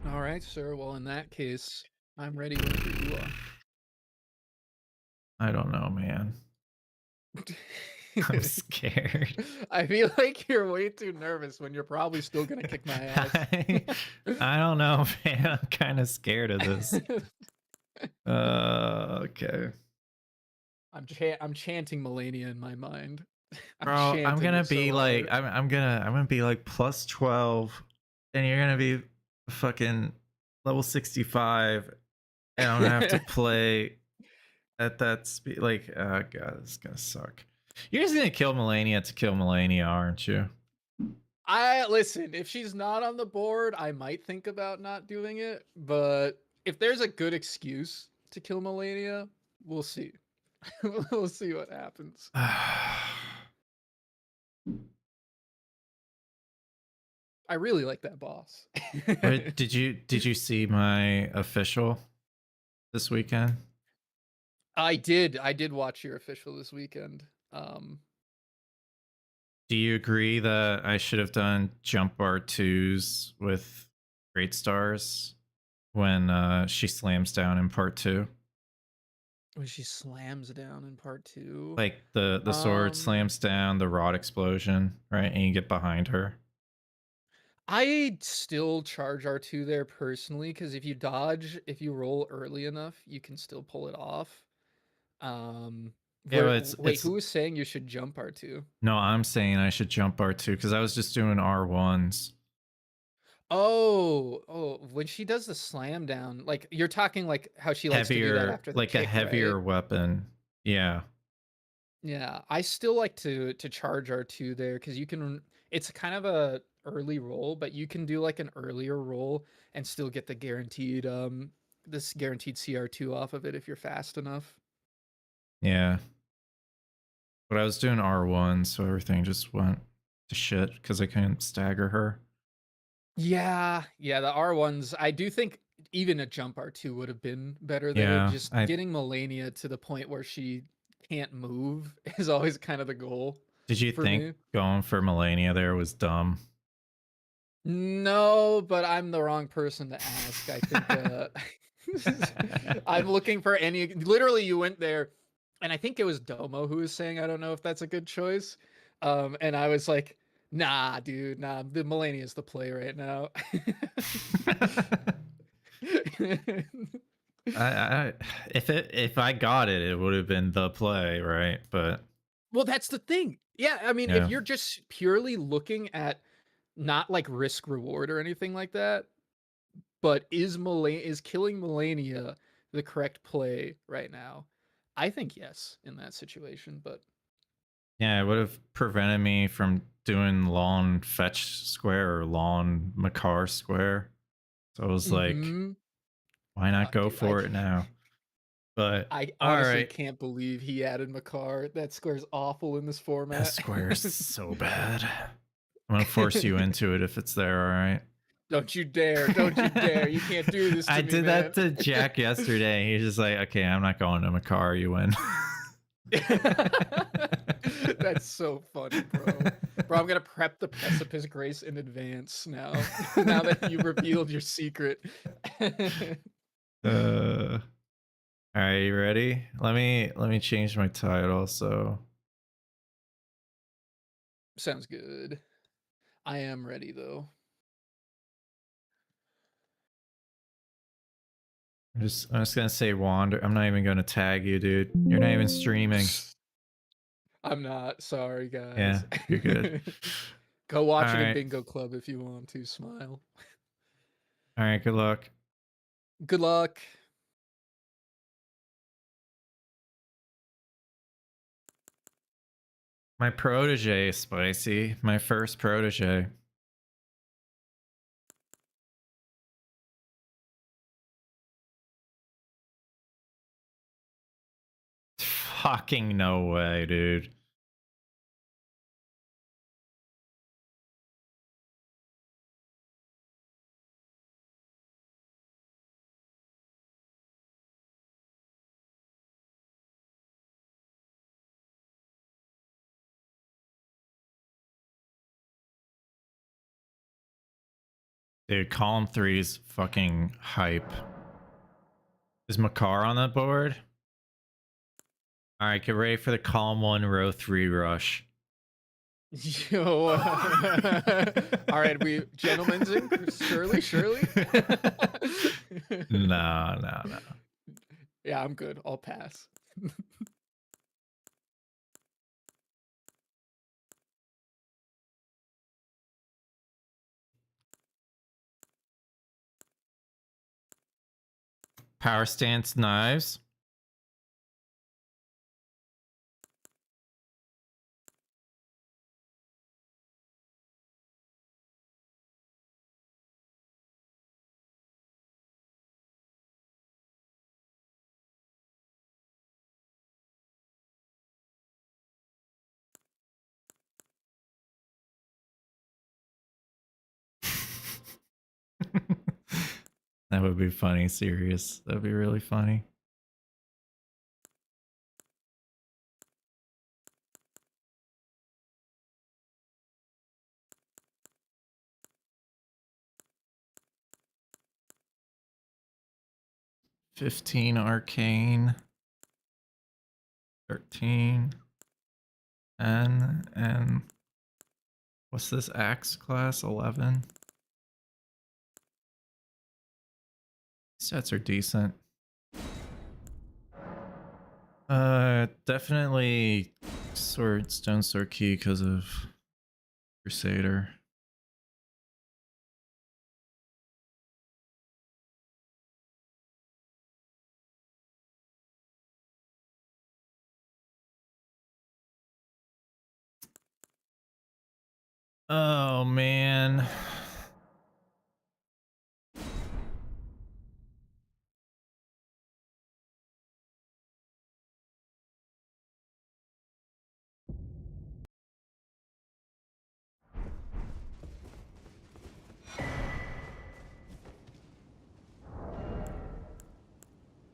All right, sir. Well, in that case, I'm ready whenever you are. I don't know, man. I'm scared. I feel like you're way too nervous when you're probably still gonna kick my ass. I don't know, man. I'm kind of scared of this. Okay. I'm chanting Melania in my mind. Bro, I'm gonna be like I'm gonna be like plus 12, and you're gonna be fucking level 65, and I'm gonna have to play at that speed. Like, oh god, this is gonna suck. You're just gonna kill Melania to kill Melania, aren't you? Listen, if she's not on the board, I might think about not doing it, but if there's a good excuse to kill Melania, we'll see. We'll see what happens. I really like that boss. Did you see my official this weekend? I did watch your official this weekend. Do you agree that I should have done jump R2s with Great Stars when she slams down in part 2? When she slams down in part 2? Like the sword slams down, the rod explosion, right? And you get behind her. I still charge R2 there personally, because if you roll early enough, you can still pull it off. Yeah, wait, who was saying you should jump R2? No, I'm saying I should jump R2 because I was just doing R1s. Oh, when she does the slam down, like you're talking like how she likes to do that Heavier, after the like a kick, heavier right? weapon. Yeah. Yeah, I still like to charge R2 there because you can. It's kind of a early roll, but you can do like an earlier roll and still get the guaranteed this guaranteed CR2 off of it if you're fast enough. Yeah. But I was doing R1, so everything just went to shit because I couldn't stagger her. Yeah, the R1s. I do think even a jump R2 would have been better there. Yeah, Just getting Melania to the point where she can't move is always kind of the goal. Did you for think me. going for Melania there was dumb? No, but I'm the wrong person to ask. I think I'm looking for any. Literally, you went there, and I think it was Domo who was saying, "I don't know if that's a good choice," and I was like, "Nah, dude, nah. The Melania is the play right now." If I got it, it would have been the play, right? But Well, that's the thing. Yeah, I mean, if yeah. you're just purely looking at not like risk reward or anything like that, but is killing Melania the correct play right now? I think yes in that situation, but Yeah, it would have prevented me from doing lawn fetch square or lawn Makar square. So I was like, why not go dude, for it now? But I all honestly right. can't believe he added Makar. That square's awful in this format. That square is so bad. I'm gonna force you into it if it's there, all right? Don't you dare. Don't you dare. You can't do this to I me, did man. that to Jack yesterday. He's just like, okay, I'm not going to Makar, you win. That's so funny, bro. Bro, I'm gonna prep the precipice grace in advance now. Now that you revealed your secret. All right, you ready? Let me change my title. So Sounds good. I am ready though. I'm just gonna say wander. I'm not even gonna tag you, dude. You're not even streaming. I'm not. Sorry, guys. Yeah, you're good. Go watch All it in right. Bingo Club if you want to. Smile. All right, good luck. Good luck. My protege is spicy. My first protege. Fucking no way, dude. Dude, column 3 is fucking hype. Is Makar on that board? All right, get ready for the column 1, row 3 rush. Yo. All right, we gentlemen's in. Surely. No. Yeah, I'm good. I'll pass. Power stance knives. That would be funny, serious. That'd be really funny. $15 arcane. 13. And what's this axe class? 11. Stats are decent. Definitely stone sword key because of Crusader. Oh man.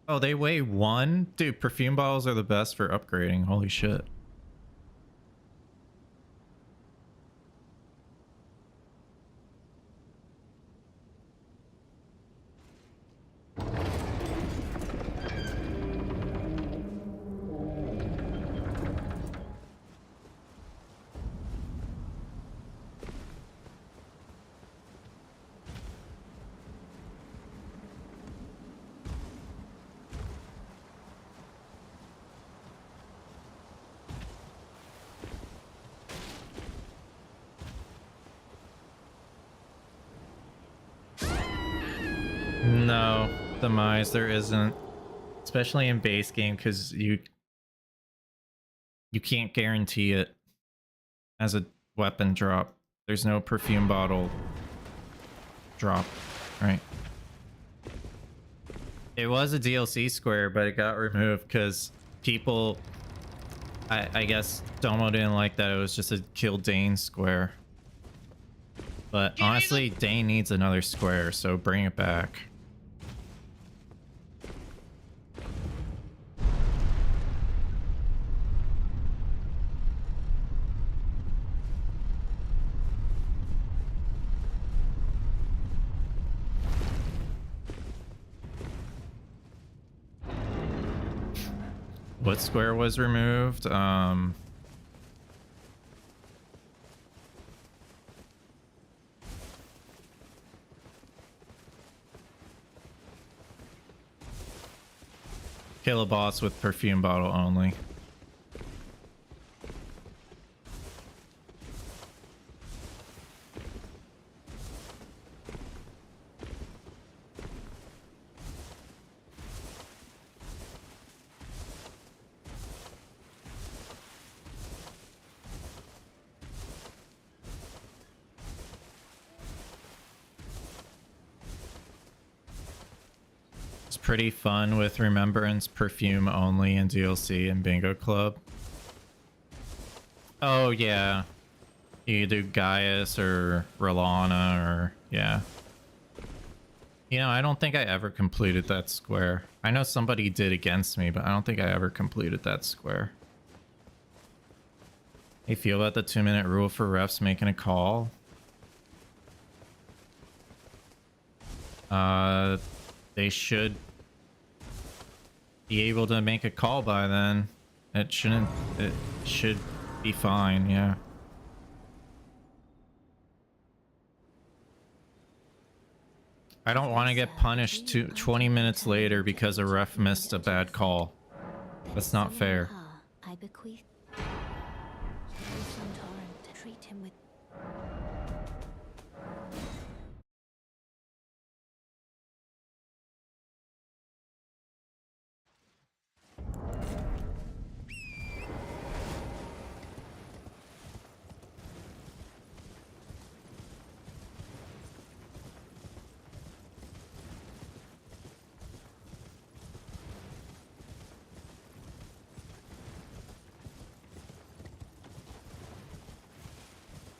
Oh, they weigh 1? Dude, perfume bottles are the best for upgrading. Holy shit. No, demise, there isn't. Especially in base game, because you can't guarantee it as a weapon drop. There's no perfume bottle drop, right? It was a DLC square, but it got removed because people, I guess Domo didn't like that it was just a kill Dane square. But honestly, Dane needs another square, so bring it back. What square was removed? Kill a boss with perfume bottle only. Pretty fun with Remembrance perfume only in DLC and Bingo Club. Oh yeah, you do Gaius or Rolana or yeah. You know, I don't think I ever completed that square. I know somebody did against me, but I don't think I ever completed that square. How you feel about the 2-minute rule for refs making a call? They should be able to make a call by then. It should be fine, yeah. I don't want to get punished 20 minutes later because a ref missed a bad call. That's not fair. I bequeath to treat him with.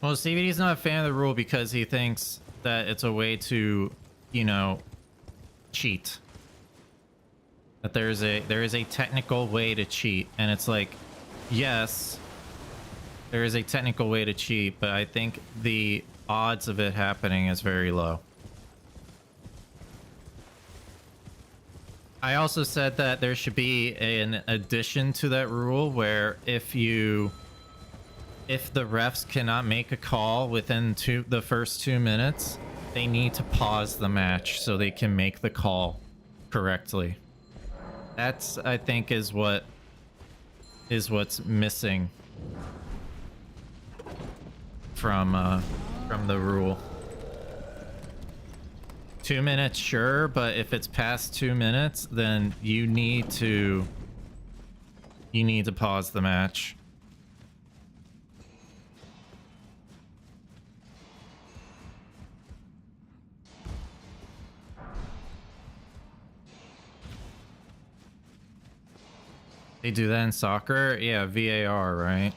Well, CBD's not a fan of the rule because he thinks that it's a way to, you know, cheat. That there is a technical way to cheat, and it's like, yes, there is a technical way to cheat, but I think the odds of it happening is very low. I also said that there should be an addition to that rule where if the refs cannot make a call within the first 2 minutes, they need to pause the match so they can make the call correctly. That's, I think, is what's missing from the rule. 2 minutes, sure, but if it's past 2 minutes, then you need to pause the match. They do that in soccer? Yeah, VAR, right?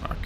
Fuck.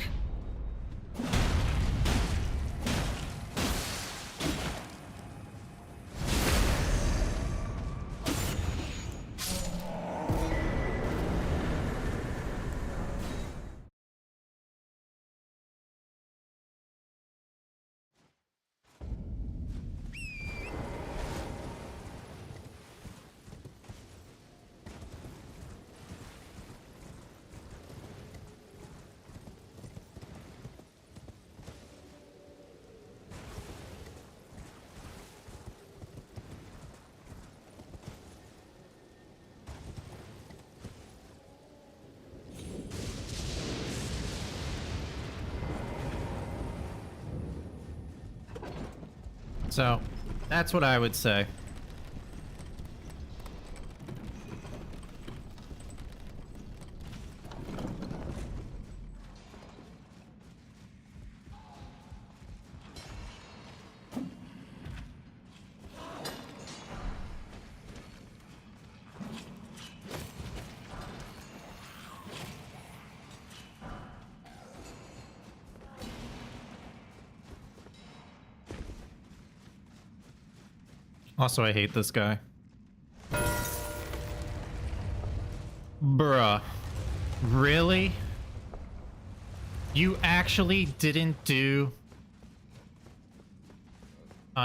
So, that's what I would say. Also, I hate this guy. Bruh. Really? You actually didn't do...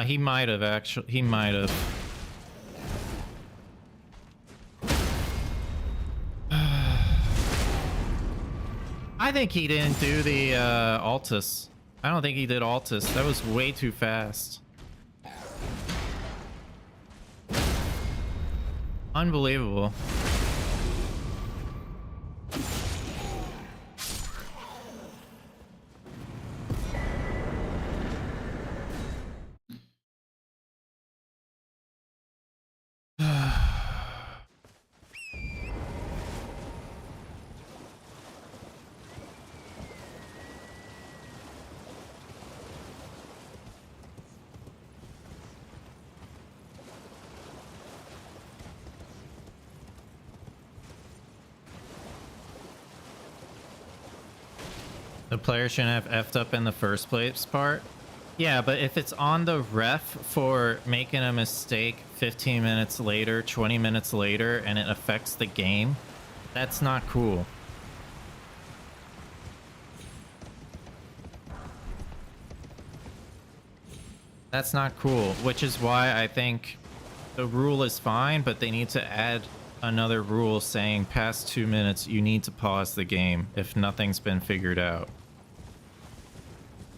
he might have actually... He might have. I think he didn't do the Altus. I don't think he did Altus. That was way too fast. Unbelievable. The player shouldn't have effed up in the first place part. Yeah, but if it's on the ref for making a mistake 15 minutes later, 20 minutes later, and it affects the game, that's not cool. That's not cool, which is why I think the rule is fine, but they need to add another rule saying past 2 minutes, you need to pause the game if nothing's been figured out.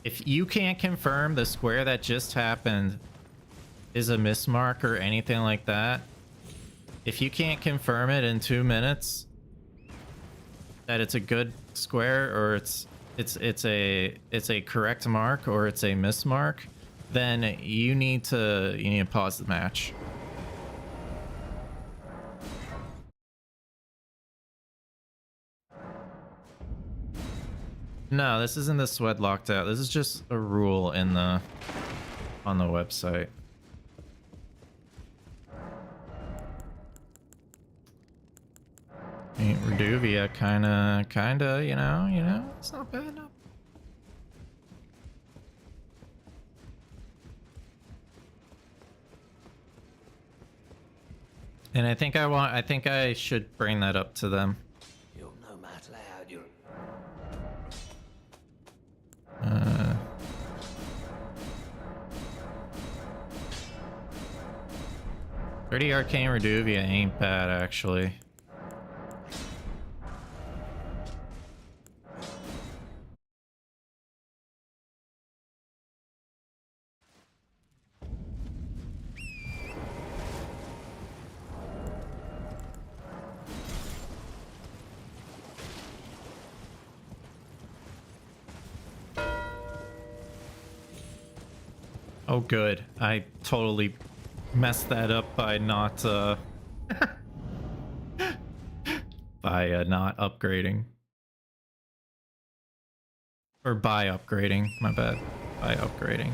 If you can't confirm the square that just happened is a mismark or anything like that, if you can't confirm it in 2 minutes that it's a good square or it's a correct mark or it's a mismark, then you need to pause the match. No, this isn't the Vswed locked out. This is just a rule in the on the website. I mean, Reduvia kinda, you know, it's not bad enough. And I think I should bring that up to them. You're no match loud, you're... Pretty Arcane Reduvia ain't bad, actually. Oh, good. I totally messed that up by not not upgrading. Or by upgrading, my bad. By upgrading.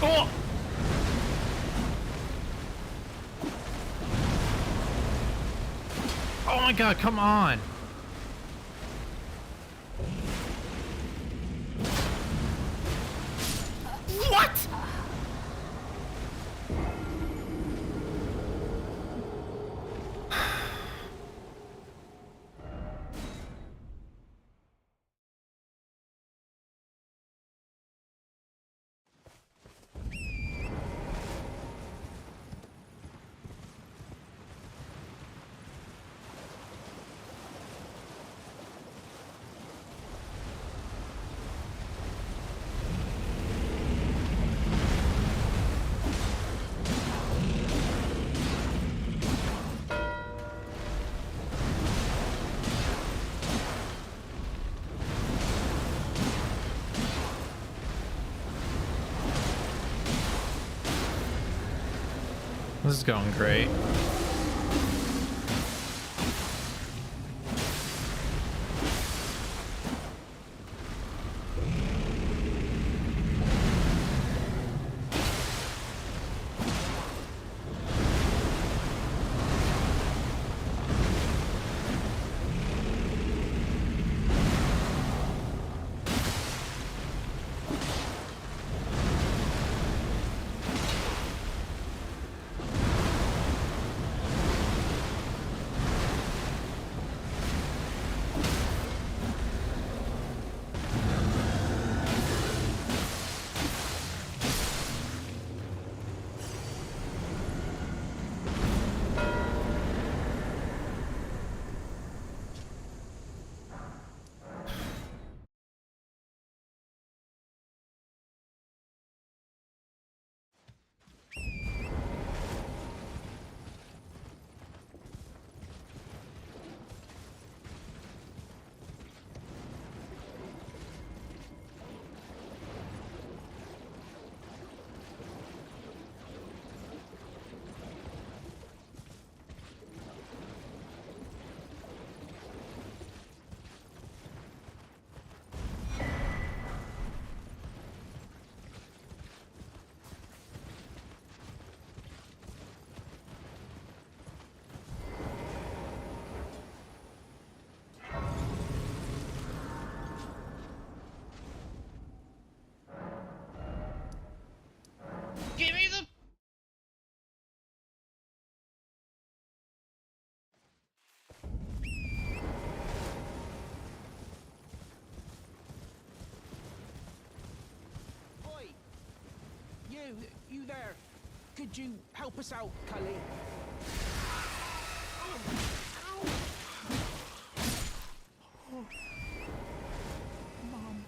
Oh! Oh my god, come on! What? This is going great. Give me the. Oi! You there? Could you help us out, Cully? Mom.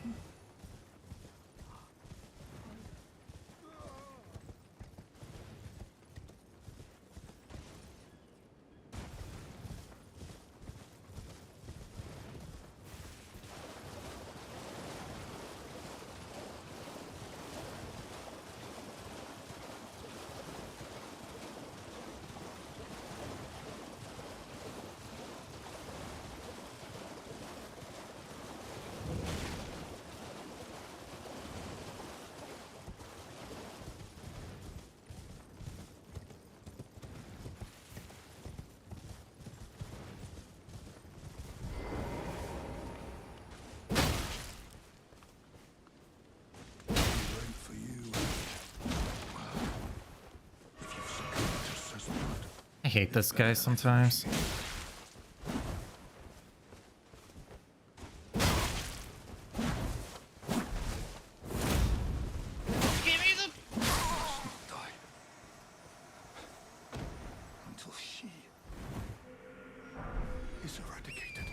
I hate this guy sometimes. Give me the. Die. Until she is eradicated.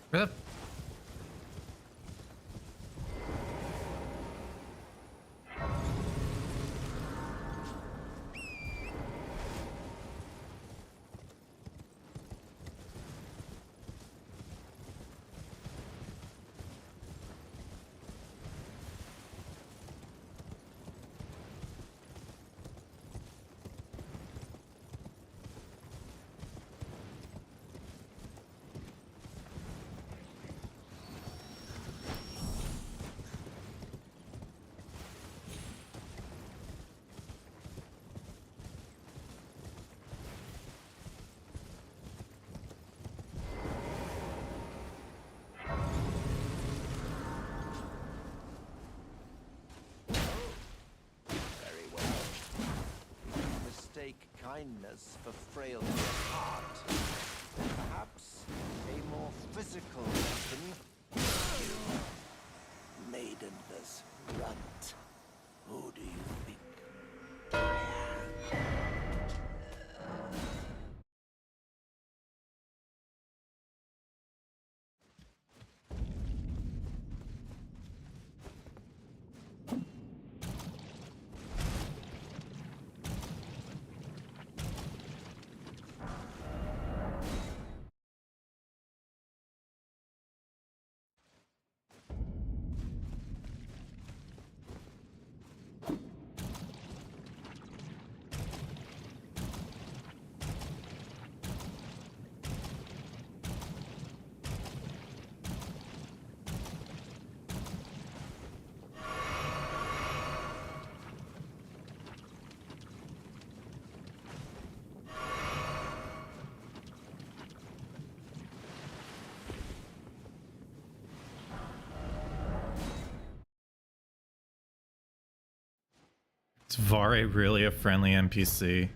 Where the Very well. Mistake kindness for frailty of heart. Perhaps a more physical weapon. You maidenless runt. Who do you think I am? Is Vare really a friendly NPC?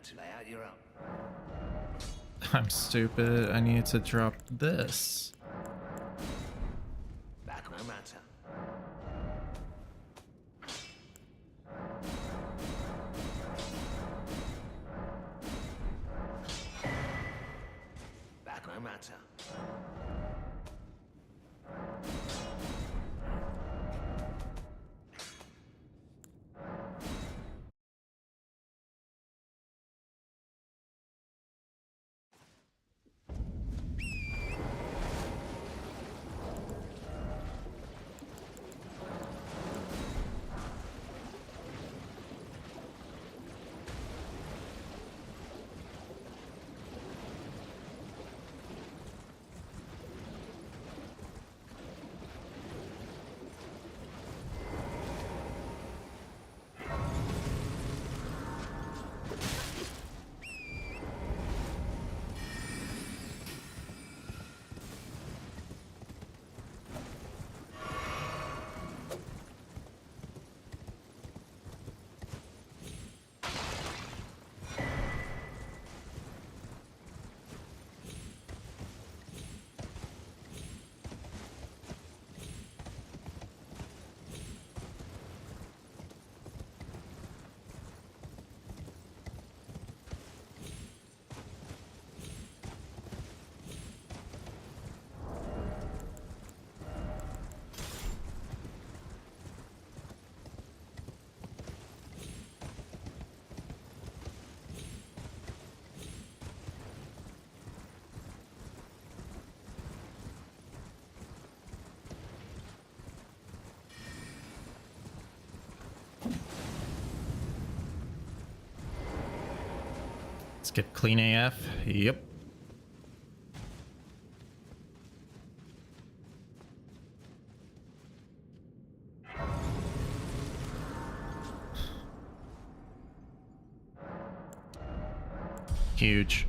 to lay out your own. I'm stupid. I need to drop this. Back no matter. Back no matter. Skip clean AF. Yep. Huge.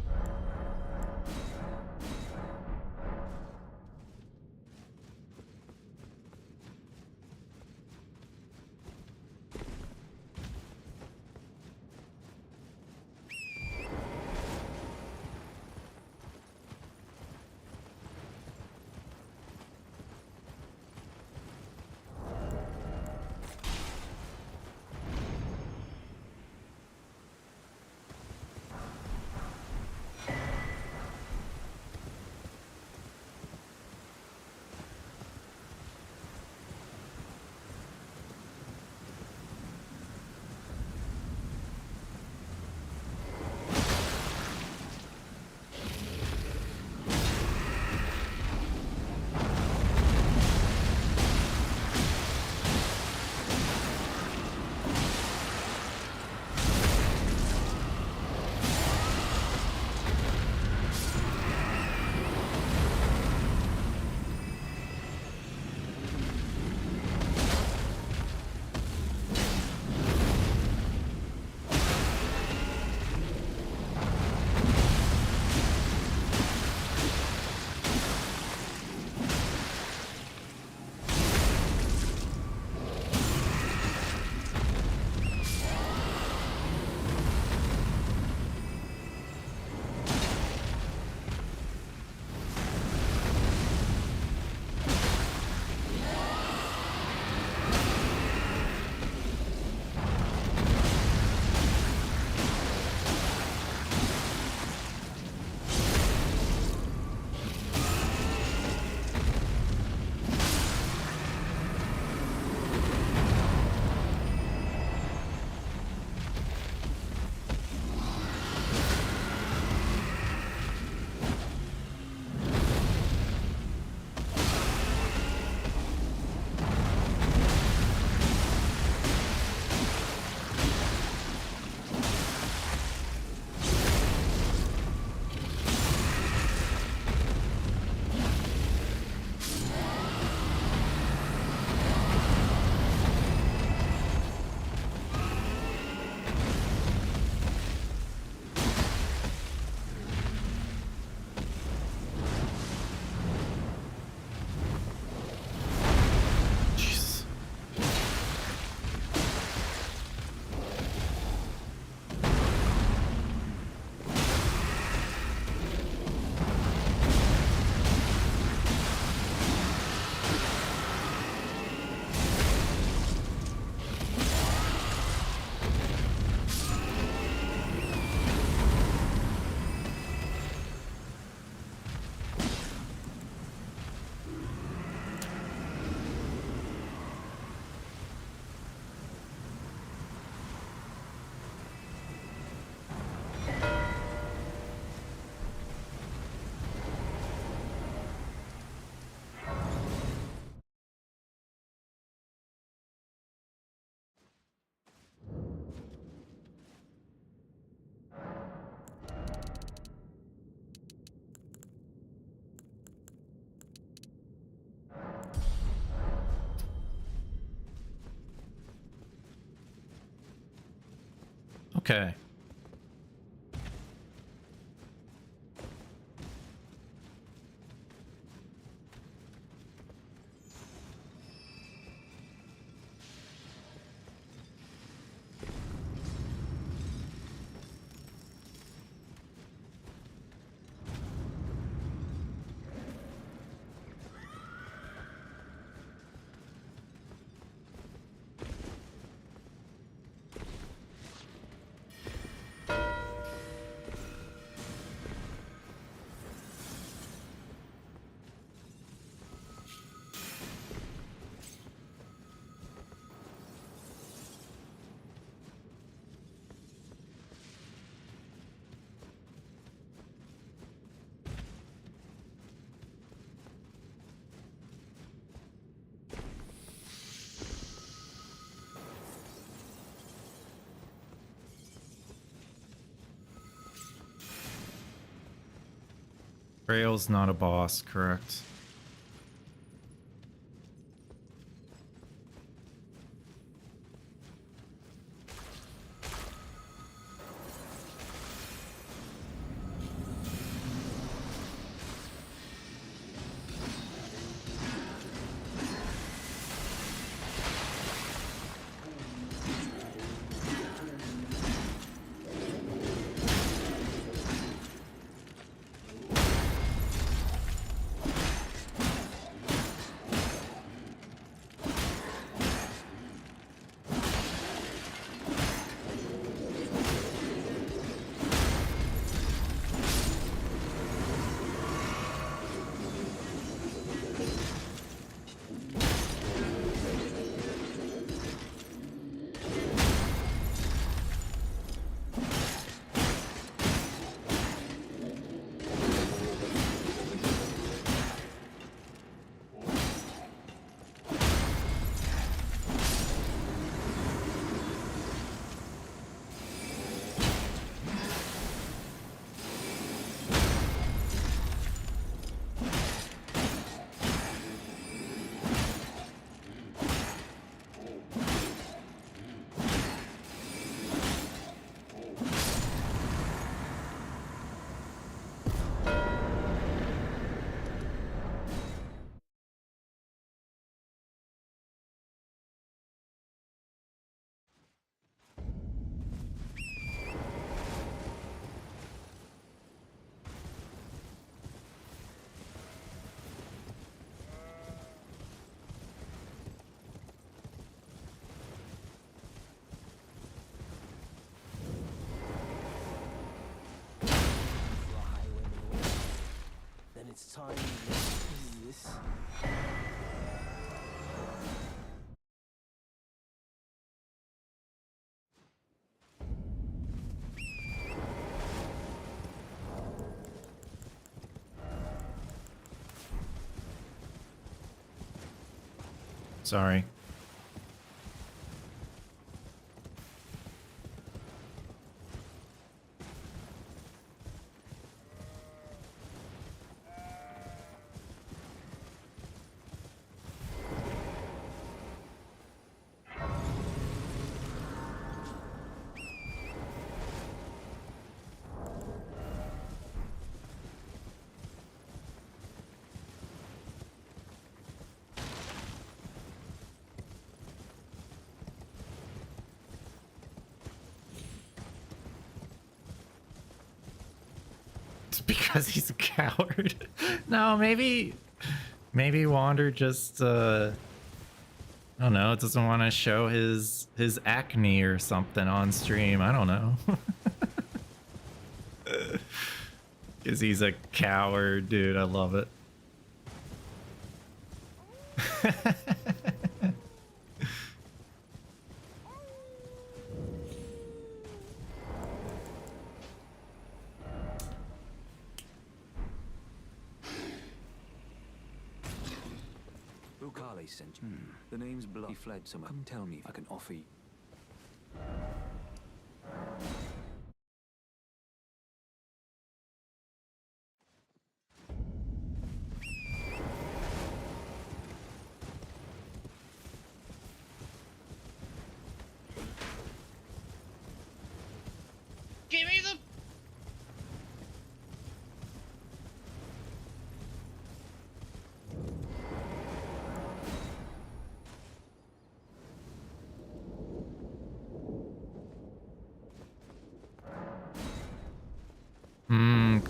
Okay. Grail's not a boss, correct? Then it's time to do this. Sorry. Because he's a coward. No, maybe Wander just I don't know, doesn't want to show his acne or something on stream. I don't know. Because he's a coward, dude. I love it. Sent you. The name's Blood. He fled somewhere. Come tell me if I can offer you.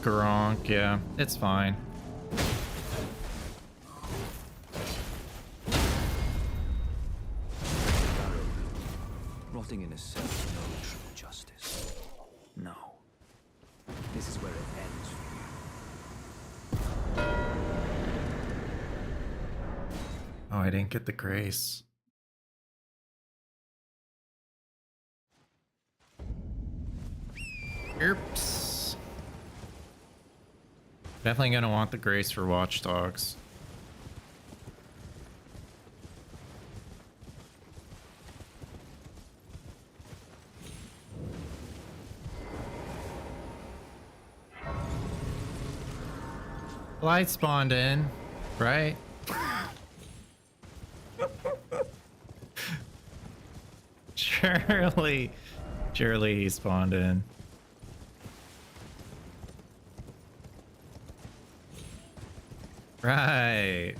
Gronk, yeah, it's fine. Rotting in a cell is no true justice. No. This is where it ends for you. Oh, I didn't get the grace. Oops. Definitely gonna want the grace for Watchdogs. Light spawned in, right? Surely he spawned in. Right.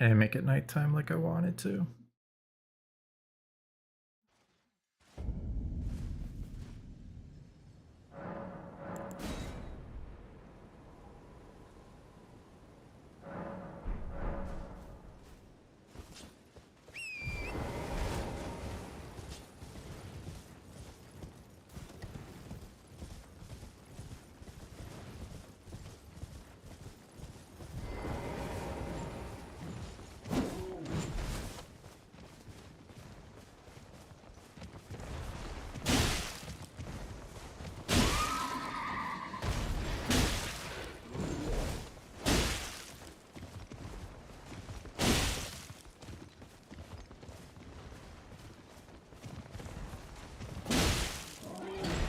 And make it nighttime like I wanted to.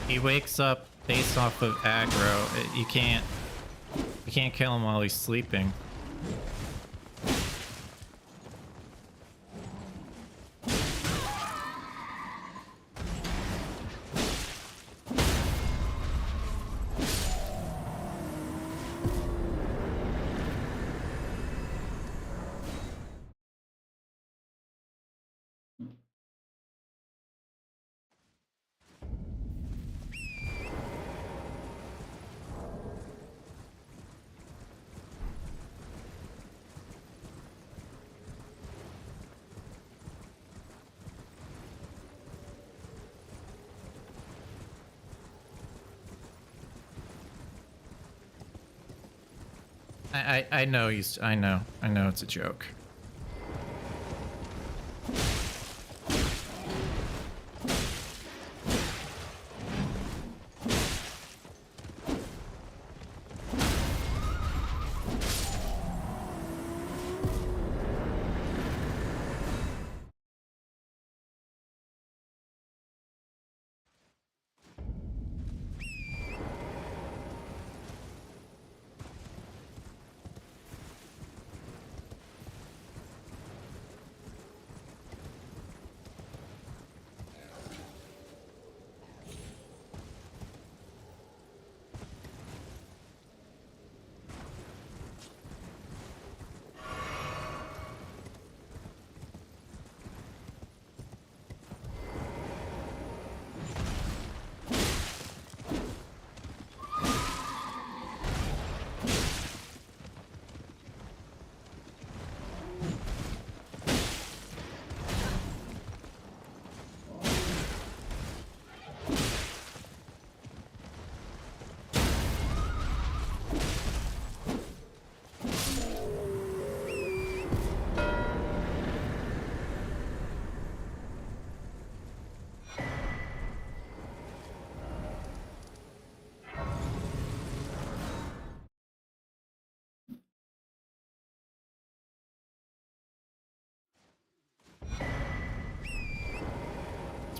He wakes up based off of aggro. You can't kill him while he's sleeping. I know I know it's a joke.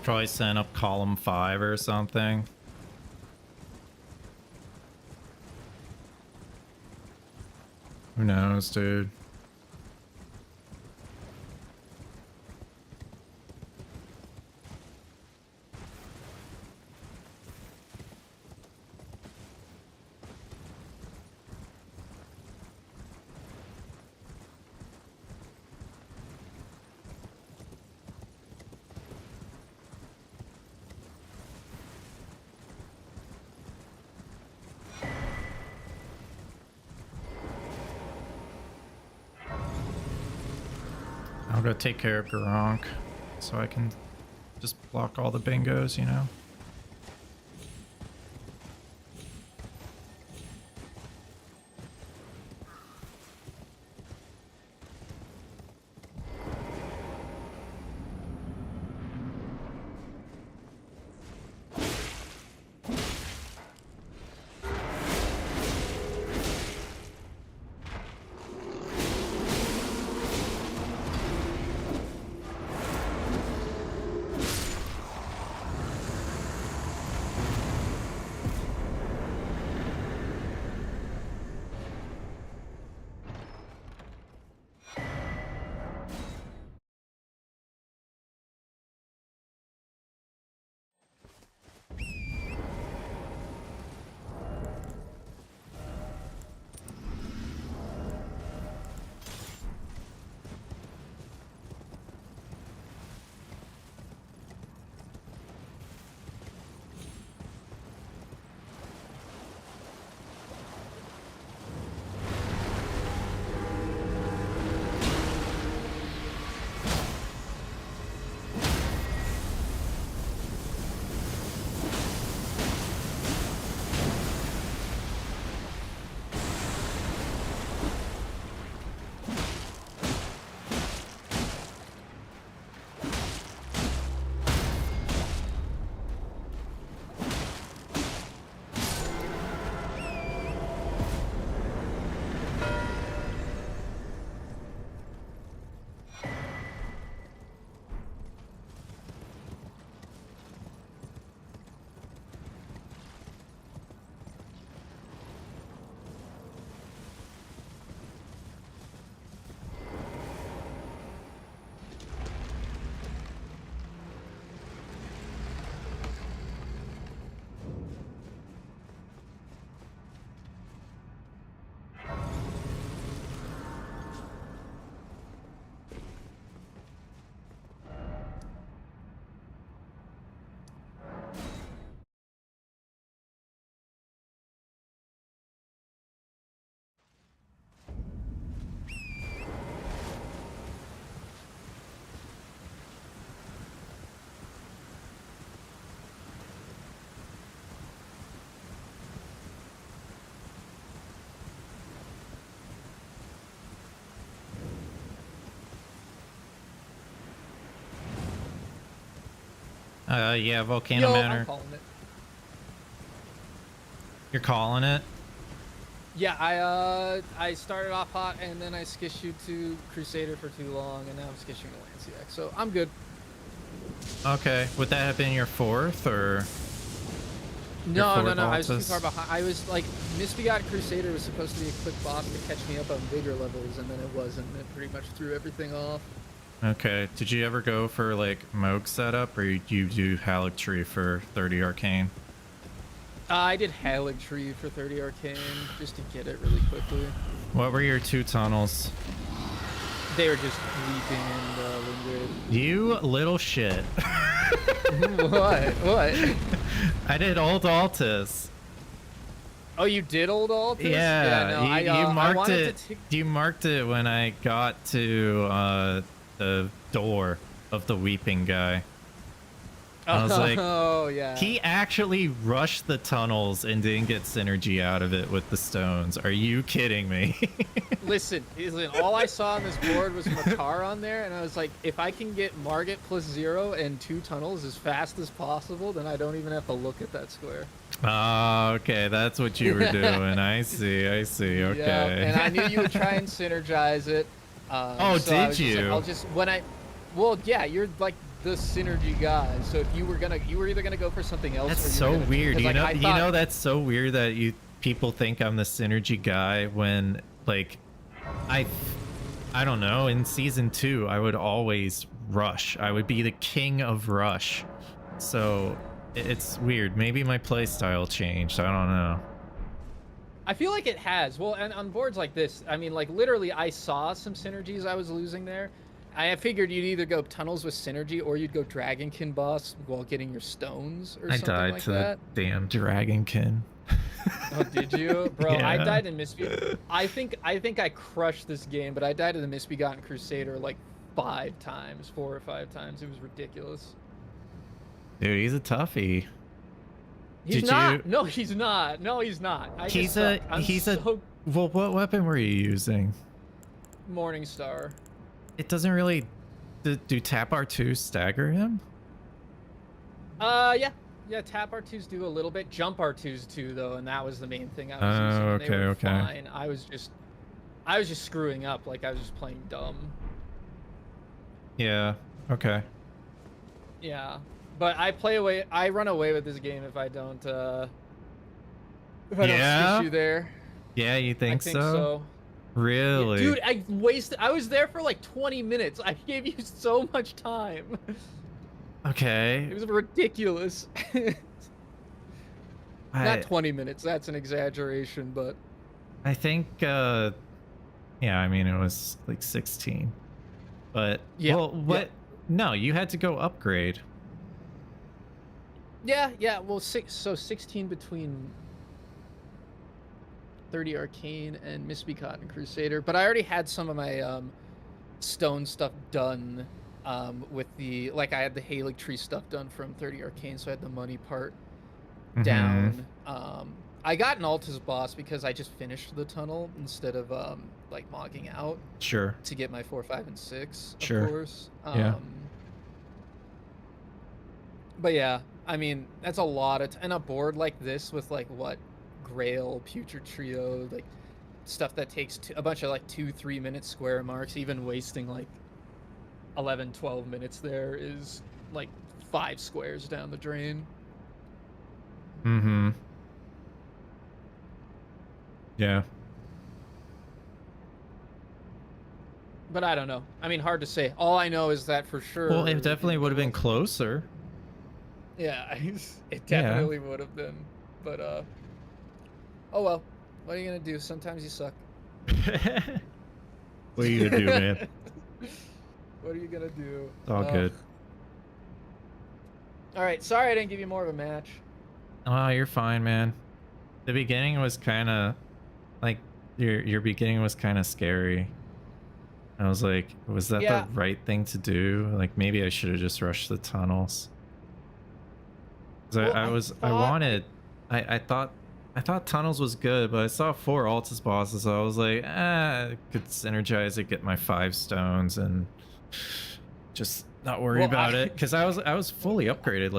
Probably sent up column 5 or something. Who knows, dude? I'm gonna take care of Gronk so I can just block all the bingos, you know? Yeah, Volcano Yo, Manor. I'm calling it. You're calling it? Yeah, I started off hot and then I skished to Crusader for too long and now I'm skishing to LilAggy, so I'm good. Okay, would that have been your fourth or? No, fourth I was too Altus? far behind. I was like, Misbegotten Crusader was supposed to be a quick boss to catch me up on bigger levels, and then it wasn't. It pretty much threw everything off. Okay, did you ever go for like Moog setup or you do Haligtree for 30 Arcane? I did Haligtree for 30 Arcane just to get it really quickly. What were your 2 tunnels? They were just leaping and Lingrid. You little shit. What? What? I did old Altus. Oh, you did old Altus? Yeah, no, you I marked wanted it. to You marked it when I got to the door of the weeping guy. I was like, oh yeah. he actually rushed the tunnels and didn't get synergy out of it with the stones. Are you kidding me? Listen, all I saw on this board was Makar on there, and I was like, if I can get Margit plus 0 and 2 tunnels as fast as possible, then I don't even have to look at that square. Oh, okay, that's what you were doing. I see, okay. Yeah, and I knew you would try and synergize it. Oh, so I was did just like, you? I'll just well, yeah, you're like the synergy guy. So if you were either gonna go for something else. That's or so weird. You know, you know that's so weird that people think I'm the synergy guy when like I don't know, in season 2 I would always rush. I would be the king of rush. So it's weird. Maybe my playstyle changed. I don't know. I feel like it has. Well, and on boards like this, I mean, like literally, I saw some synergies I was losing there. I figured you'd either go tunnels with synergy or you'd go Dragonkin boss while getting your stones or something died like to that. damn Dragonkin. Oh, did you, bro? Yeah. I died in I think I crushed this game, but I died in the Misbegotten Crusader like 4 or 5 times. It was ridiculous. Dude, he's a toughie. He's not. No, he's not. No, he's not. Well, what weapon were you using? Morningstar. It doesn't really do tap R2 stagger him? Yeah, tap R2s do a little bit. Jump R2s too, though, and that was the main thing I was using. Okay, they were okay. Fine. I was just screwing up, like I was just playing dumb. Yeah. Okay. Yeah, but I run away with this game if I don't don't fish you there. Yeah, you think, I think so. Really? Yeah, dude, I was there for like 20 minutes. I gave you so much time. Okay. It was ridiculous. Not 20 minutes, that's an exaggeration, but I think yeah, I mean it was like 16. But yeah. Well, what? Yeah. No, you had to go upgrade. Yeah, well 16 between 30 Arcane and Misbegotten Crusader, but I already had some of my stone stuff done with the I had the Haligtree stuff done from 30 Arcane, so I had the money part down. I got an Altus boss because I just finished the tunnel instead of like mogging out. Sure. To get my 4, 5, and 6, Sure. of course. Yeah. But yeah, I mean that's a lot of and a board like this with like what Grail, Putrid Trio, like stuff that takes a bunch of like 2-3 minute square marks, even wasting like 11-12 minutes there is like 5 squares down the drain. Yeah. But I don't know. I mean, hard to say. All I know is that for sure. Well, it definitely would have been closer. Yeah, it definitely would have been. But oh well. What are you gonna do? Sometimes you suck. What are you gonna do, man? What are you gonna do? It's all good. All right. Sorry I didn't give you more of a match. Oh, you're fine, man. The beginning was kind of like your beginning was kind of scary. I was like, was that the right thing to do? Like maybe I should have just rushed the tunnels. Well, I thought tunnels was good, but I saw 4 Altus bosses, so I was like, I could synergize it, get my 5 stones, and just not worry Well, about it, because I was fully upgraded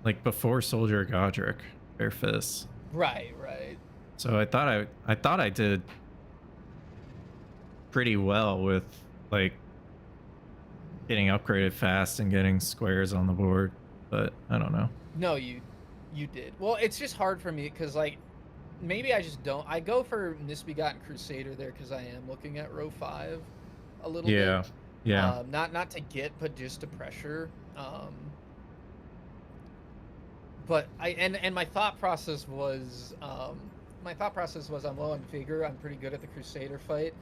like before Soldier Godric, Bare Fists. Right, right. So I thought I did pretty well with like getting upgraded fast and getting squares on the board, but I don't know. No, you did. Well, it's just hard for me because like maybe I just don't. I go for Misbegotten Crusader there because I am looking at row 5 a little bit. Yeah. Not to get, but just to pressure. But and my thought process was I'm low on vigor. I'm pretty good at the Crusader fight.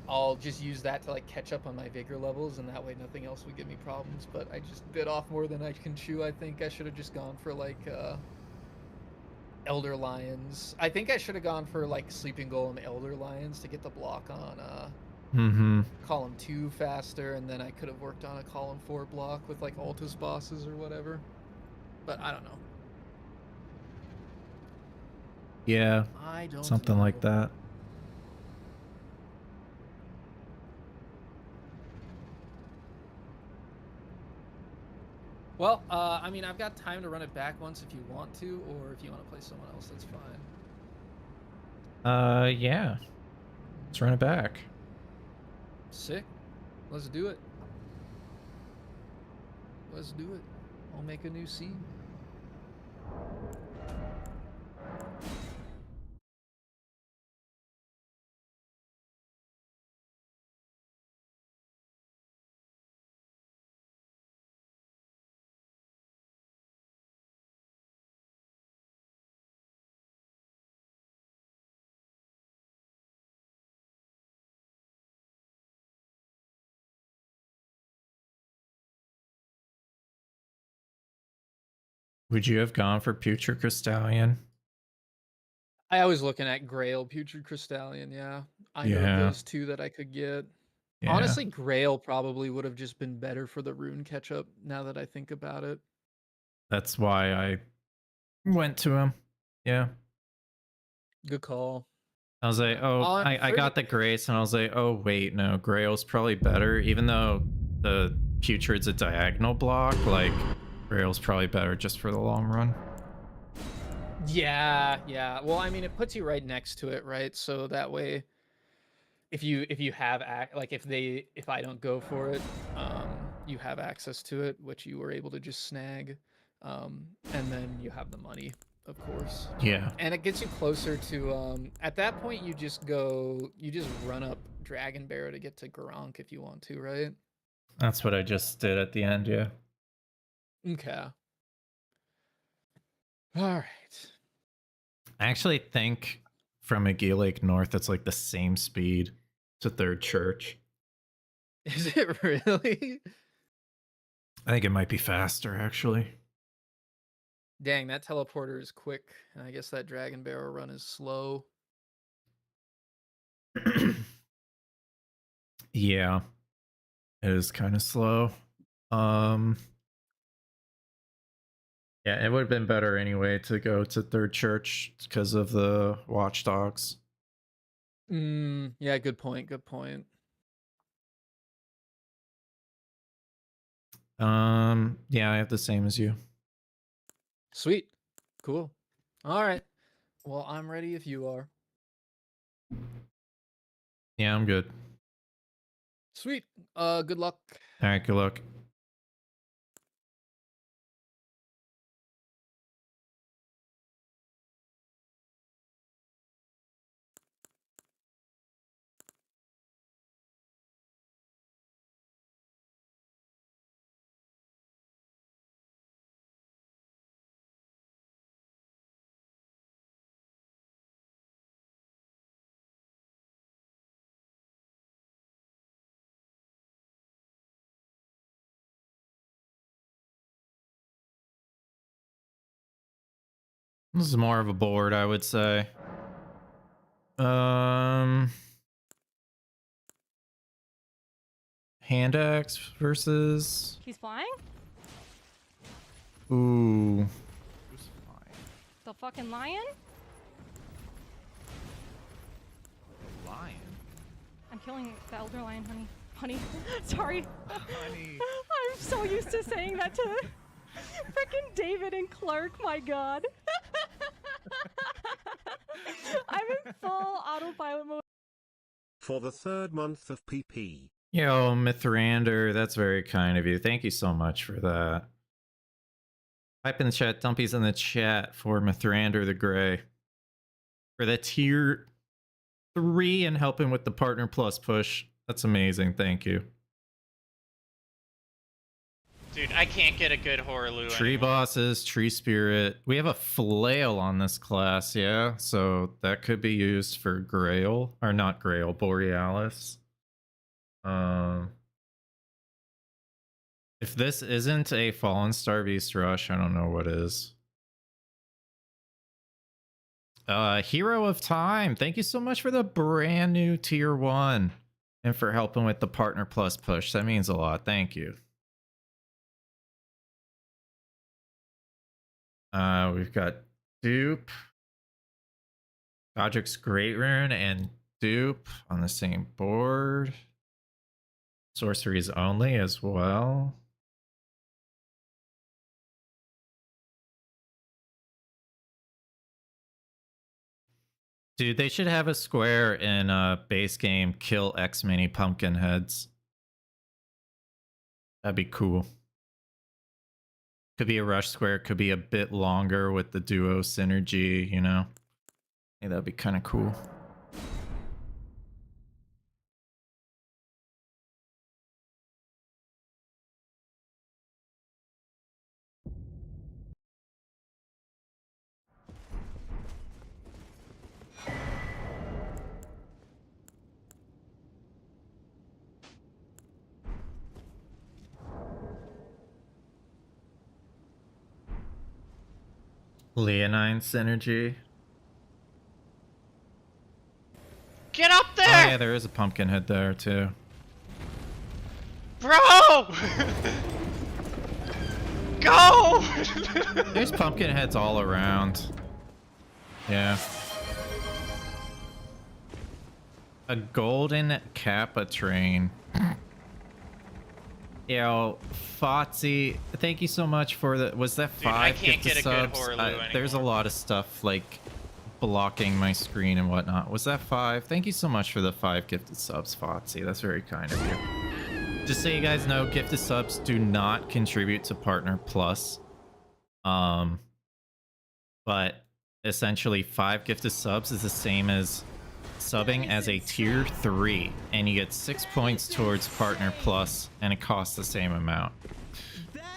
I'll just use that to like catch up on my vigor levels, and that way nothing else would give me problems. But I just bit off more than I can chew. I think I should have just gone for like Elder Lions. I think I should have gone for like Sleeping Golem Elder Lions to get the block on column 2 faster, and then I could have worked on a column 4 block with like Altus bosses or whatever. But I don't know. Yeah. I don't something know. like that. Well, I mean, I've got time to run it back once if you want to, or if you want to play someone else, that's fine. Yeah. Let's run it back. Sick. Let's do it. Let's do it. I'll make a new scene. Would you have gone for Putrid Crystallion? I was looking at Grail, Putrid Crystallion, yeah. I know Yeah. those two that I could get. Yeah. Honestly, Grail probably would have just been better for the rune catch-up, now that I think about it. That's why I went to him. Yeah. Good call. I was like, oh, I got the Grace, and I was like, oh, wait, no, Grail's probably better. Even though the Putrid's a diagonal block, like, Grail's probably better just for the long run. Yeah, yeah. Well, I mean, it puts you right next to it, right? So that way, if you have if I don't go for it, you have access to it, which you were able to just snag, and then you have the money, of course. Yeah. And it gets you closer to at that point you just run up Dragon Barrow to get to Gronk if you want to, right? That's what I just did at the end, yeah. Okay. All right. I actually think from McGee Lake North, it's like the same speed to Third Church. Is it really? I think it might be faster, actually. Dang, that teleporter is quick. And I guess that Dragon Barrow run is slow. Yeah. It is kind of slow. Yeah, it would have been better anyway to go to Third Church because of the Watchdogs. Yeah, good point. Good point. Yeah, I have the same as you. Sweet. Cool. All right. Well, I'm ready if you are. Yeah, I'm good. Sweet. Good luck. All right, good luck. This is more of a board, I would say. Hand axe versus. He's flying? Ooh. The fucking lion? Lion. I'm killing the elder lion, honey. Honey. Sorry. Honey. I'm so used to saying that to freaking David and Clark, my god. I'm in full autopilot mode. For the 3rd month of PP. Yo, Mithrander, that's very kind of you. Thank you so much for that. Type in the chat, Dumpy's in the chat for Mithrander the Grey. For the tier 3 and helping with the Partner Plus push. That's amazing, thank you. Dude, I can't get a good Horaloo Tree anymore. bosses, tree spirit. We have a flail on this class, yeah? So that could be used for Grail, or not Grail, Borealis. If this isn't a Fallen Star Beast Rush, I don't know what is. Hero of Time, thank you so much for the brand new tier 1 and for helping with the Partner Plus push. That means a lot. Thank you. We've got Dupe, Godric's Great Rune, and Dupe on the same board. Sorceries only as well. Dude, they should have a square in base game, kill X many pumpkin heads. That'd be cool. Could be a rush square, could be a bit longer with the duo synergy, you know? Hey, that'd be kind of cool. Leonine synergy. Get up there! Oh yeah, there is a pumpkin head there too. Bro! Go! There's pumpkin heads all around. Yeah. A golden Kappa train. Yo, Fotsy, thank you so much for the. Was that 5 I can't gifted get a good subs? Horaloo There's a lot of stuff like blocking my screen and whatnot. Was that 5? Thank you so much for the 5 gifted subs, Fotsy. That's very kind of you. Just so you guys know, gifted subs do not contribute to Partner Plus. But essentially 5 gifted subs is the same as subbing as a tier 3, and you get 6 points towards Partner Plus, and it costs the same amount.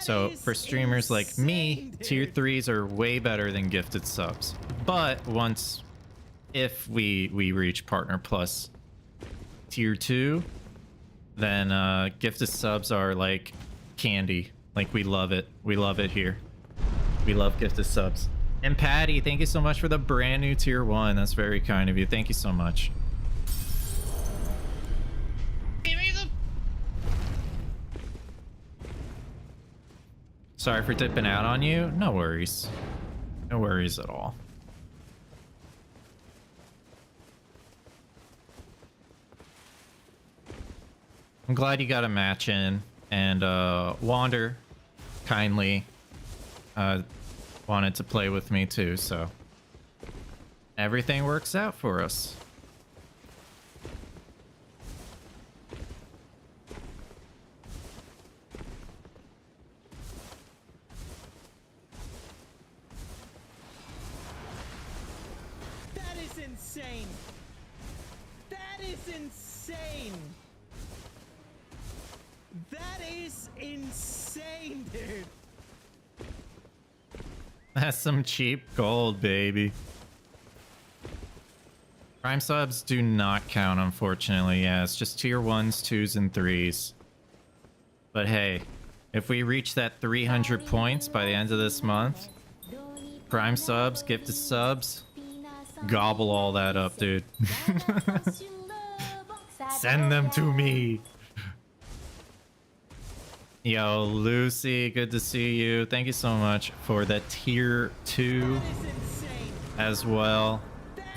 So for streamers like me, tier 3s are way better than gifted subs. But if we reach Partner Plus tier 2, then gifted subs are like candy. Like, we love it. We love it here. We love gifted subs. And Patty, thank you so much for the brand new tier 1. That's very kind of you. Thank you so much. Sorry for dipping out on you. No worries. No worries at all. I'm glad you got a match in. And Wander kindly wanted to play with me too, so everything works out for us. That is insane. That is insane. That is insane, dude. That's some cheap gold, baby. Prime subs do not count, unfortunately. Yeah, it's just tier 1s, 2s, and 3s. But hey, if we reach that 300 points by the end of this month, Prime subs, gifted subs, gobble all that up, dude. Send them to me. Yo, Lucy, good to see you. Thank you so much for the tier 2 as well.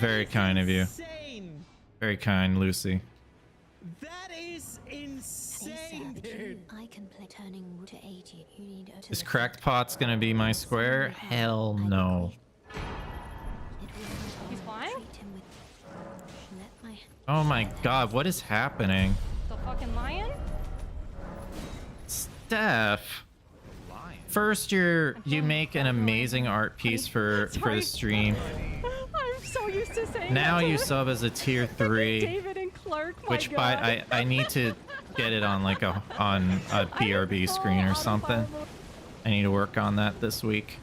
Very kind of you. Very kind, Lucy. That is insane, dude. I can play turning to 80. You need to Is Cracked Pot's gonna be my square? Hell no. He's flying? Oh my god, what is happening? The fucking lion? Steph. First you make an amazing art piece for the stream. I'm so used to saying Now that to you sub as a tier 3, David and Clark, my which God. I need to get it on like a PRB screen or something. I need to work on that this week.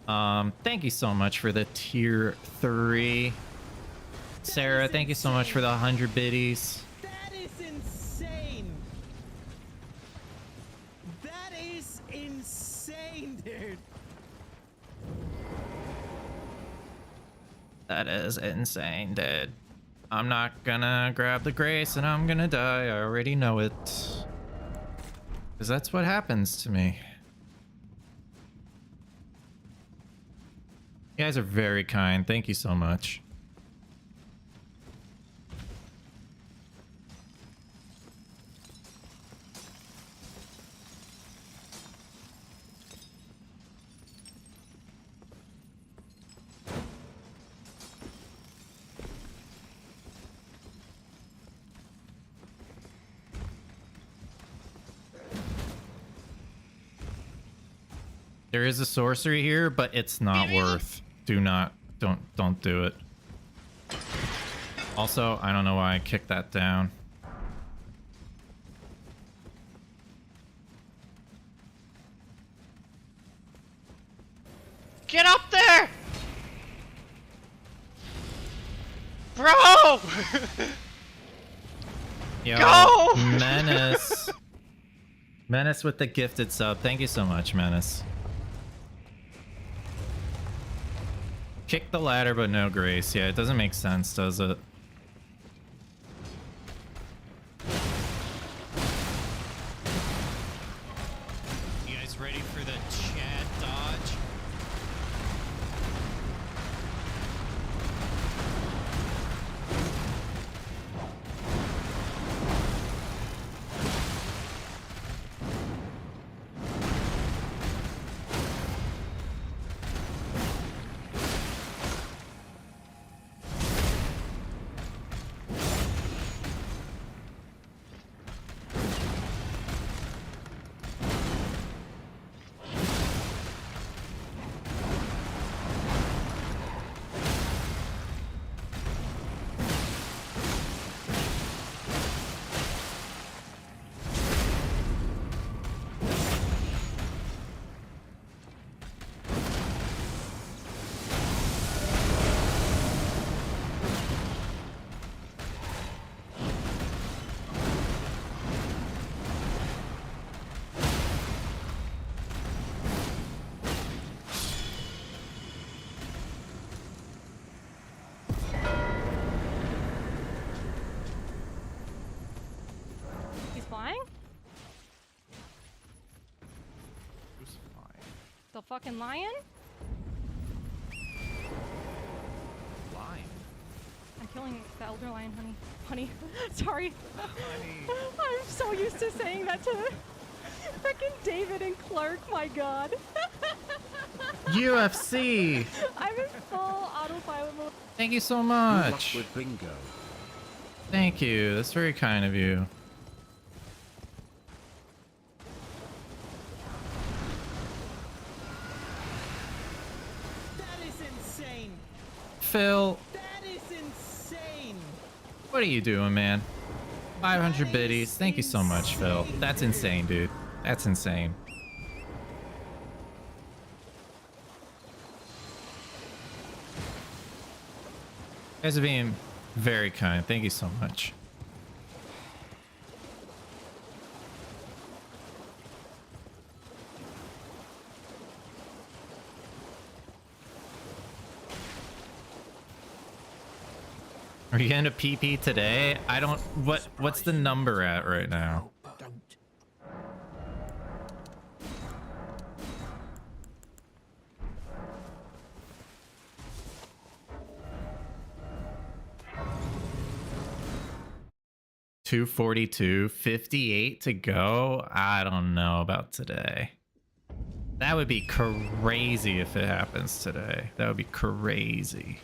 Thank you so much for the tier 3. Sarah, thank you so much for the 100 biddies. That is insane. That is insane, dude. That is insane, dude. I'm not gonna grab the grace and I'm gonna die. I already know it. Because that's what happens to me. You guys are very kind. Thank you so much. There is a sorcery here, but it's not worth. Don't do it. Also, I don't know why I kicked that down. Get up there! Bro! Yo, Go! Menace. Menace with the gifted sub. Thank you so much, Menace. Kick the ladder, but no grace. Yeah, it doesn't make sense, does it? You guys ready for the Chad dodge? He's flying? The fucking lion? Lion? I'm killing the elder lion, honey. Honey. Sorry. I'm so used to saying that to freaking David and Clark, my God. UFC! I'm in full autopilot mode. Thank you so Good much. luck with bingo. Thank you. That's very kind of you. That is insane. Phil, That is insane. what are you doing, man? 500 biddies. Thank you so much, Phil. That's insane, dude. That's insane. You guys are being very kind. Thank you so much. Are you going to PP today? I don't. What's the number at right now? 242, 58 to go. I don't know about today. That would be crazy if it happens today. That would be crazy.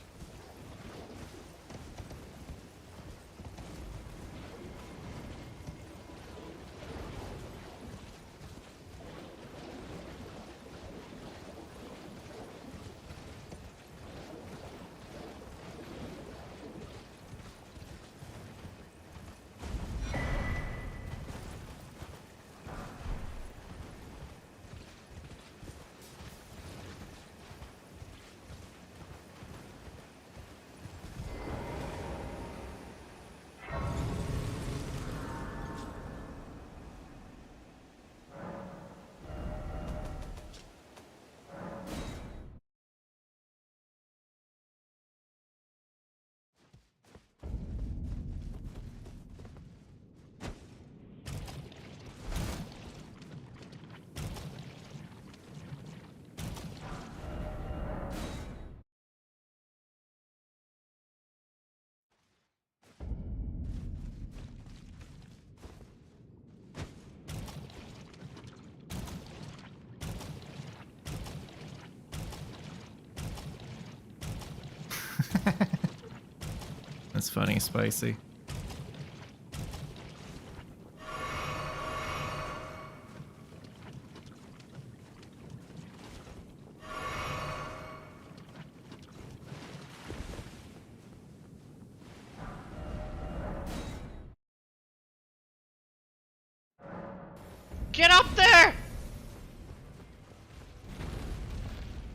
That's funny, spicy. Get up there!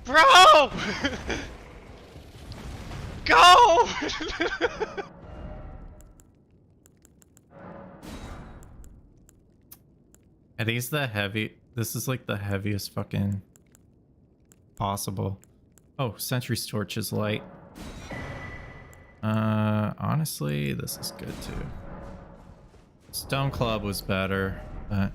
Bro! Go! Are these the heavy? This is like the heaviest fucking possible. Oh, Sentry's Torch is light. Honestly, this is good too. Stone Club was better, but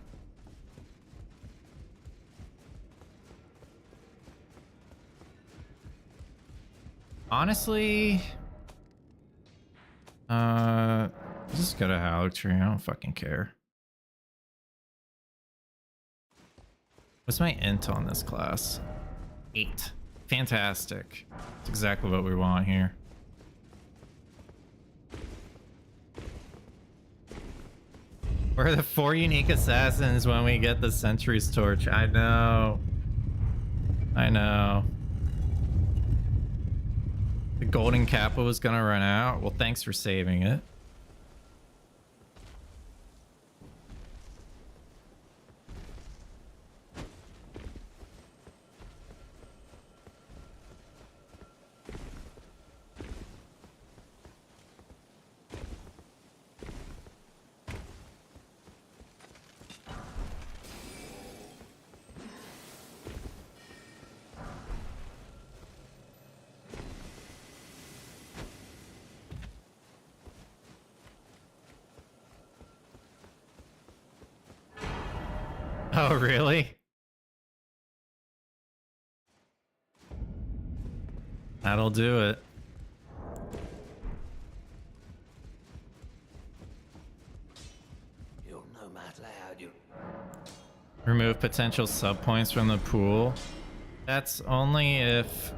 honestly, just go to Halletree. I don't fucking care. What's my int on this class? 8. Fantastic. That's exactly what we want here. We're the 4 unique assassins when we get the Sentry's Torch. I know. I know. The golden kappa was gonna run out. Well, thanks for saving it. Oh, really? That'll do it. You'll know Matt Loud, you. Remove potential sub points from the pool. That's only if...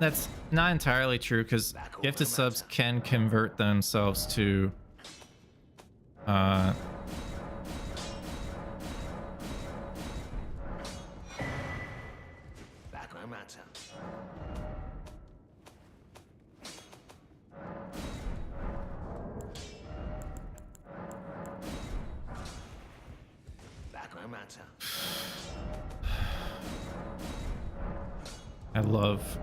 that's not entirely true, because gifted subs can convert themselves to... Back no matter. Back no matter. I love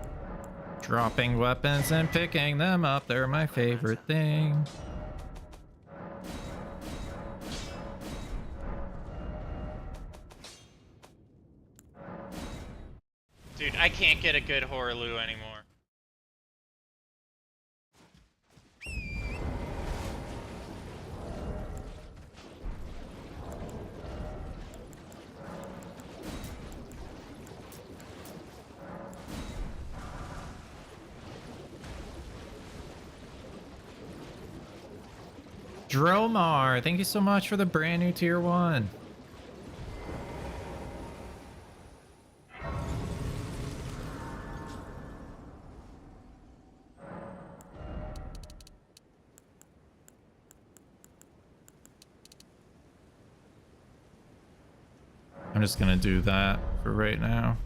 dropping weapons and picking them up. They're my favorite thing. Dude, I can't get a good Horaloo anymore. Dromar, thank you so much for the brand new tier 1. I'm just gonna do that for right now.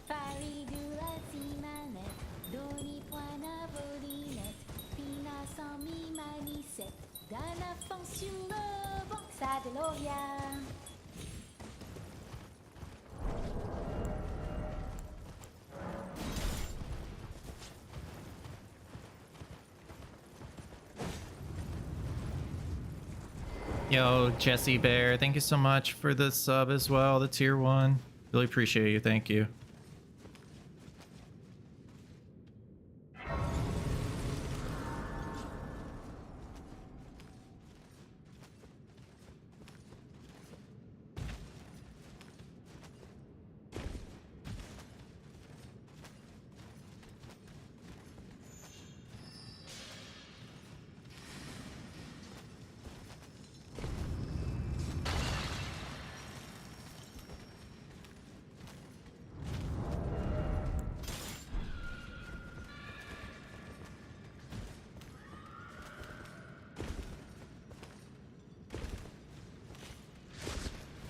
Faridula simanet, doni poina volinet, pina sans mi manisette, d'un enfant sur le banc, ça de l'Orient. Yo, Jesse Bear, thank you so much for the sub as well, the tier 1. Really appreciate you, thank you.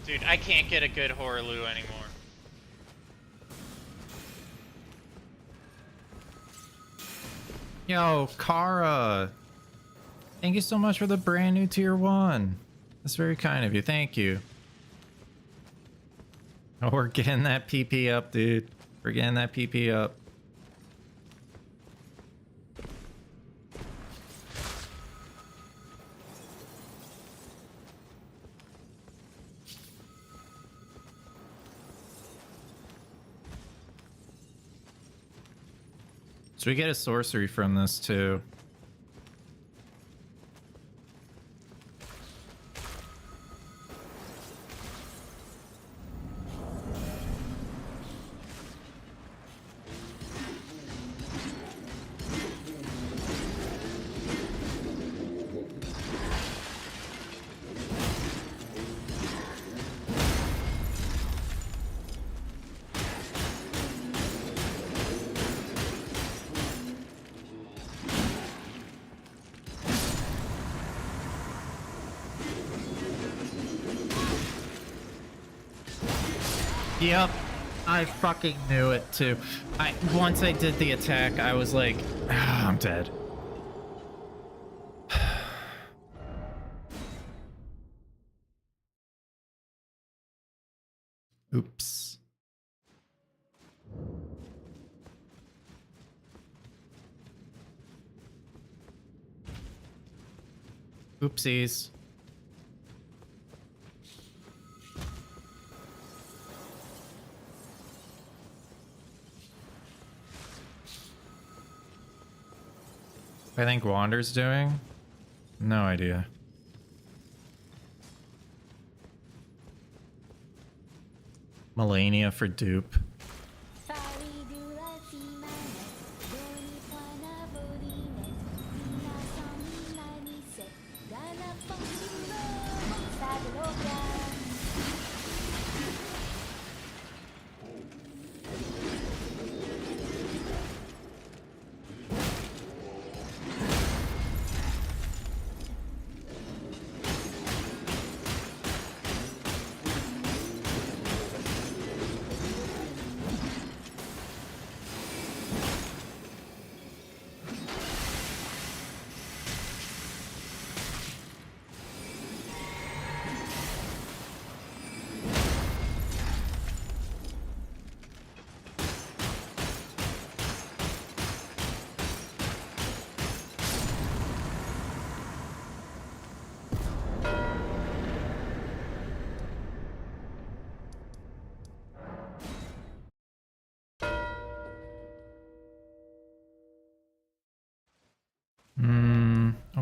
Dude, I can't get a good Horaloo anymore. Yo, Kara, thank you so much for the brand new tier 1. That's very kind of you, thank you. Oh, we're getting that PP up, dude. We're getting that PP up. So we get a sorcery from this too. Yep, I fucking knew it too. Once I did the attack, I was like, I'm dead. Oops. Oopsies. I think Wander's doing? No idea. Melania for dupe.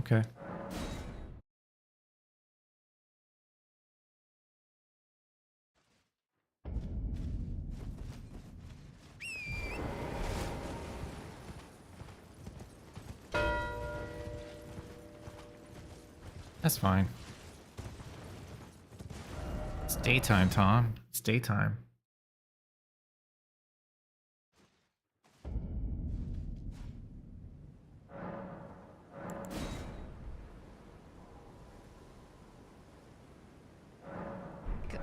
Okay. That's fine. It's daytime, Tom. It's daytime.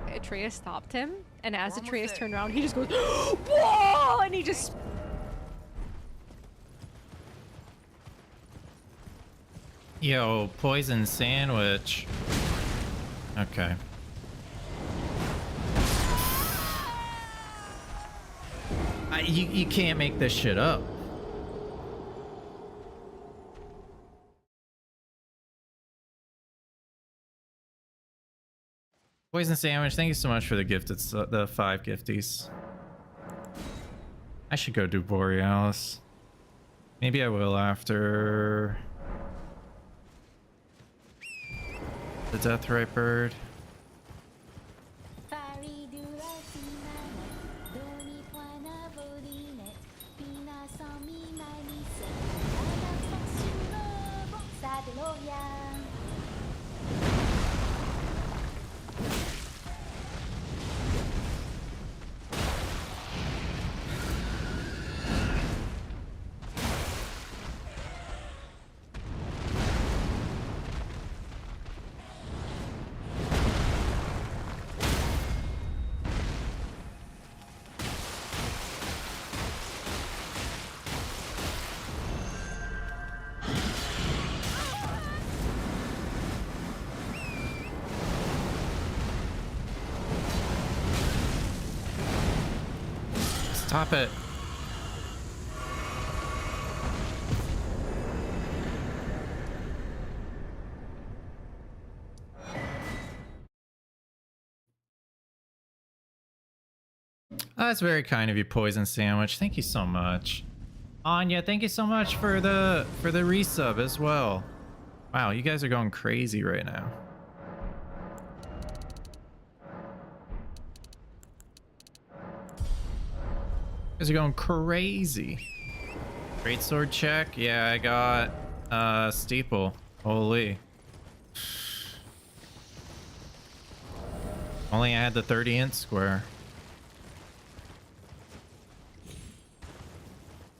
Atreus stopped him, and as Atreus turned around, he just goes, "Whoa!" and he just. Yo, poison sandwich. Okay. You can't make this shit up. Poison sandwich, thank you so much for the gift. It's the 5 gifties. I should go do Borealis. Maybe I will after the Deathrite Bird. Stop it. That's very kind of you, Poison Sandwich. Thank you so much. Anya, thank you so much for the resub as well. Wow, you guys are going crazy right now. You guys are going crazy. Great sword check. Yeah, I got steeple. Holy. Only I had the 30-inch square.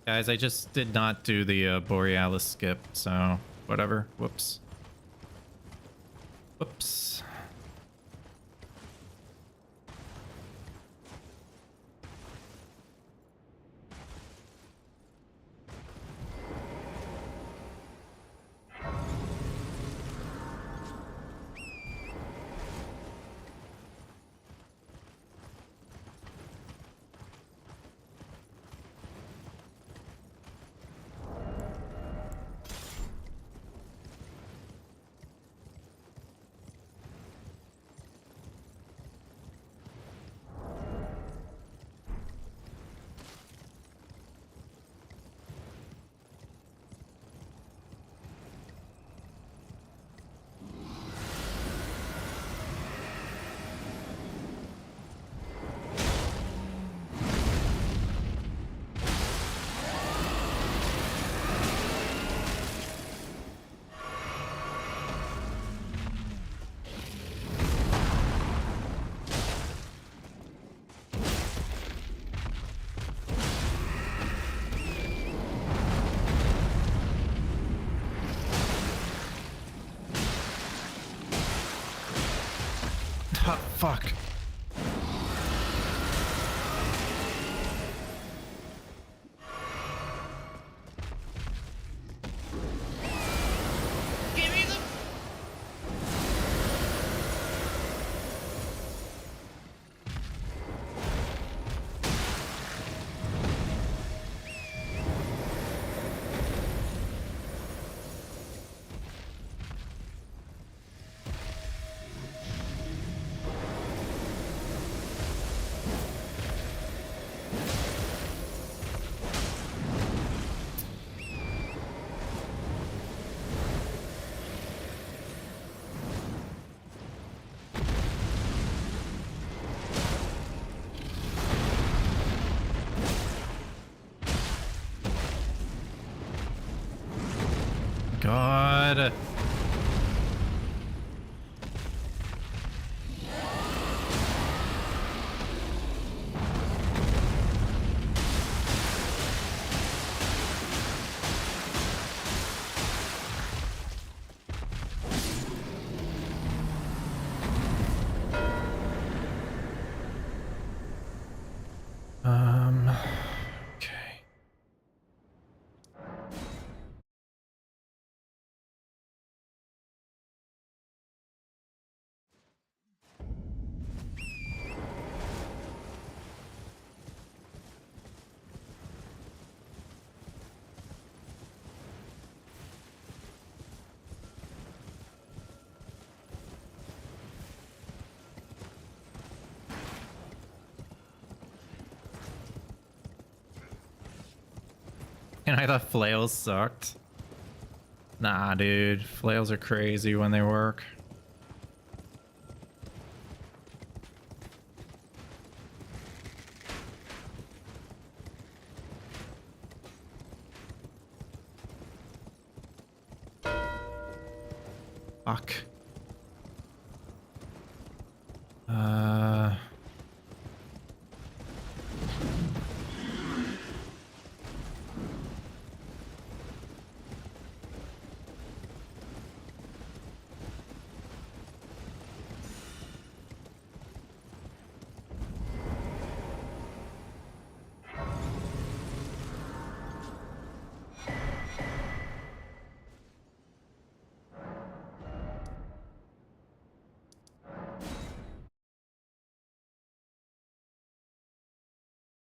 Guys, I just did not do the Borealis skip, so whatever. Whoops. Whoops. Oh, fuck. Give me the. god. Okay. And I thought flails sucked. Nah, dude. Flails are crazy when they work. Fuck.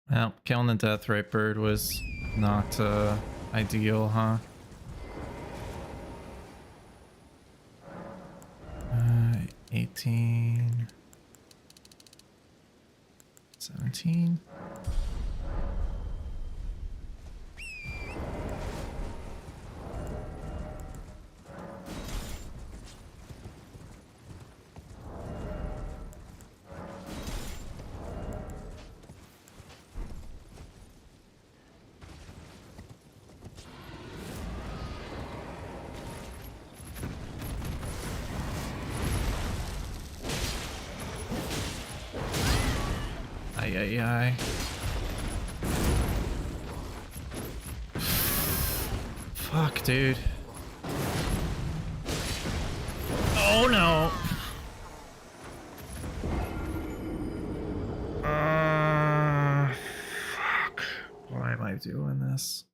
Well, killing the death ray bird was not ideal, huh? 18, 17. Ay. Fuck, dude. Oh no. Fuck. Why am I doing this?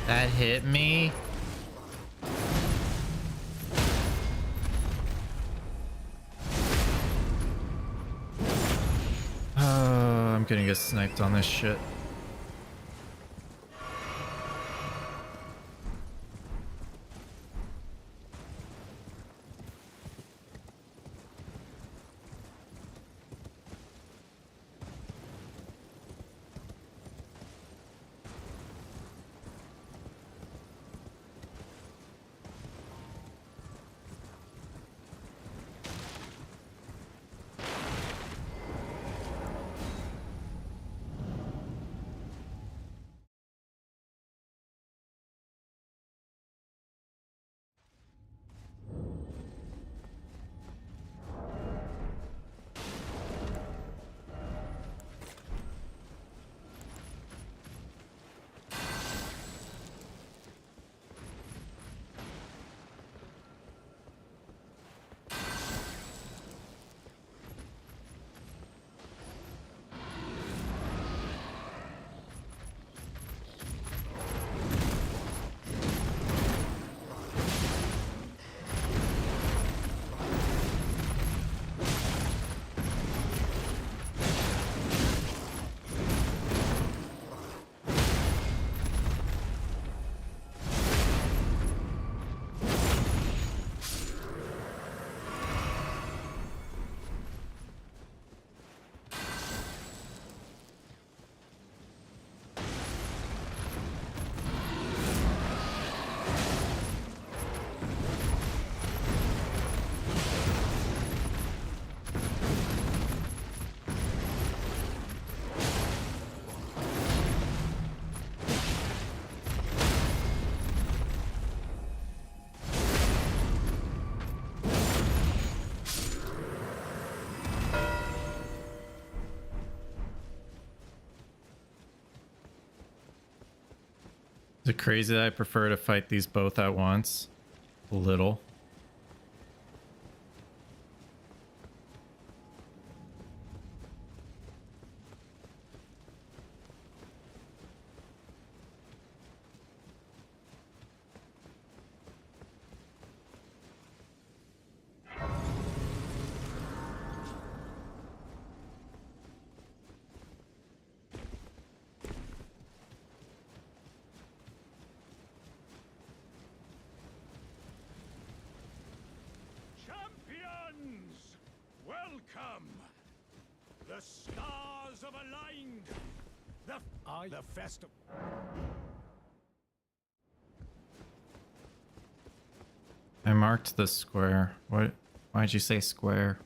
That hit me. I'm gonna get sniped on this shit. Is it crazy that I prefer to fight these both at once? A little. Champions, welcome. The stars have aligned. The festival. I marked the square. What? Why'd you say square?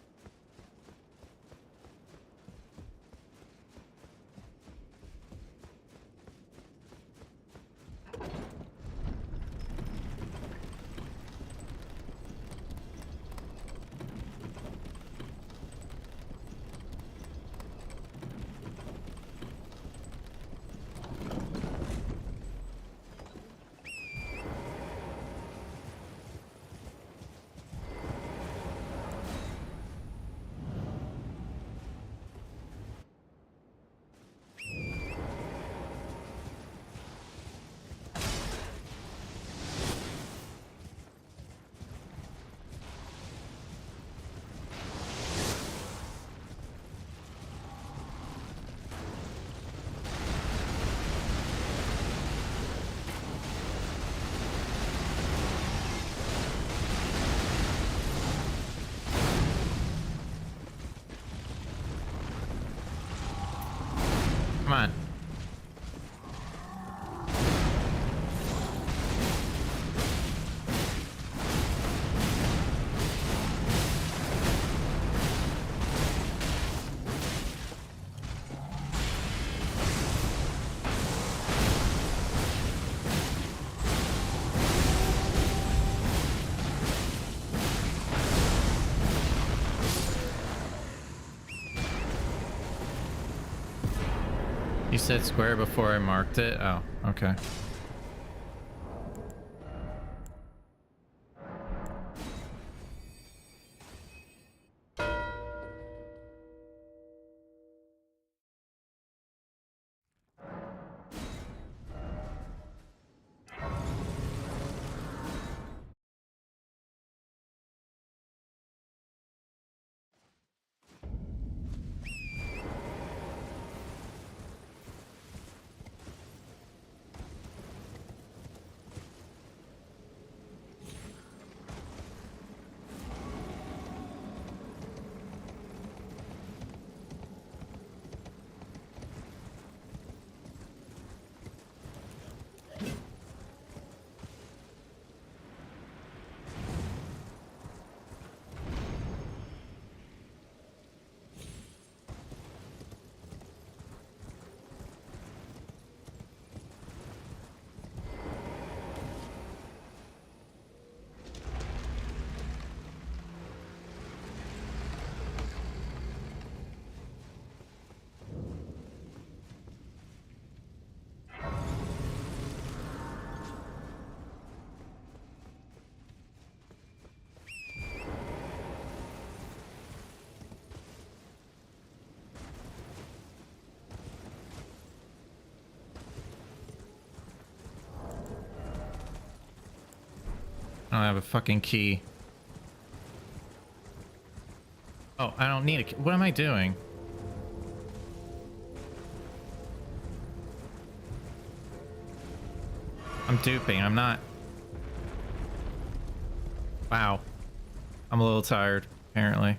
Come on. You said square before I marked it? Oh, okay. I don't have a fucking key. Oh, I don't need a key. What am I doing? I'm duping. I'm not. Wow. I'm a little tired, apparently.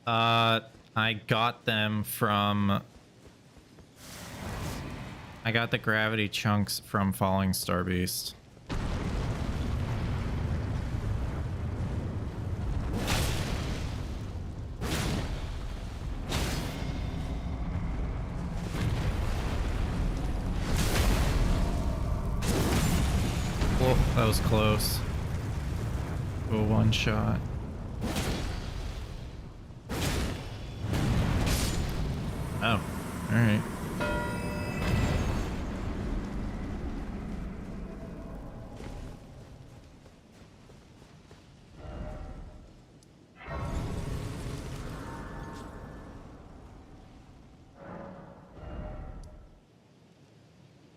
I got them from... I got the gravity chunks from Falling Star Beast. Whoa, that was close. Oh, one shot. Oh, alright.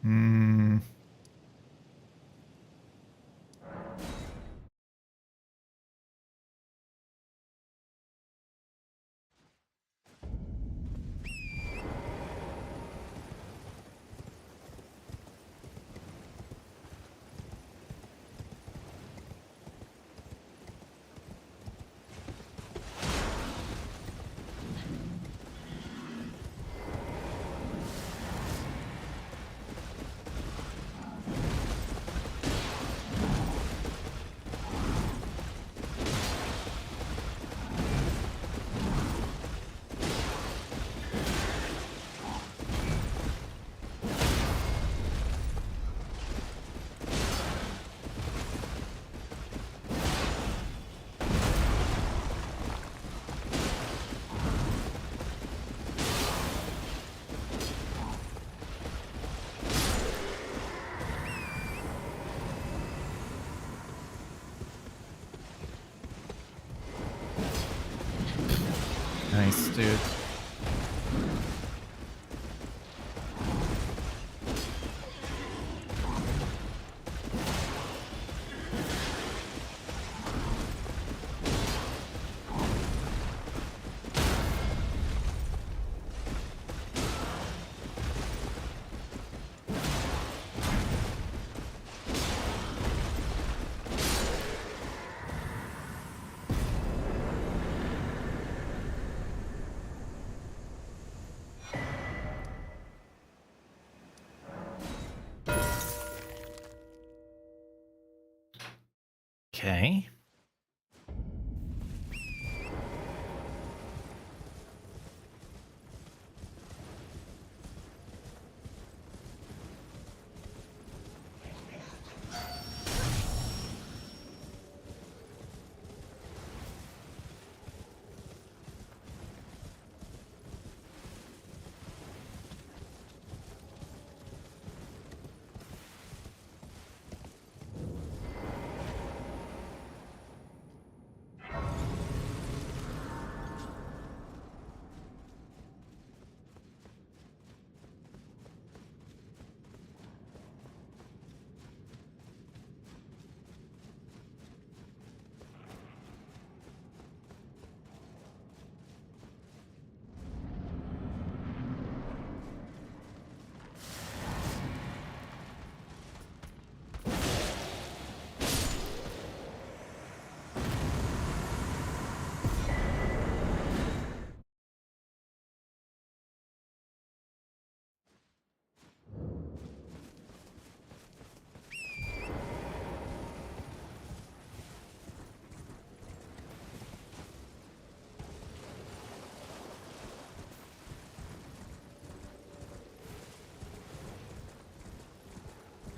Hmm. Nice, dude. Okay.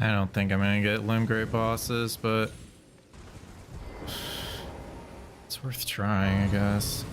I don't think I'm gonna get limb grade bosses, but it's worth trying, I guess.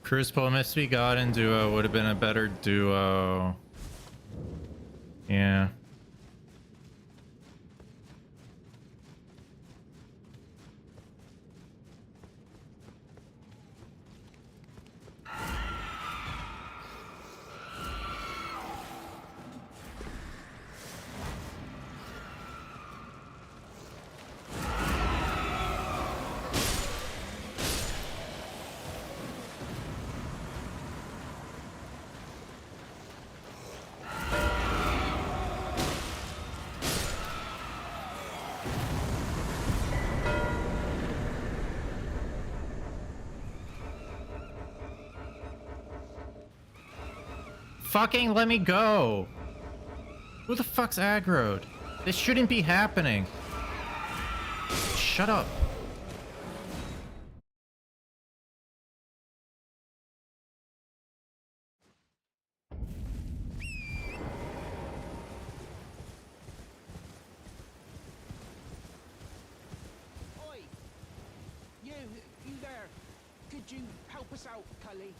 Crucible Misty God and duo would have been a better duo. Yeah. Fucking let me go. Who the fuck's aggroed? This shouldn't be happening. Shut up. Oi! You there? Could you help us out, Cully?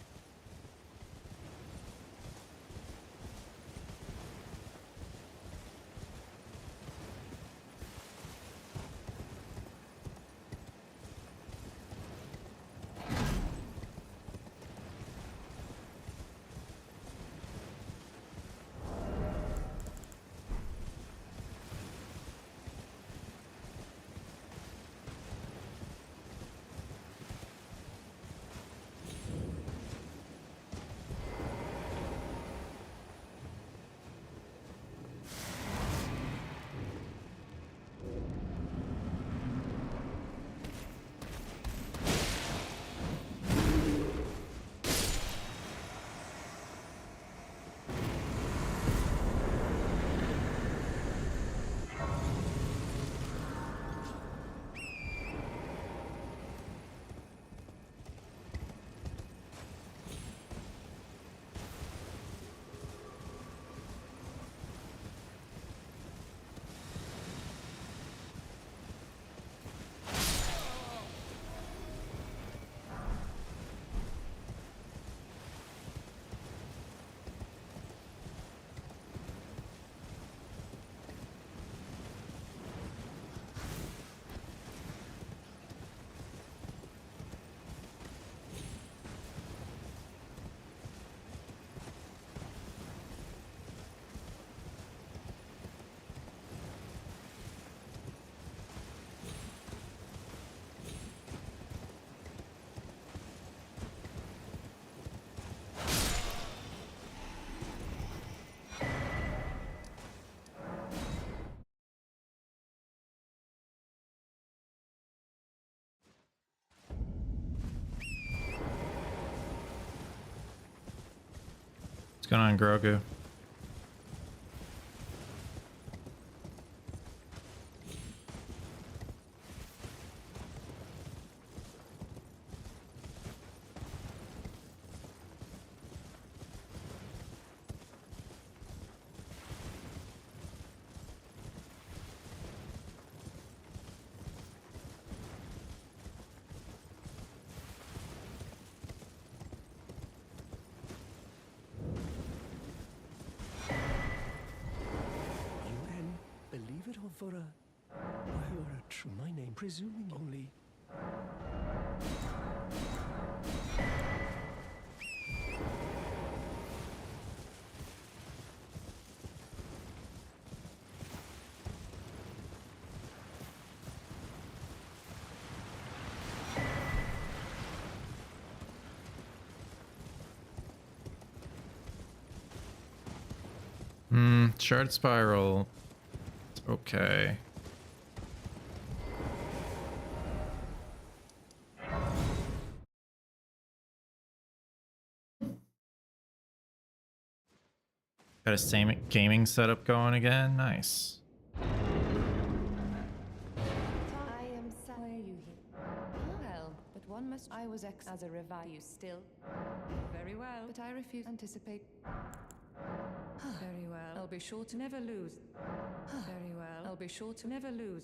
What's going on, Grogu? Believe it or for a... Why, you're a true... My name, presuming only... Shard spiral. Okay. Got a same gaming setup going again. Nice. I am sad. Why are you here? Well, but one must. I was as a revive. You still? Very well. But I refuse to anticipate. Very well. I'll be sure to never lose. Very well. I'll be sure to never lose.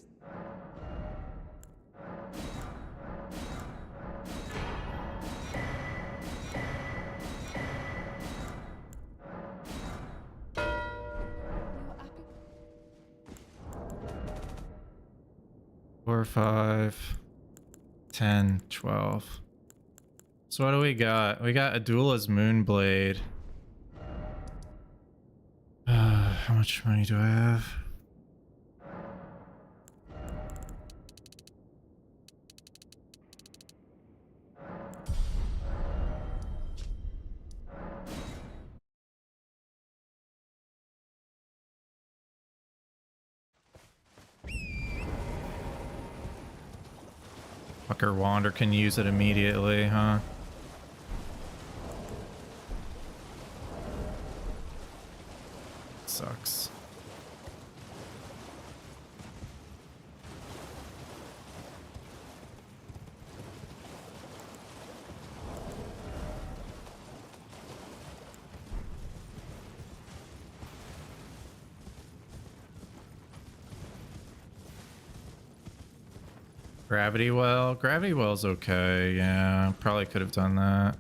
Four, 5, 10, 12. So what do we got? We got Adula's Moonblade. How much money do I have? Fucker Wander can use it immediately, huh? sucks. Gravity well. Gravity well's okay. Yeah, probably could have done that.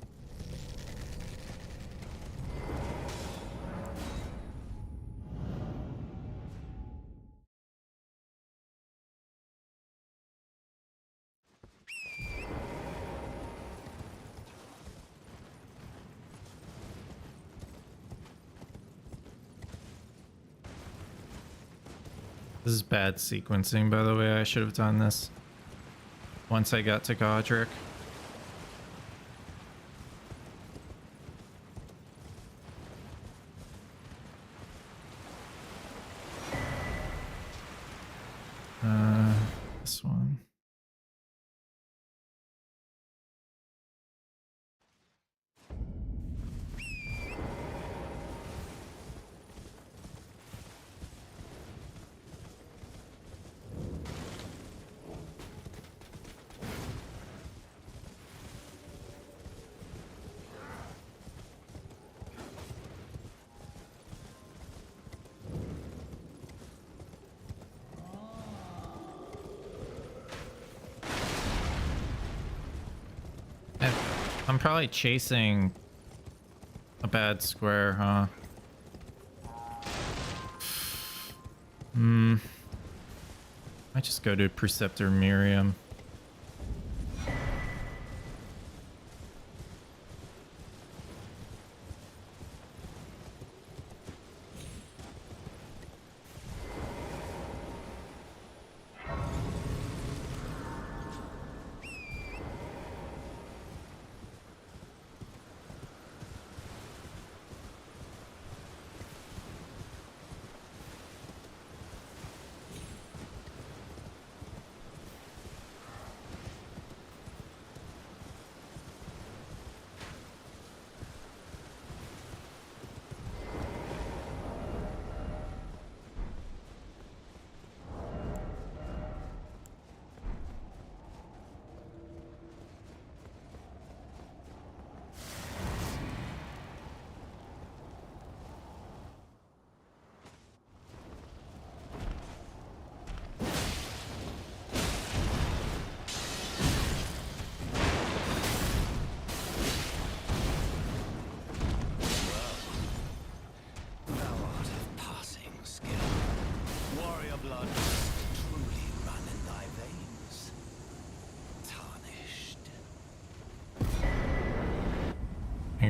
This is bad sequencing, by the way. I should have done this once I got to Godric. This one. I'm probably chasing a bad square, huh? I just go to Preceptor Miriam.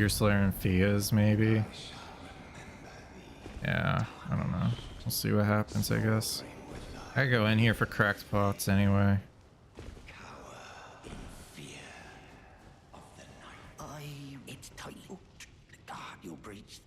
Slayer and Fias, maybe. Yeah, I don't know. We'll see what happens, I guess. I go in here for cracked pots anyway. It's tight. God, you breached.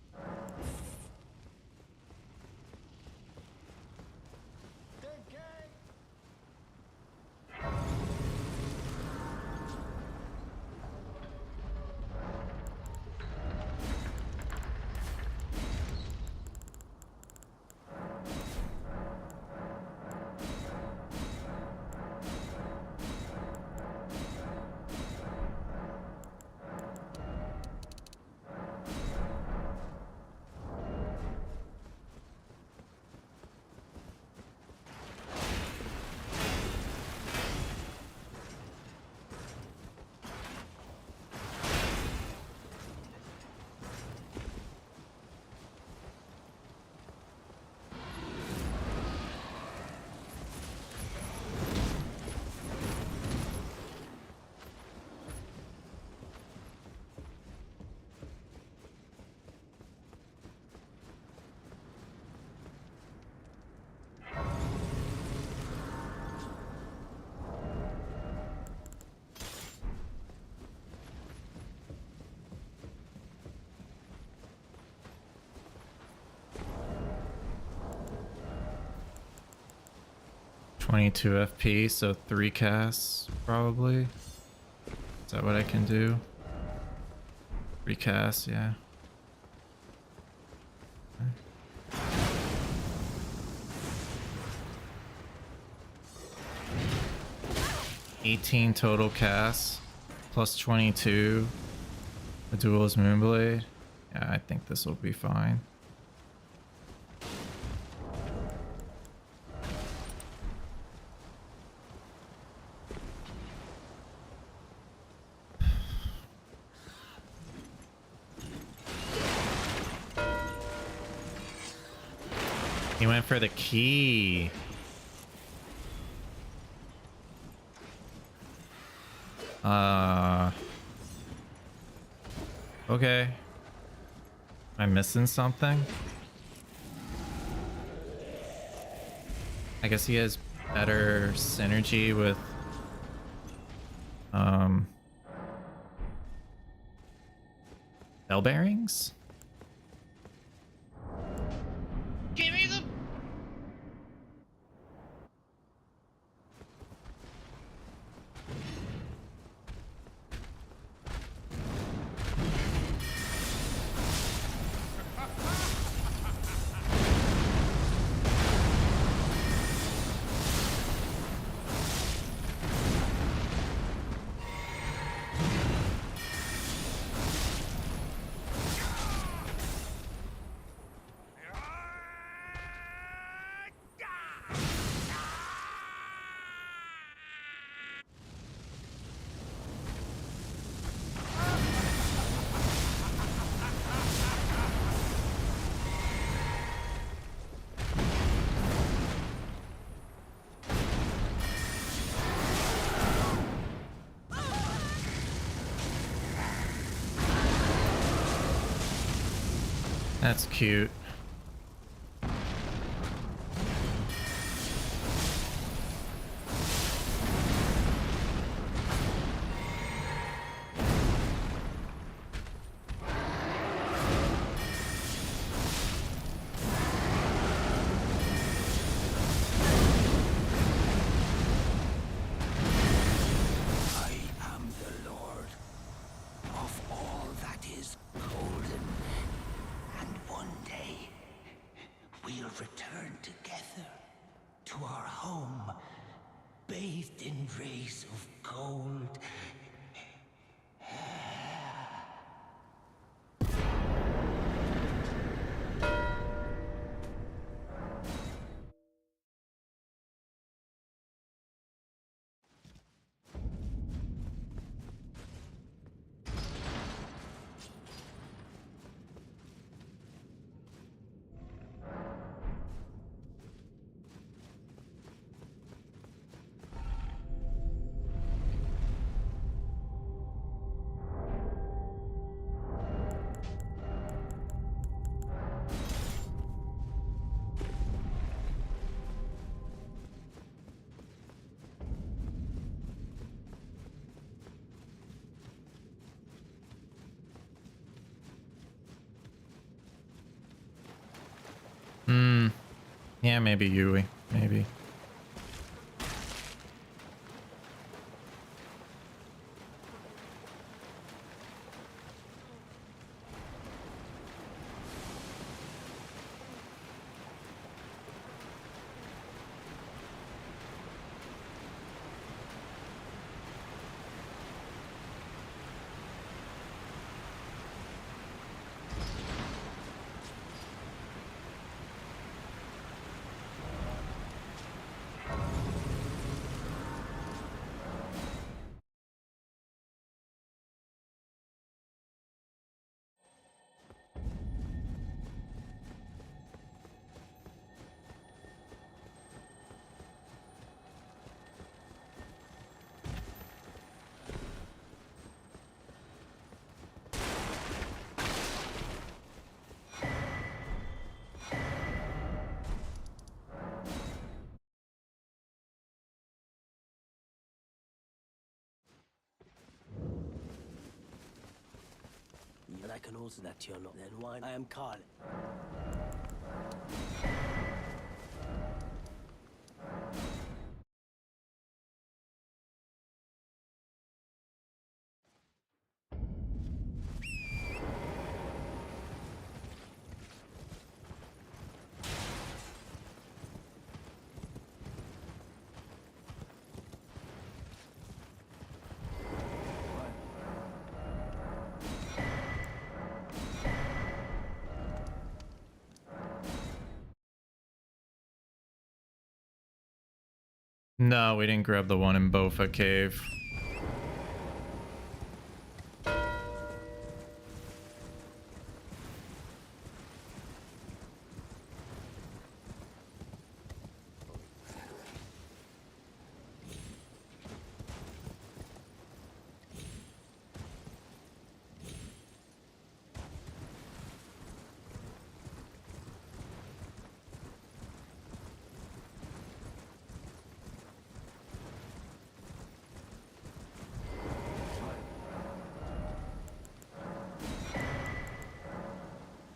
$22 FP, so 3 casts probably. Is that what I can do? 3 casts, yeah. Okay. 18 total casts, plus 22. The duel's Moonblade. Yeah, I think this will be fine. He went for the key. Okay. Am I missing something? I guess he has better synergy with bell bearings? Give me the. That's cute. Return together to our home, bathed in rays of gold. Yeah, maybe Yui. Maybe. And I can also that you're not. Then why I am calling. No, we didn't grab the one in Bofa Cave.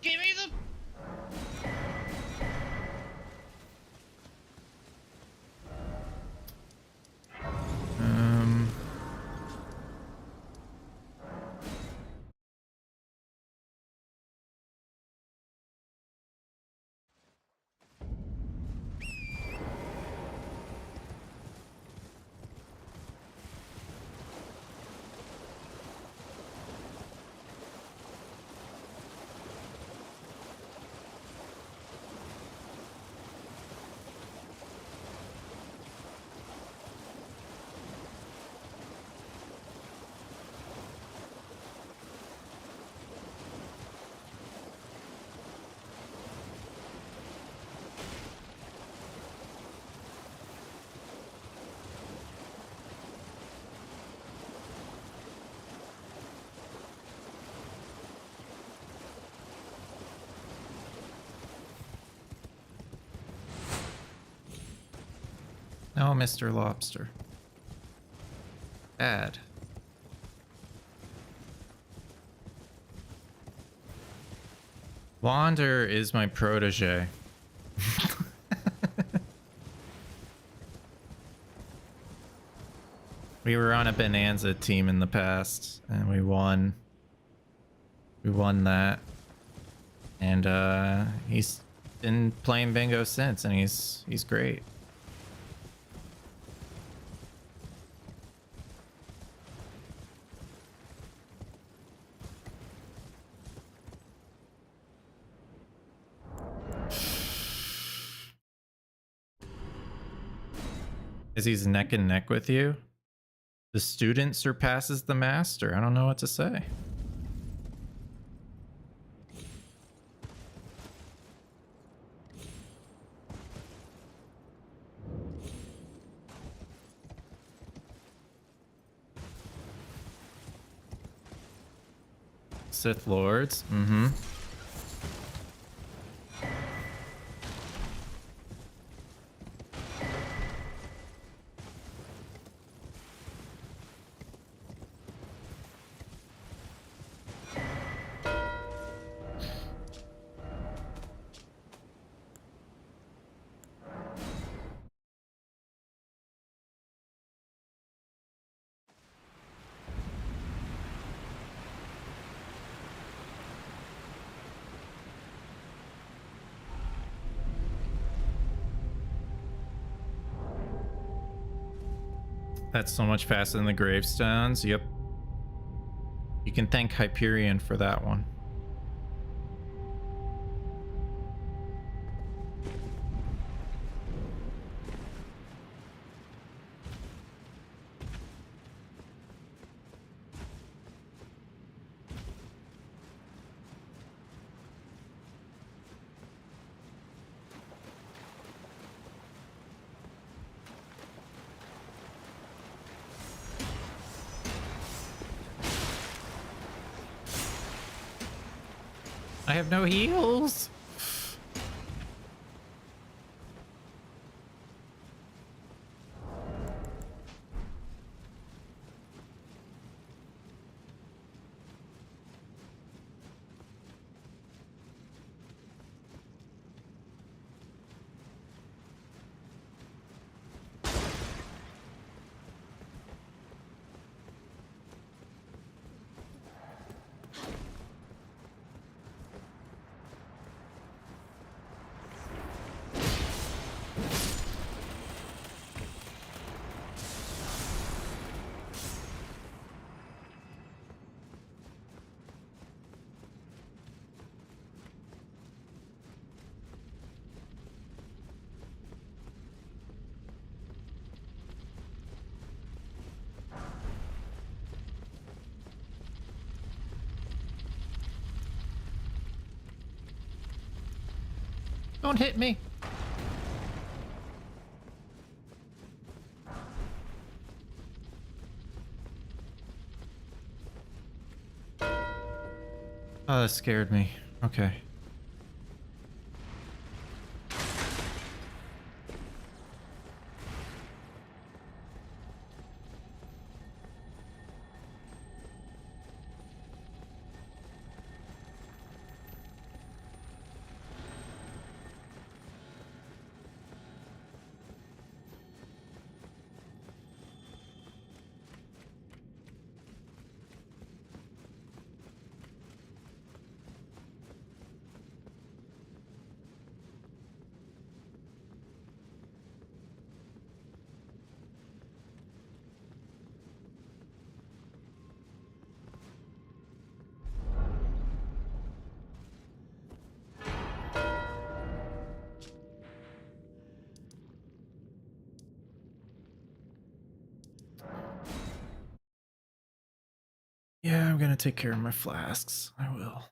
Give me the. No, Mr. Lobster. Bad. Wander is my protege. We were on a Bonanza team in the past, and we won. We won that. And he's been playing bingo since, and he's great. Is he's neck and neck with you? The student surpasses the master. I don't know what to say. Sith Lords. Mm-hmm. That's so much faster than the gravestones. Yep. You can thank Hyperion for that one. I have no heals. Don't hit me. Oh, that scared me. Okay. Yeah, I'm gonna take care of my flasks. I will.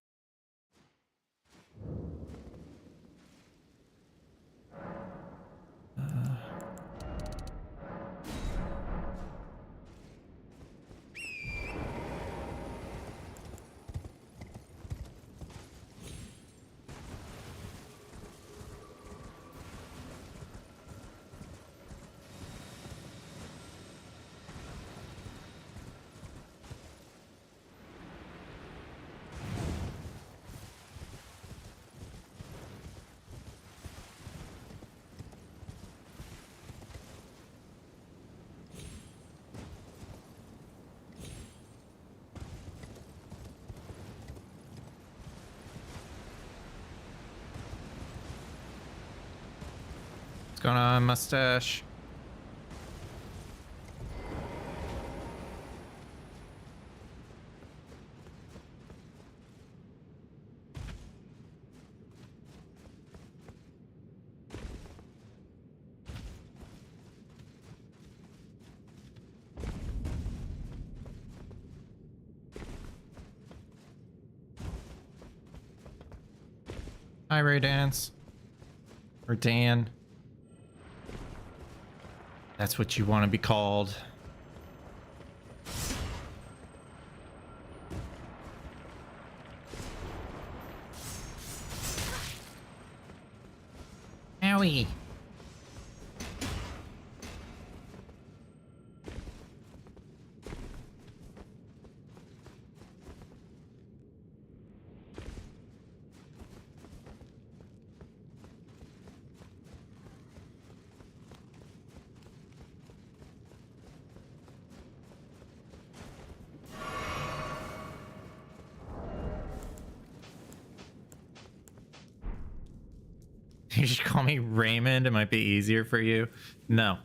What's going on, mustache? Hi, Raydans. Or Dan. That's what you want to be called. Owie. You should call me Raymond. It might be easier for you. No.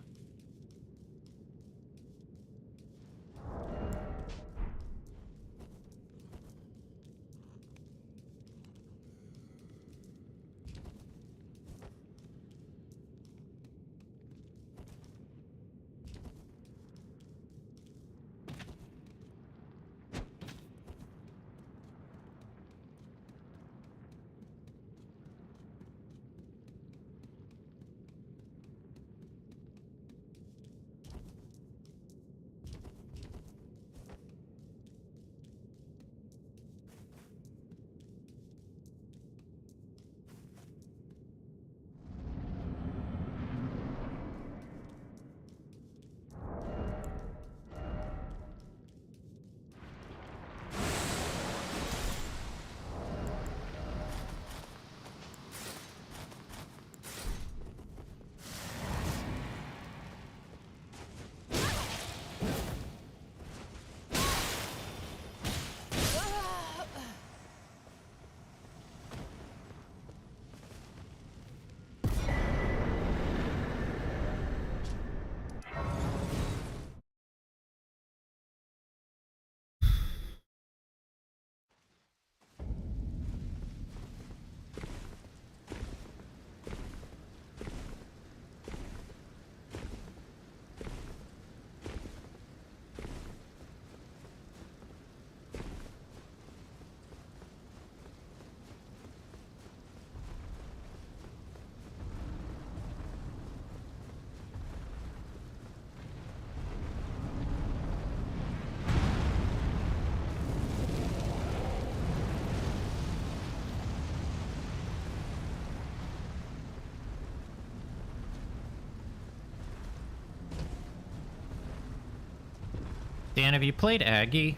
Dan, have you played Aggie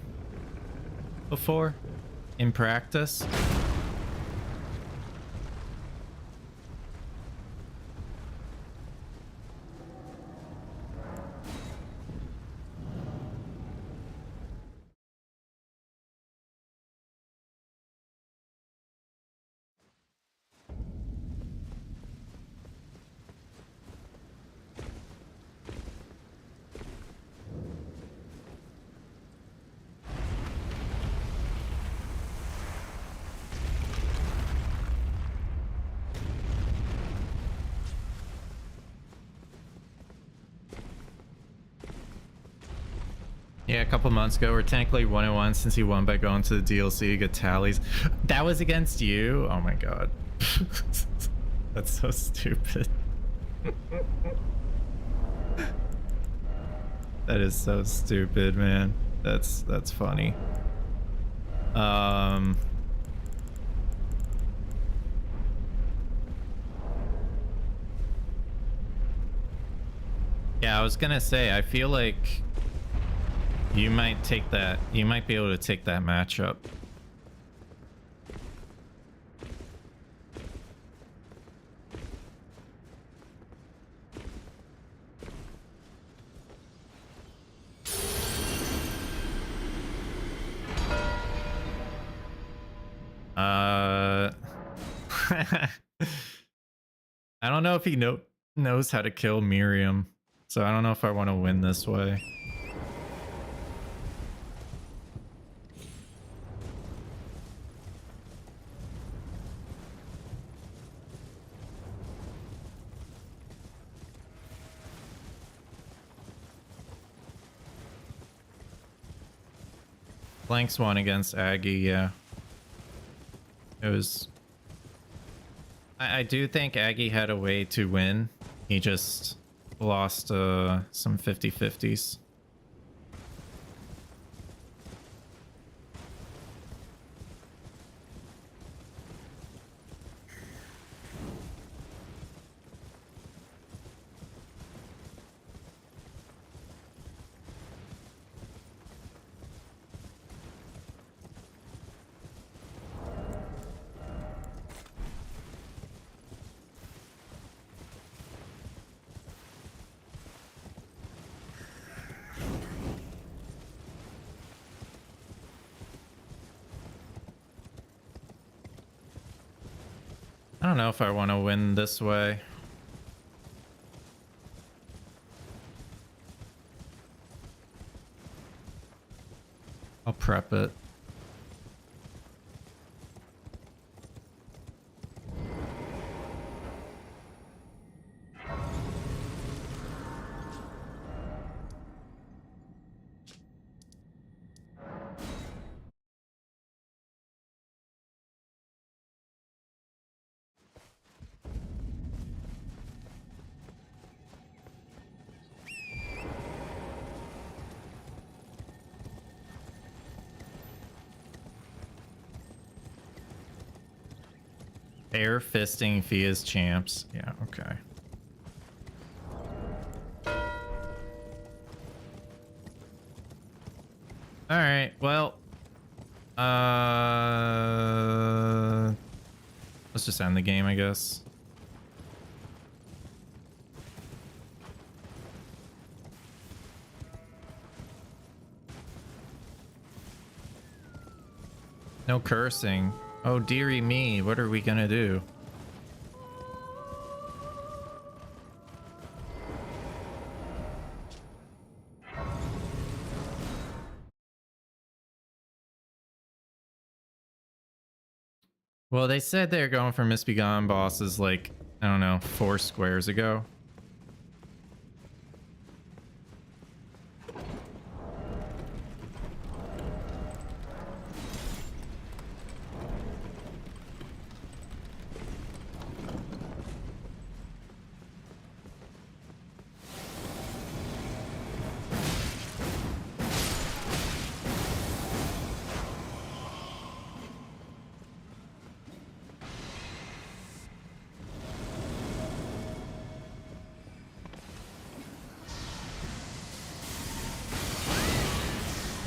before in practice? Yeah, a couple months ago, we're technically 1-1 since he won by going to the DLC to get tallies. That was against you? Oh my god. That's so stupid. That is so stupid, man. That's funny. Yeah, I was gonna say, I feel like you might take that. You might be able to take that matchup. I don't know if he knows how to kill Miriam, so I don't know if I want to win this way. Blanxz won against Aggie, yeah. It was... I do think Aggie had a way to win. He just lost some 50-50s. I don't know if I want to win this way. I'll prep it. Air fisting Fia's champs. Yeah, okay. Alright, well. Let's just end the game, I guess. No cursing. Oh, dearie me, what are we gonna do? Well, they said they're going for misbegotten bosses like, I don't know, 4 squares ago.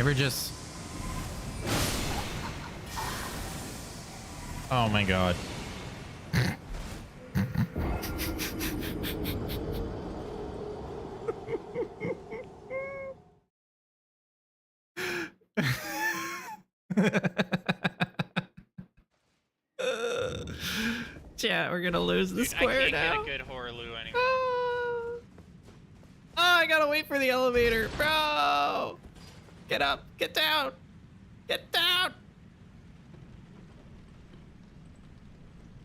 ever just... Oh my god. Chat, we're gonna lose the square I can't now. get a good horror Lou anyway. Oh, I gotta wait for the elevator, bro. Get up, get down, get down.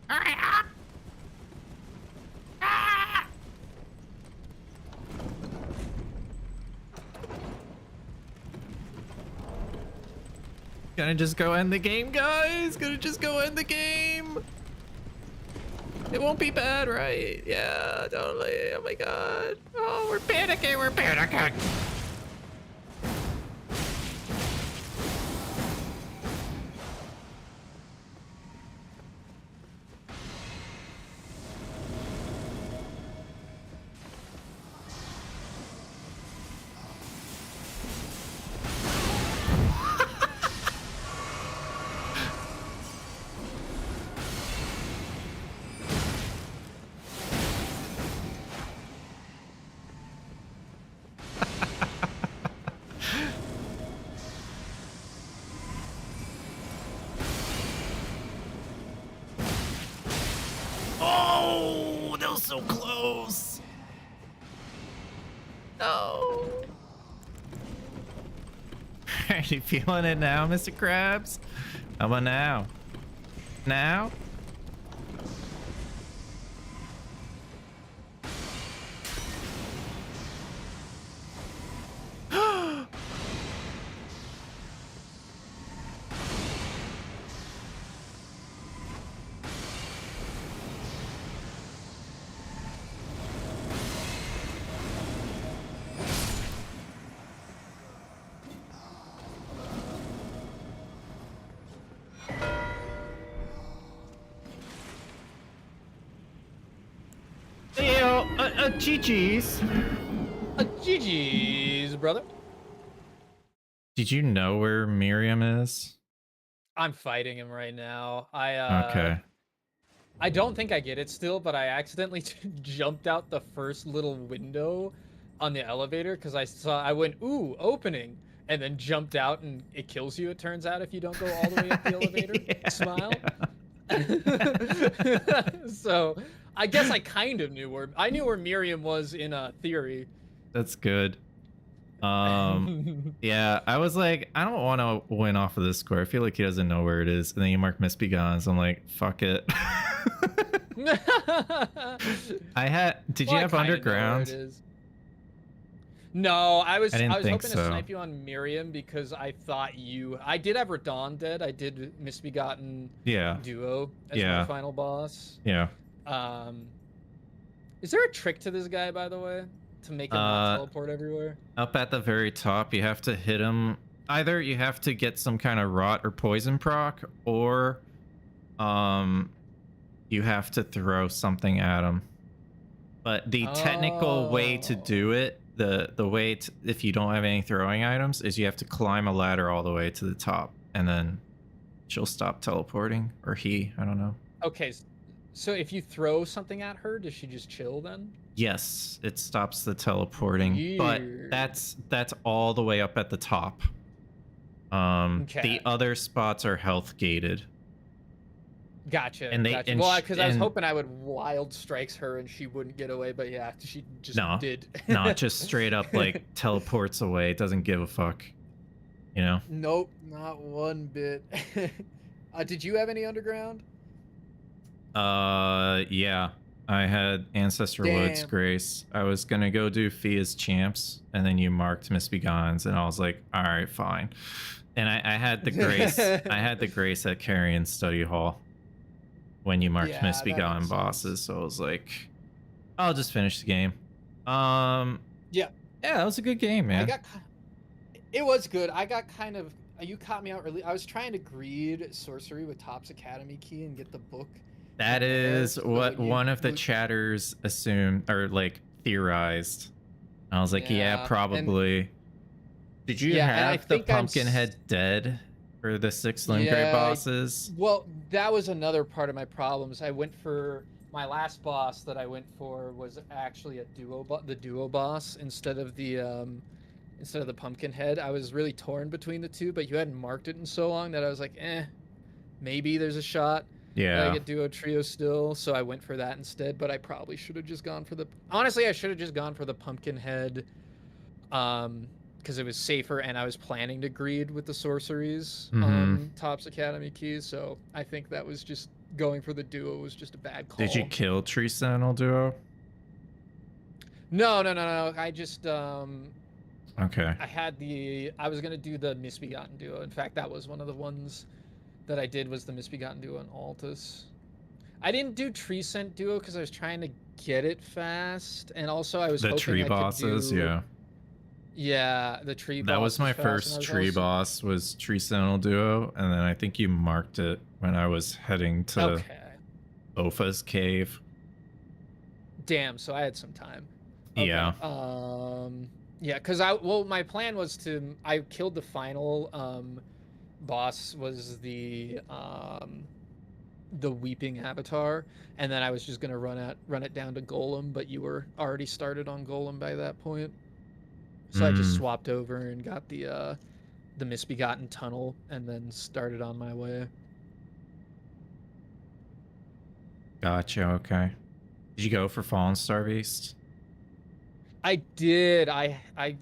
Hurry up. Ah! Gonna just go end the game, guys. Gonna just go end the game. It won't be bad, right? Yeah, totally. Oh my god. Oh, we're panicking. We're panicking. Oh, that was so close. No. Are you feeling it now, Mr. Krabs? How about now? Now? GG's. GG's, brother. Did you know where Miriam is? I'm fighting him right now. Okay. I don't think I get it still, but I accidentally jumped out the first little window on the elevator because I went, ooh, opening, and then jumped out, and it kills you, it turns out, if you don't go all the way up the elevator. Yeah, Smile. So I guess I kind of knew where Miriam was in theory. That's good. Yeah, I was like, I don't want to win off of this square. I feel like he doesn't know where it is. And then you mark Misbegones. I'm like, fuck it. Did you have underground? No, I was hoping to so. snipe you on Miriam because I thought I did have Raydans dead. I did Misbegotten duo as my final boss. Yeah. Is there a trick to this guy, by the way, to make him not teleport everywhere? Up at the very top, you have to hit him. Either you have to get some kind of rot or poison proc, or you have to throw something at him. But the technical way to do it, the way to, if you don't have any throwing items, is you have to climb a ladder all the way to the top, and then she'll stop teleporting, or he, I don't know. Okay, so if you throw something at her, does she just chill then? Yes, it stops the teleporting, but that's all the way up at the top. The other spots are health gated. Gotcha. And they, gotcha. Well, because I was hoping I would wild strikes her and she wouldn't get away, but yeah, she just did. No, just straight up like teleports away. It doesn't give a fuck. You know? Nope, not one bit. Did you have any underground? Yeah. I had Ancestor Woods Grace. I was gonna go do Fia's Champs, and then you marked Misbegones, and I was like, all right, fine. And I had the Grace. I had the Grace at Carrion Study Hall when you marked Misbegotten bosses, so I was like, I'll just finish the game. Yeah, that was a good game, man. It was good. I got kind of. You caught me out early. I was trying to greed sorcery with Topps Academy key and get the book. That is what one of the chatters assumed or like theorized. I was like, yeah, probably. Did you Yeah, and I have the think I'm Pumpkinhead dead for the 6 Limgrave bosses? Well, that was another part of my problems. I went for my last boss that I went for was actually a the duo boss instead of the Pumpkinhead. I was really torn between the two, but you hadn't marked it in so long that I was like, maybe there's a shot. Yeah. I get duo trio still, so I went for that instead. But I probably should have just gone for the. Honestly, I should have just gone for the Pumpkinhead, because it was safer, and I was planning to greed with the sorceries on Topps Academy keys. So I think that was just going for the duo was just a bad call. Did you kill Tree Sentinel Duo? No. I just Okay. I was gonna do the Misbegotten duo. In fact, that was one of the ones that I did was the Misbegotten duo on Altus. I didn't do Tree Scent duo because I was trying to get it fast, and also I was the hoping tree I bosses, could do, yeah. Yeah, the tree. That was my bosses fast, and I first was tree also- boss was Tree Sentinel Duo, and then I think you marked it when I was heading to Okay. Ofa's cave. Damn, so I had some time. Yeah. Yeah, because my plan was I killed the final boss was the Weeping Avatar, and then I was just gonna run it down to Golem, but you were already started on Golem by that point, so I just swapped over and got the Misbegotten Tunnel, and then started on my way. Gotcha, okay. Did you go for Fallen Star Beast? I did. I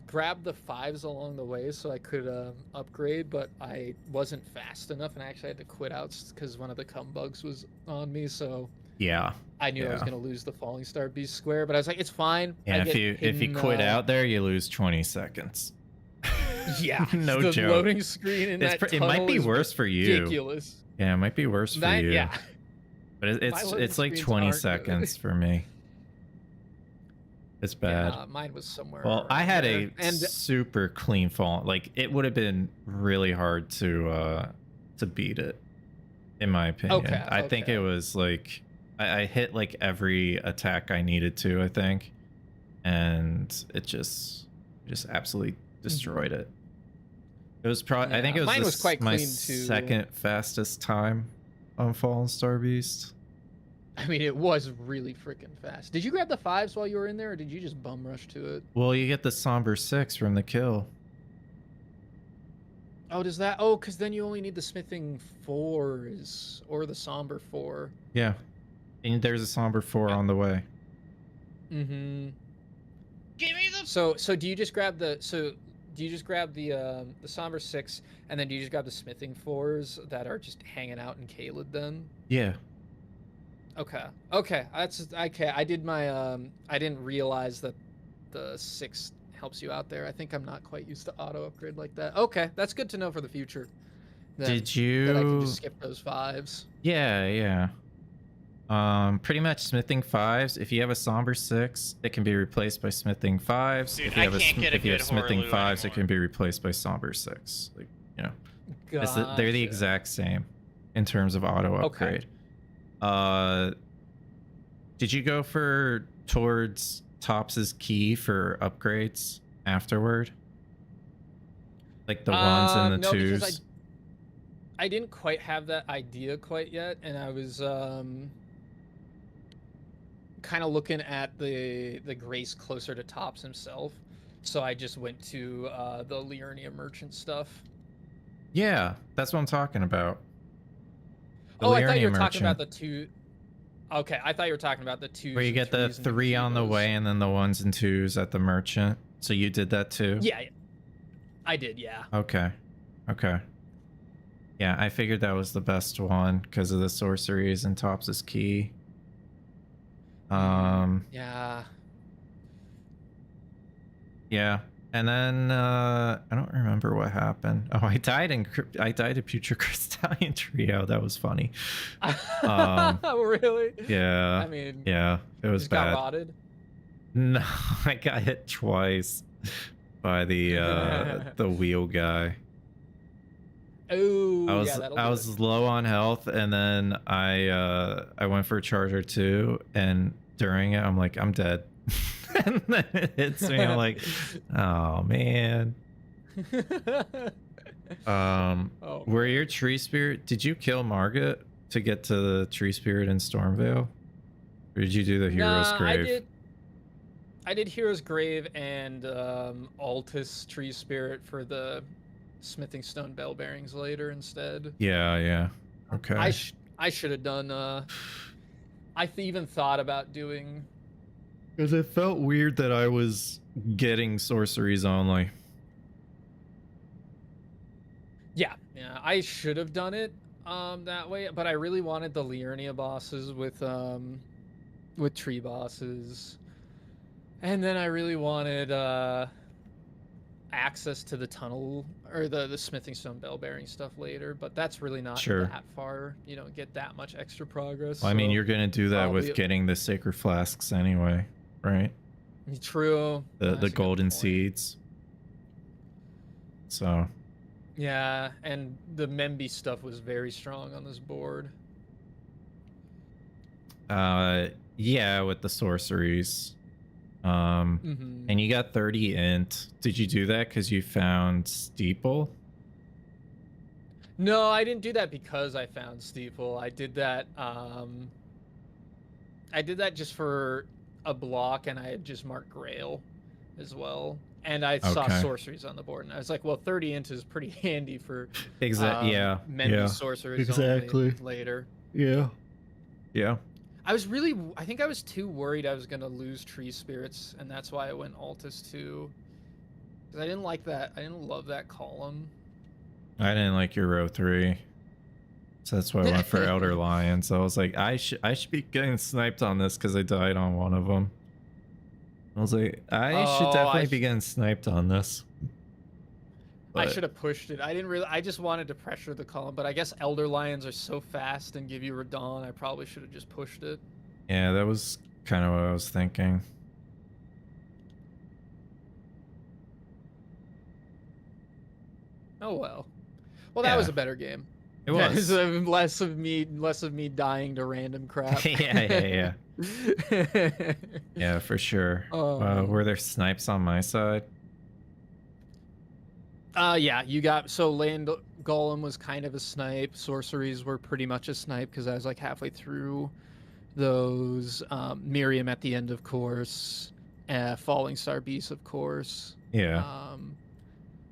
grabbed the 5s along the way so I could upgrade, but I wasn't fast enough, and I actually had to quit out because one of the cum bugs was on me. So Yeah. I knew I was gonna lose the Falling Star Beast square, but I was like, it's fine. Yeah, if you quit out there, you lose 20 seconds. Yeah, No the joke. loading screen in that it might tunnel be is worse for you. ridiculous. Yeah, it might be worse for you. Yeah. But My loading it's like screens 20 aren't good. seconds for me. It's bad. Yeah, mine was somewhere. Well, I had a and super clean fall. Like it would have been really hard to beat it, in my opinion. Okay, I think it was like I hit like every attack I needed to, I think, and it just absolutely destroyed it. It was probably I think it was, mine was quite my clean, too. second fastest time on Fallen Star Beast. I mean, it was really freaking fast. Did you grab the 5s while you were in there, or did you just bum rush to it? Well, you get the Somber 6 from the kill. Oh, does that? Oh, because then you only need the Smithing 4s or the Somber 4. Yeah. And there's a Somber 4 on the way. Mm-hmm. Give me the. So do you just grab the Somber 6, and then do you just grab the Smithing 4s that are just hanging out in Caelid then? Yeah. Okay. That's okay. I did my I didn't realize that the 6 helps you out there. I think I'm not quite used to auto upgrade like that. Okay, that's good to know for the future. Then, Did you? that I can just skip those 5s? Yeah. Pretty much smithing 5s. If you have a Somber 6, it can be replaced by smithing 5s. Dude, if you have if you have smithing 5s, it can be replaced by Somber 6. Like, you know, they're the exact same in terms of auto upgrade. Did you go towards Topps's key for upgrades afterward? Like the 1s and the 2s? Because I didn't quite have that idea quite yet, and I was kind of looking at the Grace closer to Topps himself, so I just went to the Liurnia merchant stuff. Yeah, that's what I'm talking about. I thought you were talking about the 2. Okay, I thought you were talking about the 2s. Where you get the 3 on the way and then the 1s and 2s at the merchant. So you did that too? Yeah, I did, yeah. Okay. Yeah, I figured that was the best one because of the sorceries and Topps's key. Yeah. Yeah. And then I don't remember what happened. Oh, I died a Putrid Crystallian Trio. That was funny. Really? Yeah. I mean, yeah, it was bad. Got rotted? No, I got hit twice by the wheel guy. Oh, I was low on health, and then I went for Charger 2, and during it, I'm like, I'm dead. And then it hits me. I'm like, oh man. Oh, were your tree spirit? Did you kill Margaret to get to the tree spirit in Stormvale, or did you do the hero's nah, grave? I did Hero's Grave and Altus Tree Spirit for the Smithing Stone Bell Bearings later instead. Yeah, yeah. Okay. I should have done. Even thought about doing. Because it felt weird that I was getting sorceries only. Yeah, I should have done it that way, but I really wanted the Liurnia bosses with tree bosses. And then I really wanted access to the tunnel or the smithing stone bell bearing stuff later, but that's really not that far. You don't get that much extra progress. Well, I mean, so you're gonna do that with getting the sacred flasks anyway, right? True. The golden seeds. So. Yeah, and the Memby stuff was very strong on this board. Yeah, with the sorceries. And you got 30 int. Did you do that because you found Steeple? No, I didn't do that because I found Steeple. I did that just for a block, and I had just marked Grail as well. And I saw sorceries on the board, and I was like, well, 30 int is pretty handy for Memby sorceries only later. Yeah. I think I was too worried I was going to lose tree spirits, and that's why I went Altus 2. Because I didn't like that. I didn't love that column. I didn't like your row 3. So that's why I went for Elder Lions. I was like, I should be getting sniped on this because I died on one of them. I was like, I should definitely be getting sniped on this. But I should have pushed it. I just wanted to pressure the column, but I guess Elder Lions are so fast and give you Radan. I probably should have just pushed it. Yeah, that was kind of what I was thinking. Oh well. Well, that was a better game. It was. less of me dying to random crap. Yeah. Yeah, for sure. Were there snipes on my side? Yeah, you got Land Golem was kind of a snipe. Sorceries were pretty much a snipe because I was like halfway through those. Miriam at the end, of course. Falling Star Beast, of course. Yeah.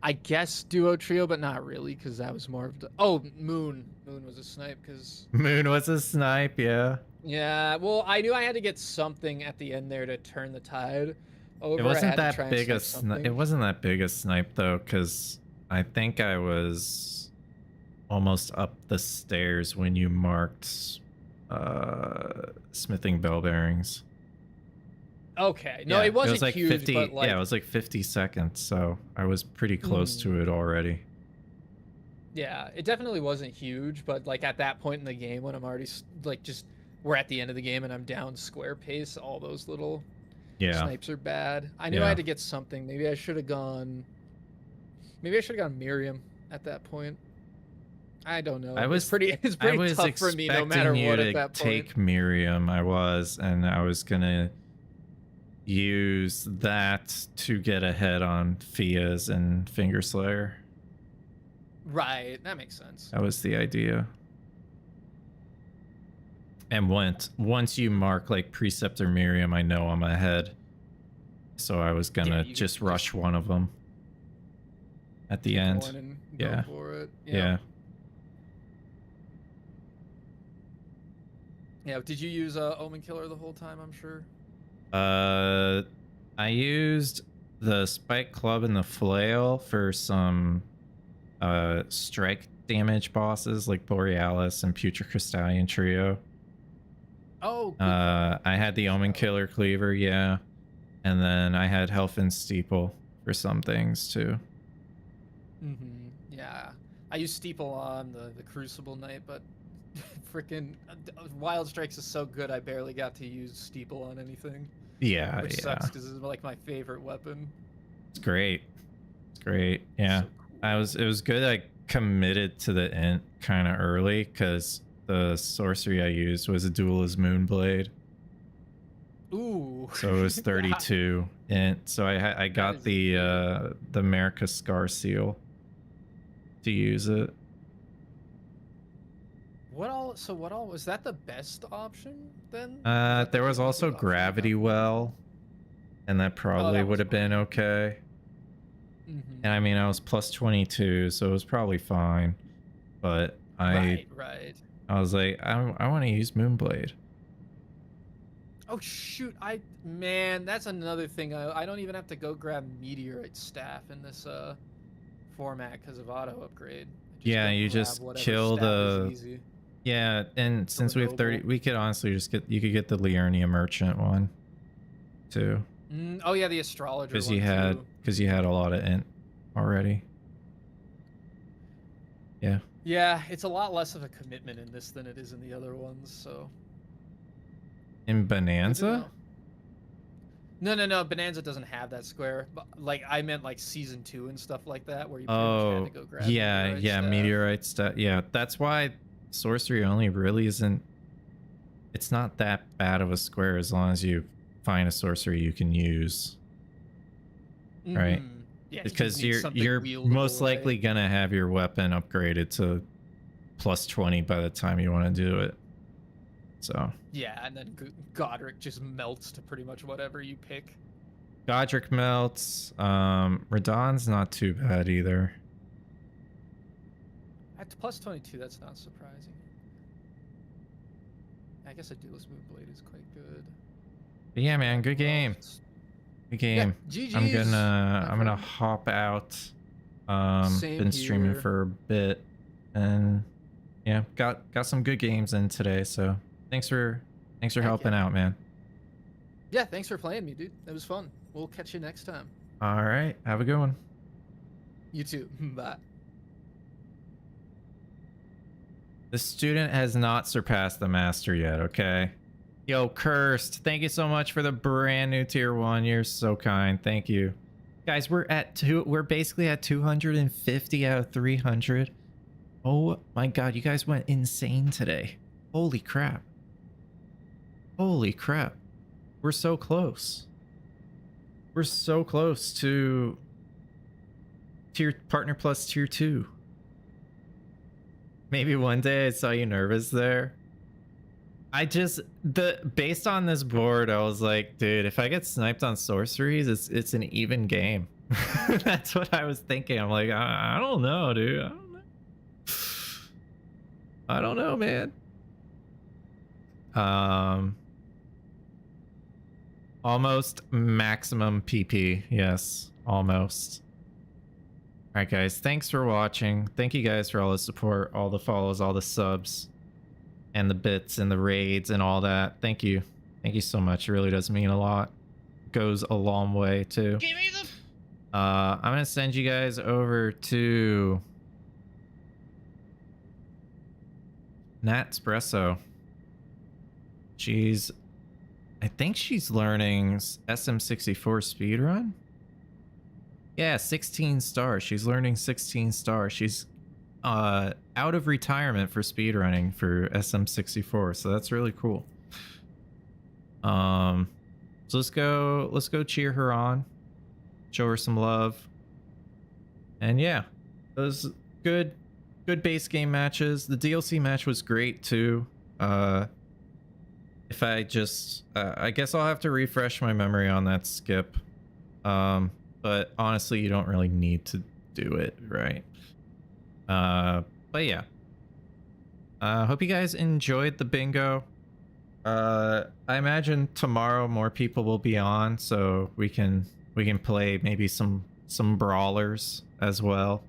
I guess duo trio, but not really because that was more of the. Oh, Moon was a snipe because. Moon was a snipe, yeah. Yeah, well, I knew I had to get something at the end there to turn the tide over. It wasn't that big a snipe. It wasn't that big a snipe though, because I think I was almost up the stairs when you marked smithing bell bearings. Okay, no, it wasn't like huge, 50. but like, yeah, it was like 50 seconds, so I was pretty close to it already. Yeah, it definitely wasn't huge, but like at that point in the game when I'm already like we're at the end of the game and I'm down square pace, all those little snipes are bad. I knew I had to get something. Maybe I should have gone Miriam at that point. I don't know. It's pretty tough for me no matter what at that point. Take Miriam, I was gonna use that to get ahead on Fia's and Fingerslayer. Right, that makes sense. That was the idea. And once you mark like Preceptor Miriam, I know I'm ahead. So I was gonna just rush one of them at the end. Go for it. Yeah. Yeah, did you use Omen Killer the whole time, I'm sure? I used the Spike Club and the Flail for some strike damage bosses like Borealis and Putrid Crystallion Trio. Oh. I had the Omen Killer Cleaver, yeah. And then I had Helfin Steeple for some things too. Yeah. I used Steeple on the Crucible Knight, but freaking Wild Strikes is so good I barely got to use Steeple on anything. Yeah, which sucks because it's like my favorite weapon. It's great. It's great. Yeah. So cool. It was good I committed to the int kind of early because the sorcery I used was a Duelist Moonblade. Ooh. So it was 32, and so I got the America Scar seal to use it. What all? So what all was that the best option then? There was also Gravity Well, and that probably would have been okay. And I mean, I was plus 22, so it was probably fine. But I was like, I want to use Moonblade. Oh shoot! Man, that's another thing. I don't even have to go grab Meteorite Staff in this format because of auto upgrade. Yeah, you just kill the. Yeah, and since we have 30, we could honestly just get. You could get the Liurnia Merchant one, too. Oh yeah, the Astrologer. Because you had a lot of int already. Yeah. Yeah, it's a lot less of a commitment in this than it is in the other ones. So. In Bonanza? No. Bonanza doesn't have that square. But, like, I meant like season 2 and stuff like that, where you pretty much had to go grab meteorite stuff. Yeah, that's why sorcery only really isn't. It's not that bad of a square as long as you find a sorcery you can use. Right? Yeah, because you're most likely gonna have your weapon upgraded to plus 20 by the time you want to do it. So. Yeah, and then Godric just melts to pretty much whatever you pick. Godric melts. Raydans not too bad either. At plus 22, that's not surprising. I guess a Duelist Moonblade is quite good. But yeah, man, good game. Good game. Yeah, I'm gonna hop out. Been streaming for a bit, and yeah, got some good games in today. So thanks for helping out, man. Yeah, thanks for playing me, dude. It was fun. We'll catch you next time. All right, have a good one. You too. Bye. The student has not surpassed the master yet, okay? Yo, Cursed, thank you so much for the brand new tier 1. You're so kind. Thank you. Guys, we're basically at 250 out of 300. Oh my god, you guys went insane today. Holy crap. Holy crap. We're so close. We're so close to partner plus tier 2. Maybe one day I saw you nervous there. Based on this board, I was like, dude, if I get sniped on sorceries, it's an even game. That's what I was thinking. I'm like, I don't know, dude. I don't know, man. Almost maximum PP. Yes, almost. All right, guys. Thanks for watching. Thank you guys for all the support, all the follows, all the subs, and the bits and the raids and all that. Thank you. Thank you so much. It really does mean a lot. Goes a long way too. Give me the... I'm gonna send you guys over to Natspresso. I think she's learning SM64 speedrun. Yeah, 16 stars. She's learning 16 stars. She's out of retirement for speedrunning for SM64, so that's really cool. So let's go cheer her on, show her some love, and yeah, those good base game matches. The DLC match was great too. If I just I guess I'll have to refresh my memory on that skip, but honestly you don't really need to do it, right? But yeah, hope you guys enjoyed the bingo. I imagine tomorrow more people will be on, so we can play maybe some brawlers as well.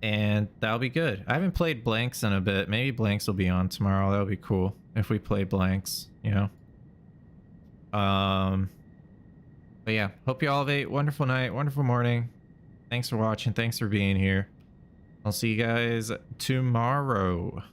And that'll be good. I haven't played Blanxz in a bit. Maybe Blanxz will be on tomorrow. That'll be cool if we play Blanxz, you know. But yeah, hope you all have a wonderful night, wonderful morning. Thanks for watching. Thanks for being here. I'll see you guys tomorrow.